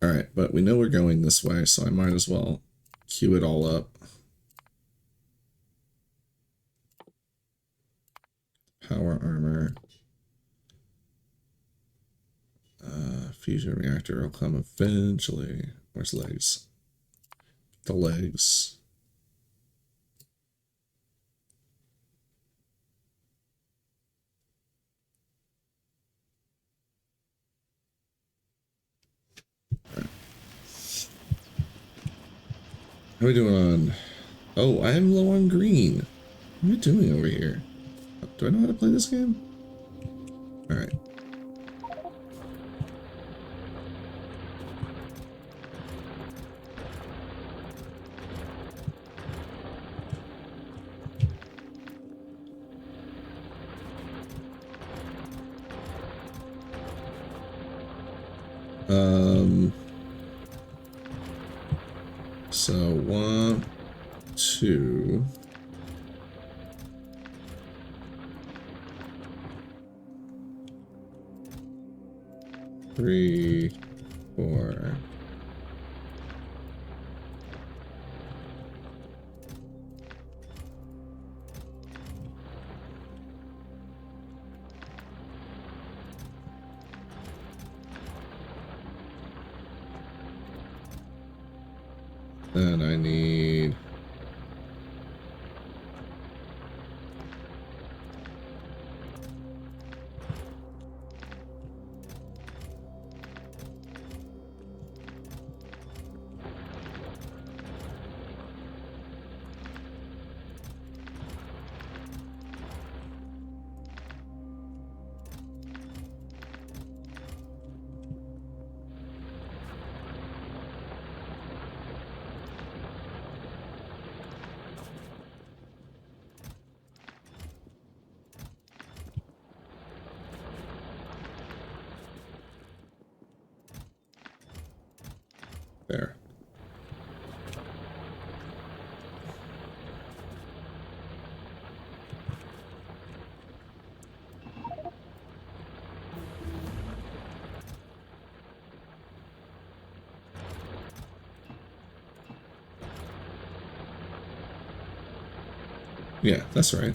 Alright, but we know we're going this way, so I might as well queue it all up. Power armor. Fusion reactor will come eventually. Where's legs? The legs. Right. How are we doing on... Oh, I am low on green. What am I doing over here? Do I know how to play this game? Alright. So 1, 2. 3, 4. Then I need... There. Yeah, that's right.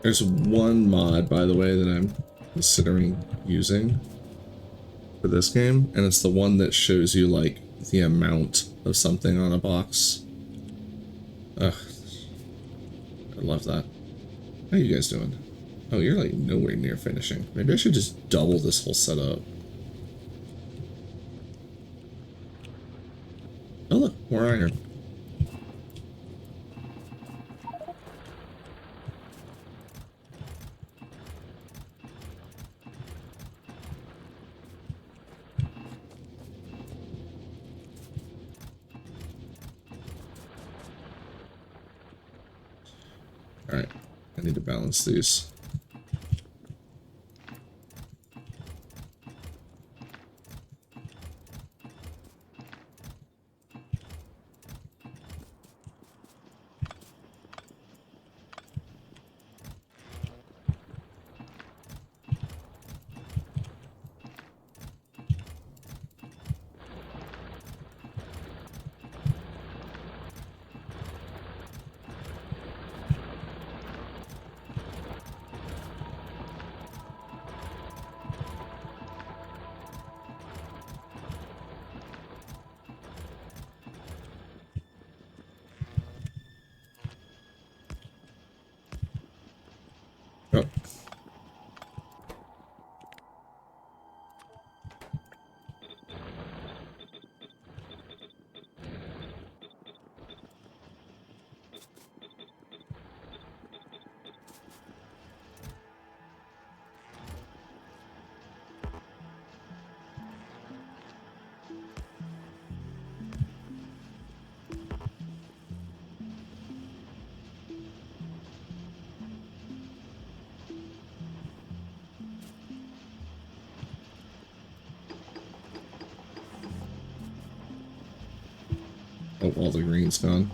There's one mod, by the way, that I'm considering using for this game, and it's the one that shows you, like, the amount of something on a box. Ugh. I love that. How you guys doing? Oh, you're, like, nowhere near finishing. Maybe I should just double this whole setup. Oh, look, more iron. Alright, I need to balance these. Oh. Oh, all the green's gone.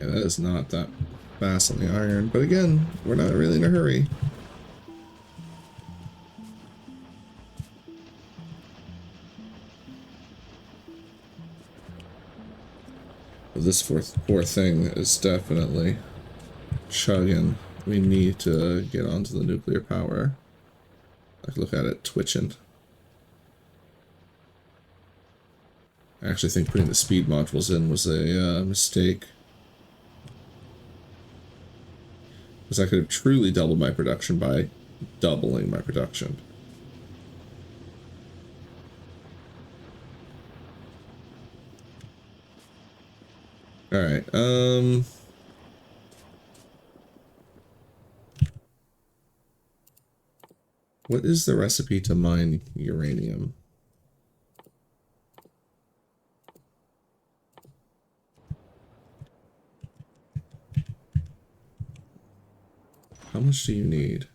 Yeah, that is not that fast on the iron, but again, we're not really in a hurry. But this poor thing is definitely chugging. We need to get onto the nuclear power. Like, look at it twitching. I actually think putting the speed modules in was a mistake. Because I could have truly doubled my production by doubling my production. Alright, what is the recipe to mine uranium? How much do you need?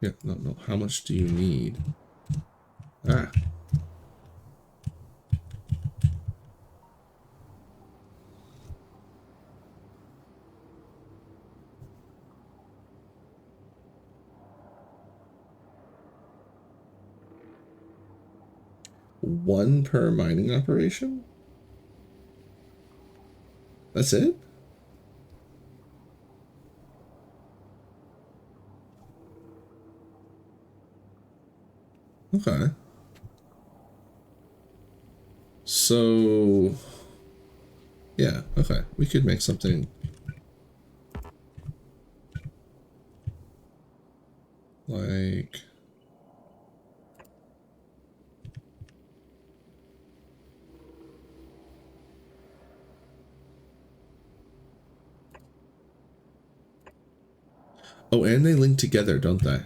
Yeah, no, how much do you need? Ah. One per mining operation? That's it? Okay. So, yeah, okay. We could make something like... Oh, and they link together, don't they?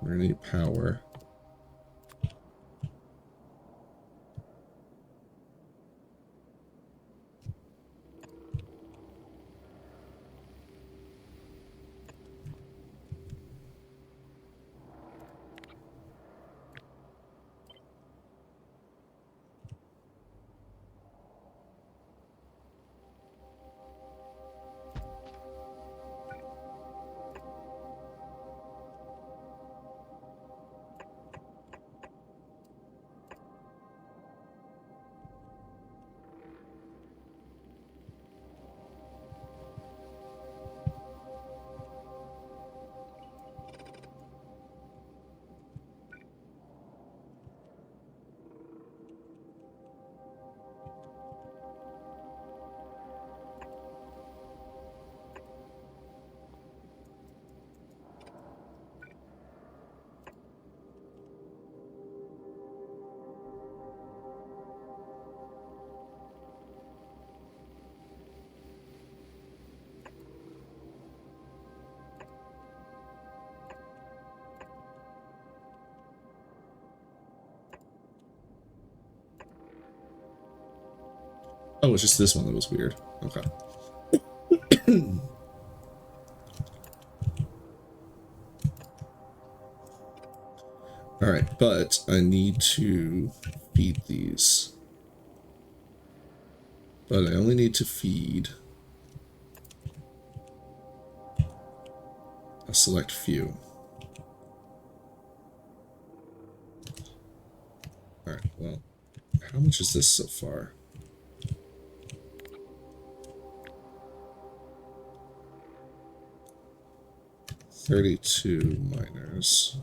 We're gonna need power. Oh, it's just this one that was weird. Okay. Alright, but I need to feed these. But I only need to feed a select few. Alright, well, how much is this so far? $32 miners.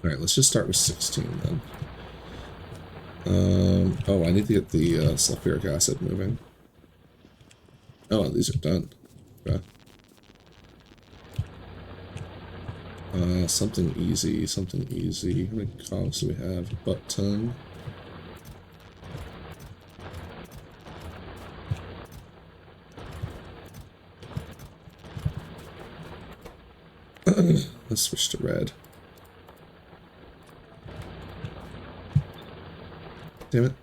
Alright, let's just start with 16 then. Oh, I need to get the sulfuric acid moving. Oh, these are done. Okay. Something easy, something easy. How many cogs do we have? A butt ton. Let's switch to red. Damn it.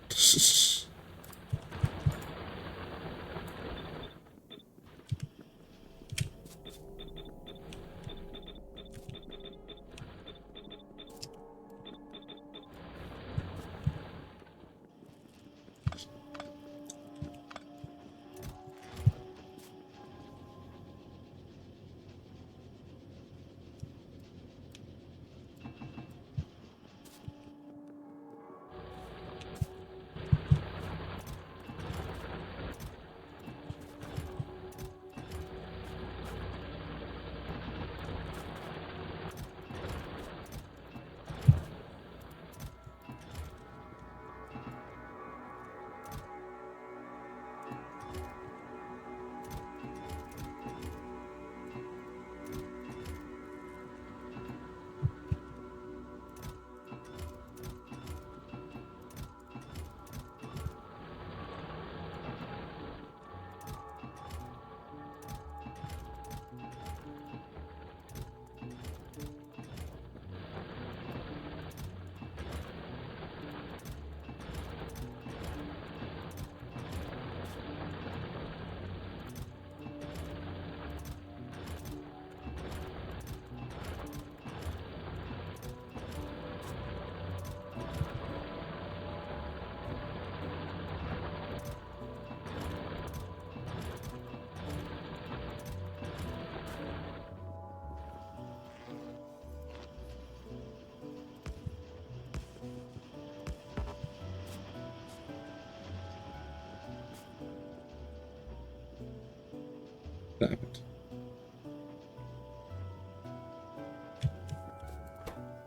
Damn it.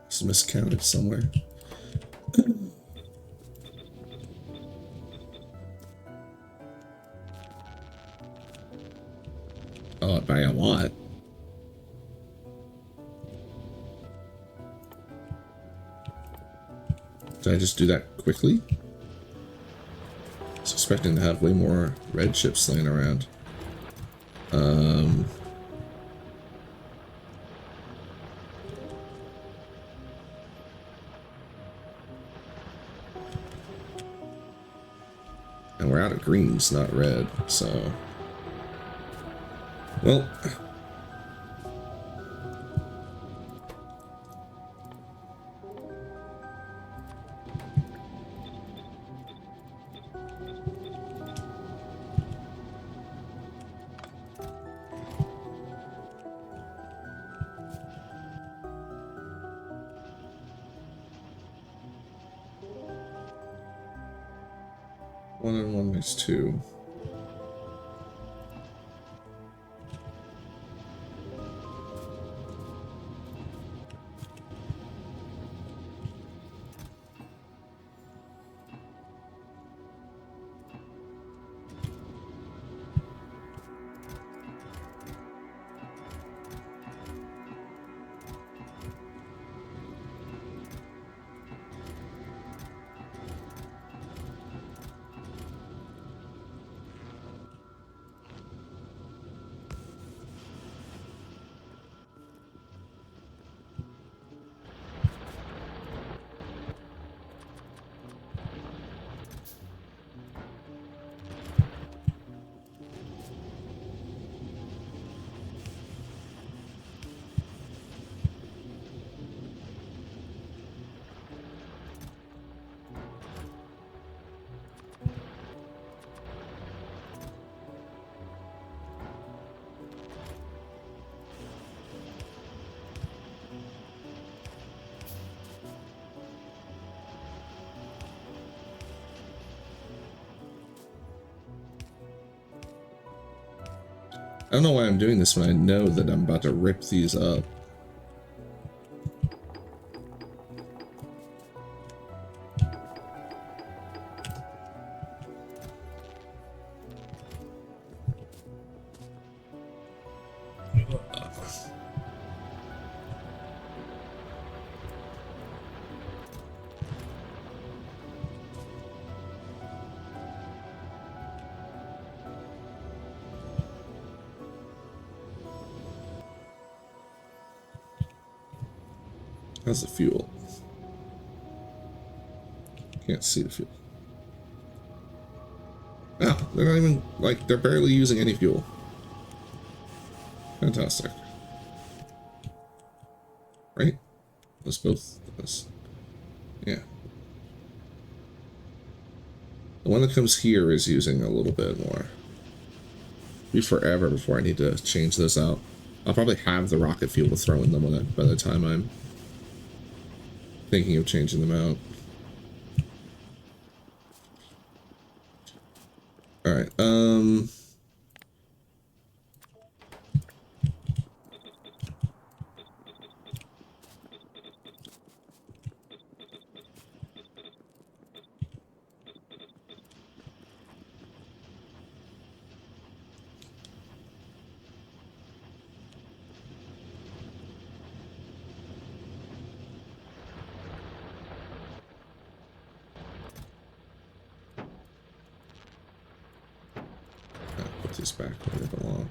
It's miscounted somewhere. Oh, by a lot. Did I just do that quickly? I was expecting to have way more red chips laying around. And we're out of greens, not red, so... Well... One and one makes two. I don't know why I'm doing this when I know that I'm about to rip these up. How's the fuel? Can't see the fuel. Oh, they're not even, like, they're barely using any fuel. Fantastic. Right? Let's both. Yeah. The one that comes here is using a little bit more. It'll be forever before I need to change this out. I'll probably have the rocket fuel to throw in them by the time I'm thinking of changing them out. Alright, put these back where they belong.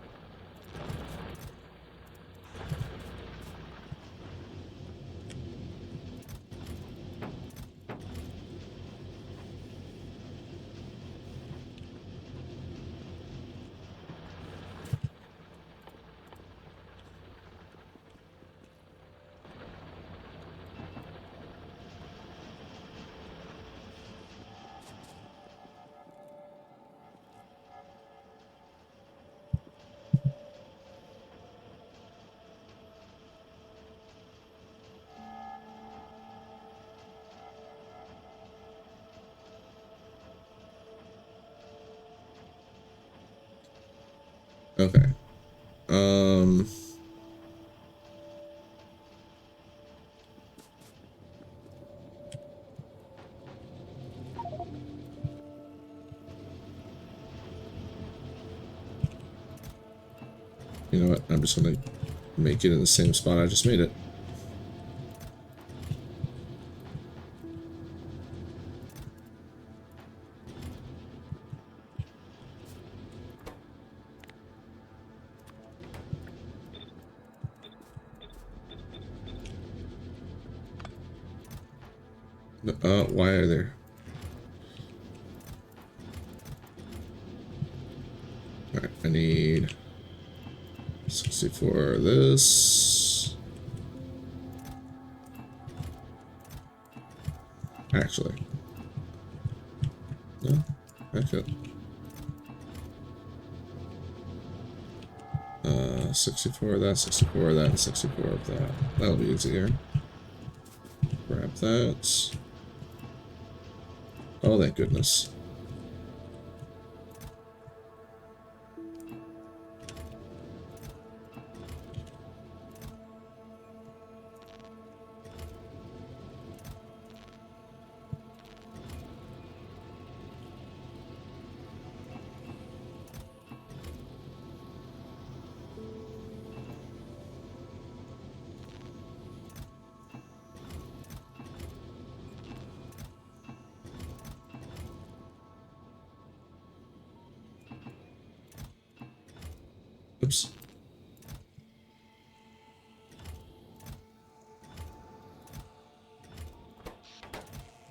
Okay. You know what? I'm just gonna make it in the same spot I just made it. Why are there? Alright, I need 64 of this. Actually. No? Okay. 64 of that, 64 of that, and 64 of that. That'll be easier. Grab that. Oh, thank goodness. Oops.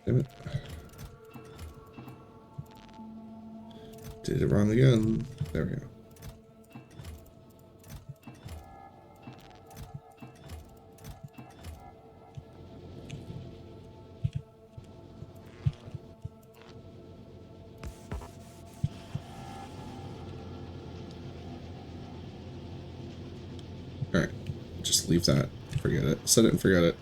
Damn it. Did it wrong again. There we go. Alright. Just leave that. Forget it. Set it and forget it.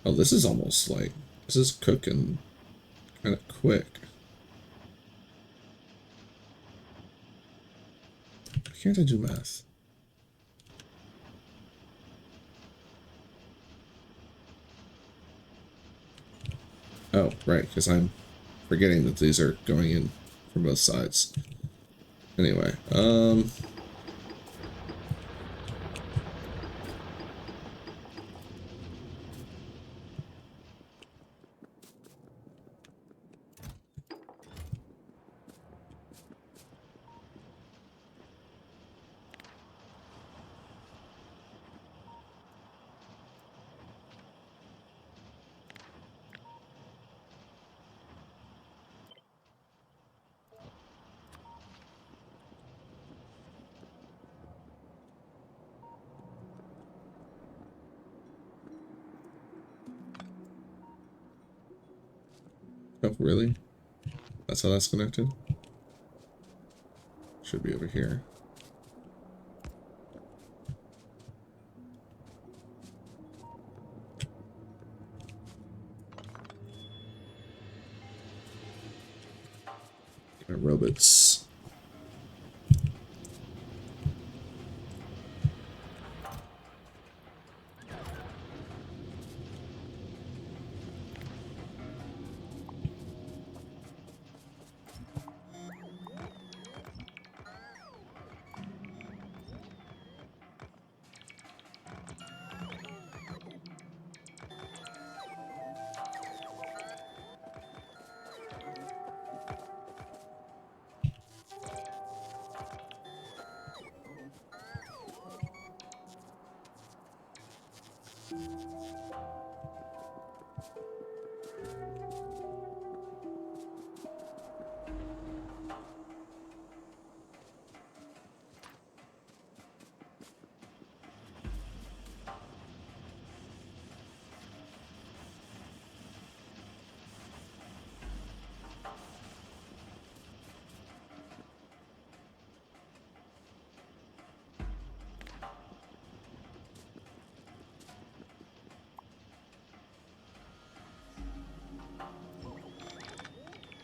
Oh, this is almost like... This is cooking kind of quick. Why can't I do math? Oh, right, because I'm forgetting that these are going in from both sides. Anyway, Oh, really? That's how that's connected? Should be over here. Robots.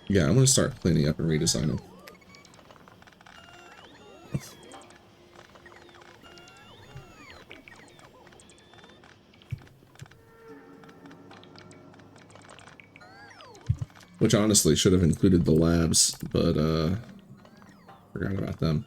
Yeah, I'm gonna start cleaning up and redesigning. Which honestly should have included the labs, but forgot about them.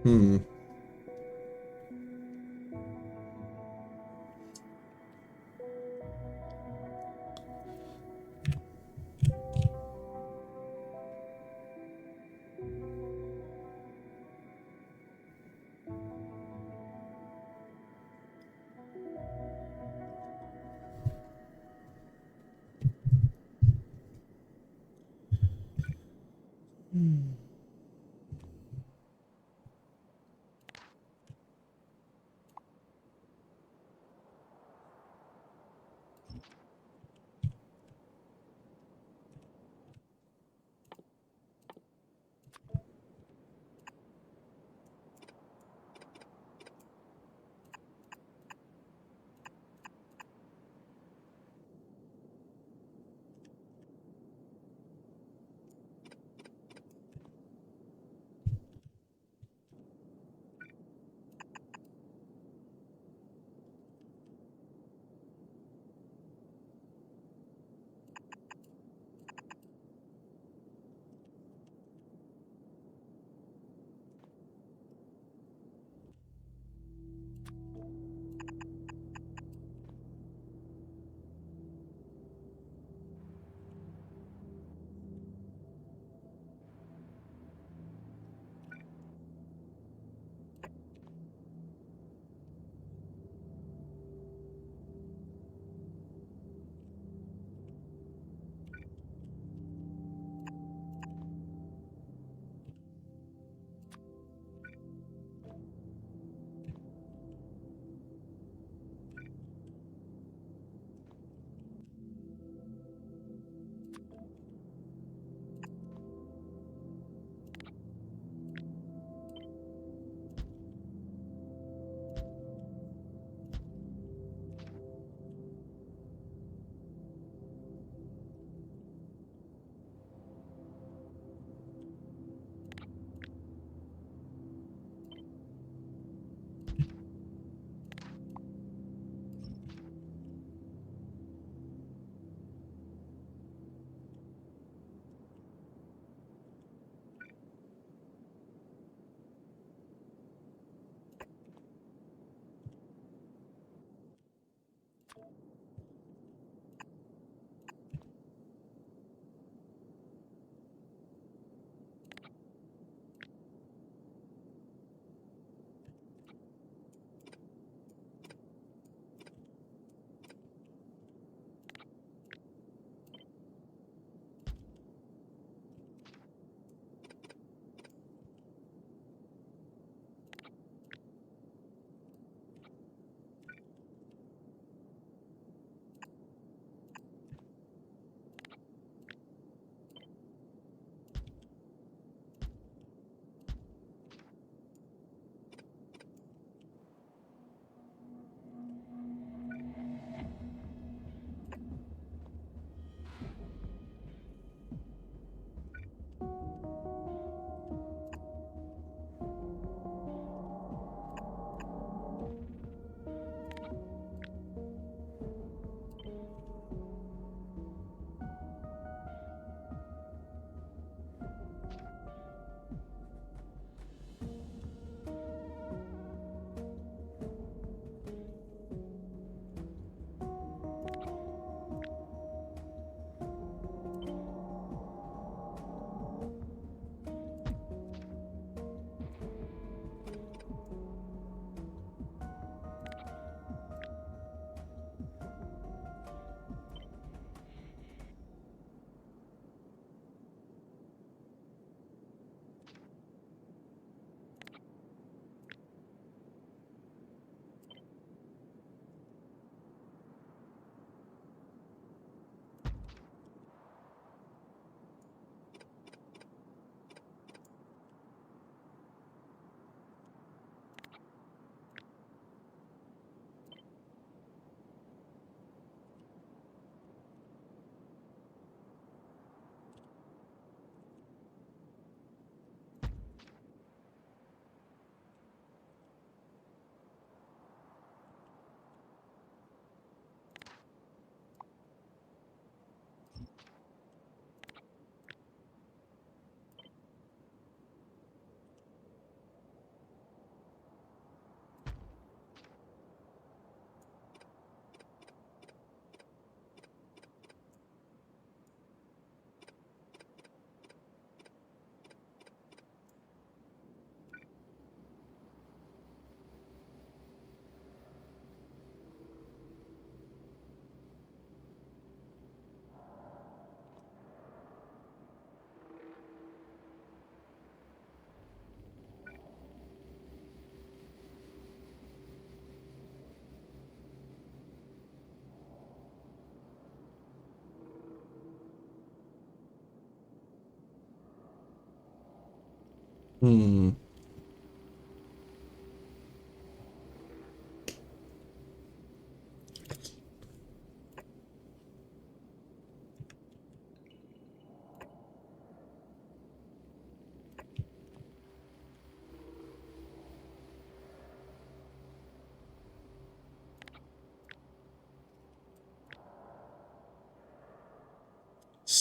Hmm. Hmm.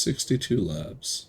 $62 labs.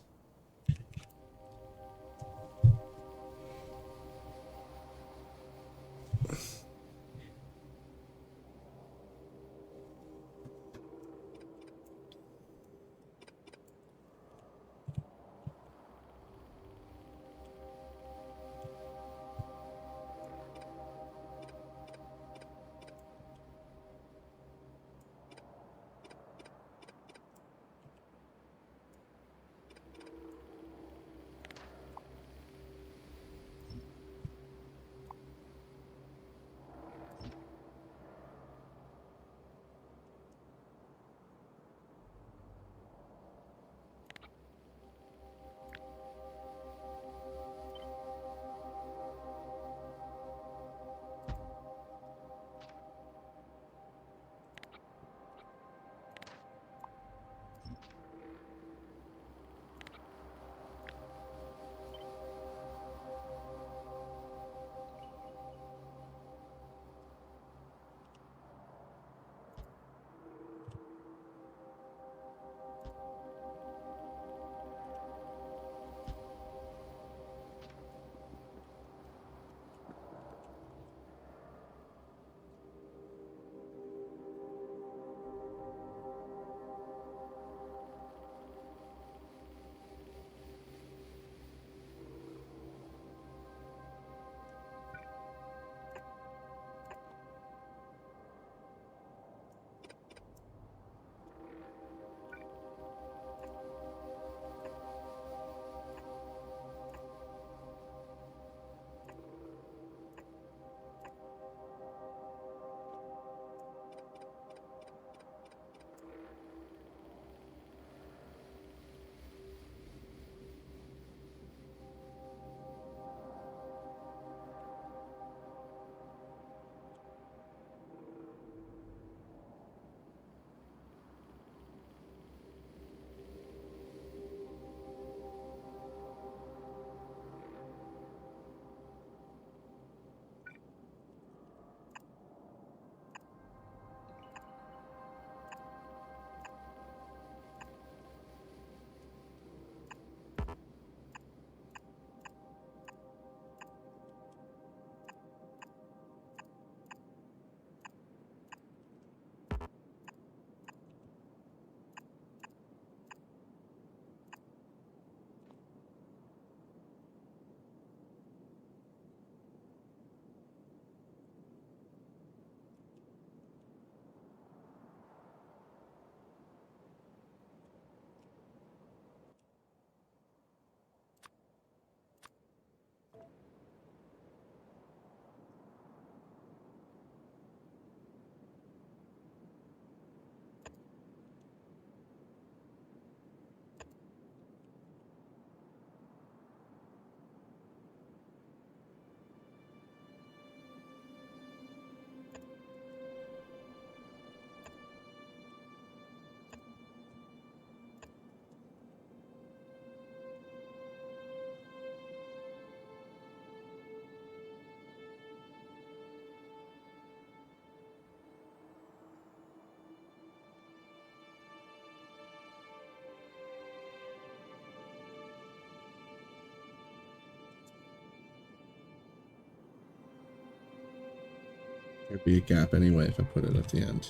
There'd be a gap anyway if I put it at the end.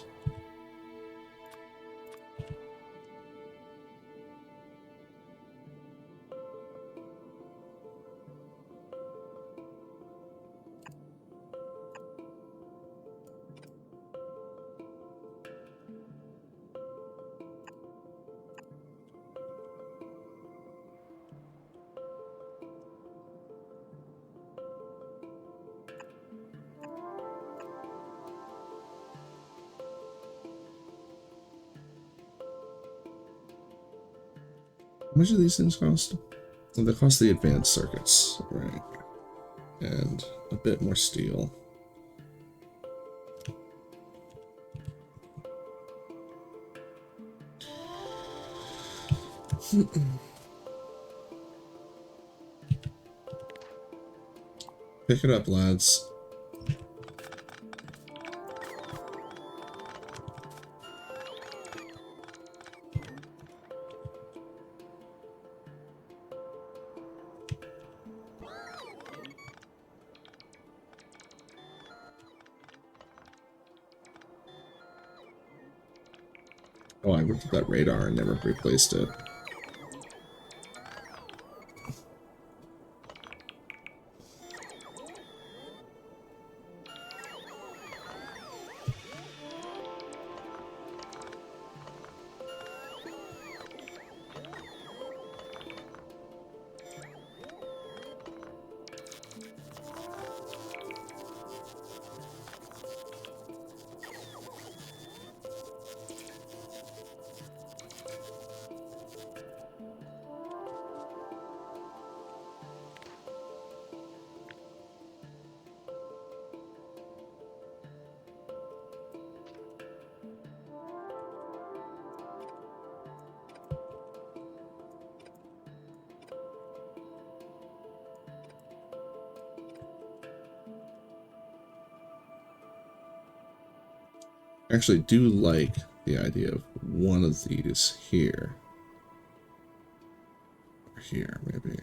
How much do these things cost? The cost of the advanced circuits, right? And a bit more steel. Pick it up, lads. Oh, I looked at that radar and never replaced it. I actually do like the idea of one of these here. Or here, maybe.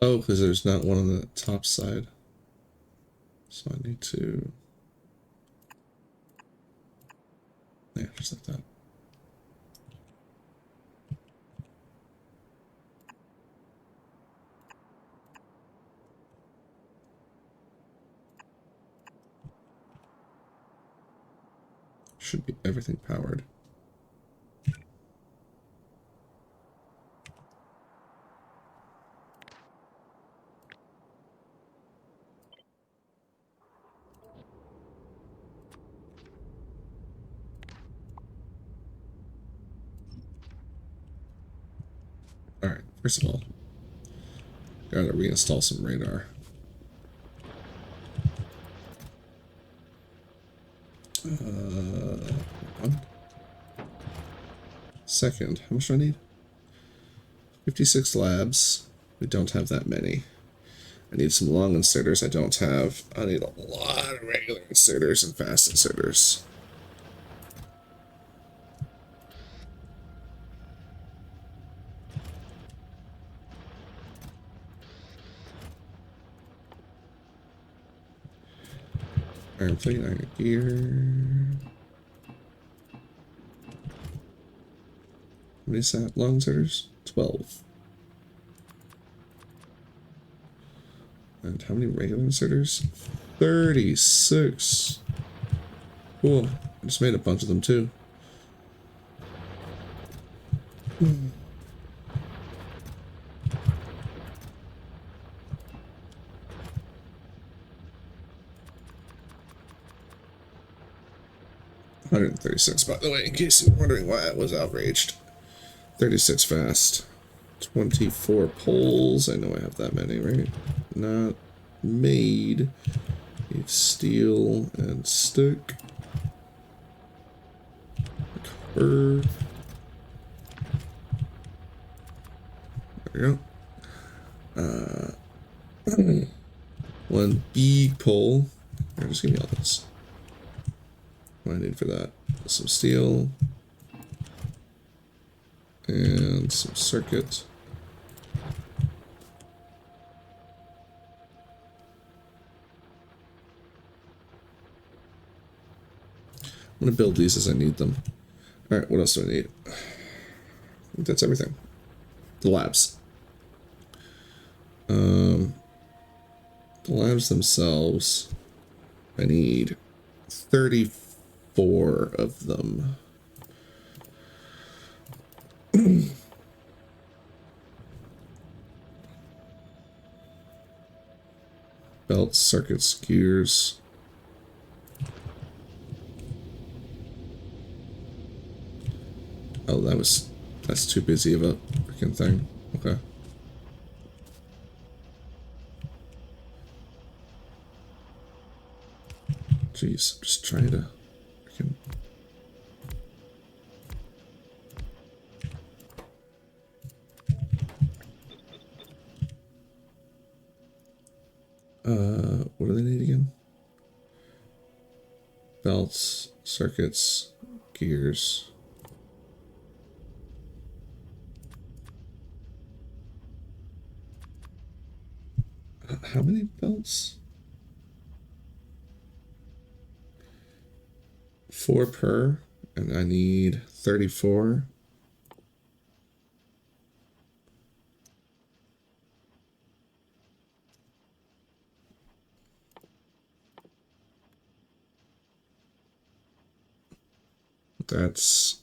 Oh, because there's not one on the top side. So I need to... Yeah, just like that. Should be everything powered. Alright, first of all, gotta reinstall some radar. Second, how much do I need? 56 labs. We don't have that many. I need some long inserters I don't have. I need a lot of regular inserters and fast inserters. Iron plate, iron gear. What is that? Long inserters? 12. And how many regular inserters? 36. Cool. I just made a bunch of them too. 136, by the way, in case you're wondering why I was outraged. 36 fast. 24 poles. I know I have that many, right? Not made. Need steel and stick. Copper. There we go. One big pole. Here, just give me all this. What I need for that? Some steel. And some circuit. I'm gonna build these as I need them. Alright, what else do I need? I think that's everything. The labs. The labs themselves, I need 34 of them. Belts, circuits, gears. Oh, that's too busy of a freaking thing. Okay. Jeez, I'm just trying to freaking. What do they need again? Belts, circuits, gears. How many belts? 4 per, and I need 34. That's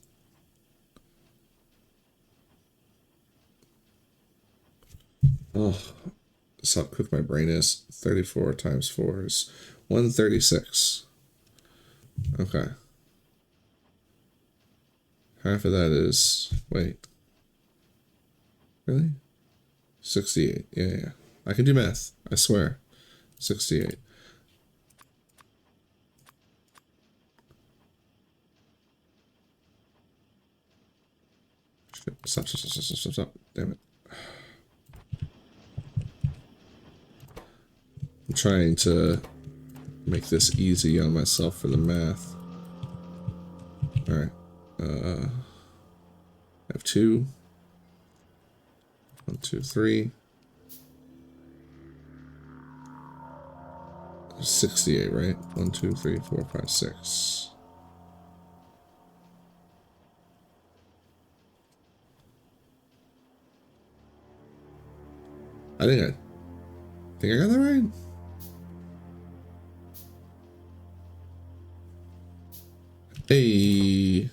that's how quick my brain is. 34 times 4 is 136. Okay. Half of that is, wait. Really? 68. Yeah. I can do math. I swear. 68. Stop. Damn it. I'm trying to make this easy on myself for the math. Alright. I have 2. 1, 2, 3. 68, right? 1, 2, 3, 4, 5, 6. I think I got that right. Hey.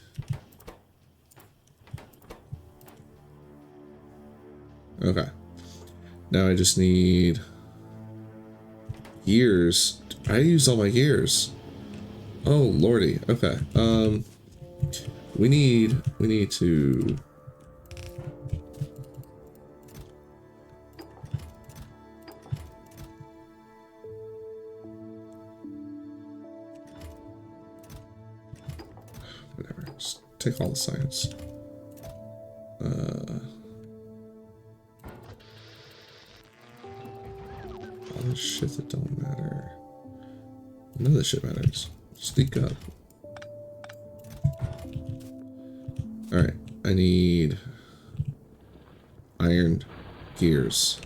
Okay. Now I just need gears. I used all my gears. Oh lordy. Okay. We need to whatever. Just take all the science. All this shit that don't matter. None of this shit matters. Sneak up. Alright, I need iron gears.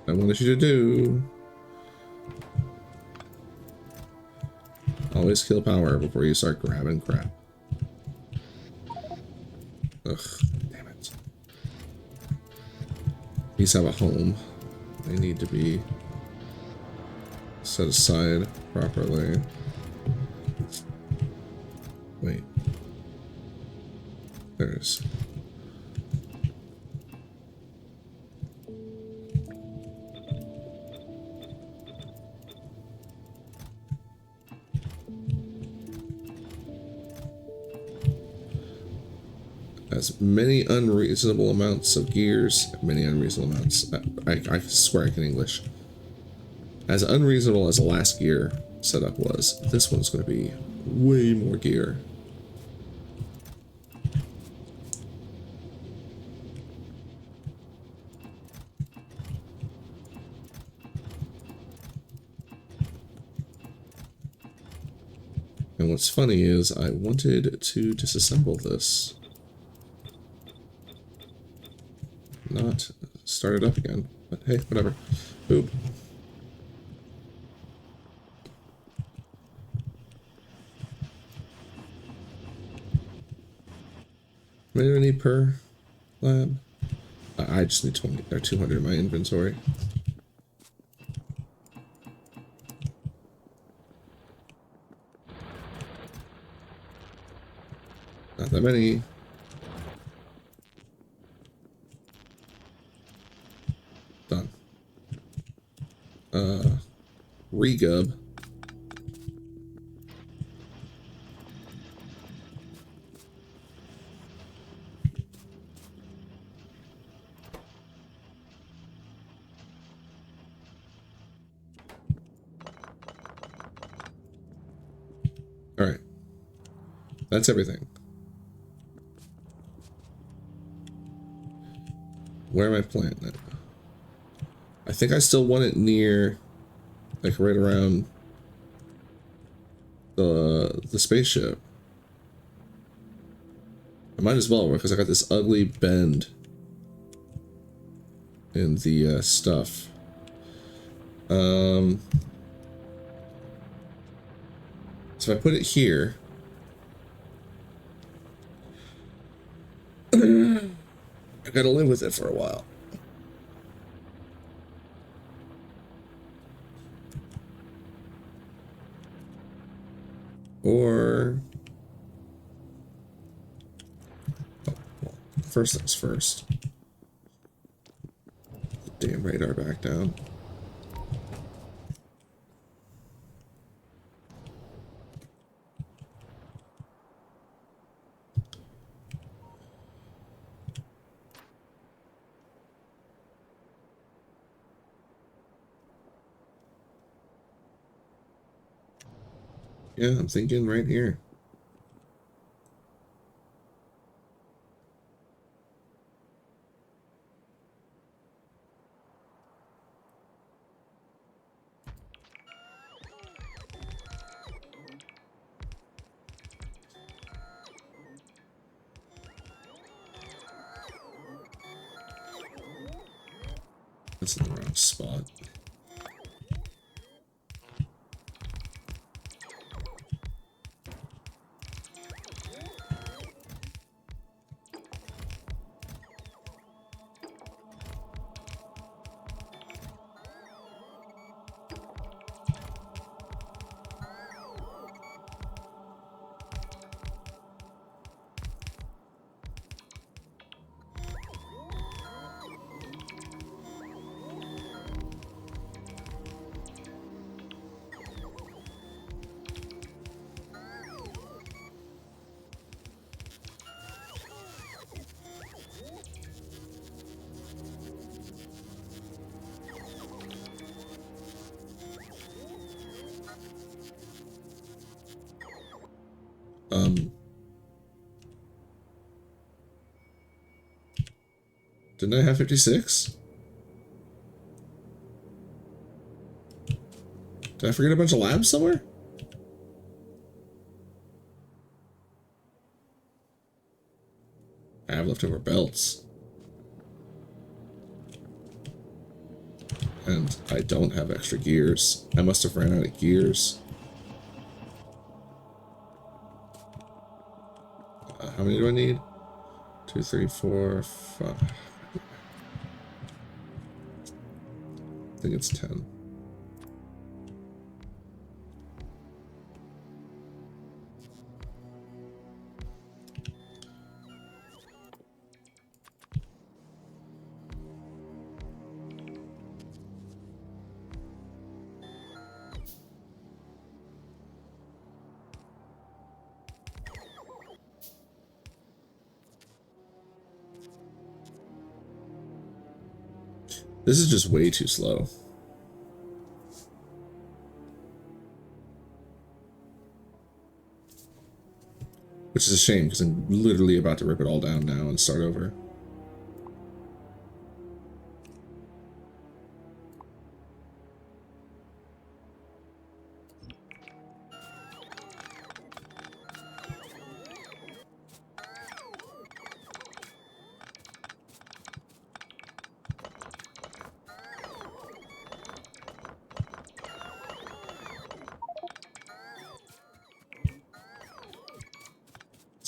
I wanted you to do. Always kill power before you start grabbing crap. Ugh, damn it. These have a home. They need to be set aside properly. Wait. There's... as many unreasonable amounts of gears, many unreasonable amounts, I swear I can English. As unreasonable as the last gear setup was, this one's going to be way more gear. And what's funny is I wanted to disassemble this. Not start it up again, but hey, whatever. Boop. How many do I need per lab? I just need 20 or 200 in my inventory. Not that many. Done. Regub. All right. That's everything. Where am I planting it? I think I still want it near, like right around the spaceship. I might as well, because I got this ugly bend in the stuff. So if I put it here, I gotta live with it for a while. Or... oh, well, first things first. Damn radar back down. Yeah, I'm thinking right here. That's in the wrong spot. Didn't I have 56? Did I forget a bunch of labs somewhere? I have leftover belts. And I don't have extra gears. I must have ran out of gears. How many do I need? 2, 3, 4, 5. I think it's 10. This is just way too slow. Which is a shame, because I'm literally about to rip it all down now and start over.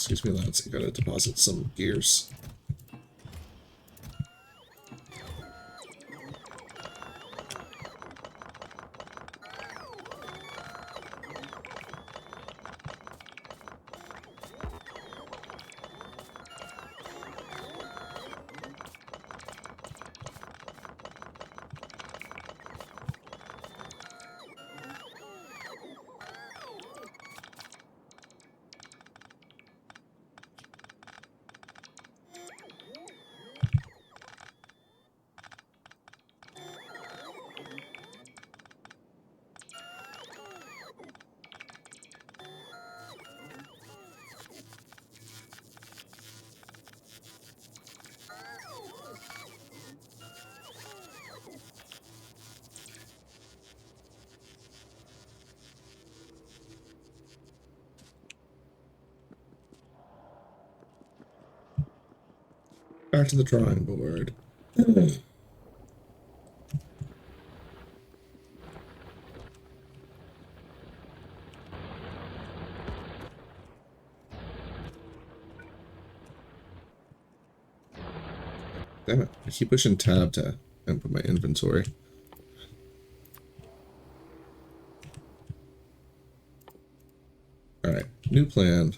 Excuse me, lads, I gotta deposit some gears. Back to the drawing board. Damn it, I keep pushing tab to input my inventory. Alright, new plan.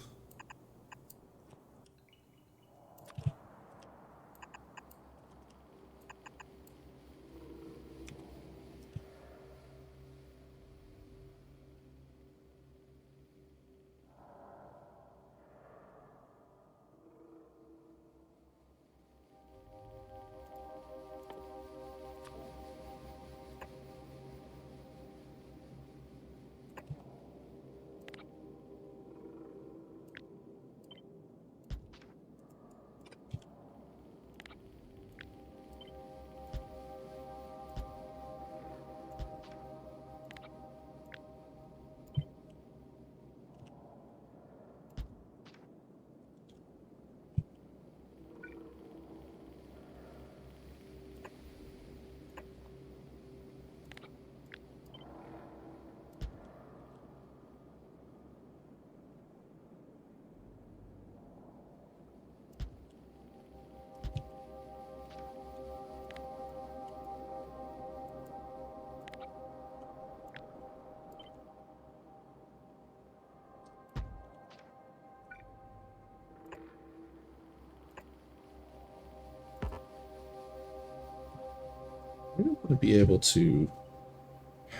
I don't want to be able to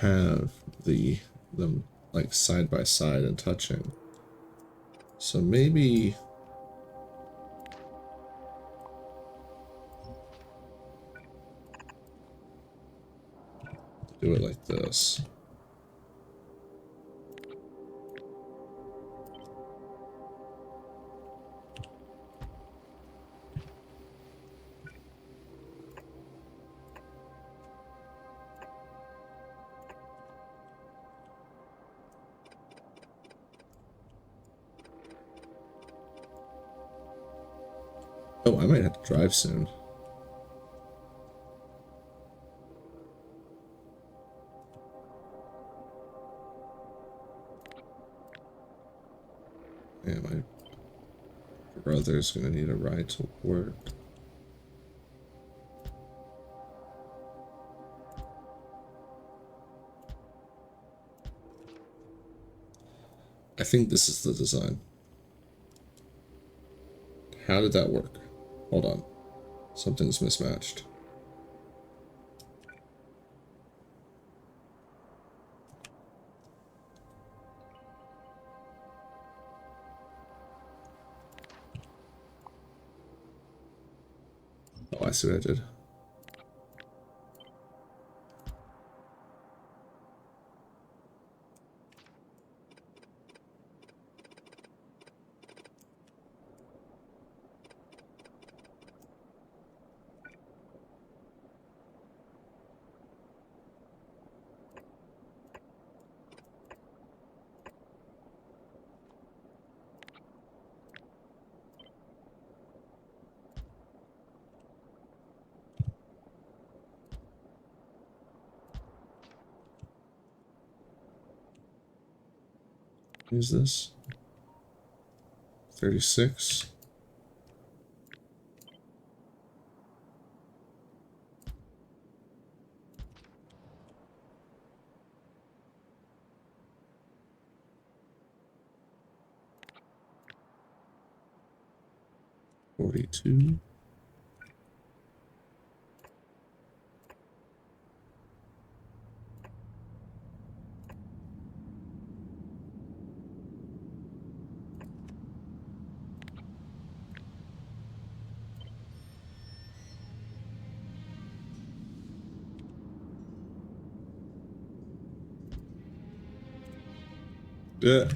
have them like side by side and touching. So maybe do it like this. Oh, I might have to drive soon. Yeah, my brother's gonna need a ride to work. I think this is the design. How did that work? Hold on. Something's mismatched. Oh, I see what I did. Who's this? 36. $42. Yeah.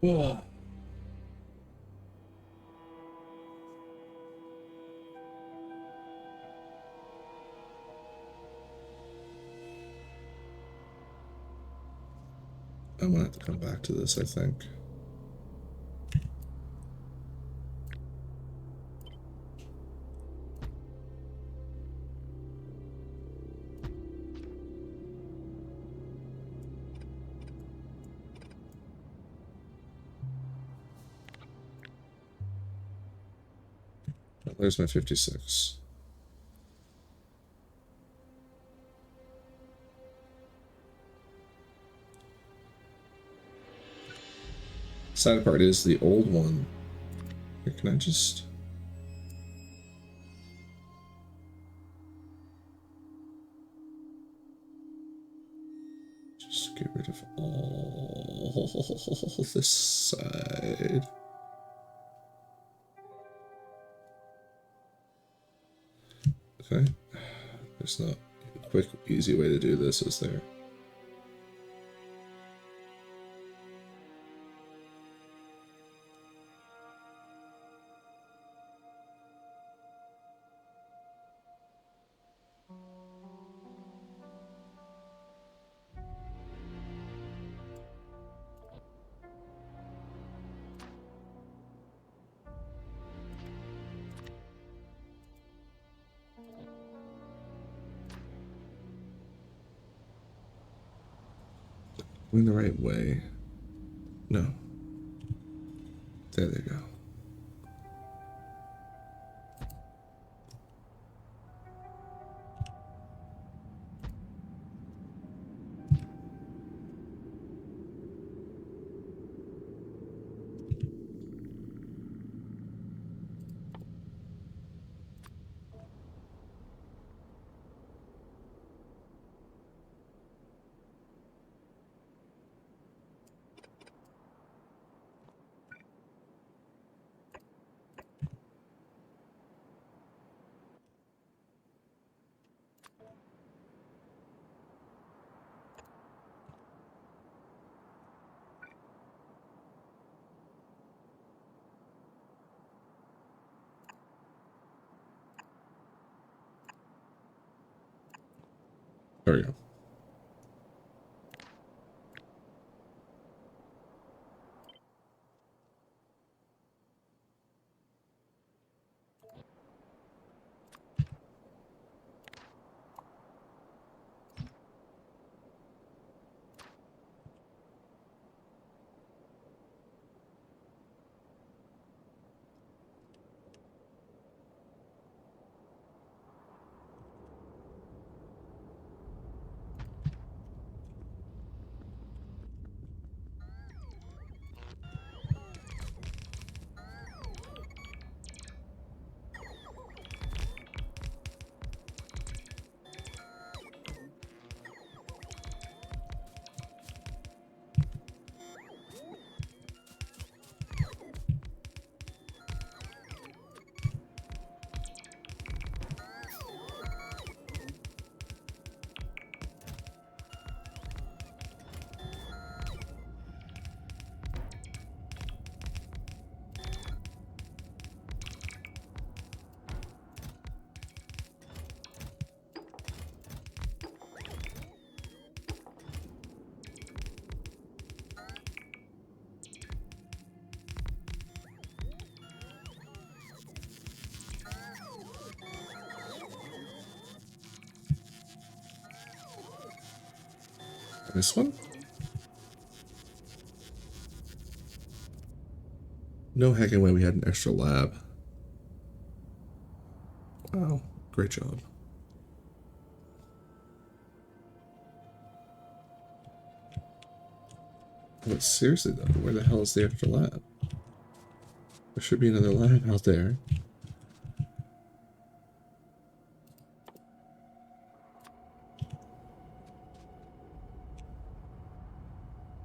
Whoa. I'm gonna have to come back to this, I think. Oh, there's my 56. Sad part is the old one. Here, can I just... Just get rid of all this side. Okay. There's not a quick, easy way to do this, is there? Going the right way. No. There they go. There we go. This one? No heckin' way we had an extra lab. Wow, great job. But seriously though, where the hell is the extra lab? There should be another lab out there.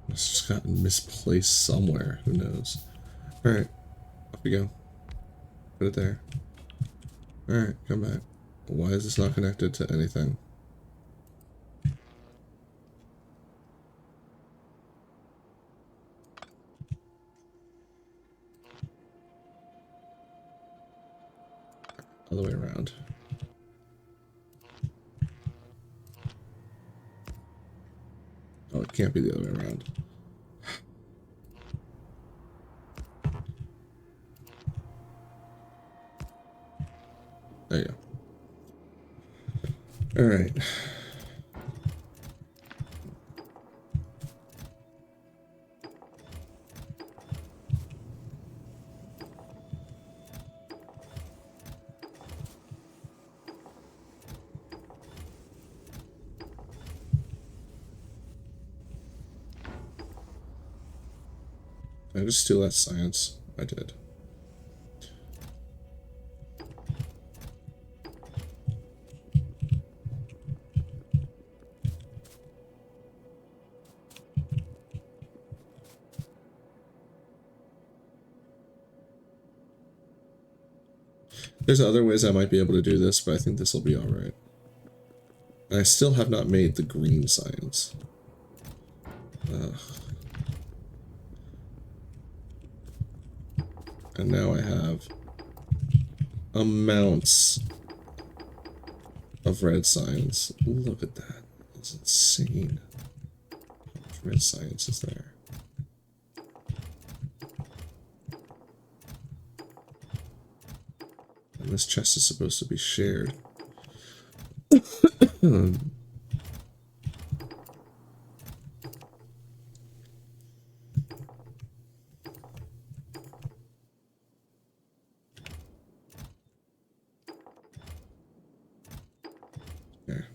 It's just gotten misplaced somewhere. Who knows? Alright, off we go. Put it there. Alright, come back. Why is this not connected to anything? Other way around. Oh, it can't be the other way around. There you go. All right. Did I just steal that science? I did. There's other ways I might be able to do this, but I think this will be alright. And I still have not made the green science. And now I have amounts of red science. Look at that. That's insane. How much red science is there? And this chest is supposed to be shared.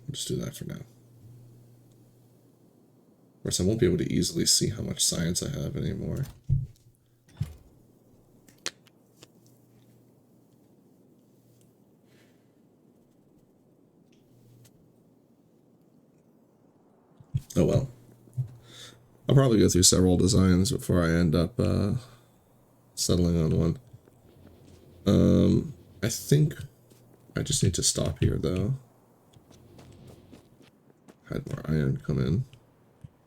We'll just do that for now. Of course, I won't be able to easily see how much science I have anymore. Oh well. I'll probably go through several designs before I end up settling on one. I think I just need to stop here though. Had more iron come in.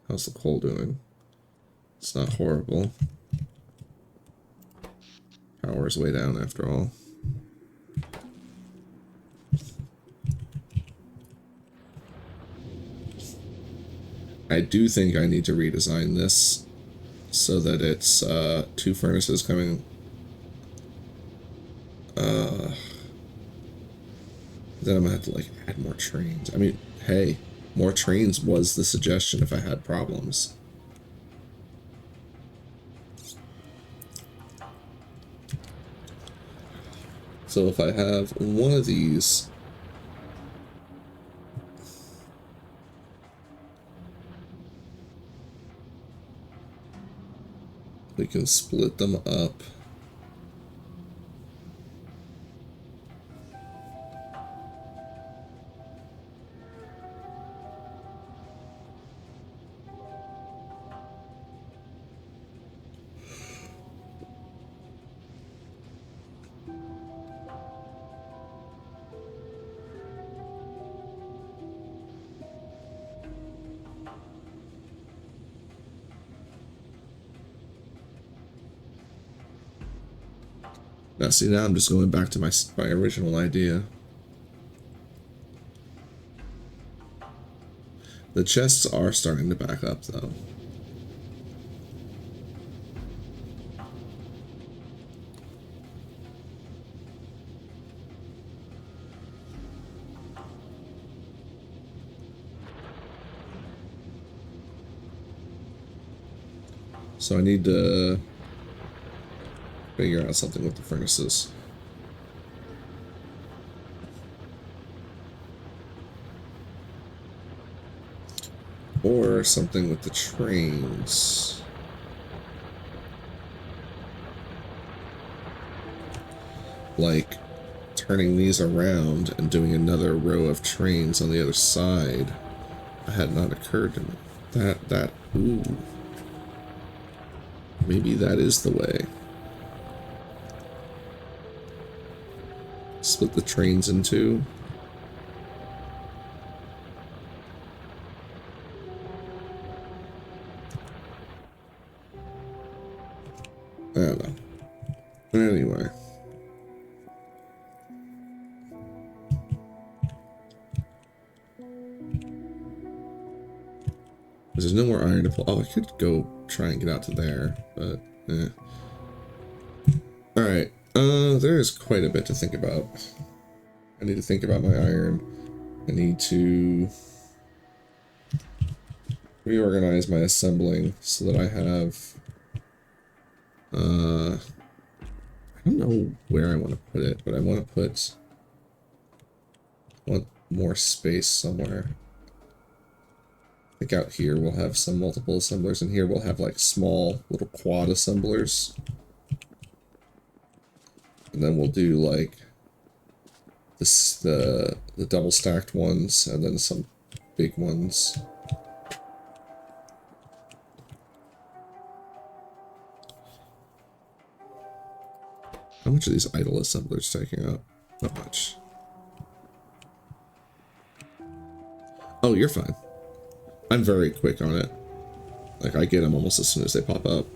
How's the coal doing? It's not horrible. Power is way down after all. I do think I need to redesign this so that it's 2 furnaces coming. Then I'm gonna have to like add more trains. I mean, hey, more trains was the suggestion if I had problems. So if I have one of these, we can split them up. Now see, now I'm just going back to my original idea. The chests are starting to back up though. So I need to figure out something with the furnaces. Or something with the trains. Like turning these around and doing another row of trains on the other side. That had not occurred to me. Ooh. Maybe that is the way. Split the trains in two. I don't know. Anyway. There's no more iron to pull. Oh, I could go try and get out to there, but eh. Alright. There's quite a bit to think about. I need to think about my iron. I need to reorganize my assembling so that I have I don't know where I want to put it, but I want more space somewhere. I think out here we'll have some multiple assemblers, and here we'll have like small little quad assemblers. And then we'll do like this, the double stacked ones, and then some big ones. How much are these idle assemblers taking up? Not much. Oh, you're fine. I'm very quick on it. Like, I get them almost as soon as they pop up.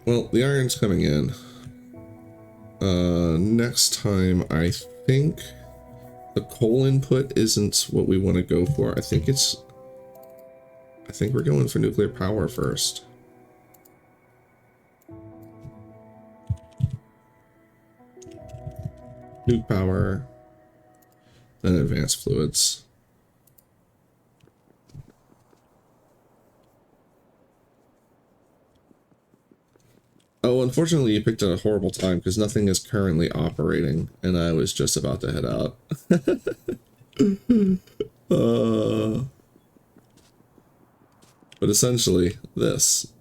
Well, the iron's coming in. Next time, I think the coal input isn't what we want to go for. I think we're going for nuclear power first. Nuke power, then advanced fluids. Oh, unfortunately you picked a horrible time because nothing is currently operating and I was just about to head out. But essentially, this.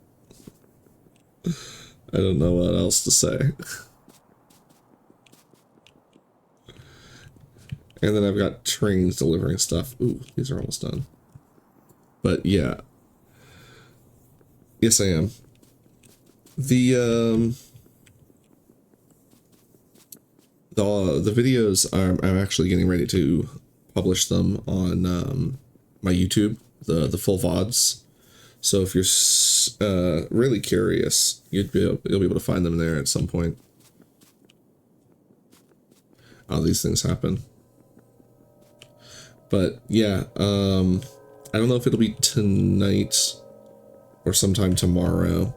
I don't know what else to say. And then I've got trains delivering stuff. Ooh, these are almost done. But yeah. Yes, I am. The videos I'm actually getting ready to publish them on my YouTube, the full VODs. So if you're really curious, you'll be able to find them there at some point. Oh, these things happen. But yeah, I don't know if it'll be tonight or sometime tomorrow,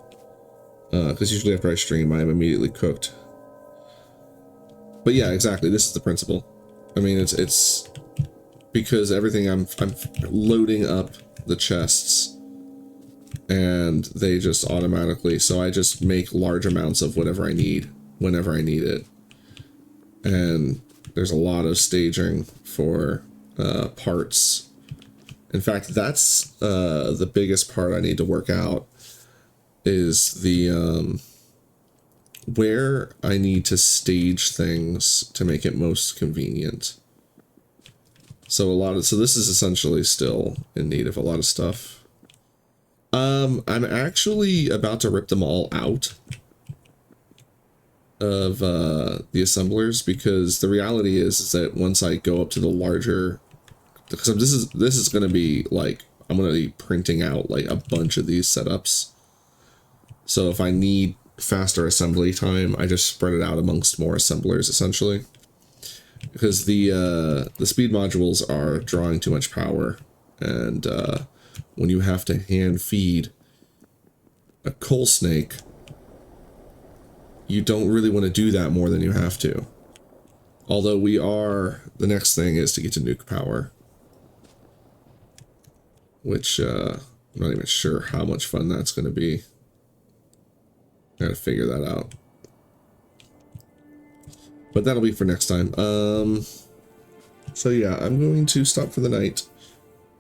because usually after I stream, I am immediately cooked. But yeah, exactly. This is the principle. I mean, it's because everything I'm loading up the chests, and they just automatically. So I just make large amounts of whatever I need whenever I need it, and there's a lot of staging for parts. In fact, that's the biggest part I need to work out, is the where I need to stage things to make it most convenient. So this is essentially still in need of a lot of stuff. I'm actually about to rip them all out of the assemblers, because the reality is that once I go up to the larger, because this is going to be like, I'm going to be printing out like a bunch of these setups. So if I need faster assembly time, I just spread it out amongst more assemblers, essentially. Because the speed modules are drawing too much power, and when you have to hand feed a coal snake, you don't really want to do that more than you have to. Although the next thing is to get to nuke power, which I'm not even sure how much fun that's going to be. I gotta figure that out. But that'll be for next time. So yeah, I'm going to stop for the night.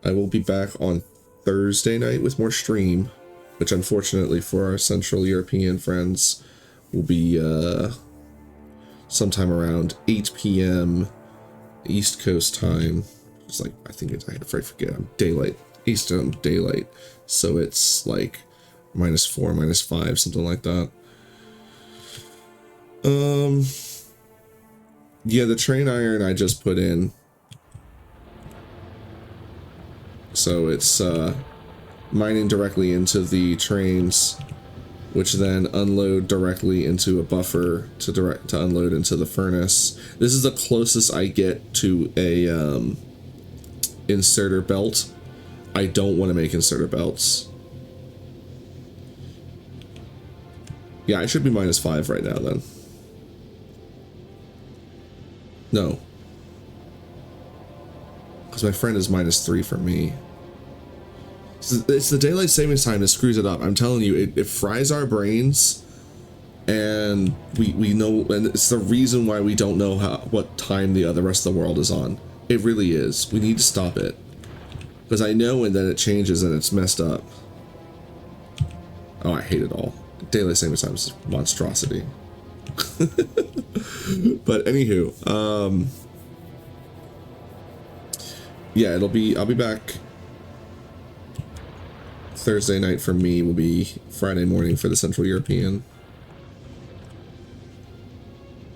I will be back on Thursday night with more stream, which unfortunately for our Central European friends will be sometime around 8 p.m. East Coast time. It's like, I forget, I'm daylight, Eastern daylight. So it's like -4, -5, something like that. Yeah, the train iron I just put in. So it's mining directly into the trains, which then unload directly into a buffer to unload into the furnace. This is the closest I get to a inserter belt. I don't want to make inserter belts. Yeah, I should be -5 right now then. No. Because my friend is -3 for me. It's the daylight savings time that screws it up. I'm telling you, it fries our brains, and we know, and it's the reason why we don't know what time the rest of the world is on. It really is. We need to stop it. Because I know, and then it changes and it's messed up. Oh, I hate it all. Daylight savings time is a monstrosity. But anywho, yeah, I'll be back Thursday night for me, will be Friday morning for the Central European,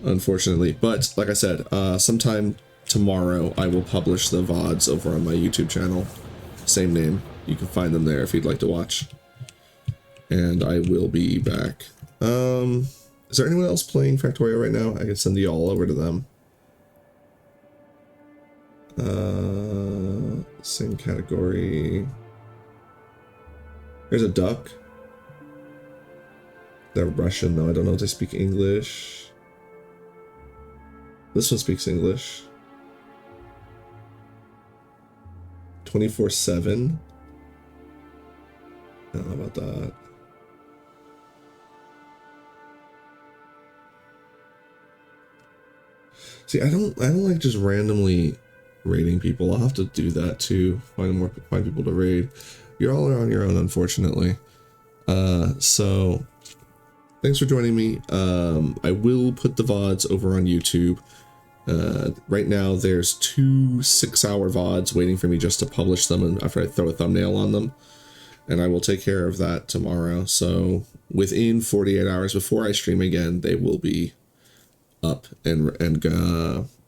unfortunately. But like I said, sometime tomorrow I will publish the VODs over on my YouTube channel, same name. You can find them there if you'd like to watch. And I will be back. Is there anyone else playing Factorio right now? I can send you all over to them. Same category. There's a duck. They're Russian though. I don't know if they speak English. This one speaks English. 24/7. I don't know about that. See, I don't like just randomly raiding people. I'll have to do that too. Find people to raid. You're all on your own, unfortunately. So thanks for joining me. I will put the VODs over on YouTube. Right now there's 2 6-hour VODs waiting for me just to publish them, and after I throw a thumbnail on them. And I will take care of that tomorrow. So within 48 hours before I stream again, they will be up and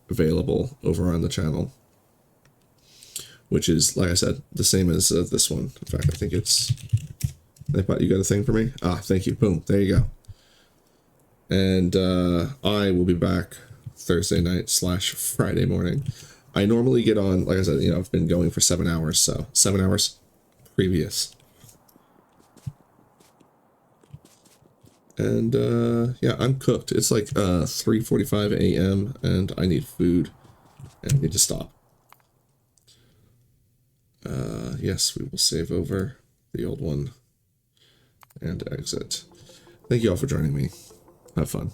available over on the channel, which is, like I said, the same as this one. In fact, I think it's I thought you got a thing for me. Ah, thank you. Boom. There you go. And I will be back Thursday night / Friday morning. I normally get on, like I said, you know, I've been going for 7 hours, so 7 hours previous. And yeah, I'm cooked. It's like 3:45 a.m. and I need food and I need to stop. Yes, we will save over the old one and exit. Thank you all for joining me. Have fun.